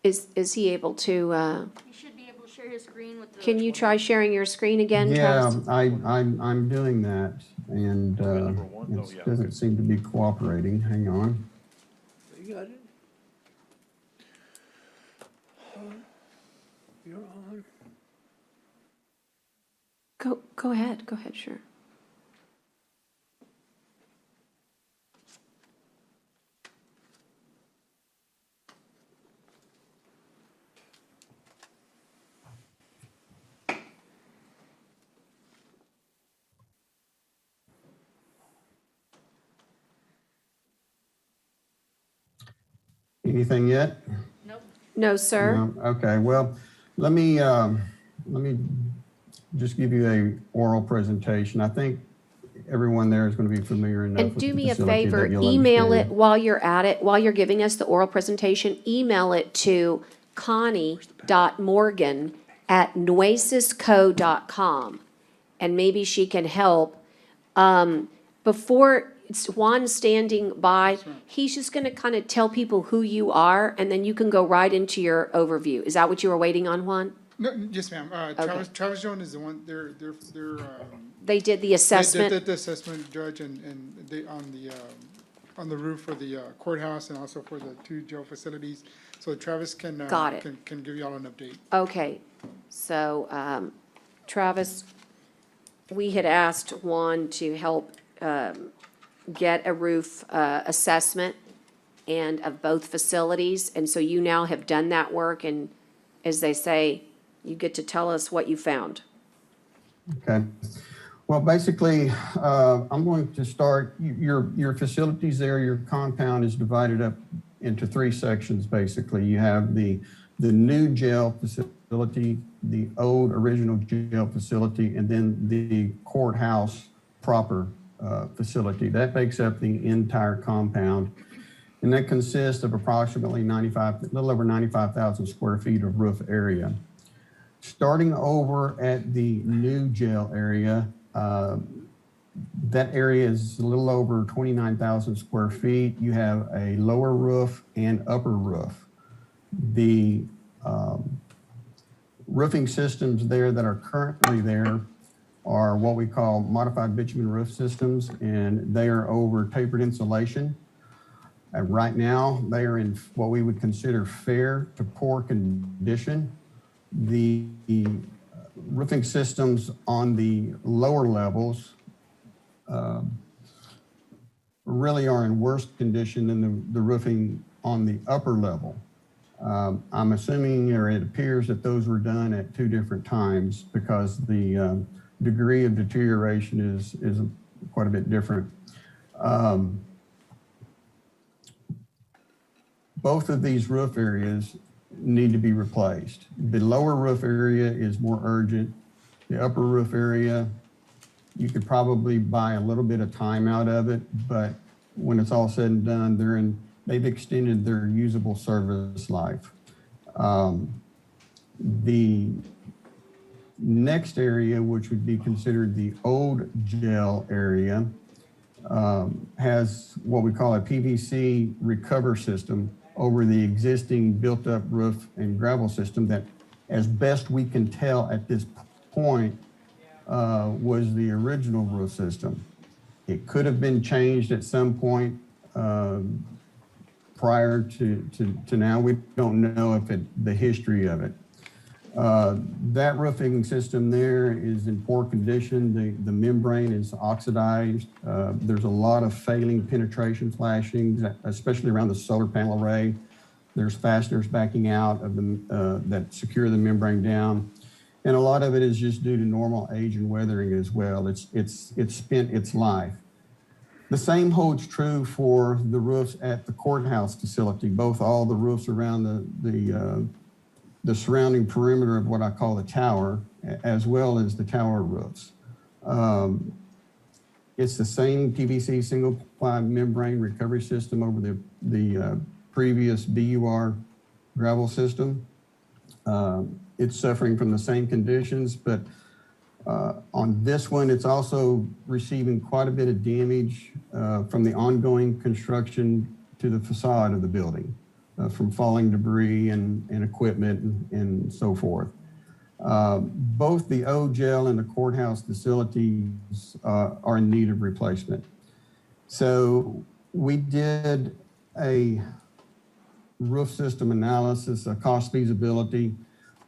Is he able to, You should be able to share his screen with the. can you try sharing your screen again, Yeah, Travis? I'm doing that, and it doesn't seem to be cooperating. Hang on. You got it? You're on. Go ahead, sure. Anything yet? No, sir. No? Okay, well, let me just give you a oral presentation. I think everyone there is going to be familiar enough And with do the me a facility favor, that you'll email it understand. while you're at it, while you're giving us the oral presentation, email it to connie.morgan@nuecesco.com. And maybe she can help. Before, it's Juan standing by, he's just gonna kind of tell people who you are, and then you can go right into your overview. Is that what you were waiting on, Juan? No, yes, ma'am. Travis Jones is the one, they're, They did the they assessment? did the assessment, Judge, and they, on the roof for the courthouse and also for the 2 jail facilities. So Travis can, Got it. can give you all an update. Okay, so, Travis, we had asked Juan to help get a roof assessment and of both facilities, and so you now have done that work, and as they say, you get to tell us what you found. Okay. Well, basically, I'm going to start, your facilities there, your compound is divided up into 3 sections, basically. You have the new jail facility, the old original jail facility, and then the courthouse proper facility. That makes up the entire compound. And that consists of approximately a little over 95,000 square feet of roof area. Starting over at the new jail area, that area is a little over 29,000 square feet. You have a lower roof and upper roof. The roofing systems there that are currently there are what we call modified bitumen roof systems, and they are over tapered insulation. Right now, they are in what we would consider fair to poor condition. The roofing systems on the lower levels really are in worse condition than the roofing on the upper level. I'm assuming, or it appears that those were done at 2 different times because the degree of deterioration is quite a bit different. Both of these roof areas need to be replaced. The lower roof area is more urgent. The upper roof area, you could probably buy a little bit of time out of it, but when it's all said and done, they've extended their usable service life. The next area, which would be considered the old jail area, has what we call a PVC recover system over the existing built-up roof and gravel system that, as best we can tell at this point, was the original roof system. It could have been changed at some point prior to now. We don't know the history of it. That roofing system there is in poor condition. The membrane is oxidized. There's a lot of failing penetration flashings, especially around the solar panel array. There's fasteners backing out of that secure the membrane down. And a lot of it is just due to normal age and weathering as well. It's spent its life. The same holds true for the roofs at the courthouse facility, all the roofs around the surrounding perimeter of what I call the tower, as well as the tower roofs. It's the same PVC single ply membrane recovery system over the previous BUR gravel system. It's suffering from the same conditions, but on this one, it's also receiving quite a bit of damage from the ongoing construction to the facade of the building. From falling debris and equipment and so forth. Both the old jail and the courthouse facilities are in need of replacement. So we did a roof system analysis, a cost feasibility.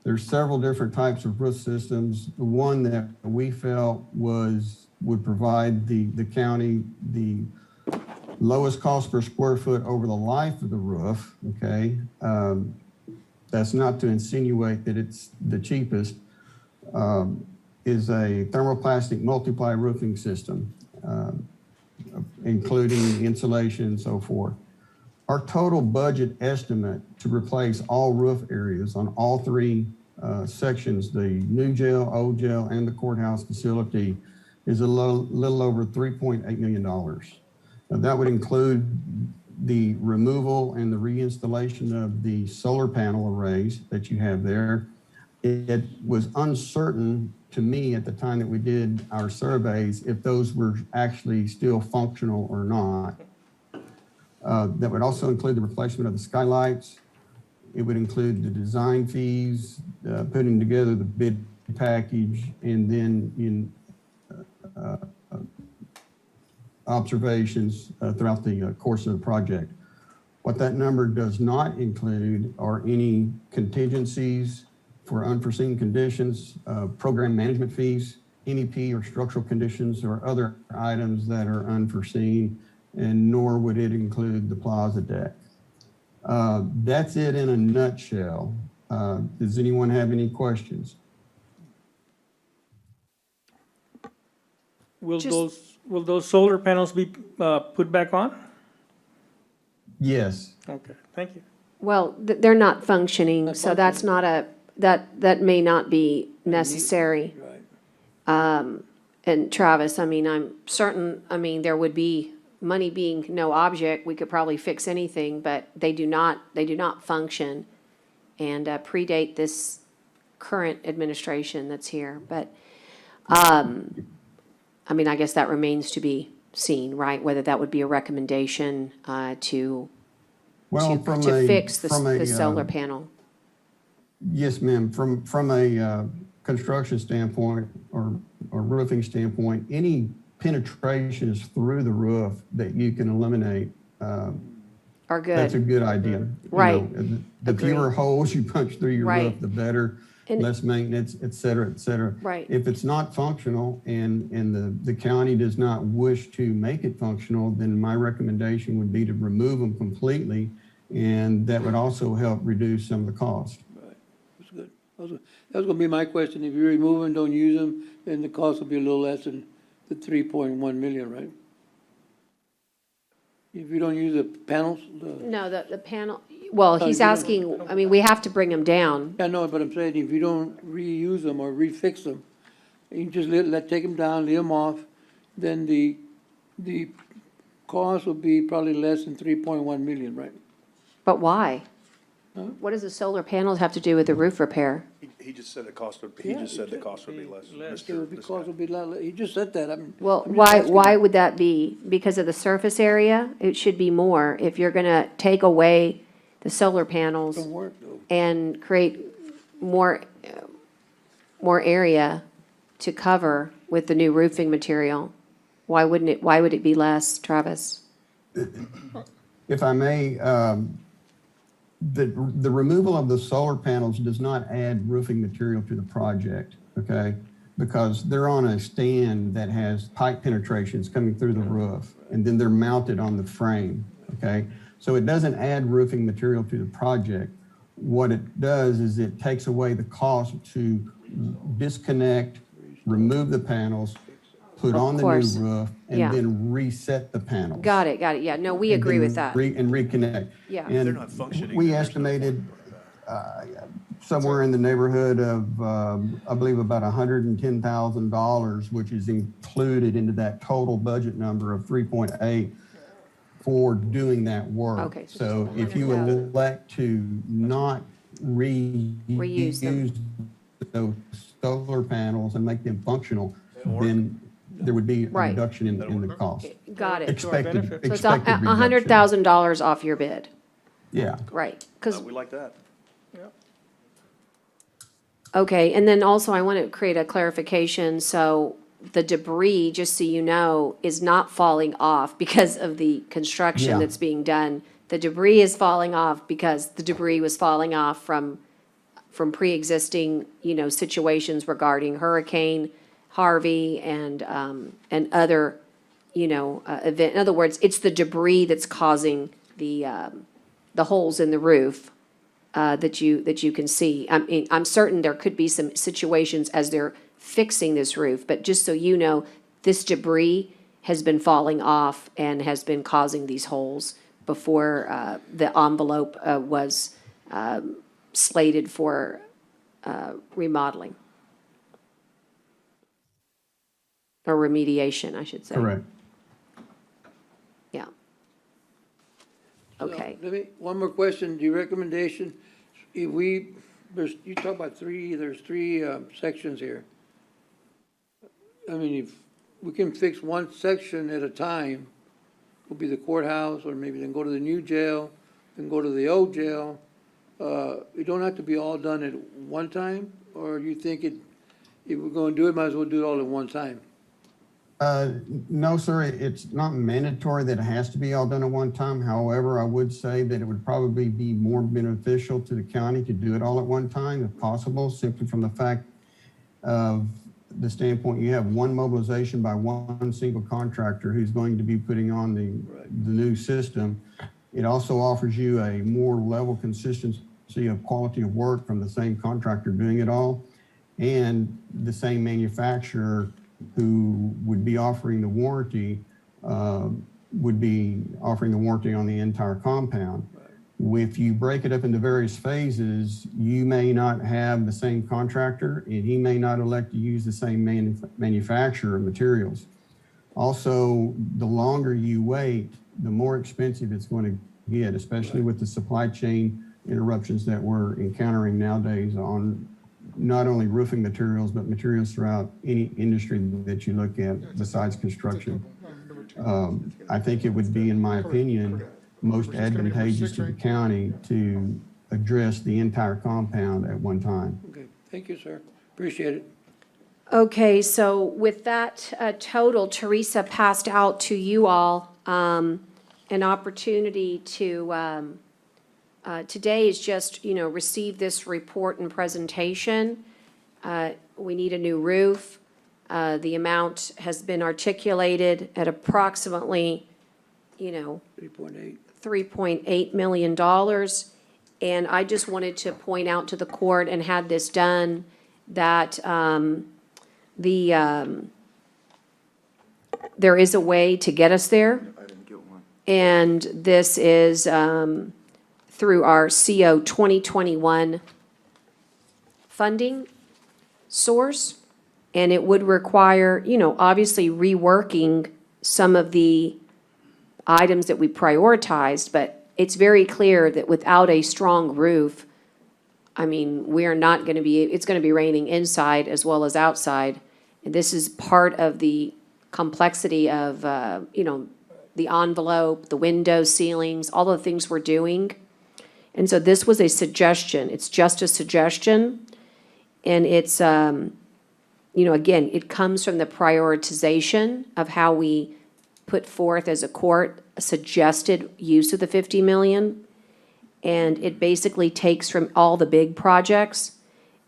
There's several different types of roof systems. The one that we felt would provide the county the lowest cost per square foot over the life of the roof, okay? That's not to insinuate that it's the cheapest, is a thermoplastic multiply roofing system, including insulation and so forth. Our total budget estimate to replace all roof areas on all 3 sections, the new jail, old jail, and the courthouse facility, is a little over $3.8 million. Now, that would include the removal and the reinstallation of the solar panel arrays that you have there. It was uncertain to me at the time that we did our surveys if those were actually still functional or not. That would also include the replacement of the skylights. It would include the design fees, putting together the bid package and then in observations throughout the course of the project. What that number does not include are any contingencies for unforeseen conditions, program management fees, NEP or structural conditions or other items that are unforeseen, and nor would it include the plaza deck. That's it in a nutshell. Does anyone have any questions? Will Just- those solar panels be put back on? Yes. Okay, thank you. Well, they're not functioning, so that's not that may not be necessary. And Travis, I mean, I'm certain, I mean, there would be, money being no object, we could probably fix anything, but they do not function and predate this current administration that's here. But, I mean, I guess that remains to be seen, right? Whether that would be a recommendation to fix the solar panel. Yes, ma'am. From a construction standpoint or roofing standpoint, any penetrations through the roof that you can eliminate, Are good. that's a good idea. You Right. know, the fewer holes you punch through your Right. roof, the better, And- less maintenance, et cetera, et cetera. Right. If it's not functional and the county does not wish to make it functional, then my recommendation would be to remove them completely, and that would also help reduce some of the cost. That's good. That was gonna be my question. If you remove them, don't use them, then the cost will be a little less than the 3.1 million, right? If you don't use the panels, No, the panel, well, he's you don't- asking, I mean, we have to bring them down. I know, but I'm saying if you don't reuse them or refix them, you just take them down, leave them off, then the cost will be probably less than 3.1 million, right? But why? Huh? What does the solar panels have to do with the roof repair? He just said the cost would, Yeah, he said- the cost would be less. It would be, cost will be a lot, he just said that. Well, I'm just why, asking. why would that be? Because of the surface area? It should be more. If you're gonna take away the solar panels Don't work though. and create more area to cover with the new roofing material, why would it be less, Travis? If I may, the removal of the solar panels does not add roofing material to the project, okay? Because they're on a stand that has pipe penetrations coming through the roof, and then they're mounted on the frame, okay? So it doesn't add roofing material to the project. What it does is it takes away the cost to disconnect, remove the panels, put Of on the course. new roof, Yeah. and then reset the panels. Got it. Yeah, no, we And agree then with that. And reconnect. Yeah. And They're not functioning, we then there's no estimated somewhere in the neighborhood of, I believe, about $110,000, which is included into that total budget number of 3.8 for doing that work. Okay, so So if you 100,000. elect to not Reuse reuse them. those solar panels and make them functional, then there would be a Right. reduction in the cost. Got it. Expected, benefit. So it's expected reduction. $100,000 off your bid, Yeah. right? Because We like that. Okay, and then also I want to create a clarification, so the debris, just so you know, is not falling off because of the construction Yeah. that's being done. The debris is falling off because the debris was falling off from pre-existing, situations regarding Hurricane Harvey and other, event. In other words, it's the debris that's causing the holes in the roof that you can see. I mean, I'm certain there could be some situations as they're fixing this roof, but just so you know, this debris has been falling off and has been causing these holes before the envelope was slated for remodeling. Or remediation, I should say. Correct. Yeah. Okay. One more question, the recommendation, if you talk about there's three sections here. I mean, if we can fix one section at a time, will be the courthouse, or maybe then go to the new jail, then go to the old jail, it don't have to be all done at one time? Or you think it, if we're gonna do it, might as well do it all at one time? No, sir, it's not mandatory that it has to be all done at one time. However, I would say that it would probably be more beneficial to the county to do it all at one time if possible, simply from the fact of the standpoint you have one mobilization by one single contractor who's going to be putting on the new system. It also offers you a more level consistency of quality of work from the same contractor doing it all, and the same manufacturer who would be offering the warranty would be offering the warranty on the entire compound. If you break it up into various phases, you may not have the same contractor, and he may not elect to use the same manufacturer of materials. Also, the longer you wait, the more expensive it's going to get, especially with the supply chain interruptions that we're encountering nowadays on not only roofing materials, but materials throughout any industry that you look at besides construction. I think it would be, in my opinion, most advantageous to the county to address the entire compound at one time. Okay, thank you, sir. Appreciate it. Okay, so with that total, Teresa passed out to you all an opportunity to, today is just, receive this report and presentation. We need a new roof. The amount has been articulated at approximately, 3.8. $3.8 million. And I just wanted to point out to the court and had this done that there is a way to get us there. I didn't get one. And this is through our CO 2021 funding source. And it would require, obviously reworking some of the items that we prioritized, but it's very clear that without a strong roof, we are not going to be, it's going to be raining inside as well as outside. And this is part of the complexity of, the envelope, the windows, ceilings, all the things we're doing. And so this was a suggestion. It's just a suggestion. And it's, again, it comes from the prioritization of how we put forth as a court a suggested use of the 50 million. And it basically takes from all the big projects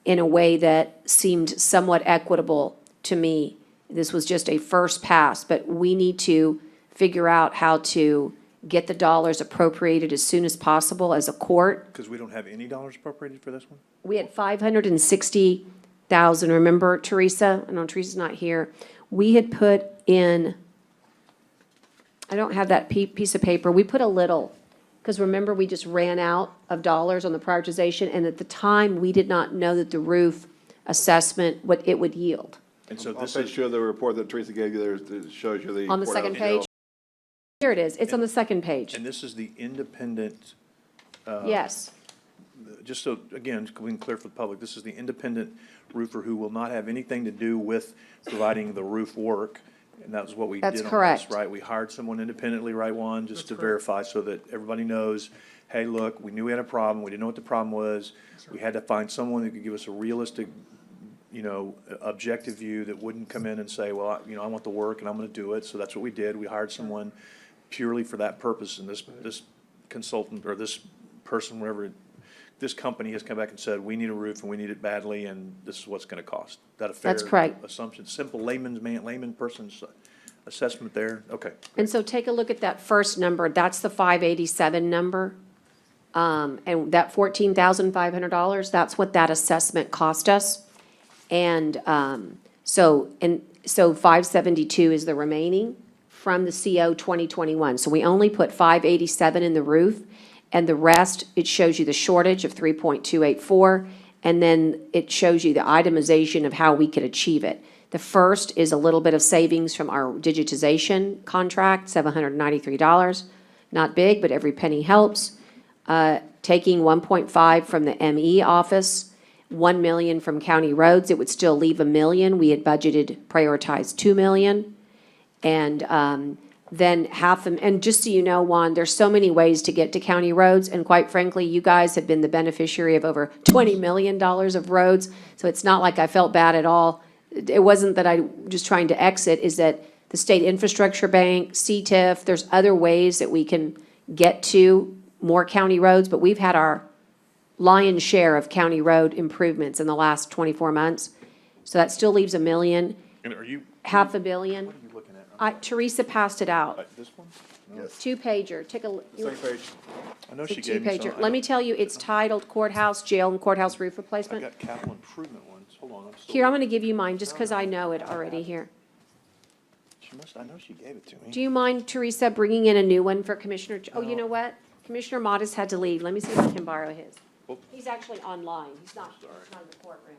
in a way that seemed somewhat equitable to me. This was just a first pass, but we need to figure out how to get the dollars appropriated as soon as possible as a court. Because we don't have any dollars appropriated for this one? We had 560,000, remember, Teresa? I know Teresa's not here. We had put in, I don't have that piece of paper. We put a little, because remember, we just ran out of dollars on the prioritization, and at the time, we did not know that the roof assessment, what it would yield. And so I'll this page is, two of the report that Teresa gave you there that shows you the. On the courthouse second bill. page? Here it is. It's on the second page. and this is the independent, Yes. just so, again, we can clear for the public, this is the independent roofer who will not have anything to do with providing the roof work. And that was what we did on That's this, correct. right? We hired someone independently, right, Juan, just to verify so that everybody knows, hey, look, we knew we had a problem, we didn't know what the problem was. We had to find someone who could give us a realistic, objective view that wouldn't come in and say, well, I want the work and I'm gonna do it. So that's what we did. We hired someone purely for that purpose. And this consultant or this person, wherever, this company has come back and said, we need a roof and we need it badly and this is what's gonna cost. Is that a fair That's correct. assumption? Simple layman person's assessment there? Okay. And so take a look at that first number. That's the 587 number. And that $14,500, that's what that assessment cost us. And so 572 is the remaining from the CO 2021. So we only put 587 in the roof, and the rest, it shows you the shortage of 3.284, and then it shows you the itemization of how we could achieve it. The first is a little bit of savings from our digitization contract, $793. Not big, but every penny helps. Taking 1.5 from the ME office, 1 million from county roads, it would still leave $1 million. We had budgeted, prioritized $2 million. And then half them, and just so you know, Juan, there's so many ways to get to county roads, and quite frankly, you guys have been the beneficiary of over $20 million of roads, so it's not like I felt bad at all. It wasn't that I just trying to exit, is that the State Infrastructure Bank, CTIF, there's other ways that we can get to more county roads, but we've had our lion's share of county road improvements in the last 24 months. So that still leaves $1 million, And are you, $500 million. what are you looking at? Teresa passed it out. This one? No. Yes. Two-pager, take a, Same page. I know it's a she gave me some. two-pager. Let me tell you, it's titled courthouse, jail, and courthouse roof I replacement. got capital improvement ones. Hold on, I'm still. Here, I'm gonna give you mine, just because I know it already here. She must, I know she gave it to me. Do you mind, Teresa, bringing in a new one for Commissioner, oh, you know what? Commissioner Modis had to leave. Let me see if I can borrow his. Oh. He's actually online. He's not in the courtroom.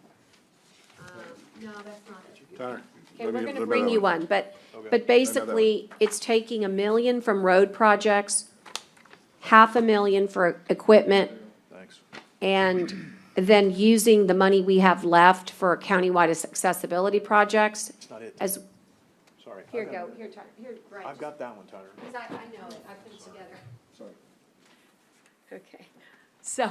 No, that's not it. Tyler. Okay, let we're me gonna get bring you that one, but Okay. basically, it's taking $1 million from road projects, $500,000 for equipment, Thanks. and then using the money we have left for countywide accessibility projects. It's not it. As, Sorry. here, go, here, Tyler, here, right. I've got that one, Tyler. Because I know it, I put it together. Okay, so.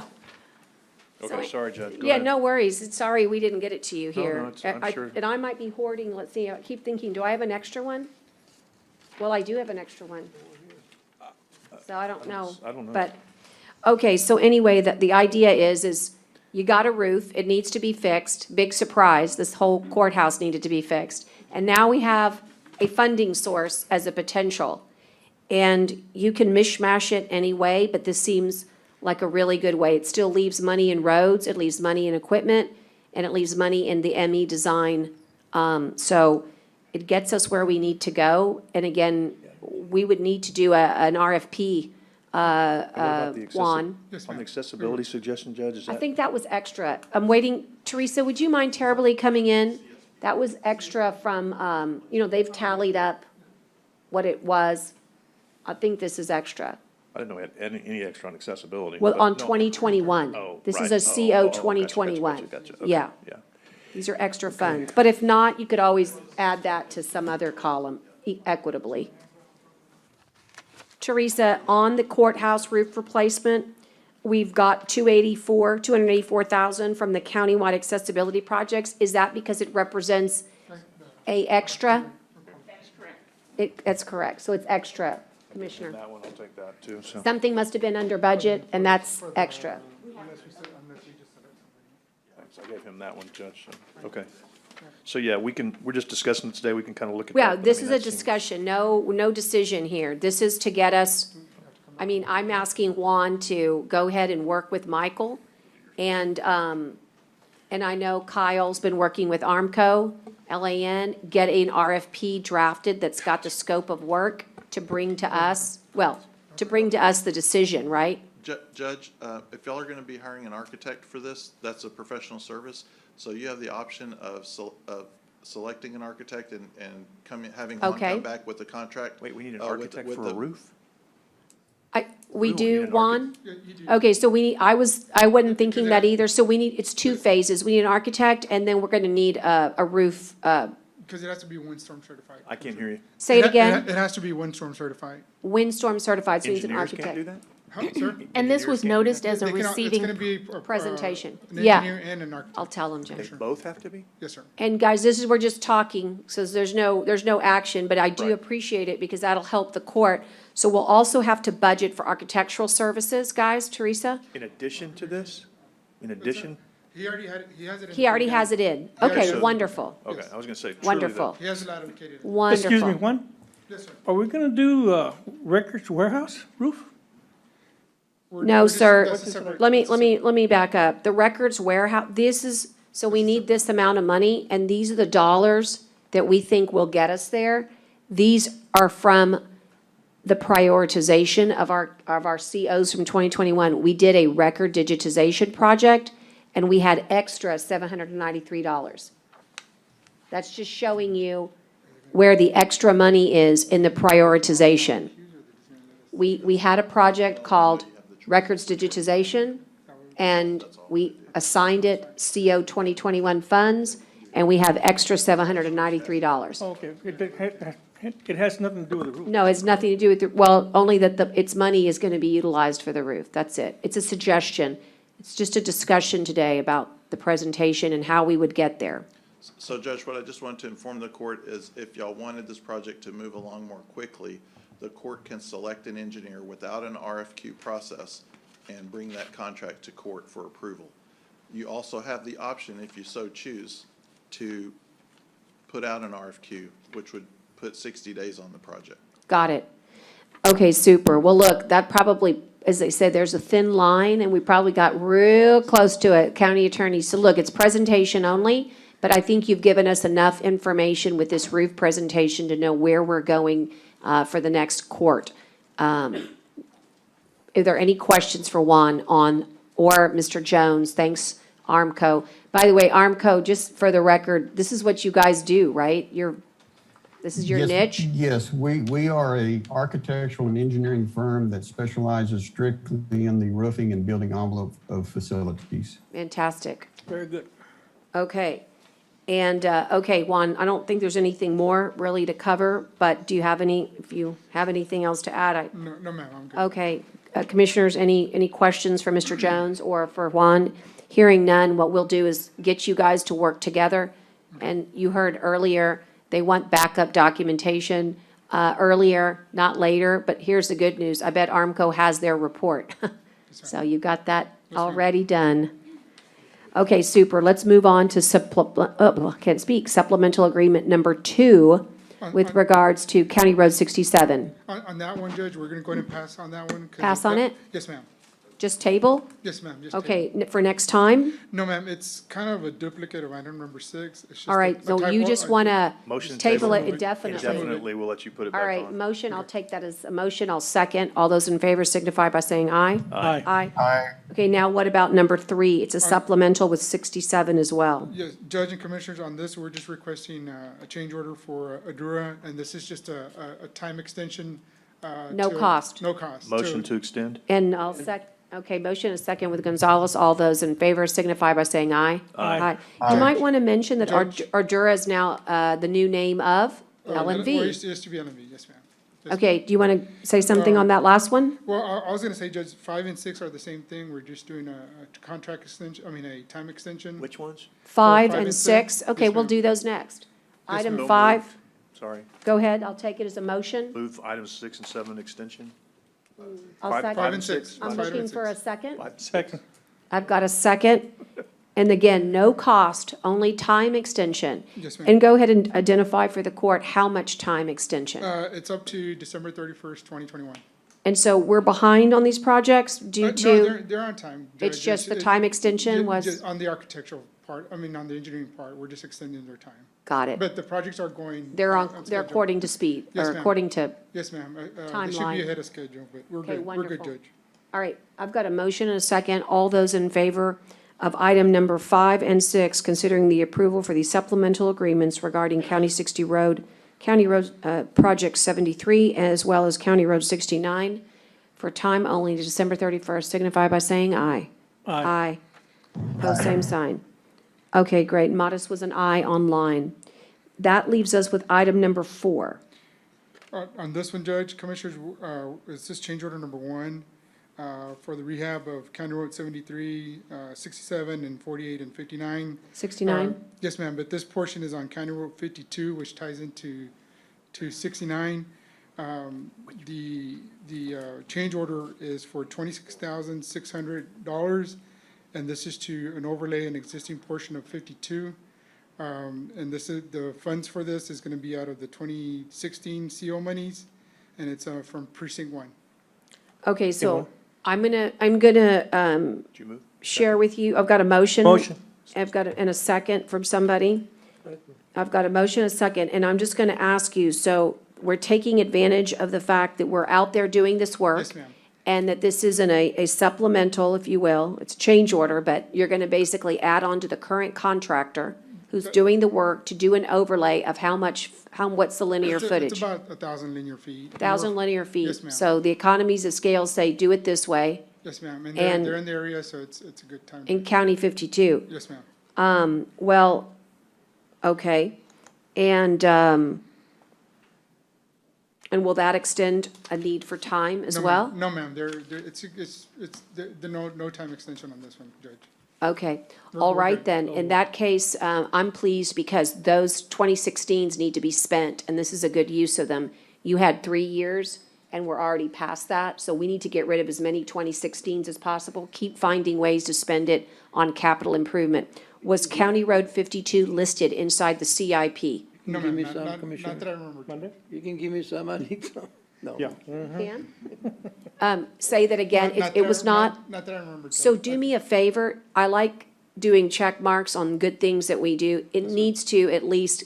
Okay, sorry, Judge. Go Yeah, ahead. no worries. It's sorry we didn't get it to you No, here. no, it's- I'm sure. And I might be hoarding, let's see, I keep thinking, do I have an extra one? Well, I do have an extra one. So I don't know. I don't know. But, okay, so anyway, the idea is you got a roof, it needs to be fixed. Big surprise, this whole courthouse needed to be fixed. And now we have a funding source as a potential. And you can mishmash it any way, but this seems like a really good way. It still leaves money in roads, it leaves money in equipment, and it leaves money in the ME design. So it gets us where we need to go. And again, we would need to do an RFP, What about the Juan. Yes, On the ma'am. accessibility suggestion, Judge, is I that? think that was extra. I'm waiting, Teresa, would you mind terribly coming in? That was extra from, they've tallied up what it was. I think this is extra. I didn't know we had any extra on accessibility. Well, but on no. 2021. Oh, This is right. a Oh, CO oh, oh, gotcha, 2021. gotcha. Okay, Yeah, Yeah. these are extra funds. But if not, you could always add that to some other column equitably. Teresa, on the courthouse roof replacement, we've got 284,000 from the countywide accessibility projects. Is that because it represents a extra? That's correct. That's correct. So it's extra, Commissioner. That one, I'll take that too, so. Something must have been under budget, and that's extra. Thanks, I gave him that one, Judge, so, okay. So, yeah, we're just discussing it today, we can kind of look at that. Yeah, but I this mean, is a that seems- discussion, no decision here. This is to get us, I'm asking Juan to go ahead and work with Michael. And I know Kyle's been working with Armco, LAN, get an RFP drafted that's got the scope of work to bring to us, the decision, right? Judge, if y'all are gonna be hiring an architect for this, that's a professional service. So you have the option of selecting an architect and having one Okay. come back with a contract. Wait, we need an with architect with for the- a roof? We We don't do, need an Juan? Yeah, you do. Okay, so I wasn't thinking that either, so it's two phases. We need an architect, and then we're gonna need a roof, Because it has to be windstorm certified. I can't hear you. say it again, It has to be windstorm certified. windstorm certified, so it needs an Engineers can't architect. do that? Huh, sir? And this was noticed as a They can- receiving. It's gonna be Presentation. an Yeah. engineer and an architect. I'll tell them, They Jim. both have to be? Yes, sir. And guys, we're just talking, so there's no action, but I do Right. appreciate it because that'll help the court. So we'll also have to budget for architectural services, guys, Teresa? In addition to this? In addition? He already has it. He already has it in. He already Okay, has it. wonderful, Okay, I was gonna say, truly. wonderful, He has it allocated. wonderful. Excuse me, Juan, Yes, sir. are we gonna do records warehouse roof? No, sir. That's a separate- Let me back up. The records warehouse, so we need this amount of money, and these are the dollars that we think will get us there. These are from the prioritization of our COs from 2021. We did a record digitization project, and we had extra $793. That's just showing you where the extra money is in the prioritization. We had a project called Records Digitization, and we assigned it CO 2021 funds, and we have extra $793. Okay, It has nothing to do with the roof. No, it's nothing to do with, well, only that its money is going to be utilized for the roof. That's it. It's a suggestion. It's just a discussion today about the presentation and how we would get there. So Judge, what I just wanted to inform the court is if y'all wanted this project to move along more quickly, the court can select an engineer without an RFQ process and bring that contract to court for approval. You also have the option, if you so choose, to put out an RFQ, which would put 60 days on the project. Got it. Okay, super. Well, look, that probably, as they said, there's a thin line, and we probably got real close to it, county attorney. So look, it's presentation only, but I think you've given us enough information with this roof presentation to know where we're going for the next court. Are there any questions for Juan or Mr. Jones? Thanks, Armco. By the way, Armco, just for the record, this is what you guys do, right? This is your Yes, niche? Yes, we are a architectural and engineering firm that specializes strictly in the roofing and building envelope of facilities. Fantastic. Very good. Okay. And, okay, Juan, I don't think there's anything more really to cover, but do you have if you have anything else to add? No, ma'am, I'm good. Okay. Commissioners, any questions for Mr. Jones or for Juan? Hearing none, what we'll do is get you guys to work together. And you heard earlier, they want backup documentation earlier, not later. But here's the good news. I bet Armco has their report. So you got that already done. Okay, super. Let's move on to can't speak, supplemental agreement number 2 with regards to County Road 67. On that one, Judge, we're gonna go ahead and pass on that one. 'cause Pass on it? Yes, ma'am. Just table? Yes, ma'am. Just Okay, for next time? No, ma'am, it's kind of a duplicate of item number 6. It's just All right, a so you typo. just want to Motion to table it table. indefinitely? Indefinitely, we'll let you put it All back right, on. motion, I'll take that as a motion. I'll second. All those in favor signify by saying aye. Aye. Aye. Aye. Okay, now what about number 3? It's a supplemental with 67 as well. Yes, Judge and Commissioners, on this, we're just requesting a change order for Adura, and this is just a time extension. No cost. No cost. Motion to extend? And I'll okay, motion is second with Gonzalez. All those in favor signify by saying aye. Aye. You might want to mention that Ardura is now the new name of Well, it LMV. used to be LMV, yes, ma'am. Yes, Okay, do you want to say something on that last one? Well, I was gonna say, Judge, 5 and 6 are the same thing. We're just doing a contract extension, a time extension. Which ones? 5 5 and and 6? 6? Okay, Yes, we'll ma'am. do those next. Yes, Item ma'am. 5, Sorry. go ahead, I'll take it as a motion. Move items 6 and 7 extension? I'll Five- second. 5 and 6. I'm 5 looking and for a 6. second. Second. I've got a second. And again, no cost, only time extension. Yes, And ma'am. go ahead and identify for the court how much time extension. It's up to December 31st, 2021. And so we're behind on these projects due No, to, they're on time. it's Judge. just the time extension was, Just on the architectural part, on the engineering part, we're just extending their time. got it. But the projects are going. They're schedule. they're according to speed, Yes, or ma'am. according to, Yes, ma'am. They should timeline. be ahead of schedule, but we're Okay, good. We're good, wonderful. Judge. all right, I've got a motion and a second. All those in favor of item number 5 and 6, considering the approval for the supplemental agreements regarding County County Road, Project 73, as well as County Road 69, for time only to December 31st, signify by saying aye. Aye. Pose same sign. Okay, great. Modest was an aye online. That leaves us with item number 4. On this one, Judge, Commissioners, it's this change order number 1 for the rehab of County Road 73, 67, and 48 and 59. 69? Yes, ma'am, but this portion is on County Road 52, which ties into 69. The change order is for $26,600, and this is to an overlay an existing portion of 52. And this is, the funds for this is gonna be out of the 2016 CO monies, and it's from Precinct 1. Okay, so Yvonne? I'm gonna Did you move? share with you, I've got a motion. Motion. I've got and a second from somebody. I've got a motion, a second, and I'm just gonna ask you, so we're taking advantage of the fact that we're out there doing this work. Yes, ma'am. And that this isn't a supplemental, if you will, it's a change order, but you're gonna basically add on to the current contractor who's doing the work to do an overlay of what's the linear It's footage? about 1,000 linear feet. 1,000 linear feet. Yes, ma'am. So the economies of scale say, do it this way, Yes, ma'am, and and- they're in the area, so it's a good time. in County 52. Yes, ma'am. Well, okay, and, And will that extend a need for time as No, well? ma'am. No, ma'am, no time extension on this one, Judge. Okay, We're- all we're right good. then. In that case, I'm pleased because those 2016s need to be spent, and this is a good use of them. You had 3 years, and we're already past that, so we need to get rid of as many 2016s as possible. Keep finding ways to spend it on capital improvement. Was County Road 52 listed inside the CIP? No, Give ma'am, me not, some, not, Commissioner. not that I remember. You can give me some, I need some. No. Yeah. Can? Say that again. Not It that was I- not. Not that I remember. So Judge. do me a favor, I like doing check marks on good things that we do. It needs to at least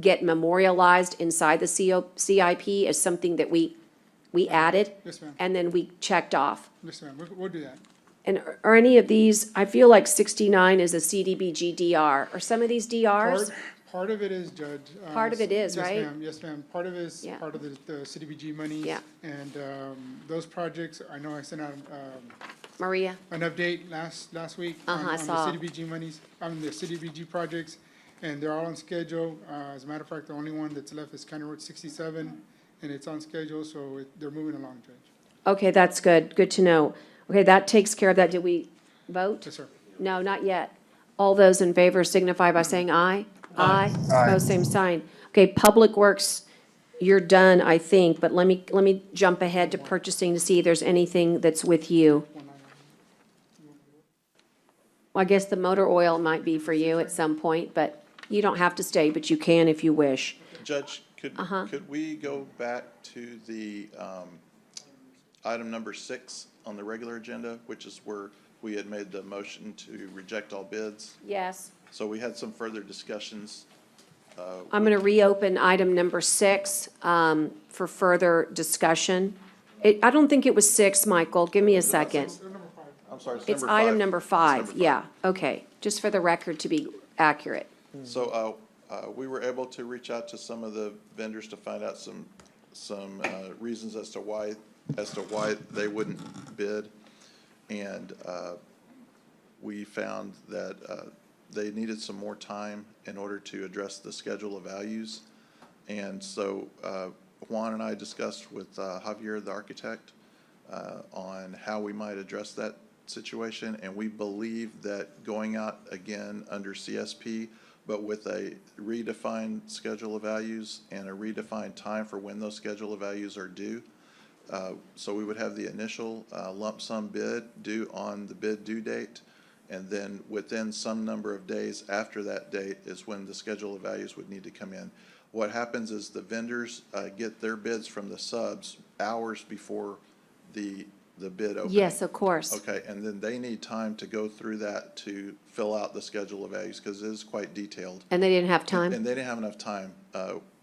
get memorialized inside the CIP as something that we added. Yes, ma'am. And then we checked off. Yes, ma'am, we'll do that. And are any of these, I feel like 69 is a CDBG DR. Are some of these DRs? Part of it is, Judge. Part of it is, yes, right? ma'am. Yes, ma'am. Part of it is Yeah. part of the CDBG money. Yeah. And those projects, I know I sent out Maria? an update last week Uh-huh, I on saw. the CDBG monies, on the CDBG projects, and they're all on schedule. As a matter of fact, the only one that's left is County Road 67, and it's on schedule, so they're moving along, Judge. Okay, that's good. Good to know. Okay, that takes care of that. Did we vote? Yes, sir. No, not yet. All those in favor signify by saying aye. Aye. Opposed, same sign. Okay, Public Works, you're done, I think, but let me jump ahead to purchasing to see if there's anything that's with you. Well, I guess the motor oil might be for you at some point, but you don't have to stay, but you can if you wish. Judge, Uh-huh. could we go back to the item number 6 on the regular agenda, which is where we had made the motion to reject all bids? Yes. So we had some further discussions. I'm going to reopen item number 6 for further discussion. I don't think it was 6, Michael. Give me a second. I'm sorry, It's item number 5, yeah, okay, just for the record to be accurate. So we were able to reach out to some of the vendors to find out some reasons as to why they wouldn't bid. And we found that they needed some more time in order to address the schedule of values. And so Juan and I discussed with Javier, the architect, on how we might address that situation. And we believe that going out again under CSP, but with a redefined schedule of values and a redefined time for when those schedule of values are due. So we would have the initial lump sum bid due on the bid due date. And then within some number of days after that date is when the schedule of values would need to come in. What happens is the vendors get their bids from the subs hours before the bid opening. Yes, of course. Okay, and then they need time to go through that to fill out the schedule of values, because it is quite detailed. And they didn't have time? And they didn't have enough time.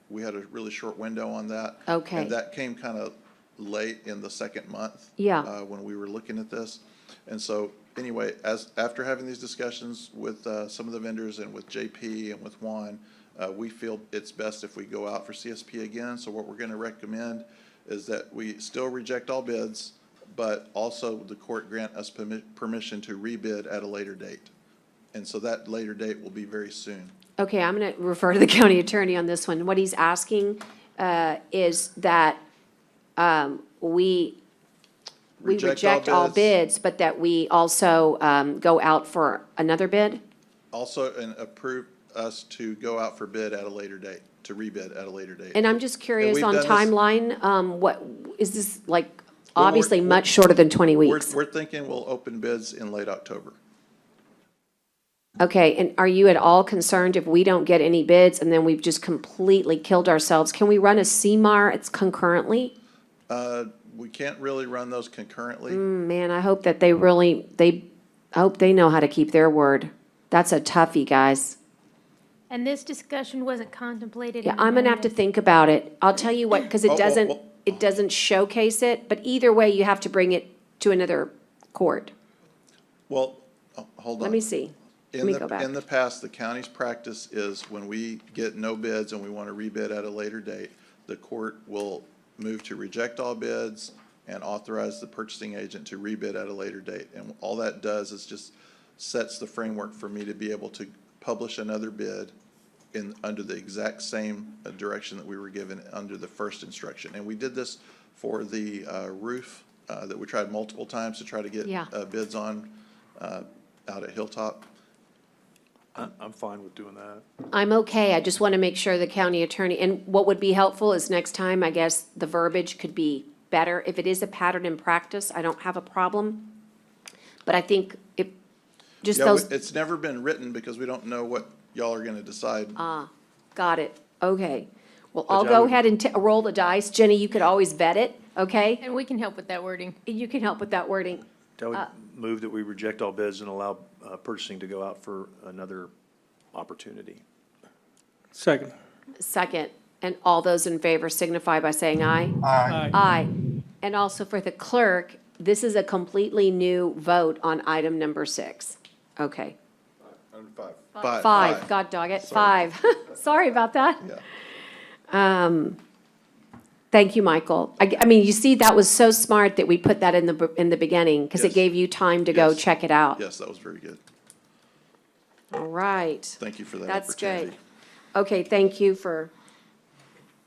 We had a really short window on that. Okay. And that came kind of late in the second month. Yeah. When we were looking at this. And so, anyway, after having these discussions with some of the vendors and with JP and with Juan, we feel it's best if we go out for CSP again. So what we're going to recommend is that we still reject all bids, but also the court grant us permission to rebid at a later date. And so that later date will be very soon. Okay, I'm going to refer to the county attorney on this one. What he's asking is that we reject all bids, but that we also go out for another bid? Also, and approve us to go out for bid at a later date, to rebid at a later date. And I'm just curious we've on done this- timeline, what, is this like, Well, we're- obviously much shorter than 20 weeks? We're thinking we'll open bids in late October. Okay, and are you at all concerned if we don't get any bids and then we've just completely killed ourselves? Can we run a CMAR, it's concurrently? We can't really run those concurrently. Man, I hope that I hope they know how to keep their word. That's a toughie, guys. And this discussion wasn't contemplated Yeah, in the I'm gonna have to minutes. think about it. I'll tell you what, because Oh, it doesn't showcase it, but either way, you have to bring it to another court. Well, hold on. Let me see. Let me go back. In the past, the county's practice is when we get no bids and we want to rebid at a later date, the court will move to reject all bids and authorize the purchasing agent to rebid at a later date. And all that does is just sets the framework for me to be able to publish another bid under the exact same direction that we were given under the first instruction. And we did this for the roof that we tried multiple times to try to get Yeah. bids on out at Hilltop. I'm fine with doing that. I'm okay. I just want to make sure the county attorney, and what would be helpful is next time, I guess, the verbiage could be better. If it is a pattern in practice, I don't have a problem. But I think it, just Yeah, those, it's never been written because we don't know what y'all are gonna decide. got it. Okay. Well, But I'll yeah, go we- ahead and roll the dice. Jenny, you could always vet it, okay? And we can help with that wording. You can help with that wording. I would move that we reject all bids and allow purchasing to go out for another opportunity. Second. Second, and all those in favor signify by saying aye. Aye. Aye. And also for the clerk, this is a completely new vote on item number 6. Okay. Five, God dog it, Sorry. 5. Sorry about that. Yeah. Thank you, Michael. I mean, you see, that was so smart that we put that in the beginning, because it Yes. gave you time to go Yes. check it out. Yes, that was very good. All right. Thank you for that That's opportunity. good. Okay, thank you for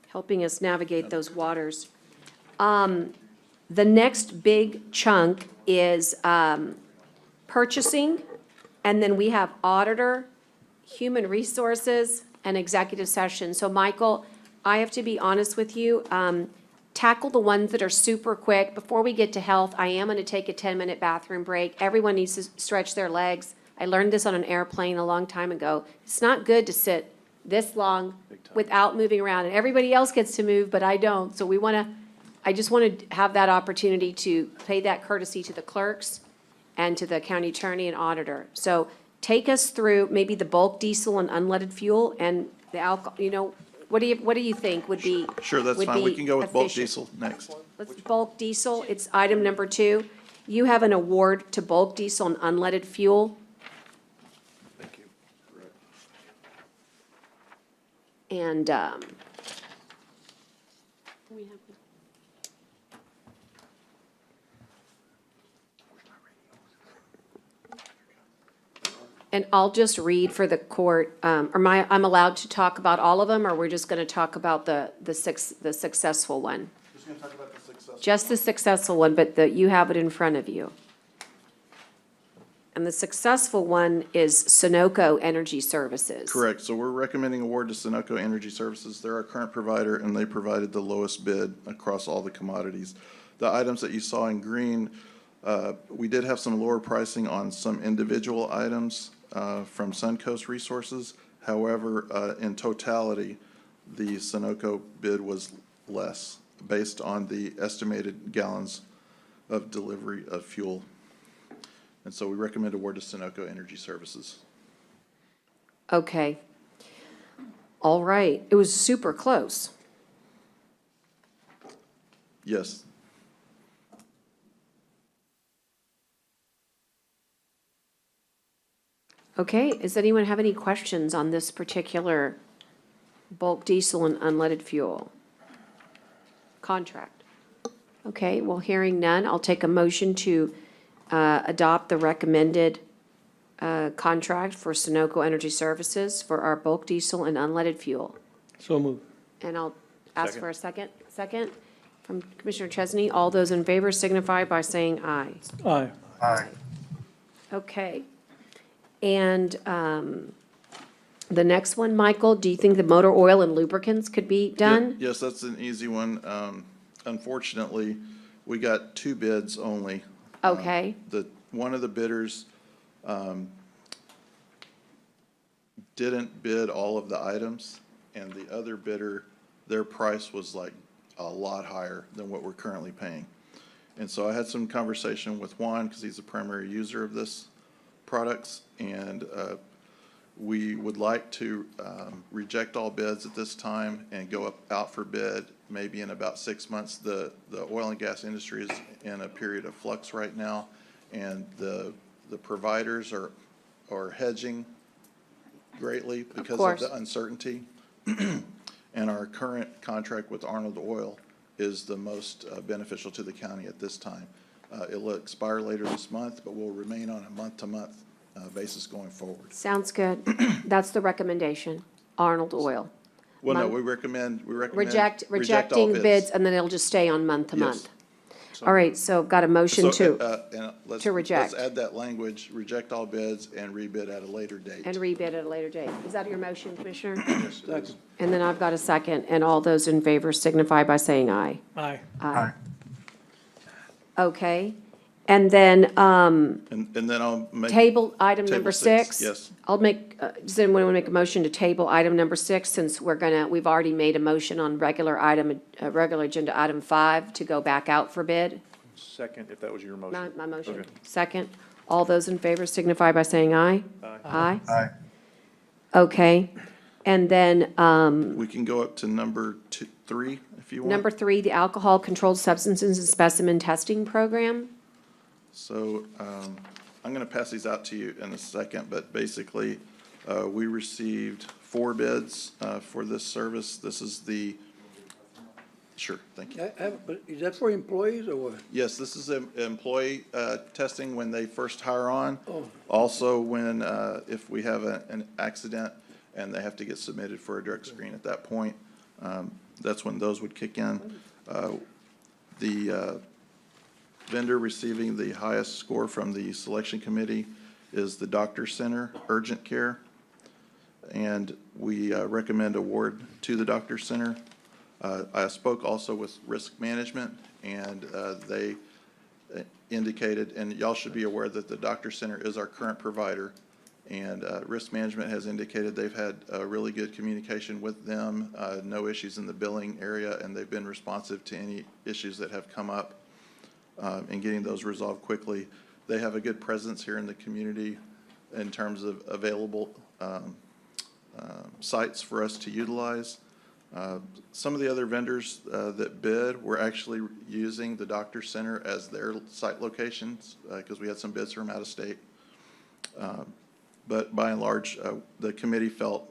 helping us navigate those waters. The next big chunk is purchasing, and then we have auditor, human resources, and executive session. So Michael, I have to be honest with you, tackle the ones that are super quick. Before we get to health, I am gonna take a 10-minute bathroom break. Everyone needs to stretch their legs. I learned this on an airplane a long time ago. It's not good to sit this long without moving around, and everybody else gets to move, but I don't. So I just want to have that opportunity to pay that courtesy to the clerks and to the county attorney and auditor. So take us through maybe the bulk diesel and unleaded fuel and the alcohol, what do you think would be? Sure, that's would fine. We be can go with bulk efficient? diesel next. Let's bulk diesel, it's item number 2. You have an award to bulk diesel and unleaded fuel. Thank you. And, and I'll just read for the court, I'm allowed to talk about all of them, or we're just gonna talk about the successful one? Just gonna talk about the successful. Just the successful one, but you have it in front of you. And the successful one is Sunoco Energy Services. Correct. So we're recommending award to Sunoco Energy Services. They're our current provider, and they provided the lowest bid across all the commodities. The items that you saw in green, we did have some lower pricing on some individual items from Suncoast Resources. However, in totality, the Sunoco bid was less based on the estimated gallons of delivery of fuel. And so we recommend award to Sunoco Energy Services. Okay. All right, it was super close. Yes. Okay, does anyone have any questions on this particular bulk diesel and unleaded fuel contract? Okay, well, hearing none, I'll take a motion to adopt the recommended contract for Sunoco Energy Services for our bulk diesel and unleaded fuel. So moved. And I'll ask Second. for a second. Second from Commissioner Chesney. All those in favor signify by saying aye. Aye. Okay. And the next one, Michael, do you think the motor oil and lubricants could be done? Yes, that's an easy one. Unfortunately, we got 2 bids only. Okay, One of the bidders didn't bid all of the items, and the other bidder, their price was like a lot higher than what we're currently paying. And so I had some conversation with Juan, because he's the primary user of this products, and we would like to reject all bids at this time and go out for bid maybe in about 6 months. The oil and gas industry is in a period of flux right now, and the providers are hedging greatly because of the uncertainty. And our current contract with Arnold Oil is the most beneficial to the county at this time. It'll expire later this month, but will remain on a month-to-month basis going forward. sounds good. That's the recommendation. Arnold Oil. Well, no, Month- we recommend Reject, all rejecting bids, and then it'll just stay on month to Yes. month. All right, so I've got a motion So, to, and to reject. Let's add that language, reject all bids and rebid at a later date. and rebid at a later date. Is that your motion, Commissioner? Yes, it is. And then I've got a second, and all those in favor signify by saying aye. Aye. Aye. Okay, and then, And then I'll make. table item Table number six, six. yes. I'll make, does anyone want to make a motion to table item number six, since we've already made a motion on regular agenda item 5 to go back out for bid? Second, if that was your motion. My motion. Okay. Second. All those in favor signify by saying aye. Aye. Aye? Okay, and then, We can go up to number 3, if you want. number 3, the Alcohol Controlled Substances and Specimen Testing Program. So I'm going to pass these out to you in a second, but basically, we received 4 bids for this service. This is the, sure, thank you. But is that for employees or what? Yes, this is employee testing when they first hire on. Oh. Also, when, if we have an accident and they have to get submitted for a drug screen at that point, that's when those would kick in. The vendor receiving the highest score from the selection committee is the Doctor Center Urgent Care. And we recommend award to the Doctor Center. I spoke also with Risk Management, and they indicated, and y'all should be aware that the Doctor Center is our current provider. And Risk Management has indicated they've had really good communication with them, no issues in the billing area, and they've been responsive to any issues that have come up. And getting those resolved quickly. They have a good presence here in the community in terms of available sites for us to utilize. Some of the other vendors that bid were actually using the Doctor Center as their site locations because we had some bids from out of state. But by and large, the committee felt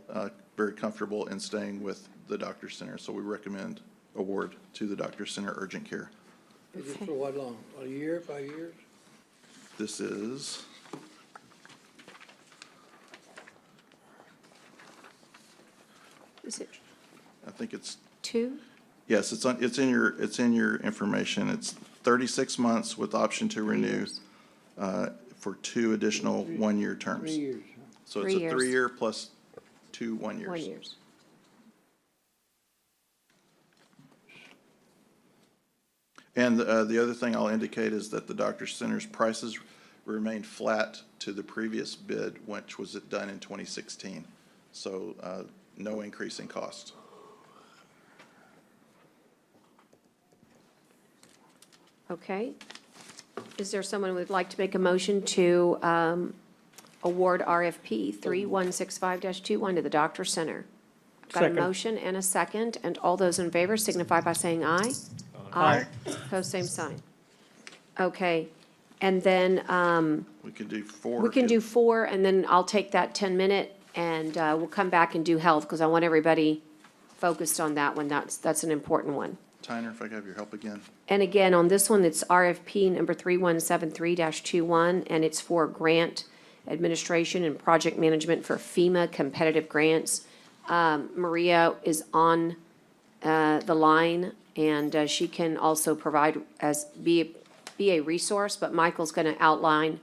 very comfortable in staying with the Doctor Center, so we recommend award to the Doctor Center Urgent Care. Is this for what long? A year, 5 years? This is, Is it I think it's, 2? yes, it's in your information. It's 36 months with option to renew for 2 additional 1-year terms. 3 years. So 3 it's a years. 3-year plus 2 1-years. 1 years. And the other thing I'll indicate is that the Doctor Center's prices remained flat to the previous bid, which was done in 2016. So no increase in cost. Okay. Is there someone who would like to make a motion to award RFP 3165-21 to the Doctor Center? I've got a Second. motion and a second, and all those in favor signify by saying aye. Aye. Opposed, same sign. Okay, and then We can do 4. we can do 4, and then I'll take that 10-minute, and we'll come back and do health, because I want everybody focused on that one. That's an important one. Tyner, if I could have your help again. And again, on this one, it's RFP number 3173-21, and it's for grant administration and project management for FEMA competitive grants. Maria is on the line, and she can also provide be a resource, but Michael's going to outline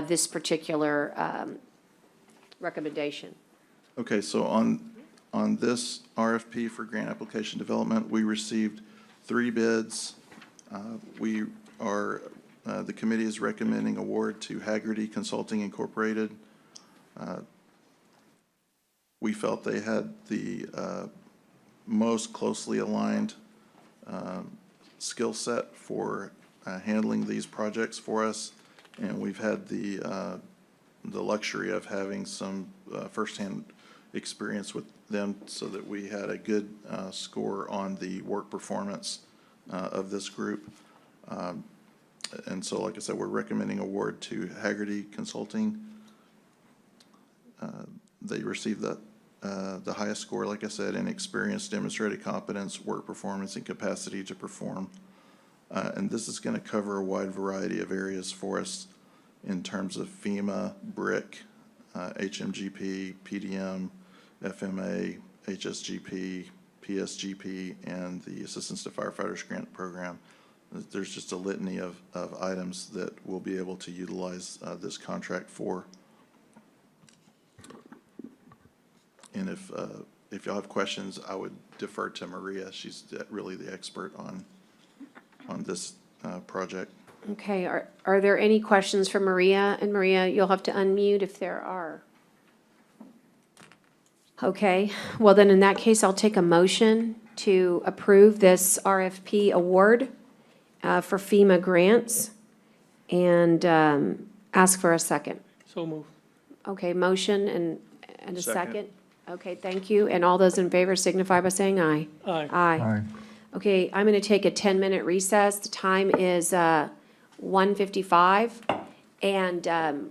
this particular recommendation. Okay, so on this RFP for grant application development, we received 3 bids. The committee is recommending award to Haggerty Consulting Incorporated. We felt they had the most closely aligned skill set for handling these projects for us, and we've had the luxury of having some firsthand experience with them so that we had a good score on the work performance of this group. And so, like I said, we're recommending award to Haggerty Consulting. They received the highest score, like I said, in experience, demonstrated competence, work performance, and capacity to perform. And this is going to cover a wide variety of areas for us in terms of FEMA, BRIC, HMGP, PDM, FMA, HSGP, PSGP, and the Assistance to Firefighters Grant Program. There's just a litany of items that we'll be able to utilize this contract for. And if y'all have questions, I would defer to Maria. She's really the expert on this project. Okay, are there any questions for Maria? And Maria, you'll have to unmute if there are. Okay, well then in that case, I'll take a motion to approve this RFP award for FEMA grants and ask for a second. So move. Okay, motion and a Second. second? Okay, thank you. And all those in favor signify by saying aye. Aye. Aye. Okay, I'm going to take a 10-minute recess. The time is 1:55. And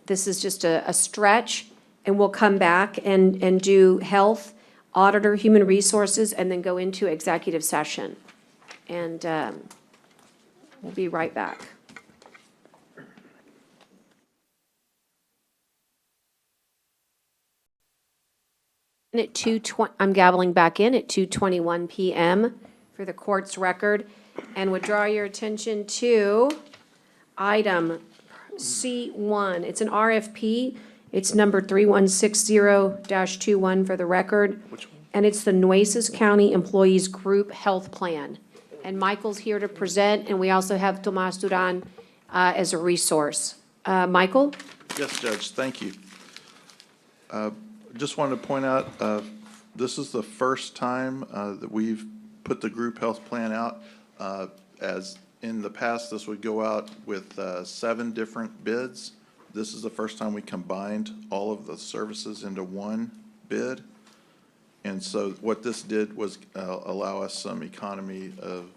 this is just a stretch. And we'll come back and do health, auditor, human resources, and then go into executive session. And we'll be right back. And at 2:20, I'm gaveling back in at 2:21 PM for the court's record, and would draw your attention to item C1. It's an RFP. It's number 3160-21 for the record. Which one? And it's the Nueces County Employees Group Health Plan. And Michael's here to present, and we also have Tomas Duran as a resource. Michael? Yes, Judge, thank you. Just wanted to point out, this is the first time that we've put the group health plan out. As in the past, this would go out with 7 different bids. This is the first time we combined all of the services into one bid. And so what this did was allow us some economy of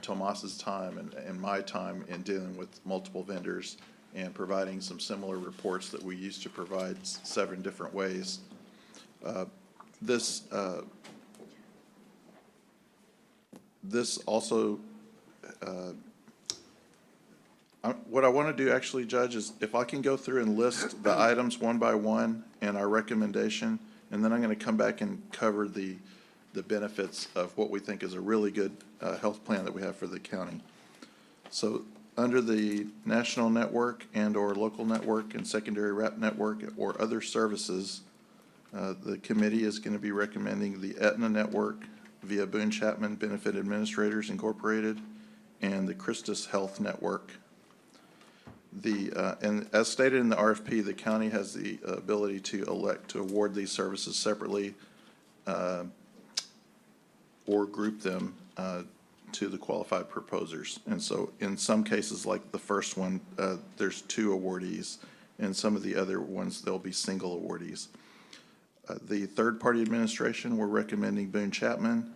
Tomas's time and my time in dealing with multiple vendors and providing some similar reports that we used to provide 7 different ways. This also, what I want to do actually, Judge, is if I can go through and list the items one by one and our recommendation, and then I'm going to come back and cover the benefits of what we think is a really good health plan that we have for the county. So under the national network and/or local network and secondary wrap network or other services, the committee is going to be recommending the Aetna network via Boone Chapman Benefit Administrators Incorporated and the Christus Health Network. And as stated in the RFP, the county has the ability to elect to award these services separately or group them to the qualified proposers. And so in some cases, like the first one, there's 2 awardees. And some of the other ones, there'll be single awardees. The third-party administration, we're recommending Boone Chapman.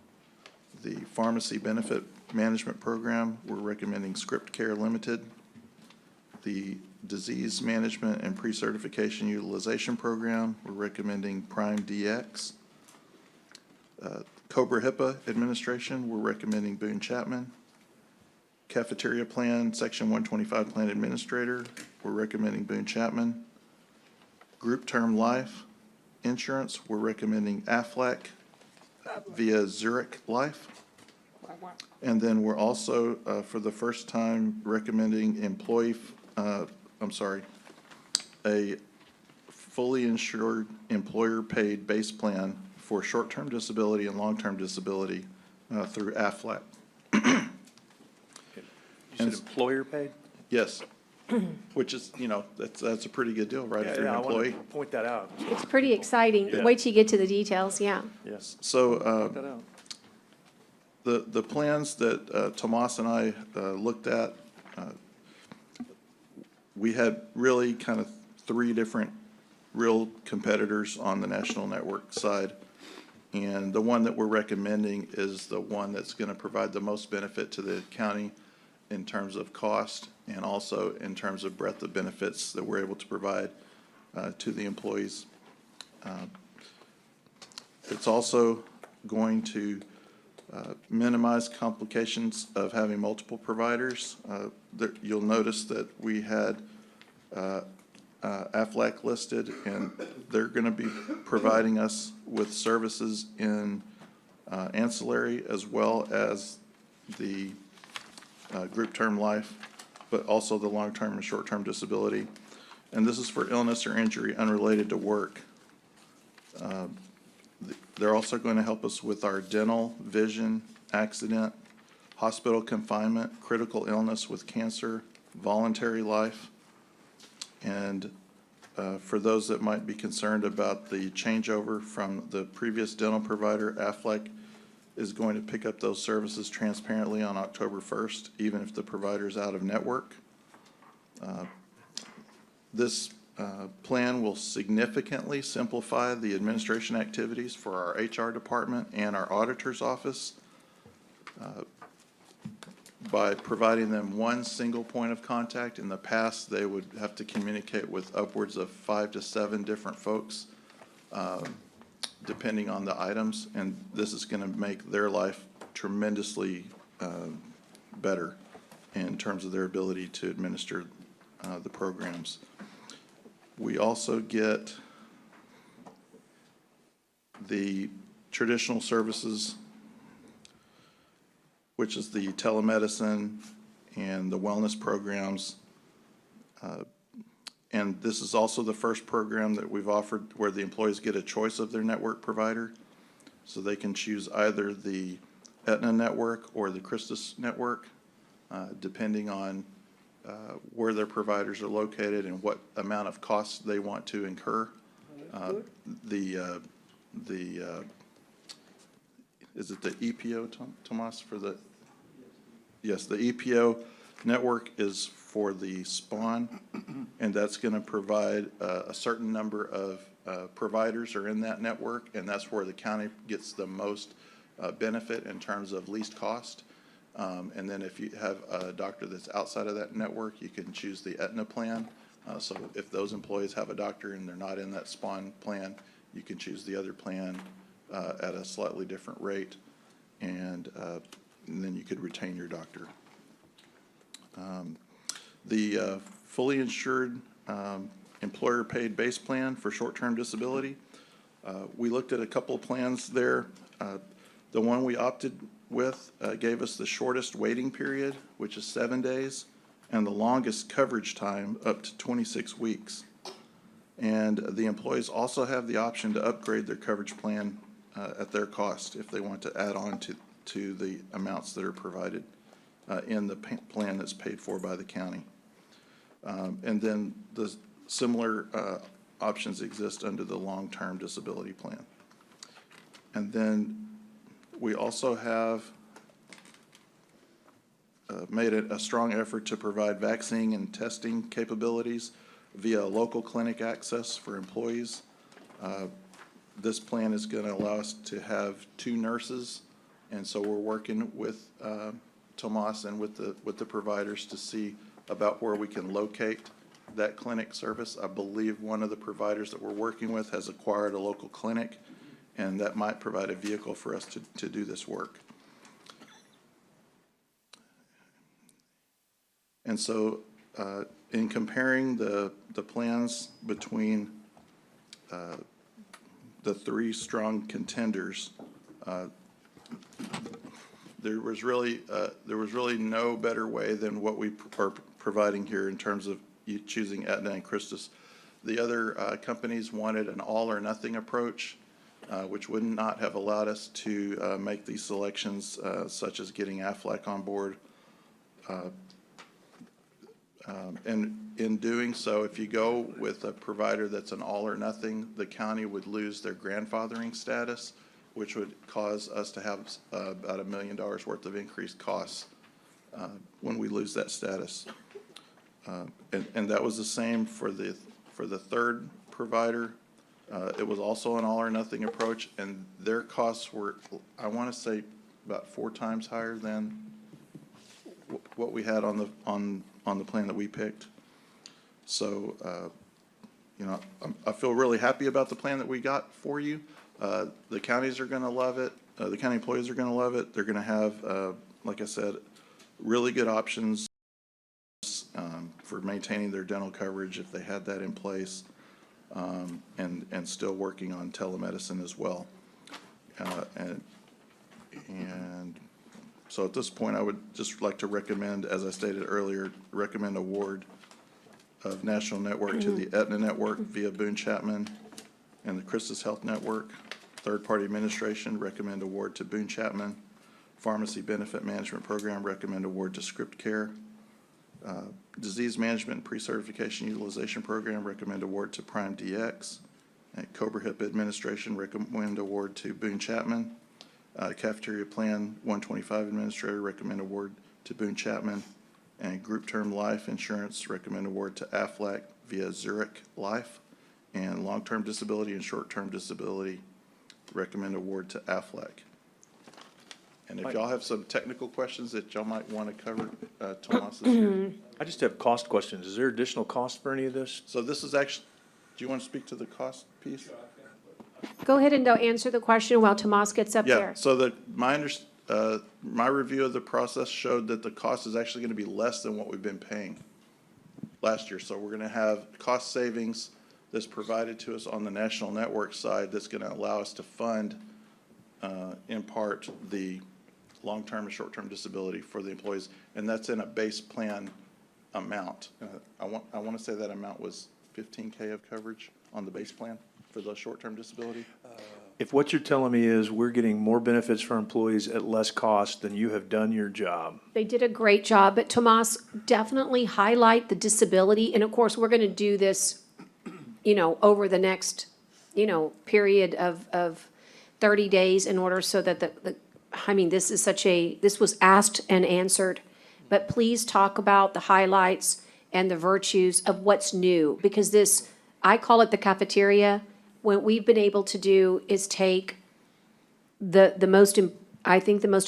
The Pharmacy Benefit Management Program, we're recommending Script Care Limited. The Disease Management and Pre-Certification Utilization Program, we're recommending Prime DX. Cobra HIPAA Administration, we're recommending Boone Chapman. Cafeteria Plan, Section 125 Plan Administrator, we're recommending Boone Chapman. Group Term Life Insurance, we're recommending Aflac via Zurich Life. And then we're also, for the first time, recommending a fully insured employer-paid base plan for short-term disability and long-term disability through Aflac. You said employer paid? Yes, which is, that's a pretty good deal, right, if you're an I employee? want to point that out. It's pretty exciting. Yeah. Wait till you get to the details, yeah. Yes. So Point that out. the plans that Tomas and I looked at, we had really kind of 3 different real competitors on the national network side. And the one that we're recommending is the one that's going to provide the most benefit to the county in terms of cost and also in terms of breadth of benefits that we're able to provide to the employees. It's also going to minimize complications of having multiple providers. You'll notice that we had Aflac listed, and they're going to be providing us with services in ancillary as well as the group term life, but also the long-term and short-term disability. And this is for illness or injury unrelated to work. They're also going to help us with our dental, vision, accident, hospital confinement, critical illness with cancer, voluntary life. And for those that might be concerned about the changeover from the previous dental provider, Aflac is going to pick up those services transparently on October 1st, even if the provider is out of network. This plan will significantly simplify the administration activities for our HR department and our auditor's office by providing them one single point of contact. In the past, they would have to communicate with upwards of 5 to 7 different folks, depending on the items, and this is going to make their life tremendously better in terms of their ability to administer the programs. We also get the traditional services, which is the telemedicine and the wellness programs. And this is also the first program that we've offered where the employees get a choice of their network provider. So they can choose either the Aetna network or the Christus network, depending on where their providers are located and what amount of costs they want to incur. Is it the EPO, Tomas, for the? Yes, the EPO network is for the SPAWN, and that's going to provide a certain number of providers are in that network, and that's where the county gets the most benefit in terms of least cost. And then if you have a doctor that's outside of that network, you can choose the Aetna plan. So if those employees have a doctor and they're not in that SPAWN plan, you can choose the other plan at a slightly different rate, and then you could retain your doctor. The fully insured employer-paid base plan for short-term disability, we looked at a couple of plans there. The one we opted with gave us the shortest waiting period, which is 7 days, and the longest coverage time up to 26 weeks. And the employees also have the option to upgrade their coverage plan at their cost if they want to add on to the amounts that are provided in the plan that's paid for by the county. And then the similar options exist under the long-term disability plan. And then we also have made it a strong effort to provide vaccine and testing capabilities via local clinic access for employees. This plan is going to allow us to have 2 nurses, and so we're working with Tomas and with the providers to see about where we can locate that clinic service. I believe one of the providers that we're working with has acquired a local clinic, and that might provide a vehicle for us to do this work. And so in comparing the plans between the 3 strong contenders, there was really no better way than what we are providing here in terms of choosing Aetna and Christus. The other companies wanted an all or nothing approach, which would not have allowed us to make these selections, such as getting Aflac on board. And in doing so, if you go with a provider that's an all or nothing, the county would lose their grandfathering status, which would cause us to have about $1 million worth of increased costs when we lose that status. And that was the same for the third provider. It was also an all or nothing approach, and their costs were, I want to say, about 4 times higher than what we had on the plan that we picked. So, you know, I feel really happy about the plan that we got for you. The counties are going to love it. The county employees are going to love it. They're going to have, like I said, really good options for maintaining their dental coverage if they had that in place, and still working on telemedicine as well. And so at this point, I would just like to recommend, as I stated earlier, recommend award of National Network to the Aetna Network via Boone Chapman and the Christus Health Network. Third-party administration, recommend award to Boone Chapman. Pharmacy Benefit Management Program, recommend award to Script Care. Disease Management and Pre-Certification Utilization Program, recommend award to Prime DX. And Cobra HIP Administration, recommend award to Boone Chapman. Cafeteria Plan 125 Administrator, recommend award to Boone Chapman. And Group Term Life Insurance, recommend award to Aflac via Zurich Life. And Long-Term Disability and Short-Term Disability, recommend award to Aflac. And if y'all have some technical questions that y'all might want to cover, Tomas is here. I just have cost questions. Is there additional cost for any of this? So this is actually, do you want to speak to the cost piece? Go ahead and answer the question while Tomas gets up Yeah, there. so my review of the process showed that the cost is actually going to be less than what we've been paying last year. So we're going to have cost savings that's provided to us on the national network side that's going to allow us to fund, in part, the long-term and short-term disability for the employees, and that's in a base plan amount. I want to say that amount was $15K of coverage on the base plan for the short-term disability. If what you're telling me is we're getting more benefits for employees at less cost, then you have done your job. They did a great job, but Tomas, definitely highlight the disability, and of course, we're gonna do this, over the next, period of 30 days in order so that this was asked and answered. But please talk about the highlights and the virtues of what's new, because this, I call it the cafeteria. What we've been able to do is take the most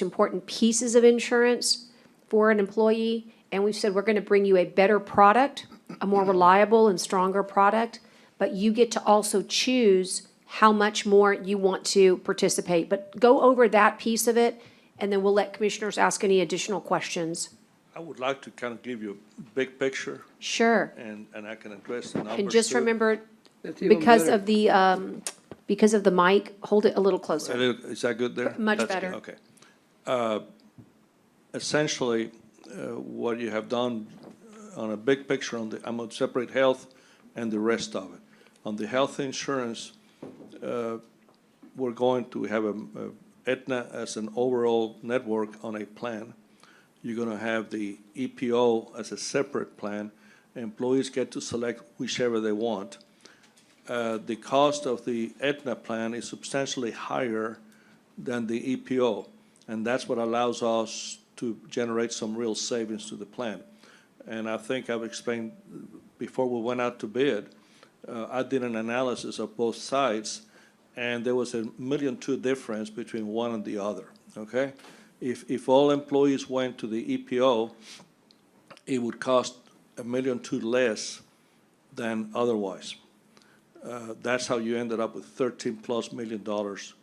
important pieces of insurance for an employee, and we've said, we're gonna bring you a better product, a more reliable and stronger product, but you get to also choose how much more you want to participate. But go over that piece of it, and then we'll let commissioners ask any additional questions. I would like to kind of give you a big picture. Sure. And I can address the numbers. And just too. remember, That's even because better. of the mic, hold it a little closer. Is that good there? Much That's better. good, Okay. Essentially, what you have done on a big picture I'm going to separate health and the rest of it. On the health insurance, we're going to have Aetna as an overall network on a plan. You're going to have the EPO as a separate plan. Employees get to select whichever they want. The cost of the Aetna plan is substantially higher than the EPO, and that's what allows us to generate some real savings to the plan. And I think I've explained before we went out to bid, I did an analysis of both sides, and there was $1.2 million difference between one and the other, okay? If all employees went to the EPO, it would cost $1.2 million less than otherwise. That's how you ended up with $13+ million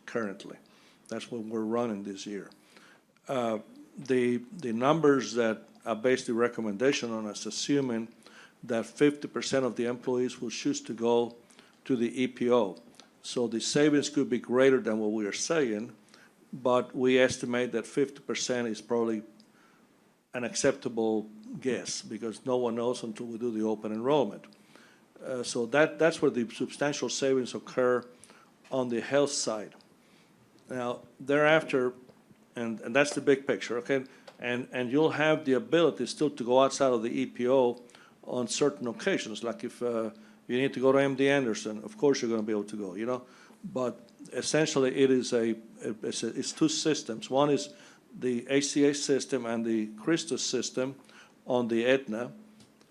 currently. That's what we're running this year. The numbers that I based the recommendation on is assuming that 50% of the employees will choose to go to the EPO. So the savings could be greater than what we are saying, but we estimate that 50% is probably an acceptable guess, because no one knows until we do the open enrollment. So that's where the substantial savings occur on the health side. Now, thereafter, and that's the big picture, okay? And you'll have the ability still to go outside of the EPO on certain occasions, like if you need to go to MD Anderson, of course you're going to be able to go, But essentially, it's two systems. One is the ACA system and the Christus system on the Aetna,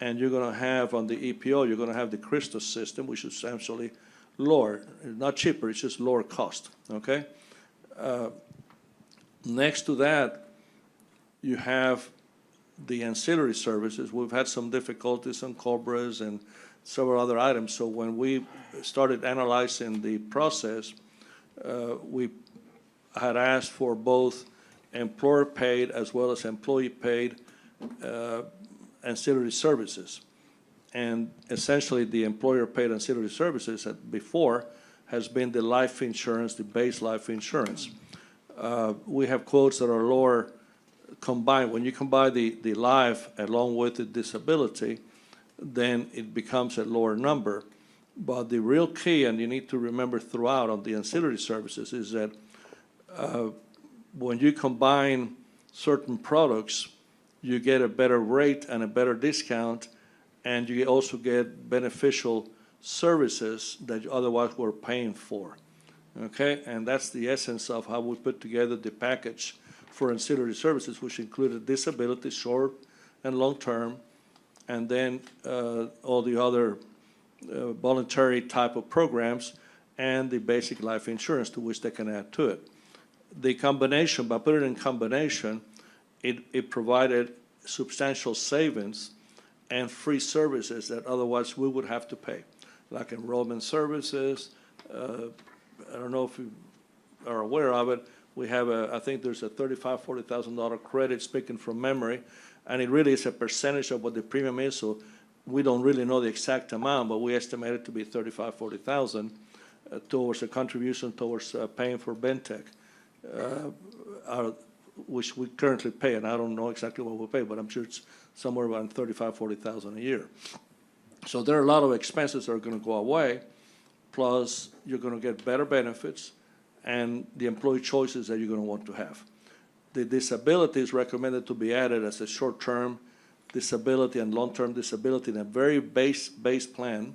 and you're going to have on the EPO, you're going to have the Christus system, which is essentially lower, not cheaper, it's just lower cost, okay? Next to that, you have the ancillary services. We've had some difficulties on Cobras and several other items. So when we started analyzing the process, we had asked for both employer-paid as well as employee-paid ancillary services. And essentially, the employer-paid ancillary services that before has been the life insurance, the base life insurance. We have quotes that are lower combined. When you combine the life along with the disability, then it becomes a lower number. But the real key, and you need to remember throughout on the ancillary services, is that when you combine certain products, you get a better rate and a better discount, and you also get beneficial services that you otherwise were paying for. Okay? And that's the essence of how we put together the package for ancillary services, which included disability, short and long-term, and then all the other voluntary type of programs and the basic life insurance to which they can add to it. The combination, by putting it in combination, it provided substantial savings and free services that otherwise we would have to pay, like enrollment services. I don't know if you are aware of it. We have I think there's a $35,000, $40,000 credit, speaking from memory, and it really is a percentage of what the premium is, so we don't really know the exact amount, but we estimate it to be $35,000, $40,000 towards a contribution towards paying for Bentec, which we currently pay, and I don't know exactly what we pay, but I'm sure it's somewhere around $35,000, $40,000 a year. So there are a lot of expenses that are going to go away, plus you're going to get better benefits and the employee choices that you're going to want to have. The disability is recommended to be added as a short-term disability and long-term disability in a very base plan,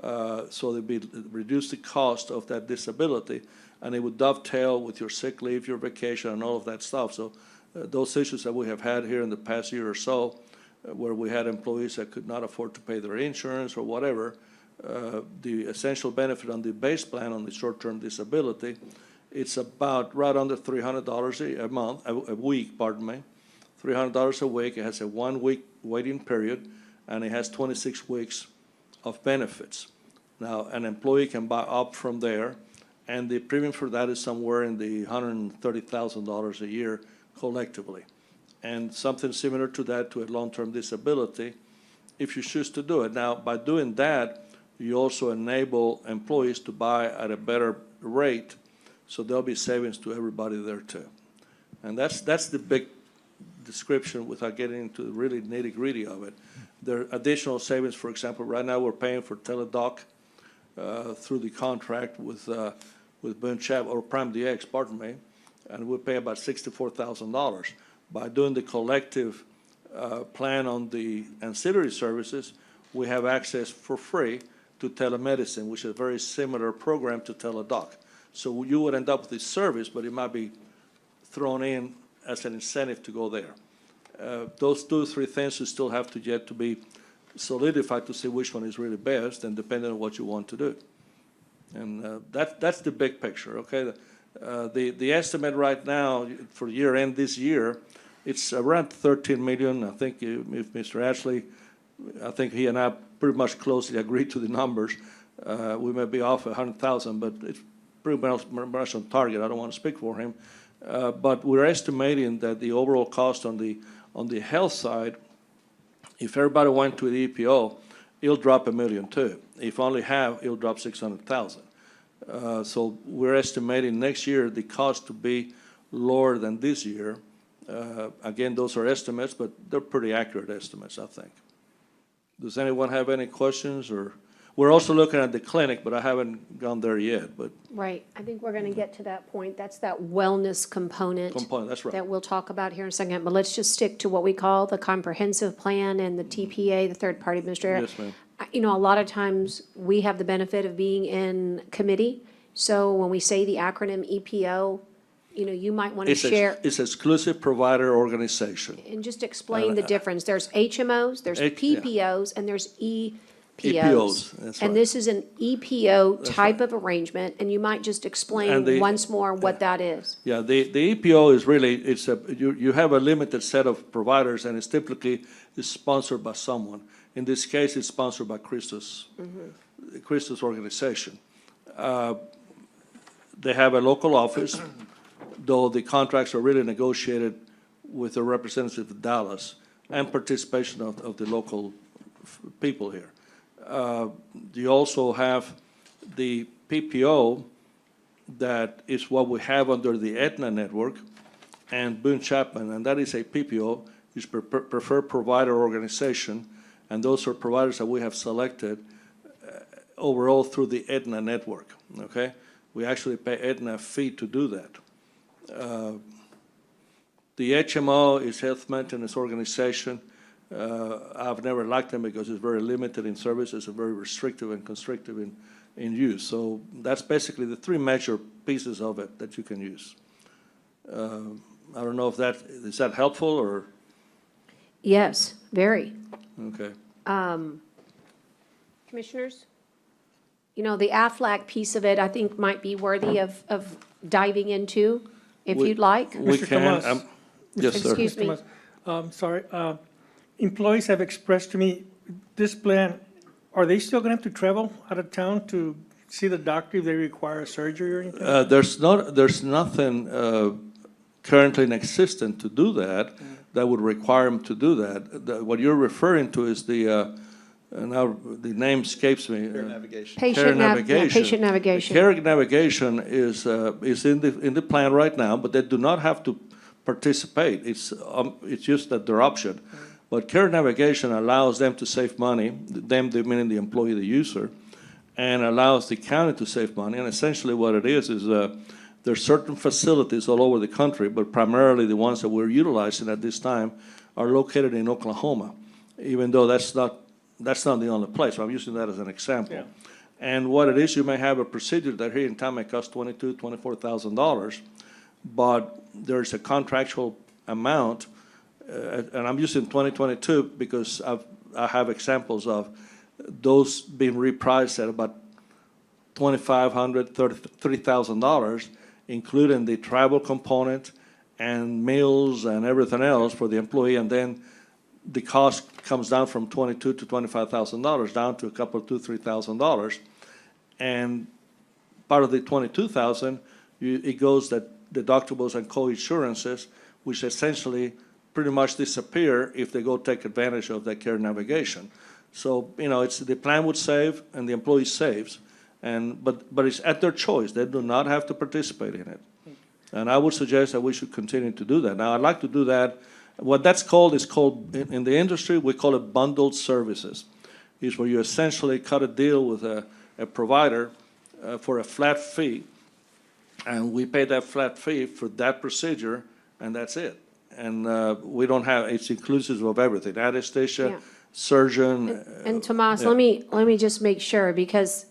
so that we reduce the cost of that disability, and it would dovetail with your sick leave, your vacation, and all of that stuff. So those issues that we have had here in the past year or so, where we had employees that could not afford to pay their insurance or whatever, the essential benefit on the base plan on the short-term disability, it's about right under $300 a week, pardon me, $300 a week. It has a 1 week waiting period, and it has 26 weeks of benefits. Now, an employee can buy up from there, and the premium for that is somewhere in the $130,000 a year collectively. And something similar to that to a long-term disability, if you choose to do it. Now, by doing that, you also enable employees to buy at a better rate, so there'll be savings to everybody there too. And that's the big description without getting into the really nitty-gritty of it. There are additional savings. For example, right now we're paying for TeleDoc through the contract with Boone Chap, or Prime DX, pardon me, and we pay about $64,000. By doing the collective plan on the ancillary services, we have access for free to telemedicine, which is a very similar program to TeleDoc. So you would end up with this service, but it might be thrown in as an incentive to go there. Those 2 or 3 things you still have to yet to be solidified to see which one is really best, and depending on what you want to do. And that's the big picture, okay? The estimate right now for year end this year, it's around 13 million. I think if Mr. Ashley, I think he and I pretty much closely agree to the numbers. We may be off 100,000, but it's pretty much on target. I don't want to speak for him. But we're estimating that the overall cost on the health side, if everybody went to the EPO, it'll drop $1 million too. If only half, it'll drop 600,000. So we're estimating next year the cost to be lower than this year. Again, those are estimates, but they're pretty accurate estimates, I think. Does anyone have any questions? Or we're also looking at the clinic, but I haven't gone there yet. But Right. I think we're going to get to that point. That's that wellness component. That's right. That we'll talk about here in a second. But let's just stick to what we call the comprehensive plan and the TPA, the third-party administrator. Yes, ma'am. You know, a lot of times we have the benefit of being in committee. So when we say the acronym EPO, you know, you might want to share. It's exclusive provider organization. And just explain the difference. There's HMOs, there's PPOs, and there's EPOs. EPOs, that's right. And this is an EPO type of arrangement, and you might just explain once more what that is. Yeah, the EPO is really, you have a limited set of providers, and it's typically is sponsored by someone. In this case, it's sponsored by Christus organization. They have a local office, though the contracts are really negotiated with the representative of Dallas and participation of the local people here. You also have the PPO, that is what we have under the Aetna network, and Boone Chapman, and that is a PPO, is Preferred Provider Organization, and those are providers that we have selected overall through the Aetna network, okay? We actually pay Aetna a fee to do that. The HMO is Health Maintenance Organization. I've never liked them because it's very limited in services and very restrictive and constrictive in use. So that's basically the three major pieces of it that you can use. I don't know if is that helpful or? Yes, very. Okay. Commissioners? You know, the Aflac piece of it, I think might be worthy of diving into, if you'd like. We Mr. can. Tomas. Yes, sir. Excuse me. Sorry, employees have expressed to me, this plan, are they still gonna have to travel out of town to see the doctor if they require surgery or anything? There's nothing currently in existence to do that would require them to do that. What you're referring to is now the name escapes me. Care navigation. Patient navigation. Care navigation is in the plan right now, but they do not have to participate. It's just that their option. But care navigation allows them to save money, them meaning the employee, the user, and allows the county to save money. And essentially what it is there's certain facilities all over the country, but primarily the ones that we're utilizing at this time are located in Oklahoma, even though that's not the only place. I'm using that as an example. Yeah. And what it is, you may have a procedure that here in town may cost $22,000, $24,000, but there's a contractual amount, and I'm using 2022 because I have examples of those being repriced at about $2,500, $3,000, including the travel component and meals and everything else for the employee, and then the cost comes down from $22,000 to $25,000 down to a couple of $2,000, $3,000, and part of the $22,000, it goes that deductibles and co-insurances, which essentially pretty much disappear if they go take advantage of that care navigation. So it's the plan would save and the employee saves, but it's at their choice. They do not have to participate in it, and I would suggest that we should continue to do that. Now, I'd like to do that. What that's called is in the industry, we call it bundled services. It's where you essentially cut a deal with a provider for a flat fee, and we pay that flat fee for that procedure, and that's it. And we don't have, it's inclusive of everything, anesthesia, Yeah. surgeon. And Tomas, yeah. let me just make sure, because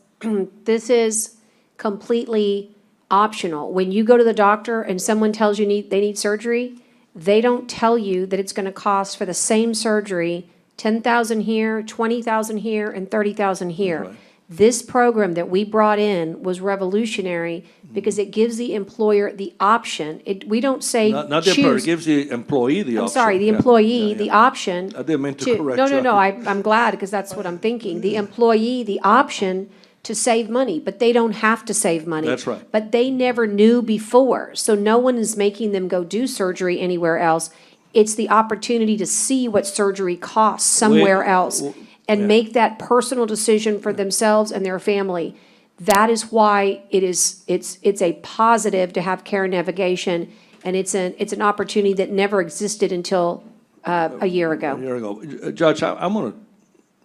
this is completely optional. When you go to the doctor and someone tells you they need surgery, they don't tell you that it's gonna cost for the same surgery, $10,000 here, $20,000 here, and $30,000 here. Right. This program that we brought in was revolutionary because it gives the employer the option. We don't say Not the employer, it choose. gives the employee the option. I'm sorry, the Yeah. employee, Yeah, the yeah. option. I didn't mean to correct you. No, I'm glad, because that's what I'm thinking. The employee, the option to save money, but they don't have to save money. That's right. But they never knew before, so no one is making them go do surgery anywhere else. It's the opportunity to see what surgery costs somewhere else and yeah. make that personal decision for themselves and their family. That is why it's a positive to have care navigation, and it's an opportunity that never existed until a year ago. A year ago. Judge, I'm going to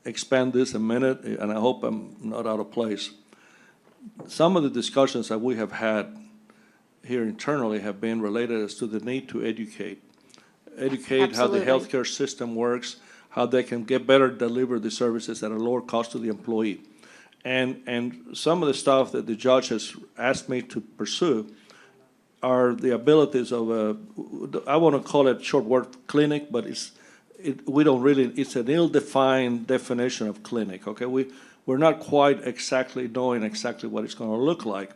expand this a minute, and I hope I'm not out of place. Some of the discussions that we have had here internally have been related as to the need to educate how the Absolutely. healthcare system works, how they can get better deliver the services at a lower cost to the employee. And some of the stuff that the judge has asked me to pursue are the abilities of I want to call it short word clinic, but it's an ill-defined definition of clinic, okay? We're not quite exactly knowing exactly what it's going to look like,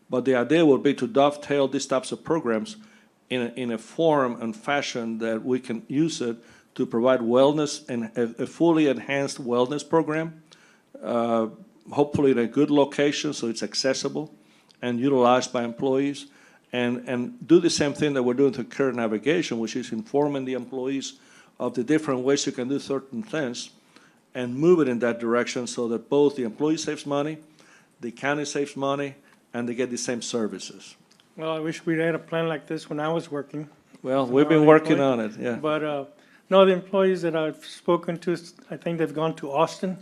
but the idea would be to dovetail these types of programs in a form and fashion that we can use it to provide wellness and a fully enhanced wellness program, hopefully in a good location so it's accessible and utilized by employees, and do the same thing that we're doing through care navigation, which is informing the employees of the different ways you can do certain things, and move it in that direction so that both the employee saves money, the county saves money, and they get the same services. Well, I wish we had a plan like this when I was working. Well, As an we've been hourly working employee. on it, yeah. But, no, the employees that I've spoken to, I think they've gone to Austin.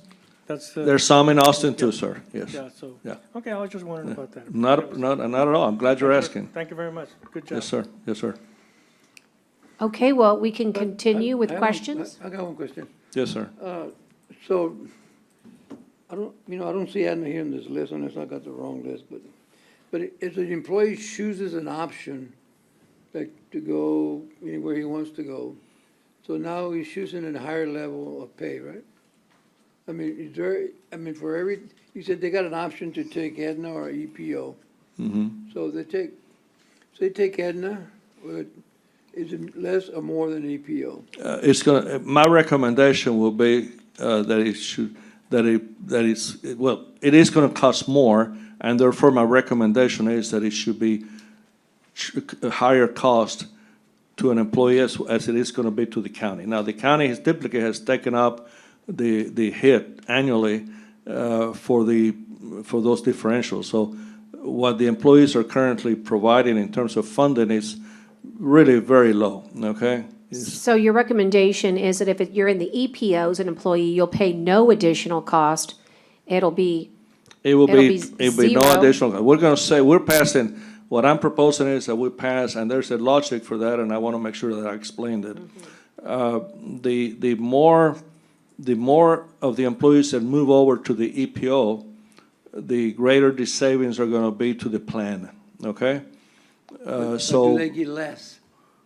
That's the. There's some in Austin too, sir, yes. Yeah, so, Yeah. okay, I was just wondering about that. Not at all. I'm glad you're asking. Thank you very much. Good job. Yes, sir. Yes, sir. Okay, well, we can continue with I have- questions. I got one question. Yes, sir. So, I don't see Aetna here in this list unless I got the wrong list, but if the employee chooses an option, like to go anywhere he wants to go, so now he's choosing a higher level of pay, right? I mean, for every, you said they got an option to take Aetna or EPO. So they take Aetna, is it less or more than EPO? It's gonna, my recommendation will be that it should, well, it is gonna cost more, and therefore my recommendation is that it should be a higher cost to an employee as it is gonna be to the county. Now, the county typically has taken up the hit annually for those differentials. So what the employees are currently providing in terms of funding is really very low, okay? So your recommendation is that if you're in the EPO as an employee, you'll pay no additional cost. It'll be It'll be no zero. additional, we're gonna say, we're passing, what I'm proposing is that we pass, and there's a logic for that, and I wanna make sure that I explained it. The more of the employees that move over to the EPO, the greater the savings are gonna be to the plan, okay? But So. do they get less?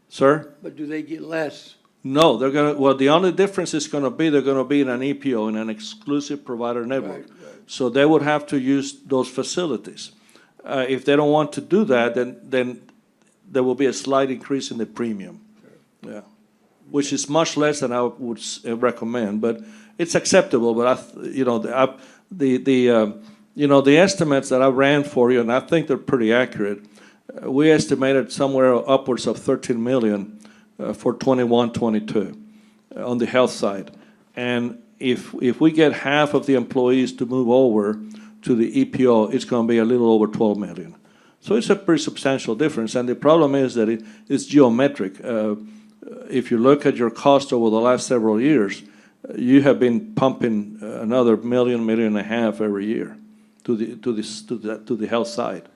Sir? But do they get less? No, they're gonna, well, the only difference is gonna be, they're gonna be in an EPO, in an exclusive provider network. So they would have to use those facilities. If they don't want to do that, then there will be a slight increase in the premium. Yeah, which is much less than I would recommend, but it's acceptable. But the estimates that I ran for you, and I think they're pretty accurate. We estimated somewhere upwards of 13 million for 21-22 on the health side. And if we get half of the employees to move over to the EPO, it's going to be a little over 12 million. So it's a pretty substantial difference. And the problem is that it's geometric. If you look at your cost over the last several years, you have been pumping another million and a half every year to the health side.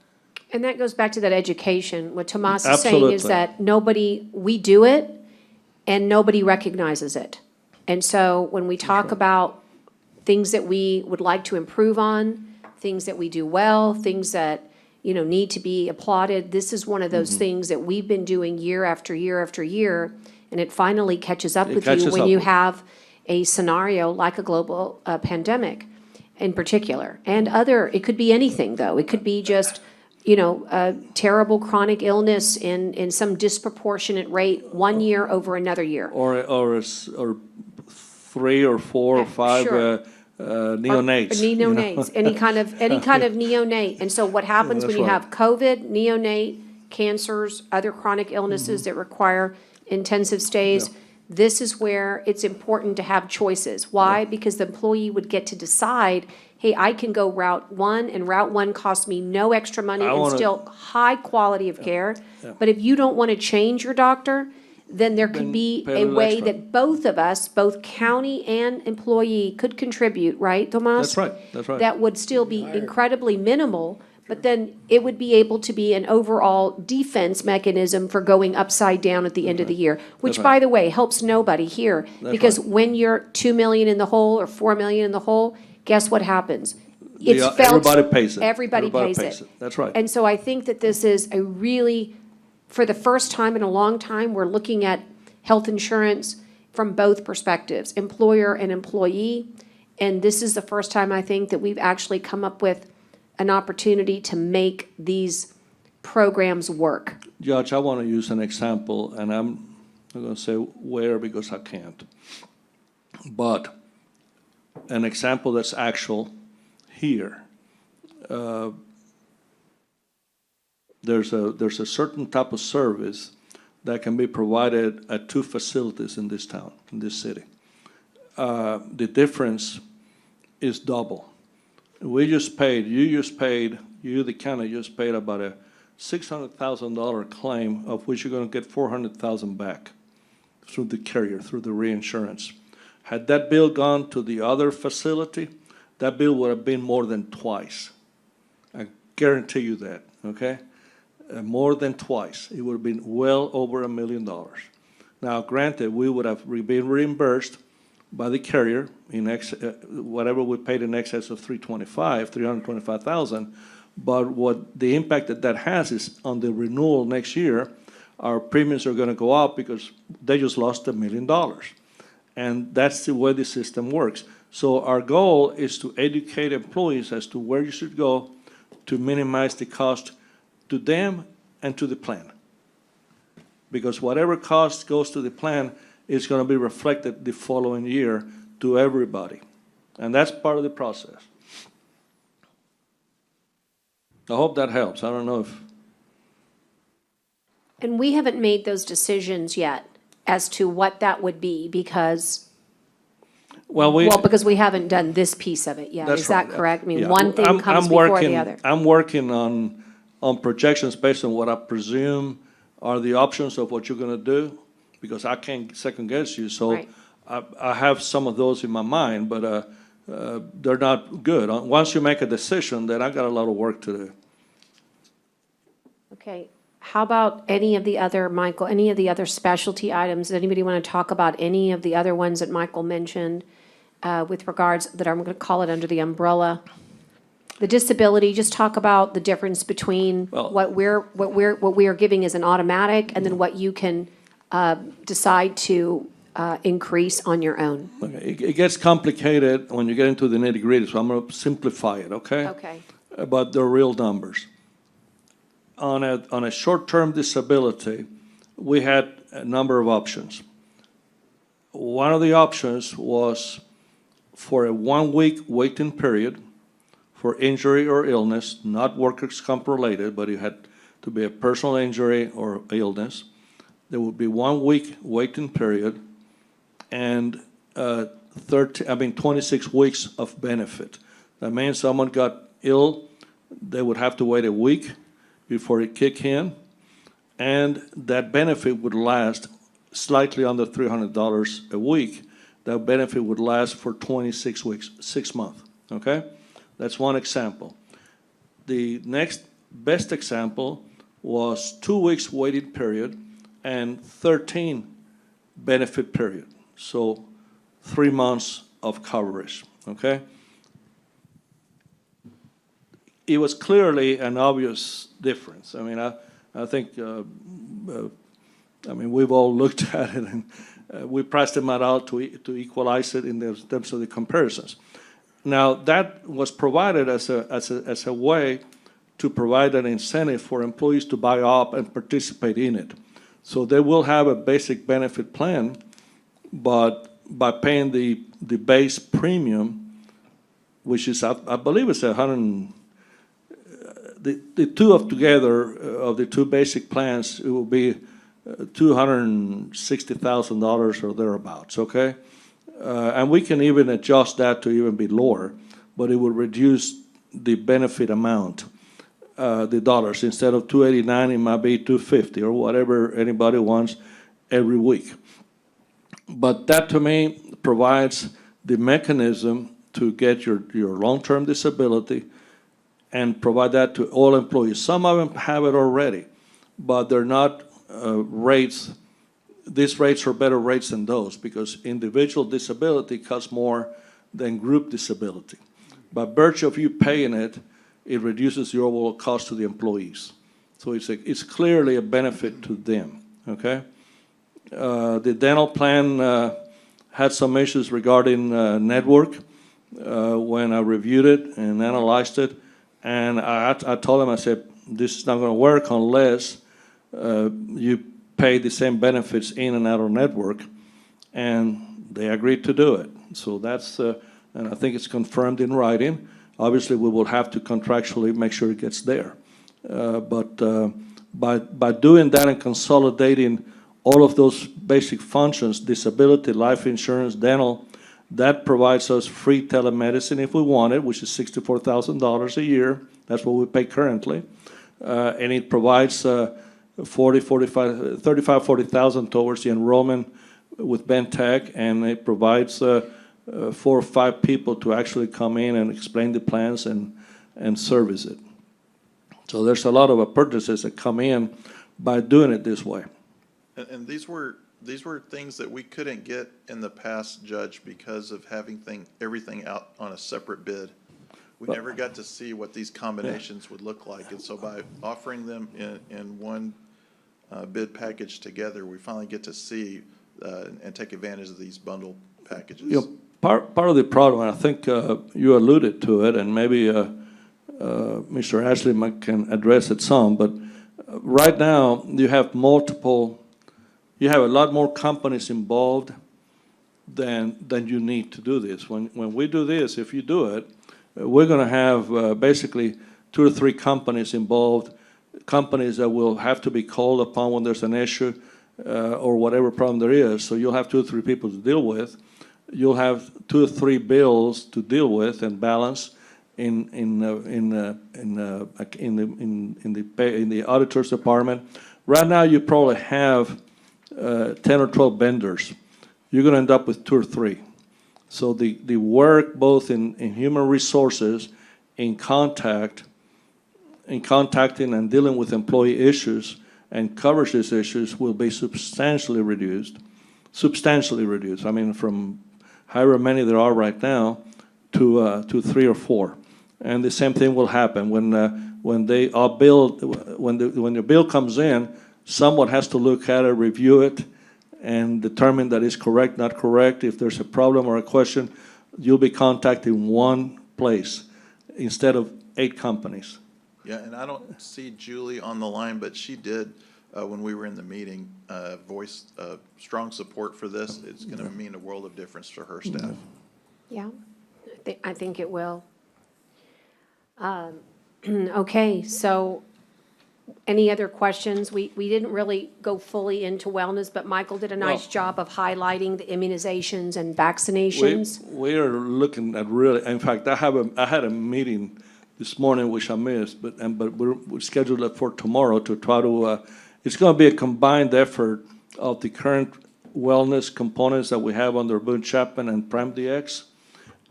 And that goes back to that education. What Tomas is saying is Absolutely. that we do it and nobody recognizes it. And so when we talk about things that we would like to improve on, things that we do well, things that, need to be applauded, this is one of those things that we've been doing year after year after year, and it finally catches up It with you catches when up you with- have a scenario like a global pandemic in particular. And it could be anything, though. It could be just, a terrible chronic illness in some disproportionate rate one year over another year. Or 3 or 4 or 5 Sure. neonates. Neonates, any kind of neonate. And so what happens when that's you right. have COVID, neonate, cancers, other chronic illnesses that require intensive stays? This is where it's important to have choices. Why? Because the employee would get to decide, hey, I can go Route 1, and Route 1 costs me no extra money I and wanna- still high quality of care. Yeah. But if you don't want to change your doctor, then there could Then be pay a a little way extra. that both of us, both county and employee, could contribute, right, Tomas? That's right. That would still be incredibly minimal, but then it would be able to be an overall defense mechanism for going upside down at the end of the year, which, That's by right. the way, helps nobody here. That's Because right. when you're 2 million in the hole or 4 million in the hole, guess what happens? It's felt. Everybody pays it. Everybody pays it. That's right. And so I think that this is a really, for the first time in a long time, we're looking at health insurance from both perspectives, employer and employee. And this is the first time, I think, that we've actually come up with an opportunity to make these programs work. Judge, I want to use an example, and I'm not going to say where because I can't. But an example that's actual here. There's a certain type of service that can be provided at 2 facilities in this town, in this city. the difference is double. You, the county, just paid about a $600,000 claim, of which you're going to get $400,000 back through the carrier, through the reinsurance. Had that bill gone to the other facility, that bill would have been more than twice. I guarantee you that, okay? More than twice. It would have been well over $1 million. Now, granted, we would have been reimbursed by the carrier in whatever we paid in excess of $325,000. But what the impact that has is on the renewal next year, our premiums are going to go up because they just lost $1 million. And that's the way the system works. So our goal is to educate employees as to where you should go to minimize the cost to them and to the plan. Because whatever cost goes to the plan is going to be reflected the following year to everybody. And that's part of the process. I hope that helps. I don't know if... And we haven't made those decisions yet as to what that would be because, because we haven't done this piece of it yet. Is that correct? I mean, Yeah. one thing comes before the other. I'm working on projections based on what I presume are the options of what you're going to do, because I can't second guess you. So Right. I have some of those in my mind, but they're not good. Once you make a decision, then I got a lot of work to do. Okay. How about any of the other, Michael, any of the other specialty items? Does anybody want to talk about any of the other ones that Michael mentioned with regards, that I'm going to call it under the umbrella? The disability, just talk about the difference between what we are giving as an automatic and then what you can decide to increase on your own. Okay. It gets complicated when you get into the nitty-gritty, so I'm going to simplify it, okay? Okay. But they're real numbers. On a short-term disability, we had a number of options. One of the options was for a 1-week waiting period for injury or illness, not workers' comp related, but it had to be a personal injury or illness. There would be 1 week waiting period and 26 weeks of benefit. That means someone got ill, they would have to wait a week before it kicked in, and that benefit would last slightly under $300 a week. That benefit would last for 26 weeks, 6 months, okay? That's one example. The next best example was 2 weeks waiting period and 13 benefit period. So 3 months of coverage, okay? It was clearly an obvious difference. I mean, I think, we've all looked at it and we priced them out to equalize it in terms of the comparisons. Now, that was provided as a way to provide an incentive for employees to buy up and participate in it. So they will have a basic benefit plan, but by paying the base premium, which is, I believe it's the two of together of the two basic plans, it will be $260,000 or thereabouts, okay? And we can even adjust that to even be lower, but it will reduce the benefit amount, the dollars. Instead of $289, it might be $250 or whatever anybody wants every week. But that to me provides the mechanism to get your long-term disability and provide that to all employees. Some of them have it already, but they're not rates. These rates are better rates than those because individual disability costs more than group disability. By virtue of you paying it, it reduces the overall cost to the employees. So it's clearly a benefit to them, okay? The dental plan had some issues regarding network when I reviewed it and analyzed it. And I told them, I said, this is not going to work unless you pay the same benefits in and out of network. And they agreed to do it. So that's, and I think it's confirmed in writing. Obviously, we will have to contractually make sure it gets there. But by doing that and consolidating all of those basic functions, disability, life insurance, dental, That provides us free telemedicine if we want it, which is $64,000 a year. That's what we pay currently. And it provides 40,000 towards the enrollment with Bentech, and it provides 4 or 5 people to actually come in and explain the plans and service it. So there's a lot of purchases that come in by doing it this way. And these were things that we couldn't get in the past, Judge, because of having everything out on a separate bid. We never got to see what these combinations would look like. And so by offering them in one bid package together, we finally get to see and take advantage of these bundle packages. You know, part of the problem, and I think you alluded to it, and maybe Mr. Ashley can address it some, but right now you have a lot more companies involved than you need to do this. When we do this, if you do it, we're going to have basically 2 or 3 companies involved, companies that will have to be called upon when there's an issue or whatever problem there is. So you'll have 2 or 3 people to deal with. You'll have 2 or 3 bills to deal with and balance in the auditor's department. Right now, you probably have 10 or 12 vendors. You're going to end up with 2 or 3. So the work both in human resources, in contacting and dealing with employee issues and coverage these issues will be substantially reduced. I mean, from however many there are right now to 3 or 4. And the same thing will happen when your bill comes in. Someone has to look at it, review it, and determine that it's correct, not correct. If there's a problem or a question, you'll be contacting one place instead of 8 companies. Yeah, and I don't see Julie on the line, but she did, when we were in the meeting, voice strong support for this. It's going to mean a world of difference for her staff. Yeah, I think it will. Okay, so any other questions? We didn't really go fully into wellness, but Michael did a nice job of highlighting the immunizations and vaccinations. We are looking at in fact, I had a meeting this morning, which I missed, but we're scheduled it for tomorrow to try to, it's going to be a combined effort of the current wellness components that we have under Boone Chapman and PrimeDX,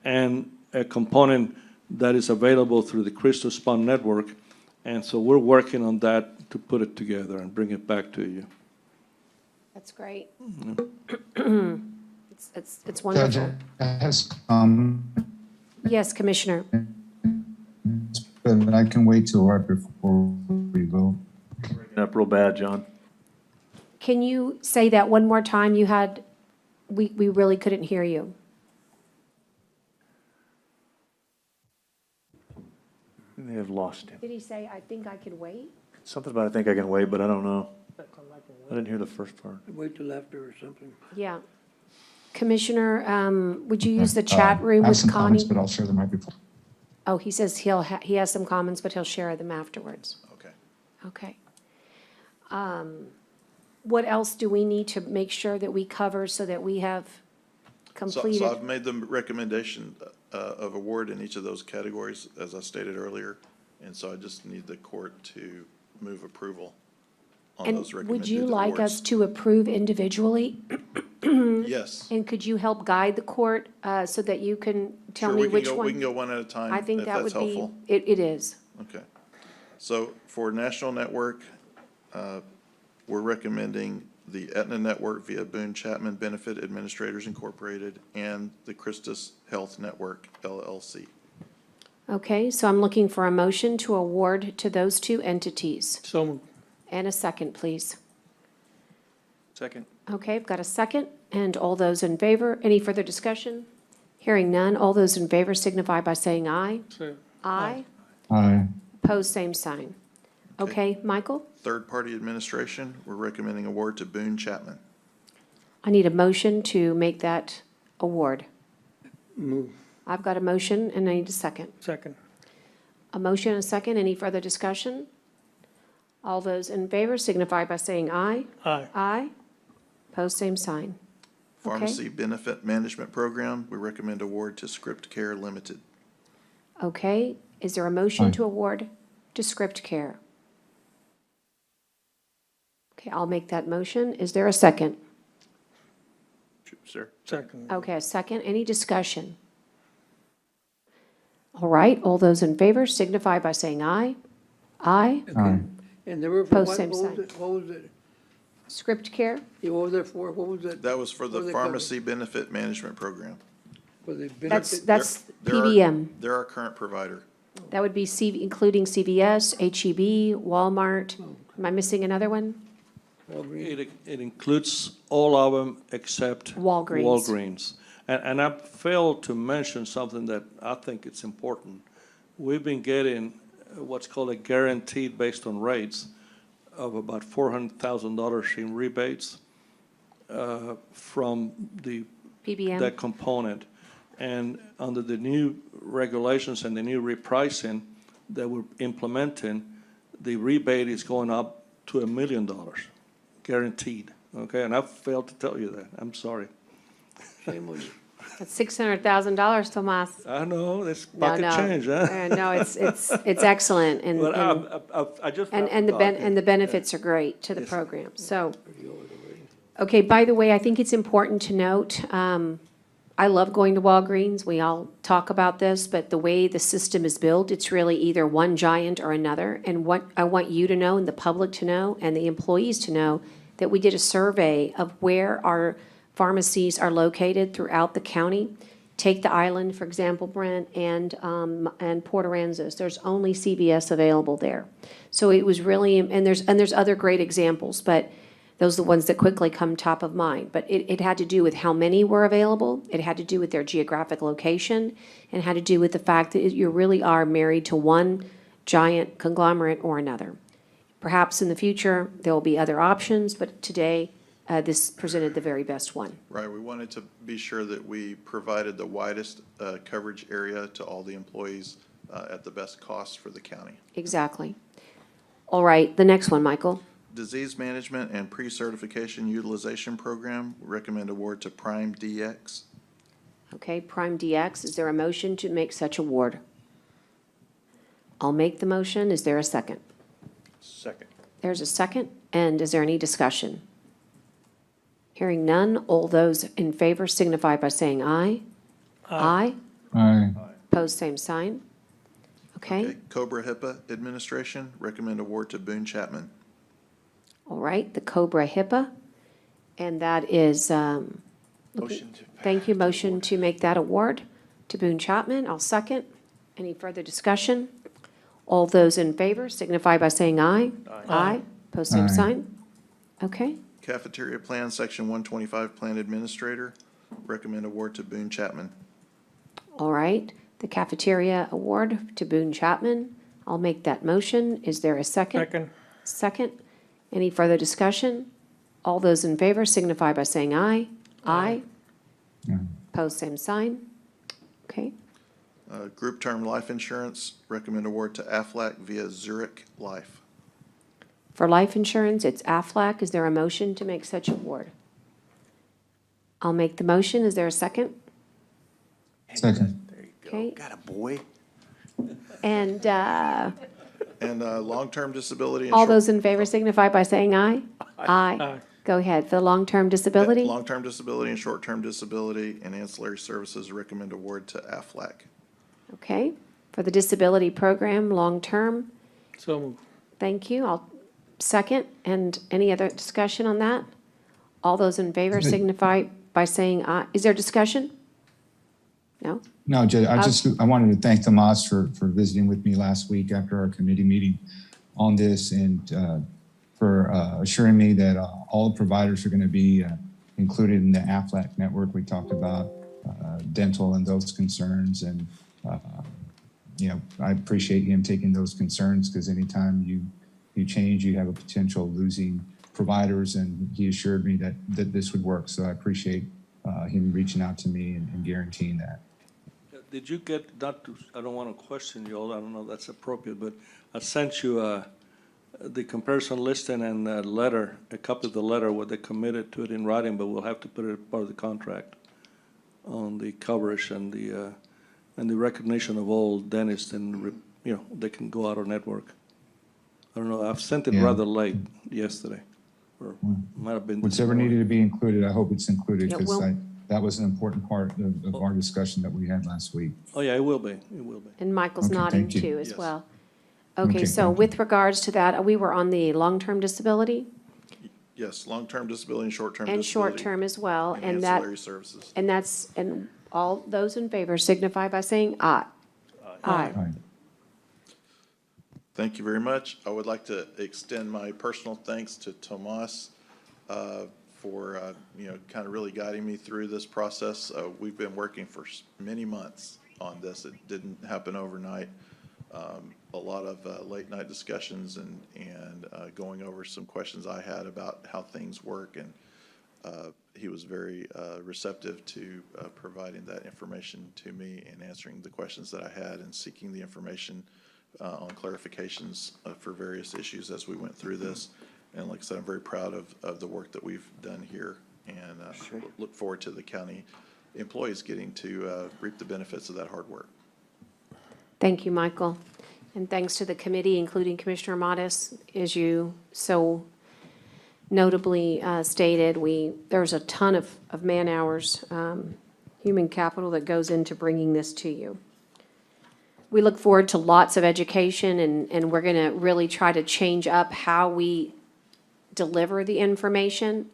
and a component that is available through the Crystal Spawn Network. And so we're working on that to put it together and bring it back to you. That's great. It's wonderful. Yes, Commissioner. But I can wait till right before we vote. Breaking up real bad, John. Can you say that one more time? We really couldn't hear you. They have lost him. Did he say, I think I could wait? Something about I think I can wait, but I don't know. I didn't hear the first part. Wait till after or something. Yeah. Commissioner, would you use the chat room I have with some comments, Connie? but I'll share them right before. Oh, he says he has some comments, but he'll share them afterwards. Okay. Okay. What else do we need to make sure that we cover so that we have completed? So I've made the recommendation of award in each of those categories, as I stated earlier. And so I just need the court to move approval on And those recommended would you like us awards. to approve individually? Yes. And could you help guide the court so that you can tell Sure, me we can which go- one? we can go one at a time, I think if that that's would be, helpful. it is. Okay. So for National Network, we're recommending the Aetna Network via Boone Chapman Benefit Administrators Incorporated and the Christus Health Network LLC. Okay, so I'm looking for a motion to award to those 2 entities. So moved. And a second, please. Second. Okay, I've got a second. And all those in favor, any further discussion? Hearing none, all those in favor signify by saying aye. Aye. Aye. Opposed, same sign. Okay, Michael? Third-party administration, we're recommending award to Boone Chapman. I need a motion to make that award. Move. I've got a motion and I need a second. Second. A motion and a second. Any further discussion? All those in favor signify by saying aye. Aye. Aye. Opposed, same sign. Pharmacy Benefit Management Program, we recommend award to Script Care Limited. Okay, is there a motion to award to Script Care? Okay, I'll make that motion. Is there a second? Sir? Second. Okay, a second. Any discussion? All right, all those in favor signify by saying aye. Aye. Aye. And they were for Post what, same what was sign. it, what was it? Script Care? Yeah, what was it for, what was it? That was for What the do they cover? Pharmacy Benefit Management Program. For the That's, benefit? that's They're our- PBM. They're our current provider. That would be including CVS, HEB, Walmart. Am I missing another one? It includes all of them except Walgreens. Walgreens. And I failed to mention something that I think it's important. We've been getting what's called a guaranteed based on rates of about $400,000 in rebates from PBM? that component. And under the new regulations and the new repricing that we're implementing, the rebate is going up to $1 million, guaranteed, okay? And I failed to tell you that, I'm sorry. Shame on you. That's $600,000, Tomas. I know, that's No, pocket no. change, huh? No, it's excellent, and, But and, I just. and the benefits are great to the program, so. Okay, by the way, I think it's important to note, I love going to Walgreens, we all talk about this, but the way the system is built, it's really either one giant or another. And what I want you to know, and the public to know, and the employees to know, that we did a survey of where our pharmacies are located throughout the county. Take the island, for example, Brent, and Port Aransas, there's only CVS available there. So it was really, and there's other great examples, but those are the ones that quickly come top of mind. But it had to do with how many were available, it had to do with their geographic location, and had to do with the fact that you really are married to one giant conglomerate or another. Perhaps in the future, there will be other options, but today, this presented the very best one. Right, we wanted to be sure that we provided the widest coverage area to all the employees at the best cost for the county. Exactly. All right, the next one, Michael. Disease Management and Pre-Certification Utilization Program, recommend award to Prime DX. Okay, Prime DX, is there a motion to make such award? I'll make the motion. Is there a second? Second. There's a second, and is there any discussion? Hearing none, all those in favor signify by saying aye. Aye. Aye. Pose same sign. Okay, Cobra HIPAA Administration, recommend award to Boone Chapman. all right, the Cobra HIPAA, and that is, Motion to. thank you, motion to make that award to Boone Chapman. I'll second. Any further discussion? All those in favor signify by saying aye. Aye. Pose same Aye. sign. Okay, Cafeteria Plan, Section 125, Plan Administrator, recommend award to Boone Chapman. all right, the cafeteria award to Boone Chapman. I'll make that motion. Is there a second? Second. Second. Any further discussion? All those in favor signify by saying aye. Aye. Aye. Pose same sign. Okay, Group Term Life Insurance, recommend award to Aflac via Zurich Life. for life insurance, it's Aflac. Is there a motion to make such award? I'll make the motion. Is there a second? Second. Okay, Got a boy. and And long-term disability. and all short- those in favor signify by saying aye. Aye. Aye. Go ahead. For the long-term disability? Long-term disability and short-term disability and ancillary services, recommend award to Aflac. Okay. For the disability program, long-term, So moved. thank you. I'll second. And any other discussion on that? All those in favor signify by saying aye. Is there discussion? No? No, Judge, I wanted to thank Tomas for visiting with me last week after our committee meeting on this and for assuring me that all the providers are going to be included in the Aflac network. We talked about dental and those concerns. And, I appreciate him taking those concerns because anytime you change, you have a potential of losing providers. And he assured me that this would work. So I appreciate him reaching out to me and guaranteeing that. Did you get, I don't want to question you all, I don't know if that's appropriate, but I sent you the comparison listing and a letter, a copy of the letter where they committed to it in writing, but we'll have to put it as part of the contract on the coverage and the recognition of all dentists and, they can go out of network. I don't know, I've sent it Yeah. rather late yesterday, or might have been this Whatever morning. needed to be included, I hope it's included, Yeah, because well- that was an important part of our discussion that we had last week. Oh, yeah, it will be, it will be. And Michael's Okay, nodding thank you. too as Yes. well. Okay, Okay, so thank you. with regards to that, we were on the long-term disability Yes, long-term disability and short-term and disability. short-term as well, and and that, ancillary services. and all those in favor signify by saying aye. Aye. Aye. Thank you very much. I would like to extend my personal thanks to Tomas for, kind of really guiding me through this process. We've been working for many months on this. It didn't happen overnight. A lot of late-night discussions and going over some questions I had about how things work, and he was very receptive to providing that information to me and answering the questions that I had and seeking the information on clarifications for various issues as we went through this. And like I said, I'm very proud of the work that we've done here, and look forward to the county employees getting to reap the benefits of that hard work. Thank you, Michael. And thanks to the committee, including Commissioner Modis, as you so notably stated, there's a ton of man-hours, human capital that goes into bringing this to you. We look forward to lots of education, and we're going to really try to change up how we deliver the information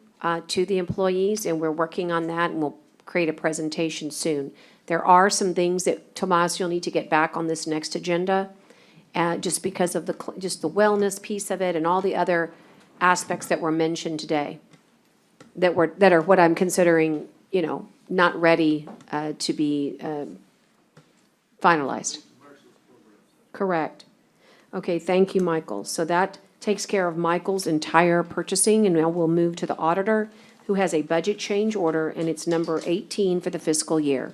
to the employees, and we're working on that, and we'll create a presentation soon. There are some things that, Tomas, you'll need to get back on this next agenda, just because of just the wellness piece of it and all the other aspects that were mentioned today, that are what I'm considering, not ready to be finalized. Correct. Okay, thank you, Michael. So that takes care of Michael's entire purchasing, and now we'll move to the auditor, who has a budget change order, and it's number 18 for the fiscal year.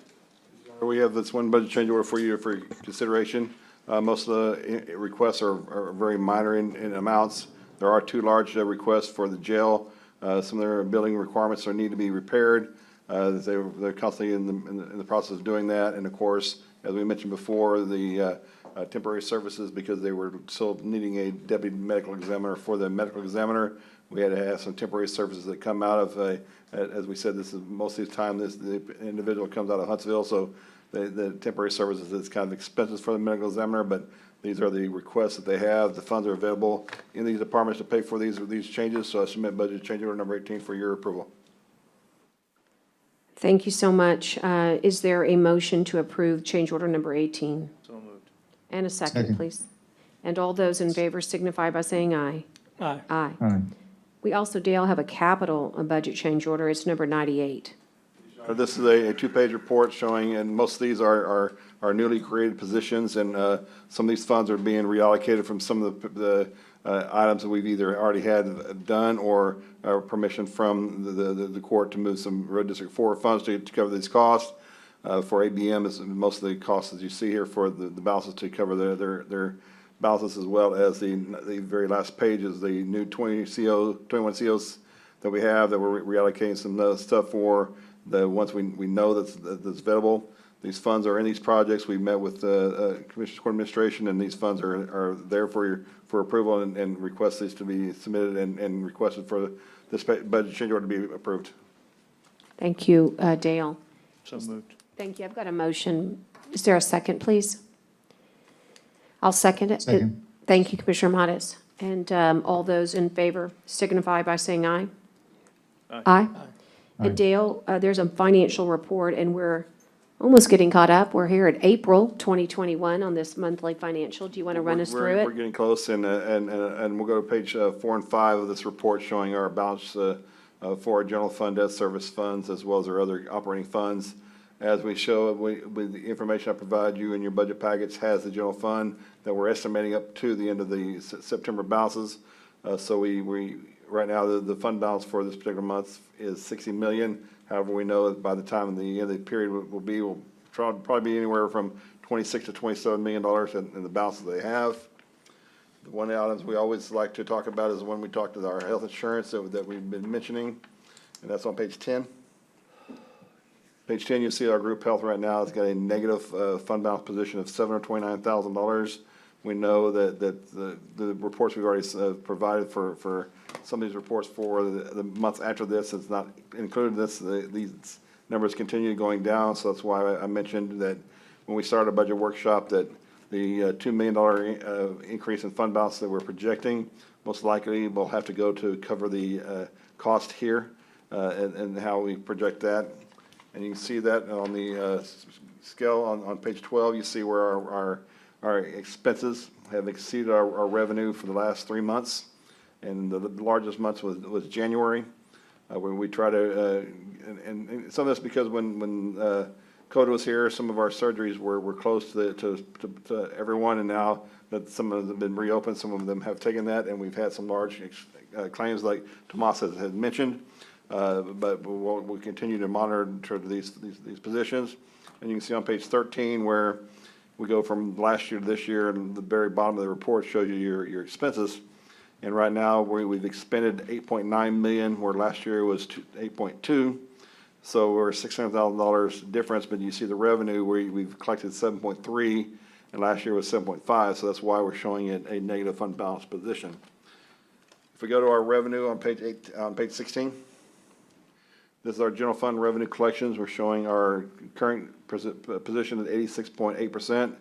We have this one budget change order for you for consideration. Most of the requests are very minor in amounts. There are two large requests for the jail. Some of their building requirements need to be repaired. They're constantly in the process of doing that. And of course, as we mentioned before, the temporary services, because they were still needing a deputy medical examiner for the medical examiner. We had to have some temporary services that come out of, as we said, this is most of the time, the individual comes out of Huntsville, so the temporary services is kind of expenses for the medical examiner, but these are the requests that they have. The funds are available in these departments to pay for these changes, so I submit budget change order number 18 for your approval. Thank you so much. Is there a motion to approve change order number 18? So moved. And a second, Second. please. And all those in favor signify by saying aye. Aye. Aye. Aye. We also, Dale, have a capital budget change order. It's number 98. This is a two-page report showing, and most of these are newly created positions, and some of these funds are being reallocated from some of the items that we've either already had done or permission from the court to move some Road District 4 funds to cover these costs. For ABM, is most of the costs, as you see here, for the balances to cover their balances, as well as the very last page is the new 21 COs that we have, that we're reallocating some stuff for. The ones we know that's available. These funds are in these projects. We met with the Commissioners Court Administration, and these funds are there for approval, and request these to be submitted and requested for this budget change order to be approved. Thank you, Dale. So moved. Thank you. I've got a motion. Is there a second, please? I'll second it. Second. Thank you, Commissioner Modis. And all those in favor signify by saying aye. Aye. Aye. And Dale, there's a financial report, and we're almost getting caught up. We're here at April 2021 on this monthly financial. Do you want to run us through We're it? getting close, and we'll go to page 4 and 5 of this report, showing our balance for our general fund, debt service funds, as well as our other operating funds. As we show, with the information I provide you in your budget package has the general fund that we're estimating up to the end of the September balances. So we right now, the fund balance for this particular month is $60 million. However, we know that by the time the end of the period will probably be anywhere from $26 to $27 million in the balances they have. one of the items we always like to talk about is when we talk to our health insurance that we've been mentioning, and that's on page 10. Page 10, you see our group health right now has got a negative fund balance position of $729,000. We know that the reports we've already provided for some of these reports for the months after this, it's not included this, these numbers continue going down, so that's why I mentioned that when we started a budget workshop that the $2 million increase in fund balance that we're projecting most likely will have to go to cover the cost here and how we project that. And you can see that on the scale on page 12, you see where our expenses have exceeded our revenue for the last 3 months. And the largest month was January, when we try to, and some of that's because when CODA was here, some of our surgeries were close to everyone, and now that some of them have been reopened, some of them have taken that, and we've had some large claims like Tomas has mentioned. But we'll continue to monitor these positions. And you can see on page 13 where we go from last year to this year, and the very bottom of the report shows you your expenses. And right now we've expended $8.9 million, where last year was 8.2. So we're $600,000 difference, but you see the revenue where we've collected 7.3, and last year was 7.5. So that's why we're showing it a negative fund balance position. If we go to our revenue on page 16. This is our general fund revenue collections. We're showing our current position at 86.8%.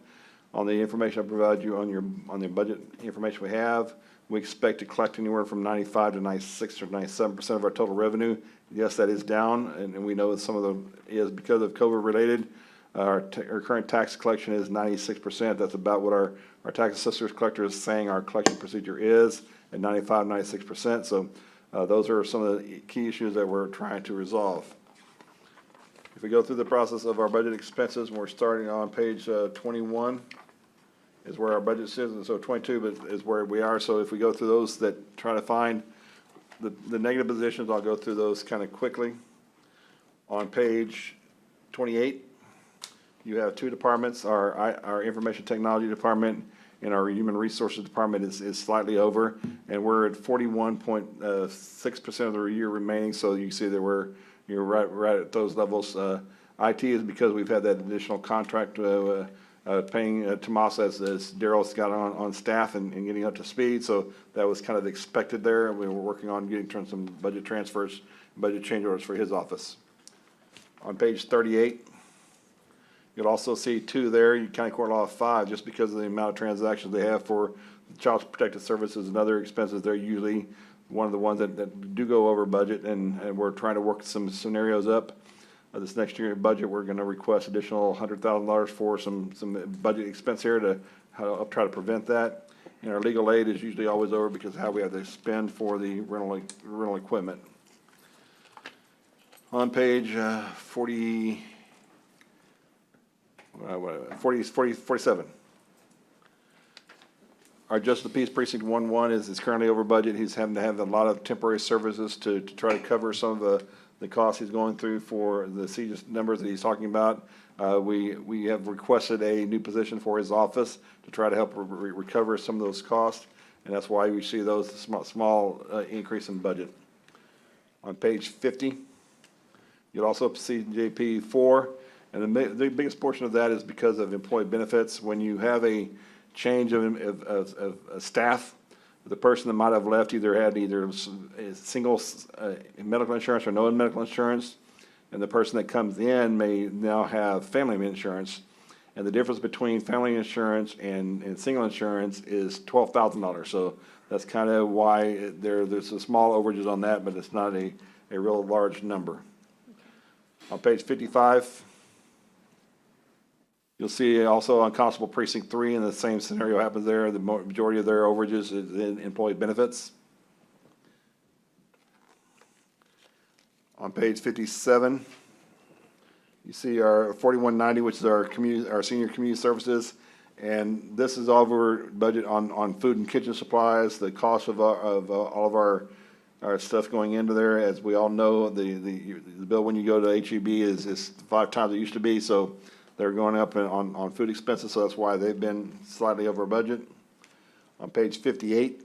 On the information I provided you on the budget information we have, we expect to collect anywhere from 95 to 96 or 97% of our total revenue. Yes, that is down, and we know that some of them is because of COVID related. Our current tax collection is 96%. That's about what our tax assessors collector is saying our collection procedure is at 95, 96%. So those are some of the key issues that we're trying to resolve. If we go through the process of our budget expenses, we're starting on page 21 is where our budget is, and so 22 is where we are. So if we go through those that try to find the negative positions, I'll go through those kind of quickly. On page 28, you have two departments. Our information technology department and our human resources department is slightly over, and we're at 41.6% of the year remaining. So you see that you're right at those levels. IT is because we've had that additional contract paying Tomas as Daryl's got on staff and getting up to speed. So that was kind of expected there. We were working on getting some budget transfers, budget change orders for his office. On page 38, you'll also see two there. You county court law 5, just because of the amount of transactions they have for child protective services and other expenses. They're usually one of the ones that do go over budget, and we're trying to work some scenarios up. This next year budget, we're going to request additional $100,000 for some budget expense here to try to prevent that. And our legal aid is usually always over because of how we have to spend for the rental equipment. On page 47. Our Justice of the Peace Precinct 1-1 is currently over budget. He's having to have a lot of temporary services to try to cover some of the costs he's going through for the CJIS numbers that he's talking about. We have requested a new position for his office to try to help recover some of those costs, and that's why we see those small increase in budget. On page 50, you'll also see JP 4, and the biggest portion of that is because of employee benefits. When you have a change of staff, the person that might have left had either single medical insurance or no medical insurance, and the person that comes in may now have family insurance. And the difference between family insurance and single insurance is $12,000. So that's kind of why there's a small overages on that, but it's not a real large number. On page 55, you'll see also on Constable Precinct 3, and the same scenario happens there. The majority of their overages is in employee benefits. On page 57, you see our 4190, which is our senior community services, and this is over budget on food and kitchen supplies. The cost of all of our stuff going into there, as we all know, the bill when you go to HEB is 5 times it used to be. So they're going up on food expenses, so that's why they've been slightly over budget. On page 58,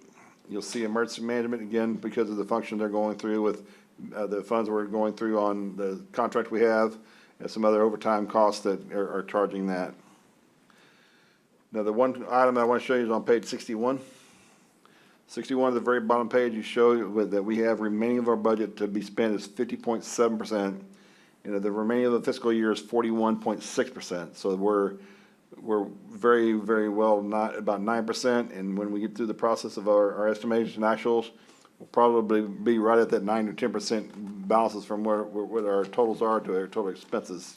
you'll see emergency management, again, because of the function they're going through with the funds we're going through on the contract we have, and some other overtime costs that are charging that. Now, the one item I want to show you is on page 61. 61 at the very bottom page, you show that we have remaining of our budget to be spent is 50.7%, and the remaining of the fiscal year is 41.6%. So we're very, very well not about 9%, and when we get through the process of our estimation and actuals, we'll probably be right at that 9 to 10% balances from where our totals are to our total expenses.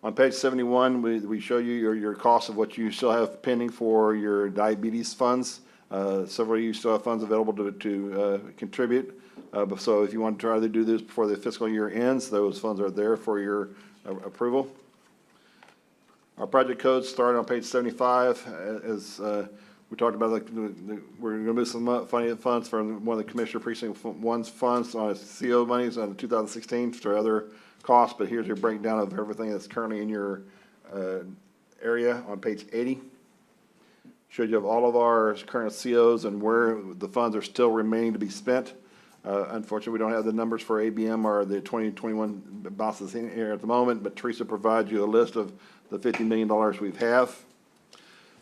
On page 71, we show you your cost of what you still have pending for your diabetes funds. Several of you still have funds available to contribute. So if you want to try to do this before the fiscal year ends, those funds are there for your approval. Our project codes start on page 75. As we talked about, we're going to move some funds from one of the Commissioner Precinct 1's funds on CO monies on 2016 for other costs, but here's your breakdown of everything that's currently in your area on page 80. Shows you have all of our current COs and where the funds are still remaining to be spent. Unfortunately, we don't have the numbers for ABM or the 2021 balances in here at the moment, but Teresa provides you a list of the $50 million we have.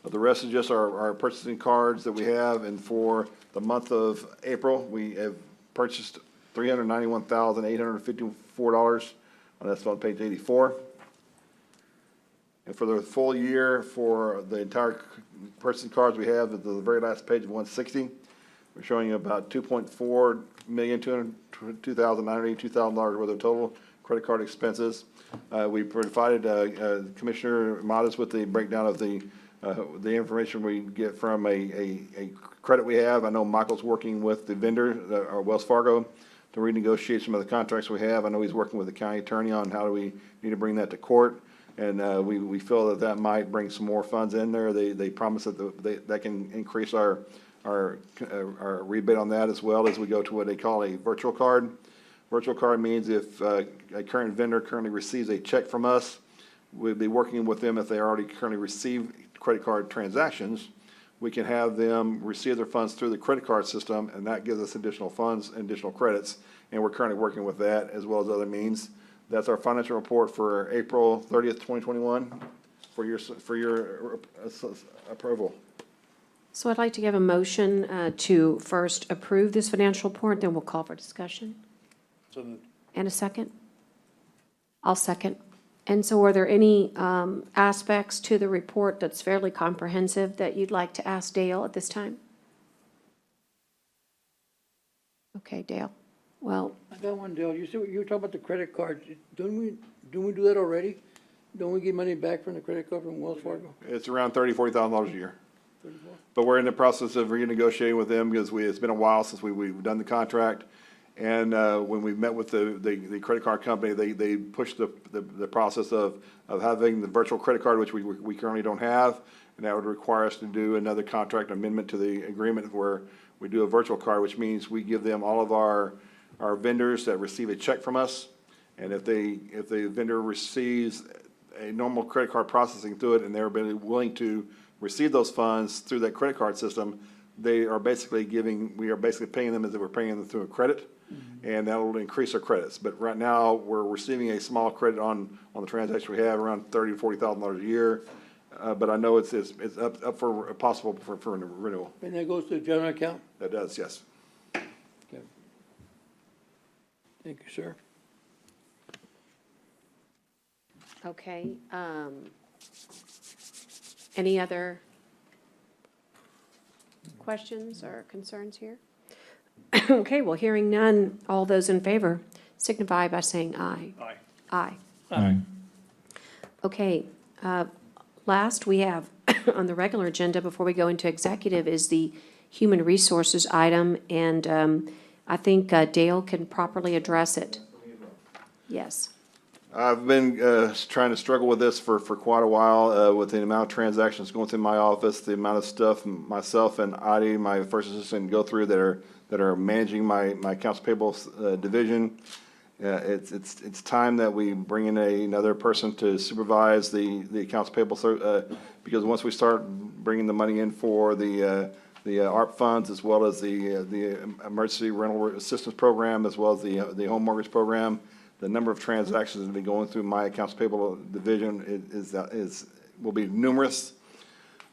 The rest is just our purchasing cards that we have, and for the month of April, we have purchased $391,854, and that's on page 84. And for the full year, for the entire purchasing cards we have at the very last page of 160, we're showing you about $2,202,982,000 worth of total credit card expenses. We provided Commissioner Modas with the breakdown of the information we get from a credit we have. I know Michael's working with the vendor, our Wells Fargo, to renegotiate some of the contracts we have. I know he's working with the county attorney on how do we need to bring that to court. And we feel that might bring some more funds in there. They promise that that can increase our rebate on that, as well as we go to what they call a virtual card. Virtual card means if a current vendor currently receives a check from us, we'll be working with them if they already currently receive credit card transactions. We can have them receive their funds through the credit card system, and that gives us additional funds, additional credits. And we're currently working with that as well as other means. That's our financial report for April 30th, 2021 for your approval. So I'd like to give a motion to first approve this financial report, then we'll call for discussion. And a second? I'll second. And so are there any aspects to the report that's fairly comprehensive that you'd like to ask Dale at this time? Okay, Dale. Well, I got one, Dale. You were talking about the credit cards. Don't we do that already? Don't we get money back from the credit card from Wells Fargo? It's around $40,000 a year. But we're in the process of renegotiating with them because it's been a while since we've done the contract. And when we met with the credit card company, they pushed the process of having the virtual credit card, which we currently don't have. And that would require us to do another contract amendment to the agreement where we do a virtual card, which means we give them all of our vendors that receive a check from us. And if the vendor receives a normal credit card processing through it and they're willing to receive those funds through that credit card system, we are basically paying them as if we're paying them through a credit. And that will increase our credits. But right now, we're receiving a small credit on the transaction we have, around $30,000 to $40,000 a year. But I know it's up for possible for renewal. And that goes to the general account? That does, yes. Okay. Thank you, sir. okay. Any other questions or concerns here? Okay, well, hearing none, all those in favor signify by saying aye. Aye. Aye. Aye. Okay, last we have on the regular agenda before we go into executive is the human resources item, and I think Dale can properly address it. Yes. I've been trying to struggle with this for quite a while with the amount of transactions going through my office, the amount of stuff myself and Adi, my first assistant, go through that are managing my accounts payable division. It's time that we bring in another person to supervise the accounts payable, because once we start bringing the money in for the ARP funds, as well as the emergency rental assistance program, as well as the home mortgage program, the number of transactions that will be going through my accounts payable division will be numerous.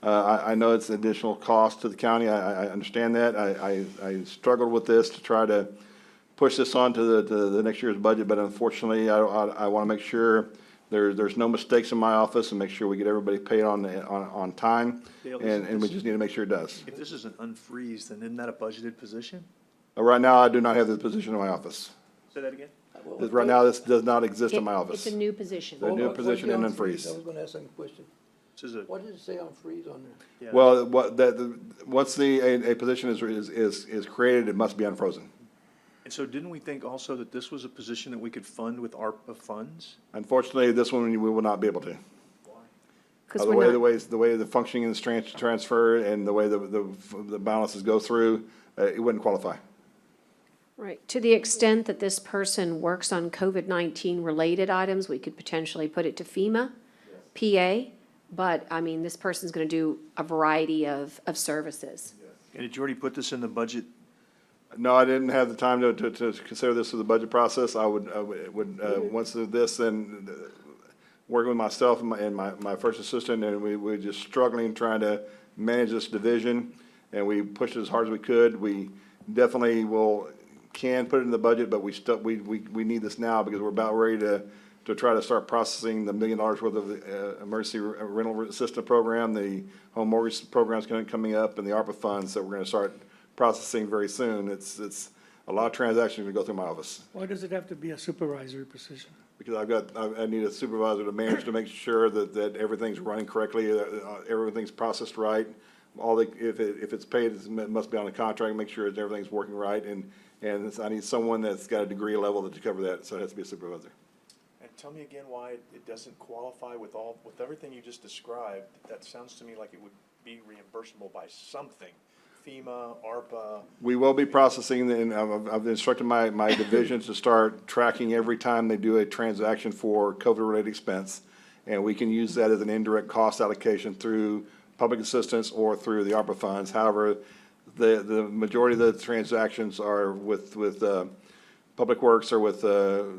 I know it's an additional cost to the county. I understand that. I struggled with this to try to push this on to the next year's budget, but unfortunately, I want to make sure there's no mistakes in my office and make sure we get everybody paid on time, and we just need to make sure it does. If this is an unfreeze, then isn't that a budgeted position? Right now, I do not have this position in my office. Say that again? Right now, this does not exist in my office. It's a new position. The new position and unfreeze. I was gonna ask some question. What does it say on freeze on there? Well, once a position is created, it must be unfrozen. And so didn't we think also that this was a position that we could fund with ARPA funds? Unfortunately, this one we will not be able to. Because The way the functioning is transferred and the way the balances go through, it wouldn't qualify. Right. To the extent that this person works on COVID-19 related items, we could potentially put it to FEMA, PA. But, I mean, this person's going to do a variety of services. And did you already put this in the budget? No, I didn't have the time to consider this through the budget process. I would once this, then working with myself and my first assistant, and we were just struggling trying to manage this division, and we pushed it as hard as we could. We definitely can put it in the budget, but we need this now because we're about ready to try to start processing the $1 million worth of the emergency rental assistance program, the home mortgage program's coming up, and the ARPA funds that we're going to start processing very soon. It's a lot of transactions to go through my office. Why does it have to be a supervisory position? Because I need a supervisor to manage to make sure that everything's running correctly, everything's processed right. If it's paid, it must be on the contract, make sure that everything's working right, and I need someone that's got a degree level to cover that, so it has to be a supervisor. And tell me again why it doesn't qualify with everything you just described. That sounds to me like it would be reimbursable by something. FEMA, ARPA. We will be processing, and I've instructed my divisions to start tracking every time they do a transaction for COVID-related expense. And we can use that as an indirect cost allocation through public assistance or through the ARPA funds. However, the majority of the transactions are with Public Works or with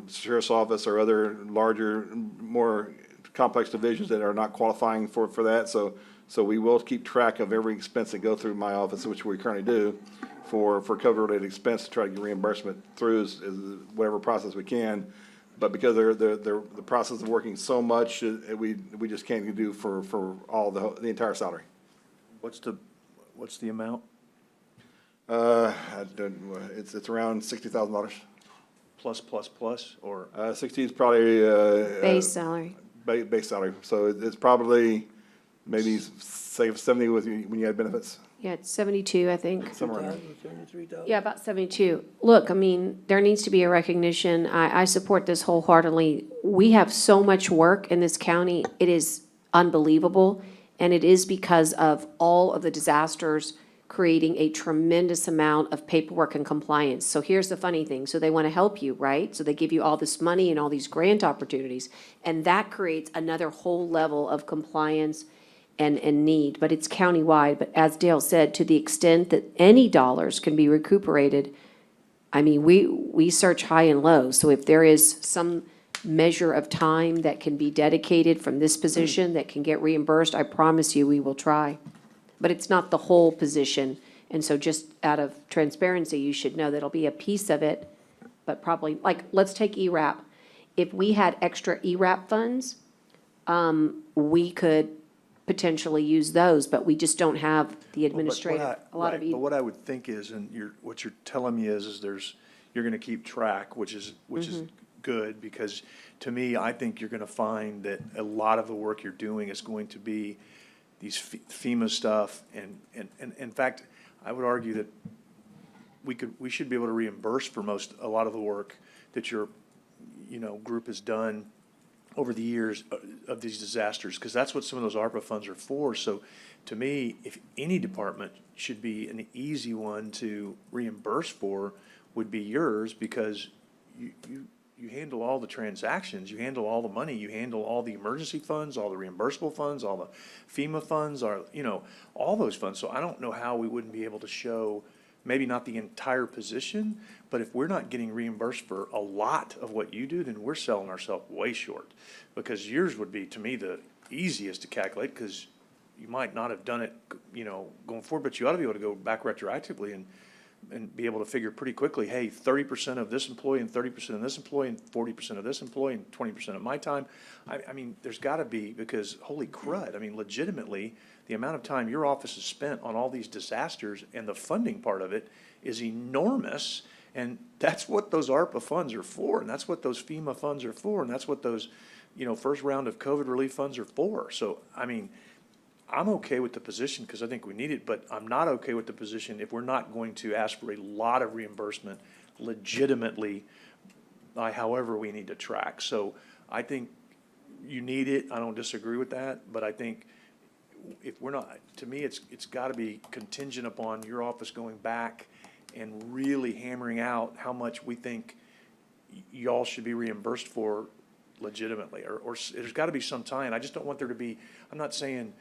Sheriff's Office or other larger, more complex divisions that are not qualifying for that. So we will keep track of every expense that go through my office, which we currently do, for COVID-related expense to try to get reimbursement through whatever process we can. But because the process of working so much, we just can't do for all the entire salary. What's the amount? It's around $60,000. Plus, or? 60 is probably. Base salary. Base salary. So it's probably maybe say 70 when you add benefits. Yeah, it's 72, I think. Somewhere in there. 73,000? Yeah, about 72. Look, I mean, there needs to be a recognition. I support this wholeheartedly. We have so much work in this county. It is unbelievable. And it is because of all of the disasters creating a tremendous amount of paperwork and compliance. So here's the funny thing. So they want to help you, right? So they give you all this money and all these grant opportunities. And that creates another whole level of compliance and need. But it's countywide. But as Dale said, to the extent that any dollars can be recuperated, I mean, we search high and low. So if there is some measure of time that can be dedicated from this position that can get reimbursed, I promise you we will try. But it's not the whole position. And so just out of transparency, you should know that it'll be a piece of it, but probably, like, let's take ERAP. If we had extra ERAP funds, we could potentially use those, but we just don't have the administrative, a lot of. But what I would think is, and what you're telling me is you're gonna keep track, which is good, because to me, I think you're gonna find that a lot of the work you're doing is going to be these FEMA stuff, and in fact, I would argue that we should be able to reimburse for a lot of the work that your group has done over the years of these disasters, because that's what some of those ARPA funds are for. So to me, if any department should be an easy one to reimburse for, would be yours, because you handle all the transactions, you handle all the money, you handle all the emergency funds, all the reimbursable funds, all the FEMA funds, all those funds. So I don't know how we wouldn't be able to show, maybe not the entire position, but if we're not getting reimbursed for a lot of what you do, then we're selling ourselves way short. Because yours would be, to me, the easiest to calculate, because you might not have done it, going forward, but you ought to be able to go back retroactively and be able to figure pretty quickly, hey, 30% of this employee and 30% of this employee and 40% of this employee and 20% of my time. I mean, there's got to be, because holy crud, I mean, legitimately, the amount of time your office has spent on all these disasters and the funding part of it is enormous. And that's what those ARPA funds are for, and that's what those FEMA funds are for, and that's what those, first round of COVID relief funds are for. So, I mean, I'm okay with the position because I think we need it, but I'm not okay with the position if we're not going to ask for a lot of reimbursement legitimately by however we need to track. So I think you need it. I don't disagree with that, but I think if we're not, to me, it's got to be contingent upon your office going back and really hammering out how much we think y'all should be reimbursed for legitimately, or there's got to be some tie-in. I just don't want there to be, I'm just saying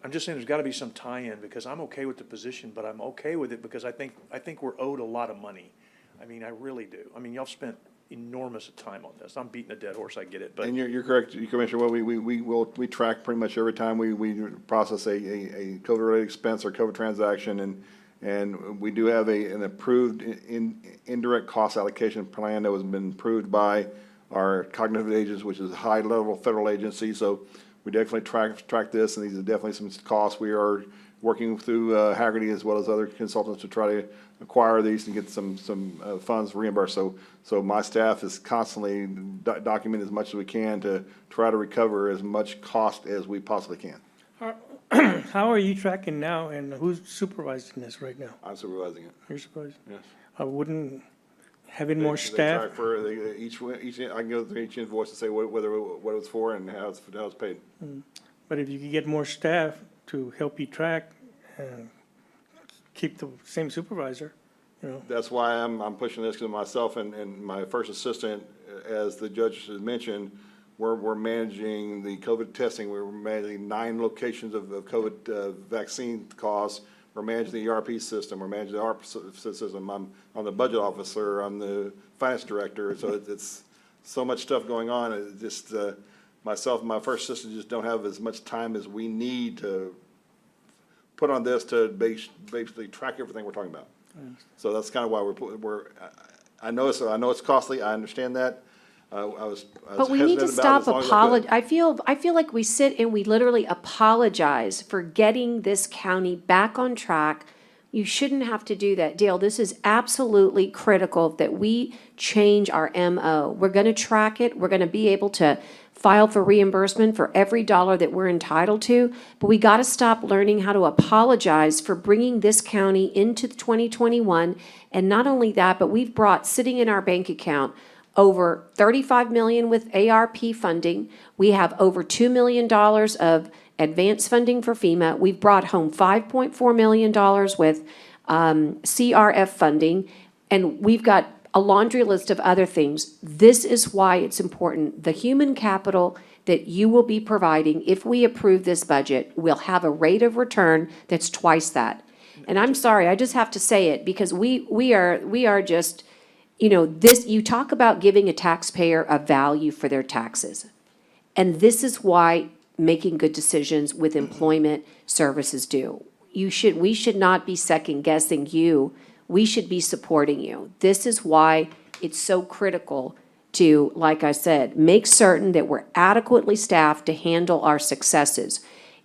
there's got to be some tie-in, because I'm okay with the position, but I'm okay with it because I think we're owed a lot of money. I mean, I really do. I mean, y'all spent enormous time on this. I'm beating a dead horse, I get it, but. And you're correct, Commissioner. Well, we track pretty much every time we process a COVID-related expense or COVID transaction, and we do have an approved indirect cost allocation plan that has been approved by our cognitive agents, which is a high-level federal agency. So we definitely track this, and these are definitely some costs. We are working through Haggerty as well as other consultants to try to acquire these and get some funds reimbursed. So my staff is constantly documenting as much as we can to try to recover as much cost as we possibly can. How are you tracking now, and who's supervising this right now? I'm supervising it. You're supervising? Yes. I wouldn't, having more They staff? track for each, I can go through each invoice and say what it was for and how it's paid. But if you could get more staff to help you track and keep the same supervisor, That's why I'm pushing this, because myself and my first assistant, as the judge has mentioned, we're managing the COVID testing. We're managing 9 locations of COVID vaccine costs. We're managing the ERP system. We're managing the ARP system. I'm the budget officer. I'm the finance director. So it's so much stuff going on. It just myself and my first assistant just don't have as much time as we need to put on this to basically track everything we're talking about. So that's kind of why I know it's costly. I understand that. But we need to stop I feel like we sit and we literally apologize for getting this county back on track. You shouldn't have to do that. Dale, this is absolutely critical that we change our MO. We're going to track it. We're going to be able to file for reimbursement for every dollar that we're entitled to. But we got to stop learning how to apologize for bringing this county into 2021. And not only that, but we've brought sitting in our bank account over $35 million with ARP funding. We have over $2 million of advance funding for FEMA. We've brought home $5.4 million with CRF funding, and we've got a laundry list of other things. This is why it's important. The human capital that you will be providing, if we approve this budget, will have a rate of return that's twice that. And I'm sorry, I just have to say it, because we are just, you talk about giving a taxpayer a value for their taxes. And this is why making good decisions with employment services do. We should not be second guessing you. We should be supporting you. This is why it's so critical to, like I said, make certain that we're adequately staffed to handle our successes.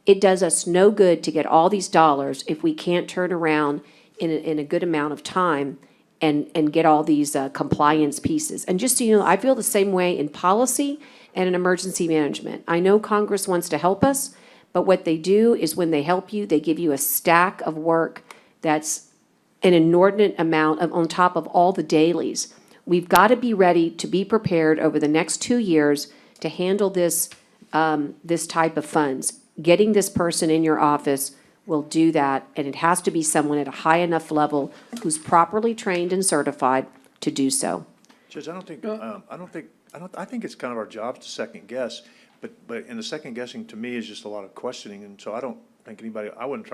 It does us no good to get all these dollars if we can't turn around in a good amount of time and get all these compliance pieces. And just so you know, I feel the same way in policy and in emergency management. I know Congress wants to help us, but what they do is when they help you, they give you a stack of work that's an inordinate amount of on top of all the dailies. We've got to be ready to be prepared over the next 2 years to handle this type of funds. Getting this person in your office will do that, and it has to be someone at a high enough level who's properly trained and certified to do so. Judge, I don't think I think it's kind of our job to second guess, but and the second guessing to me is just a lot of questioning, and so I don't think anybody, I wouldn't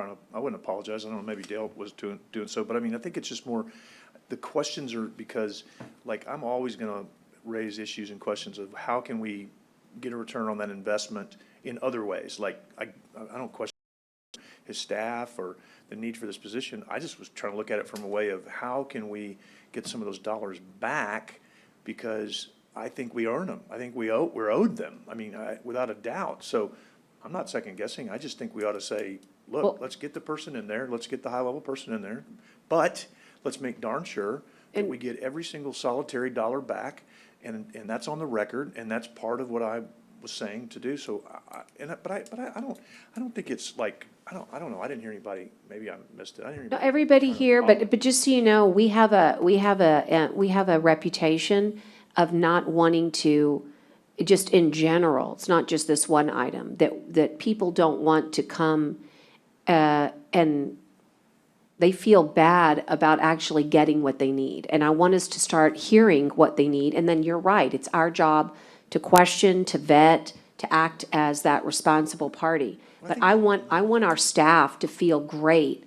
apologize. I don't know, maybe Dale was doing so, but I mean, I think it's just more, the questions are because, like, I'm always gonna raise issues and questions of how can we get a return on that investment in other ways? Like, I don't question his staff or the need for this position. I just was trying to look at it from a way of how can we get some of those dollars back, because I think we earn them. I think we're owed them. I mean, without a doubt. So I'm not second guessing. I just think we ought to say, look, Well- let's get the person in there. Let's get the high level person in there. But let's make darn sure that we get every single solitary dollar back. And that's on the record. And that's part of what I was saying to do. So but I don't think it's like, I don't know. I didn't hear anybody. Maybe I missed it. I didn't hear No, anybody. everybody here, but just so you know, we have a reputation of not wanting to, just in general, it's not just this one item, that people don't want to come, and they feel bad about actually getting what they need. And I want us to start hearing what they need, and then you're right, it's our job to question, to vet, to act as that responsible party. But I want our staff to feel great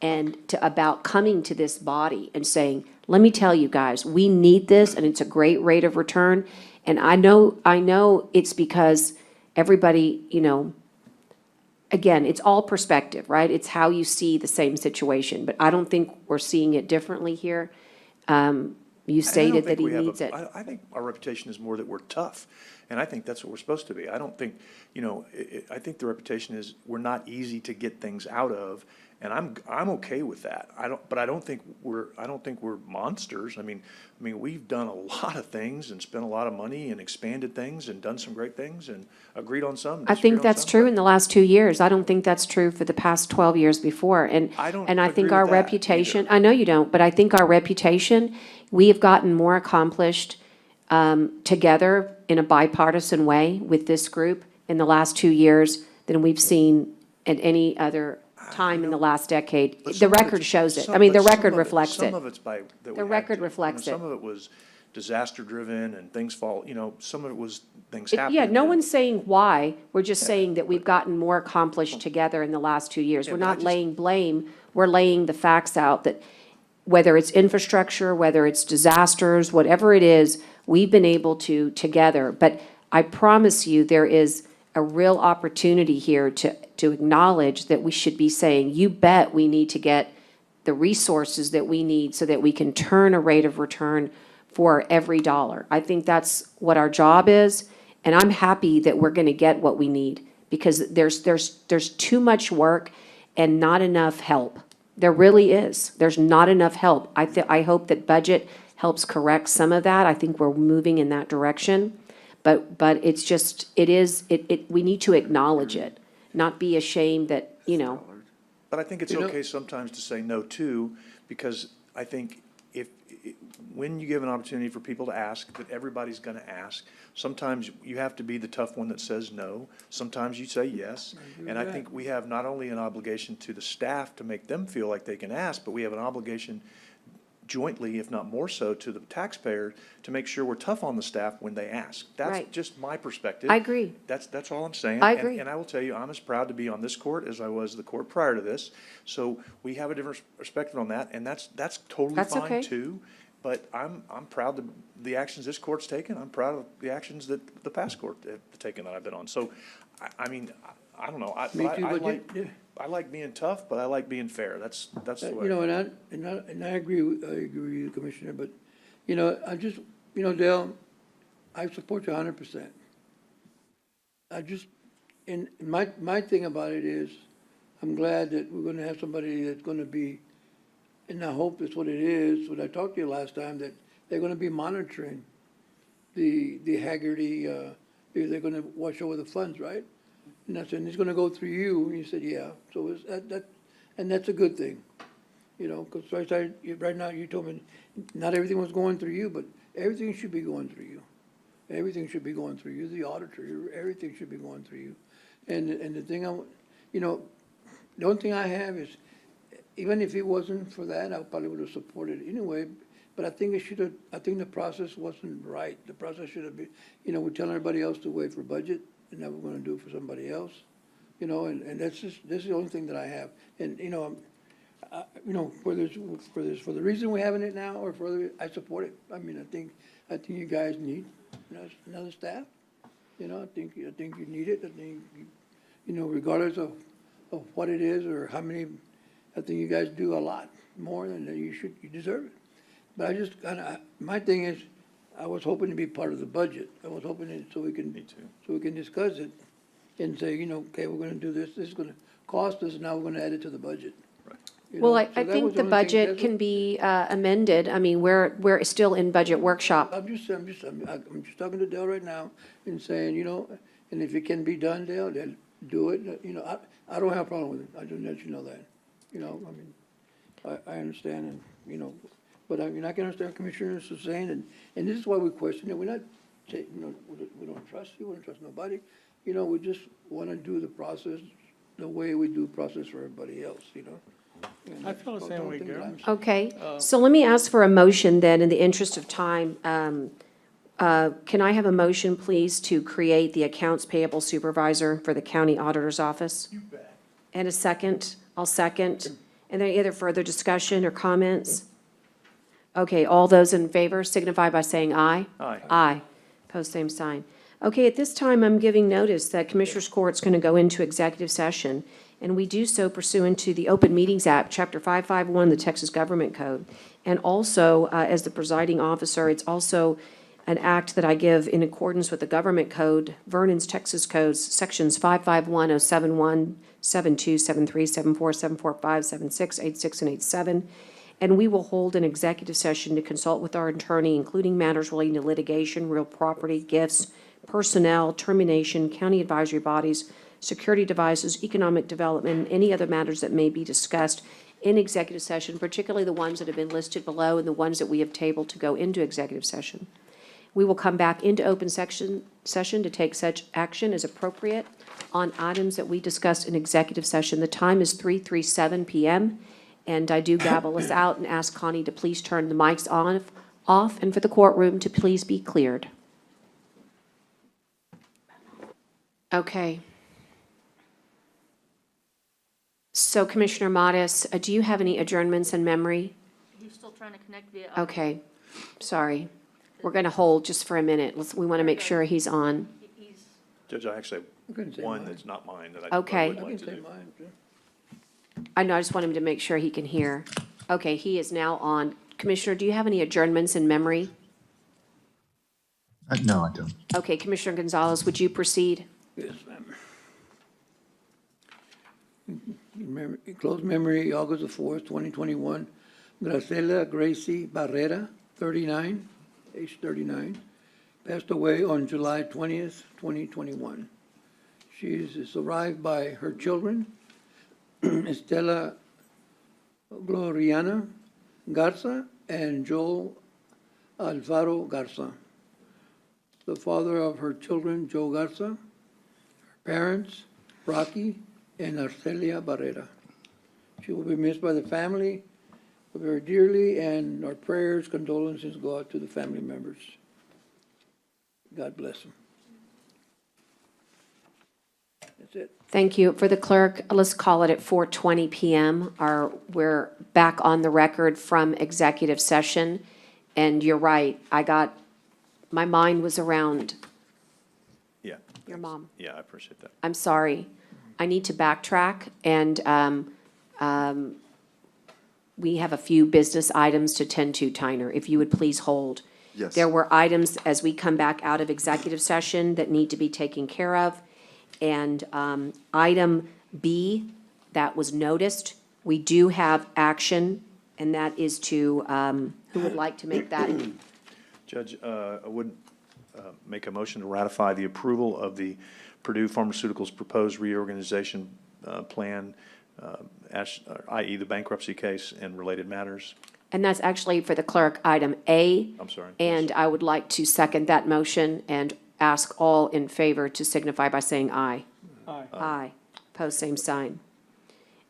and about coming to this body and saying, let me tell you guys, we need this and it's a great rate of return. And I know it's because everybody, again, it's all perspective, right? It's how you see the same situation, but I don't think we're seeing it differently here. You stated that he needs it. I think our reputation is more that we're tough, and I think that's what we're supposed to be. I don't think, I think the reputation is we're not easy to get things out of, and I'm okay with that. But I don't think we're monsters. I mean, we've done a lot of things and spent a lot of money and expanded things and done some great things and agreed on some. I think that's true in the last 2 years. I don't think that's true for the past 12 years before. And I don't I think agree our with that reputation, I know you don't, but I think our reputation, we have gotten more accomplished together in a bipartisan way with this group in the last 2 years than we've seen at any other time in the last decade. But The some of record it's- shows it. some- I mean, the but some record of it- reflects it. Some of it's by. that we The had record to. reflects it. Some of it was disaster-driven and things fall, some of it was things Yeah, happening. no one's saying why. We're just saying that we've gotten more accomplished together in the last 2 years. Yeah, We're but I not just- laying blame. We're laying the facts out that whether it's infrastructure, whether it's disasters, whatever it is, we've been able to together. But I promise you, there is a real opportunity here to acknowledge that we should be saying, you bet we need to get the resources that we need so that we can turn a rate of return for every dollar. I think that's what our job is, and I'm happy that we're gonna get what we need, because there's too much work and not enough help. There really is. There's not enough help. I hope that budget helps correct some of that. I think we're moving in that direction. But it's just, we need to acknowledge it, not be ashamed that, But I think it's okay sometimes to say no too, because I think when you give an opportunity for people to ask, that everybody's gonna ask, sometimes you have to be the tough one that says no. Sometimes you say yes. And I think we have not only an obligation to the staff to make them feel like they can ask, but we have an obligation jointly, if not more so, to the taxpayer to make sure we're tough on the staff when they ask. That's Right. just my perspective. I agree. That's all I'm saying. I And- agree. And I will tell you, I'm as proud to be on this court as I was the court prior to this. So we have a different perspective on that, and that's totally That's fine okay. too. But I'm proud of the actions this court's taken. I'm proud of the actions that the past court have taken that I've been on. So, I mean, I don't know. Me too, but I like being tough, but I like being fair. That's the way. And I agree with you, Commissioner, but, I just, Dale, I support you 100%. And my thing about it is, I'm glad that we're gonna have somebody that's gonna be, and I hope that's what it is, what I talked to you last time, that they're gonna be monitoring the Haggerty, they're gonna watch over the funds, right? And I said, and it's gonna go through you, and you said, yeah, so it's, and that's a good thing, because right now, you told me, not everything was going through you, but everything should be going through you. Everything should be going through you, the auditor, everything should be going through you. And the thing the only thing I have is, even if it wasn't for that, I probably would have supported it anyway, but but I think I think the process wasn't right. The process should have been, we're telling everybody else to wait for budget, and now we're gonna do it for somebody else, and that's the only thing that I have. And, whether it's for the reason we're having it now or for I support it. I mean, I think you guys need another staff. I think you need it. I think, regardless of what it is or how many, I think you guys do a lot more than you deserve it. But I just my thing is, I was hoping to be part of the budget. I was hoping so we can discuss it and say, okay, we're gonna do this is gonna cost us, now we're gonna add it to the budget. Well, I think the budget can be amended. I mean, we're still in budget workshop. I'm just talking to Dale right now and saying, and if it can be done, Dale, then do it. I don't have a problem with it. I just let you know that. I understand but I mean, I can understand Commissioners are saying, and this is why we question it. We're not, we don't trust you, we don't trust nobody. We just want to do the process the way we do process for everybody else, And I feel the that's same the way, thing that Gary. I'm saying. Okay, so let me ask for a motion then, in the interest of time. Can I have a motion, please, to create the Accounts Payable Supervisor for the County Auditor's Office? You bet. And a second? I'll second. And then any other further discussion or comments? Okay, all those in favor signify by saying aye. Aye. Aye. Post same sign. Okay, at this time, I'm giving notice that Commissioners Court's going to go into executive session, and we do so pursuant to the Open Meetings Act, Chapter 551, the Texas Government Code. And also, as the presiding officer, it's also an act that I give in accordance with the Government Code, Vernon's Texas Codes, Sections 551, 071, 72, 73, 74, 745, 76, 86, and 87. And we will hold an executive session to consult with our attorney, including matters relating to litigation, real property, gifts, personnel, termination, county advisory bodies, security devices, economic development, and any other matters that may be discussed in executive session, particularly the ones that have been listed below and the ones that we have tabled to go into executive session. We will come back into open session to take such action as appropriate on items that we discussed in executive session. The time is 3:37 p.m., and I do gavel us out and ask Connie to please turn the mics off and for the courtroom to please be cleared. Okay. So Commissioner Modis, do you have any adjournments in memory? He's still trying to connect via. Okay, sorry. We're going to hold just for a minute. We want to make sure he's on. Judge, I actually can say have one mine. that's not mine that I Okay. would I like can to say do. mine, too. I know, I just want him to make sure he can hear. Okay, he is now on. Commissioner, do you have any adjournments in memory? No, I don't. Okay, Commissioner Gonzalez, would you proceed? Yes, ma'am. In close memory, August the 4th, 2021, Gracela Gracie Barrera, 39, age 39, passed away on July 20th, 2021. She is survived by her children, Estela Gloriana Garza and Joel Alvaro Garza. The father of her children, Joe Garza, her parents, Rocky and Arcelia Barrera. She will be missed by the family very dearly, and our prayers, condolences go out to the family members. God bless them. That's it. Thank you. For the clerk, let's call it at 4:20 p.m. We're back on the record from executive session. And you're right, my mind was around Yeah. your mom. Yeah, I appreciate that. I'm sorry. I need to backtrack, and we have a few business items to tend to, Tyner, if you would please hold. Yes. There were items as we come back out of executive session that need to be taken care of. And item B that was noticed, we do have action, and that is to, who would like to make that? Judge, I would make a motion to ratify the approval of the Purdue Pharmaceuticals proposed reorganization plan, i.e. the bankruptcy case and related matters. And that's actually for the clerk, item A. I'm sorry. And I would like to second that motion and ask all in favor to signify by saying aye. Aye. Aye. Pose same sign.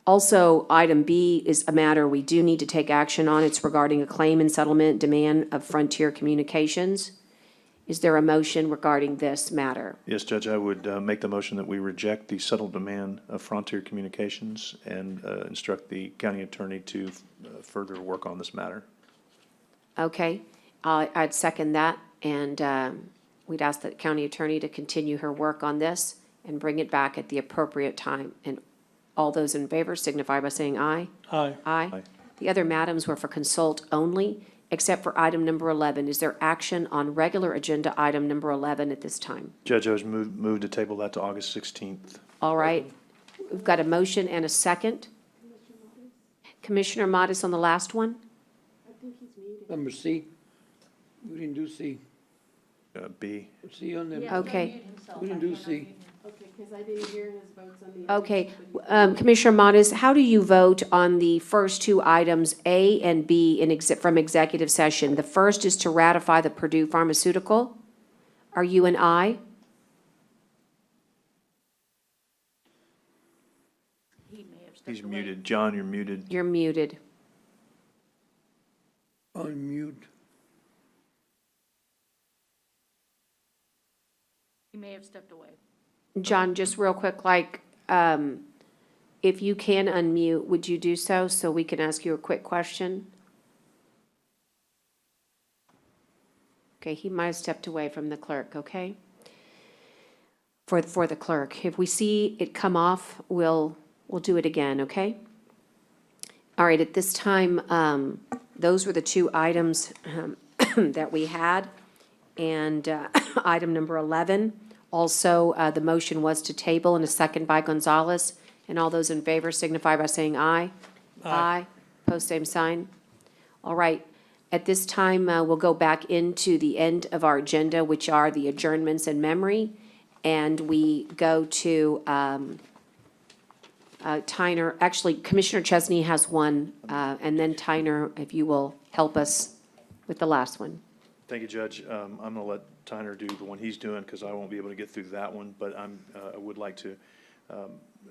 Also, item B is a matter we do need to take action on. It's regarding a claim and settlement demand of Frontier Communications. Is there a motion regarding this matter? Yes, Judge, I would make the motion that we reject the settled demand of Frontier Communications and instruct the county attorney to further work on this matter. Okay, I'd second that, and we'd ask the county attorney to continue her work on this and bring it back at the appropriate time. And all those in favor signify by saying aye. Aye. Aye. The other madams were for consult only, except for item number 11. Is there action on regular agenda item number 11 at this time? Judge, I was moved to table that to August 16th. All right, we've got a motion and a second. Commissioner Modis on the last one? Number C. We didn't do C. B. C on the. Okay. We didn't do C. Okay, because I didn't hear his votes on the. Okay, Commissioner Modis, how do you vote on the first two items, A and B, from executive session? The first is to ratify the Purdue Pharmaceutical. Are you an aye? He's muted. John, you're muted. You're muted. Unmute. He may have stepped away. John, just real quick, if you can unmute, would you do so we can ask you a quick question? Okay, he might have stepped away from the clerk, okay? For the clerk. If we see it come off, we'll do it again, okay? All right, at this time, those were the two items that we had. And item number 11, also, the motion was to table and a second by Gonzalez. And all those in favor signify by saying aye. Aye. Post same sign. All right. At this time, we'll go back into the end of our agenda, which are the adjournments in memory. And we go to Tyner. Actually, Commissioner Chesney has one, and then Tyner, if you will help us with the last one. Thank you, Judge. I'm going to let Tyner do the one he's doing because I won't be able to get through that one. But I would like to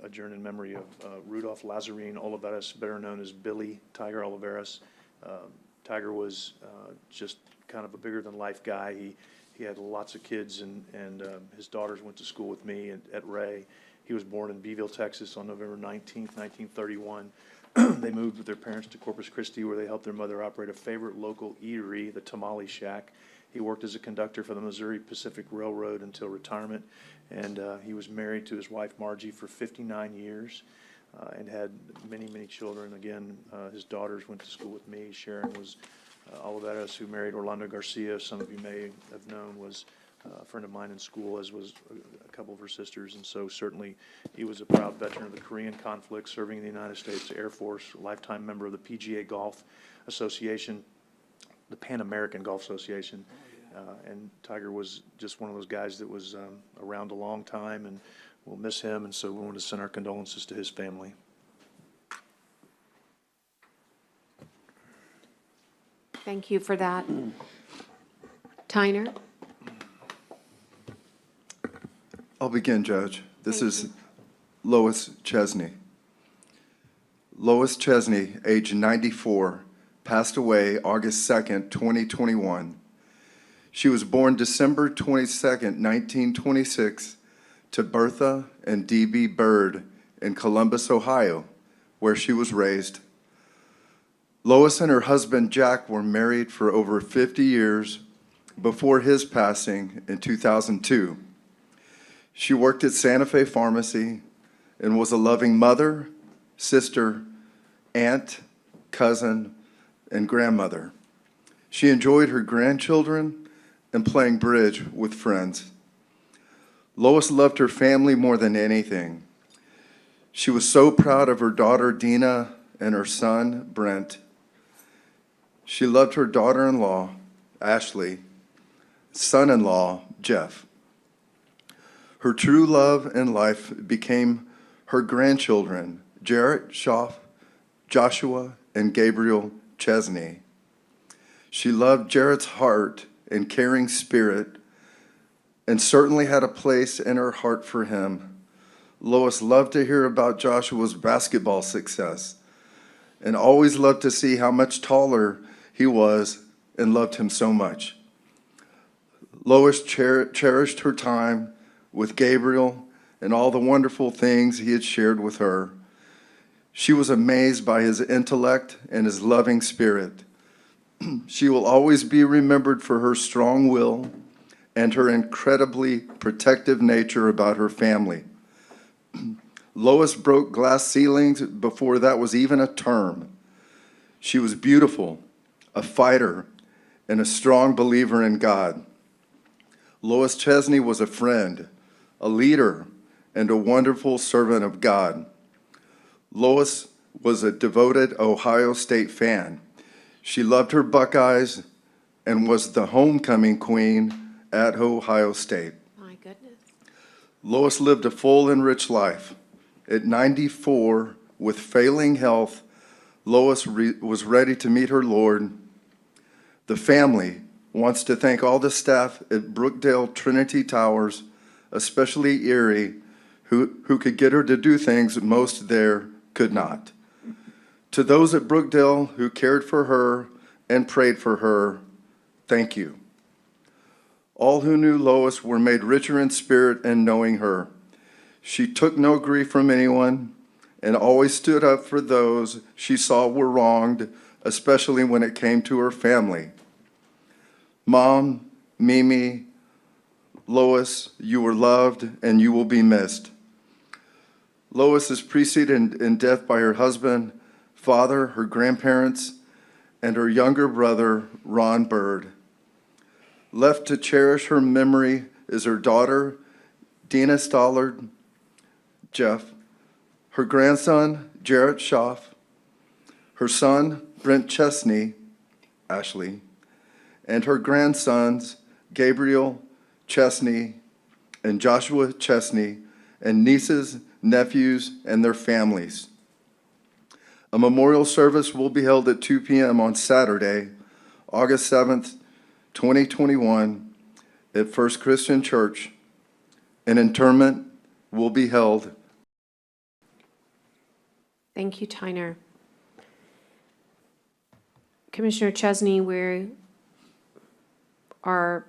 adjourn in memory of Rudolph Lazarine Oliveras, better known as Billy Tiger Oliveras. Tiger was just kind of a bigger-than-life guy. He had lots of kids, and his daughters went to school with me at Ray. He was born in Beeville, Texas on November 19th, 1931. They moved with their parents to Corpus Christi, where they helped their mother operate a favorite local eatery, the Tamale Shack. He worked as a conductor for the Missouri Pacific Railroad until retirement, and he was married to his wife Margie for 59 years and had many, many children. Again, his daughters went to school with me. Sharon was Oliveras, who married Orlando Garcia. Some of you may have known was a friend of mine in school, as was a couple of her sisters. And so certainly he was a proud veteran of the Korean conflict, serving in the United States Air Force, lifetime member of the PGA Golf Association, the Pan American Golf Association. And Tiger was just one of those guys that was around a long time, and we'll miss him. And so we want to send our condolences to his family. Thank you for that. Tyner? I'll begin, Judge. This is Lois Chesney. Lois Chesney, age 94, passed away August 2nd, 2021. She was born December 22nd, 1926, to Bertha and D.B. Bird in Columbus, Ohio, where she was raised. Lois and her husband Jack were married for over 50 years before his passing in 2002. She worked at Santa Fe Pharmacy and was a loving mother, sister, aunt, cousin, and grandmother. She enjoyed her grandchildren and playing bridge with friends. Lois loved her family more than anything. She was so proud of her daughter Dina and her son Brent. She loved her daughter-in-law, Ashley, son-in-law, Jeff. Her true love in life became her grandchildren, Jarrett Schaff, Joshua, and Gabriel Chesney. She loved Jarrett's heart and caring spirit, and certainly had a place in her heart for him. Lois loved to hear about Joshua's basketball success and always loved to see how much taller he was and loved him so much. Lois cherished her time with Gabriel and all the wonderful things he had shared with her. She was amazed by his intellect and his loving spirit. She will always be remembered for her strong will and her incredibly protective nature about her family. Lois broke glass ceilings before that was even a term. She was beautiful, a fighter, and a strong believer in God. Lois Chesney was a friend, a leader, and a wonderful servant of God. Lois was a devoted Ohio State fan. She loved her Buckeyes and was the homecoming queen at Ohio State. My goodness. Lois lived a full and rich life. At 94, with failing health, Lois was ready to meet her Lord. The family wants to thank all the staff at Brookdale Trinity Towers, especially Erie, who could get her to do things most there could not. To those at Brookdale who cared for her and prayed for her, thank you. All who knew Lois were made richer in spirit in knowing her. She took no grief from anyone and always stood up for those she saw were wronged, especially when it came to her family. Mom, Mimi, Lois, you were loved and you will be missed. Lois is preceded in death by her husband, father, her grandparents, and her younger brother, Ron Bird. Left to cherish her memory is her daughter, Dina Stollard, Jeff, her grandson, Jarrett Schaff, her son, Brent Chesney, Ashley, and her grandsons, Gabriel Chesney and Joshua Chesney, and nieces, nephews, and their families. A memorial service will be held at 2 p.m. on Saturday, August 7th, 2021, at First Christian Church. An interment will be held. Thank you, Tyner. Commissioner Chesney, we are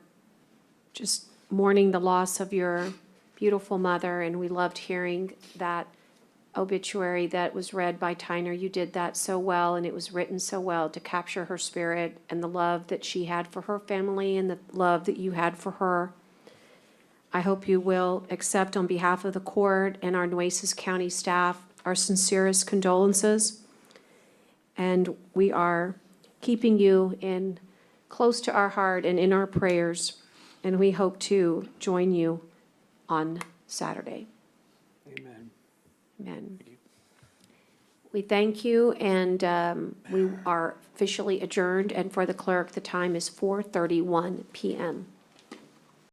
just mourning the loss of your beautiful mother, and we loved hearing that obituary that was read by Tyner. You did that so well, and it was written so well to capture her spirit and the love that she had for her family and the love that you had for her. I hope you will accept on behalf of the court and our Nueces County staff our sincerest condolences. And we are keeping you in close to our heart and in our prayers, and we hope to join you on Saturday. Amen. Amen. We thank you, and we are officially adjourned, and for the clerk, the time is 4:31 p.m.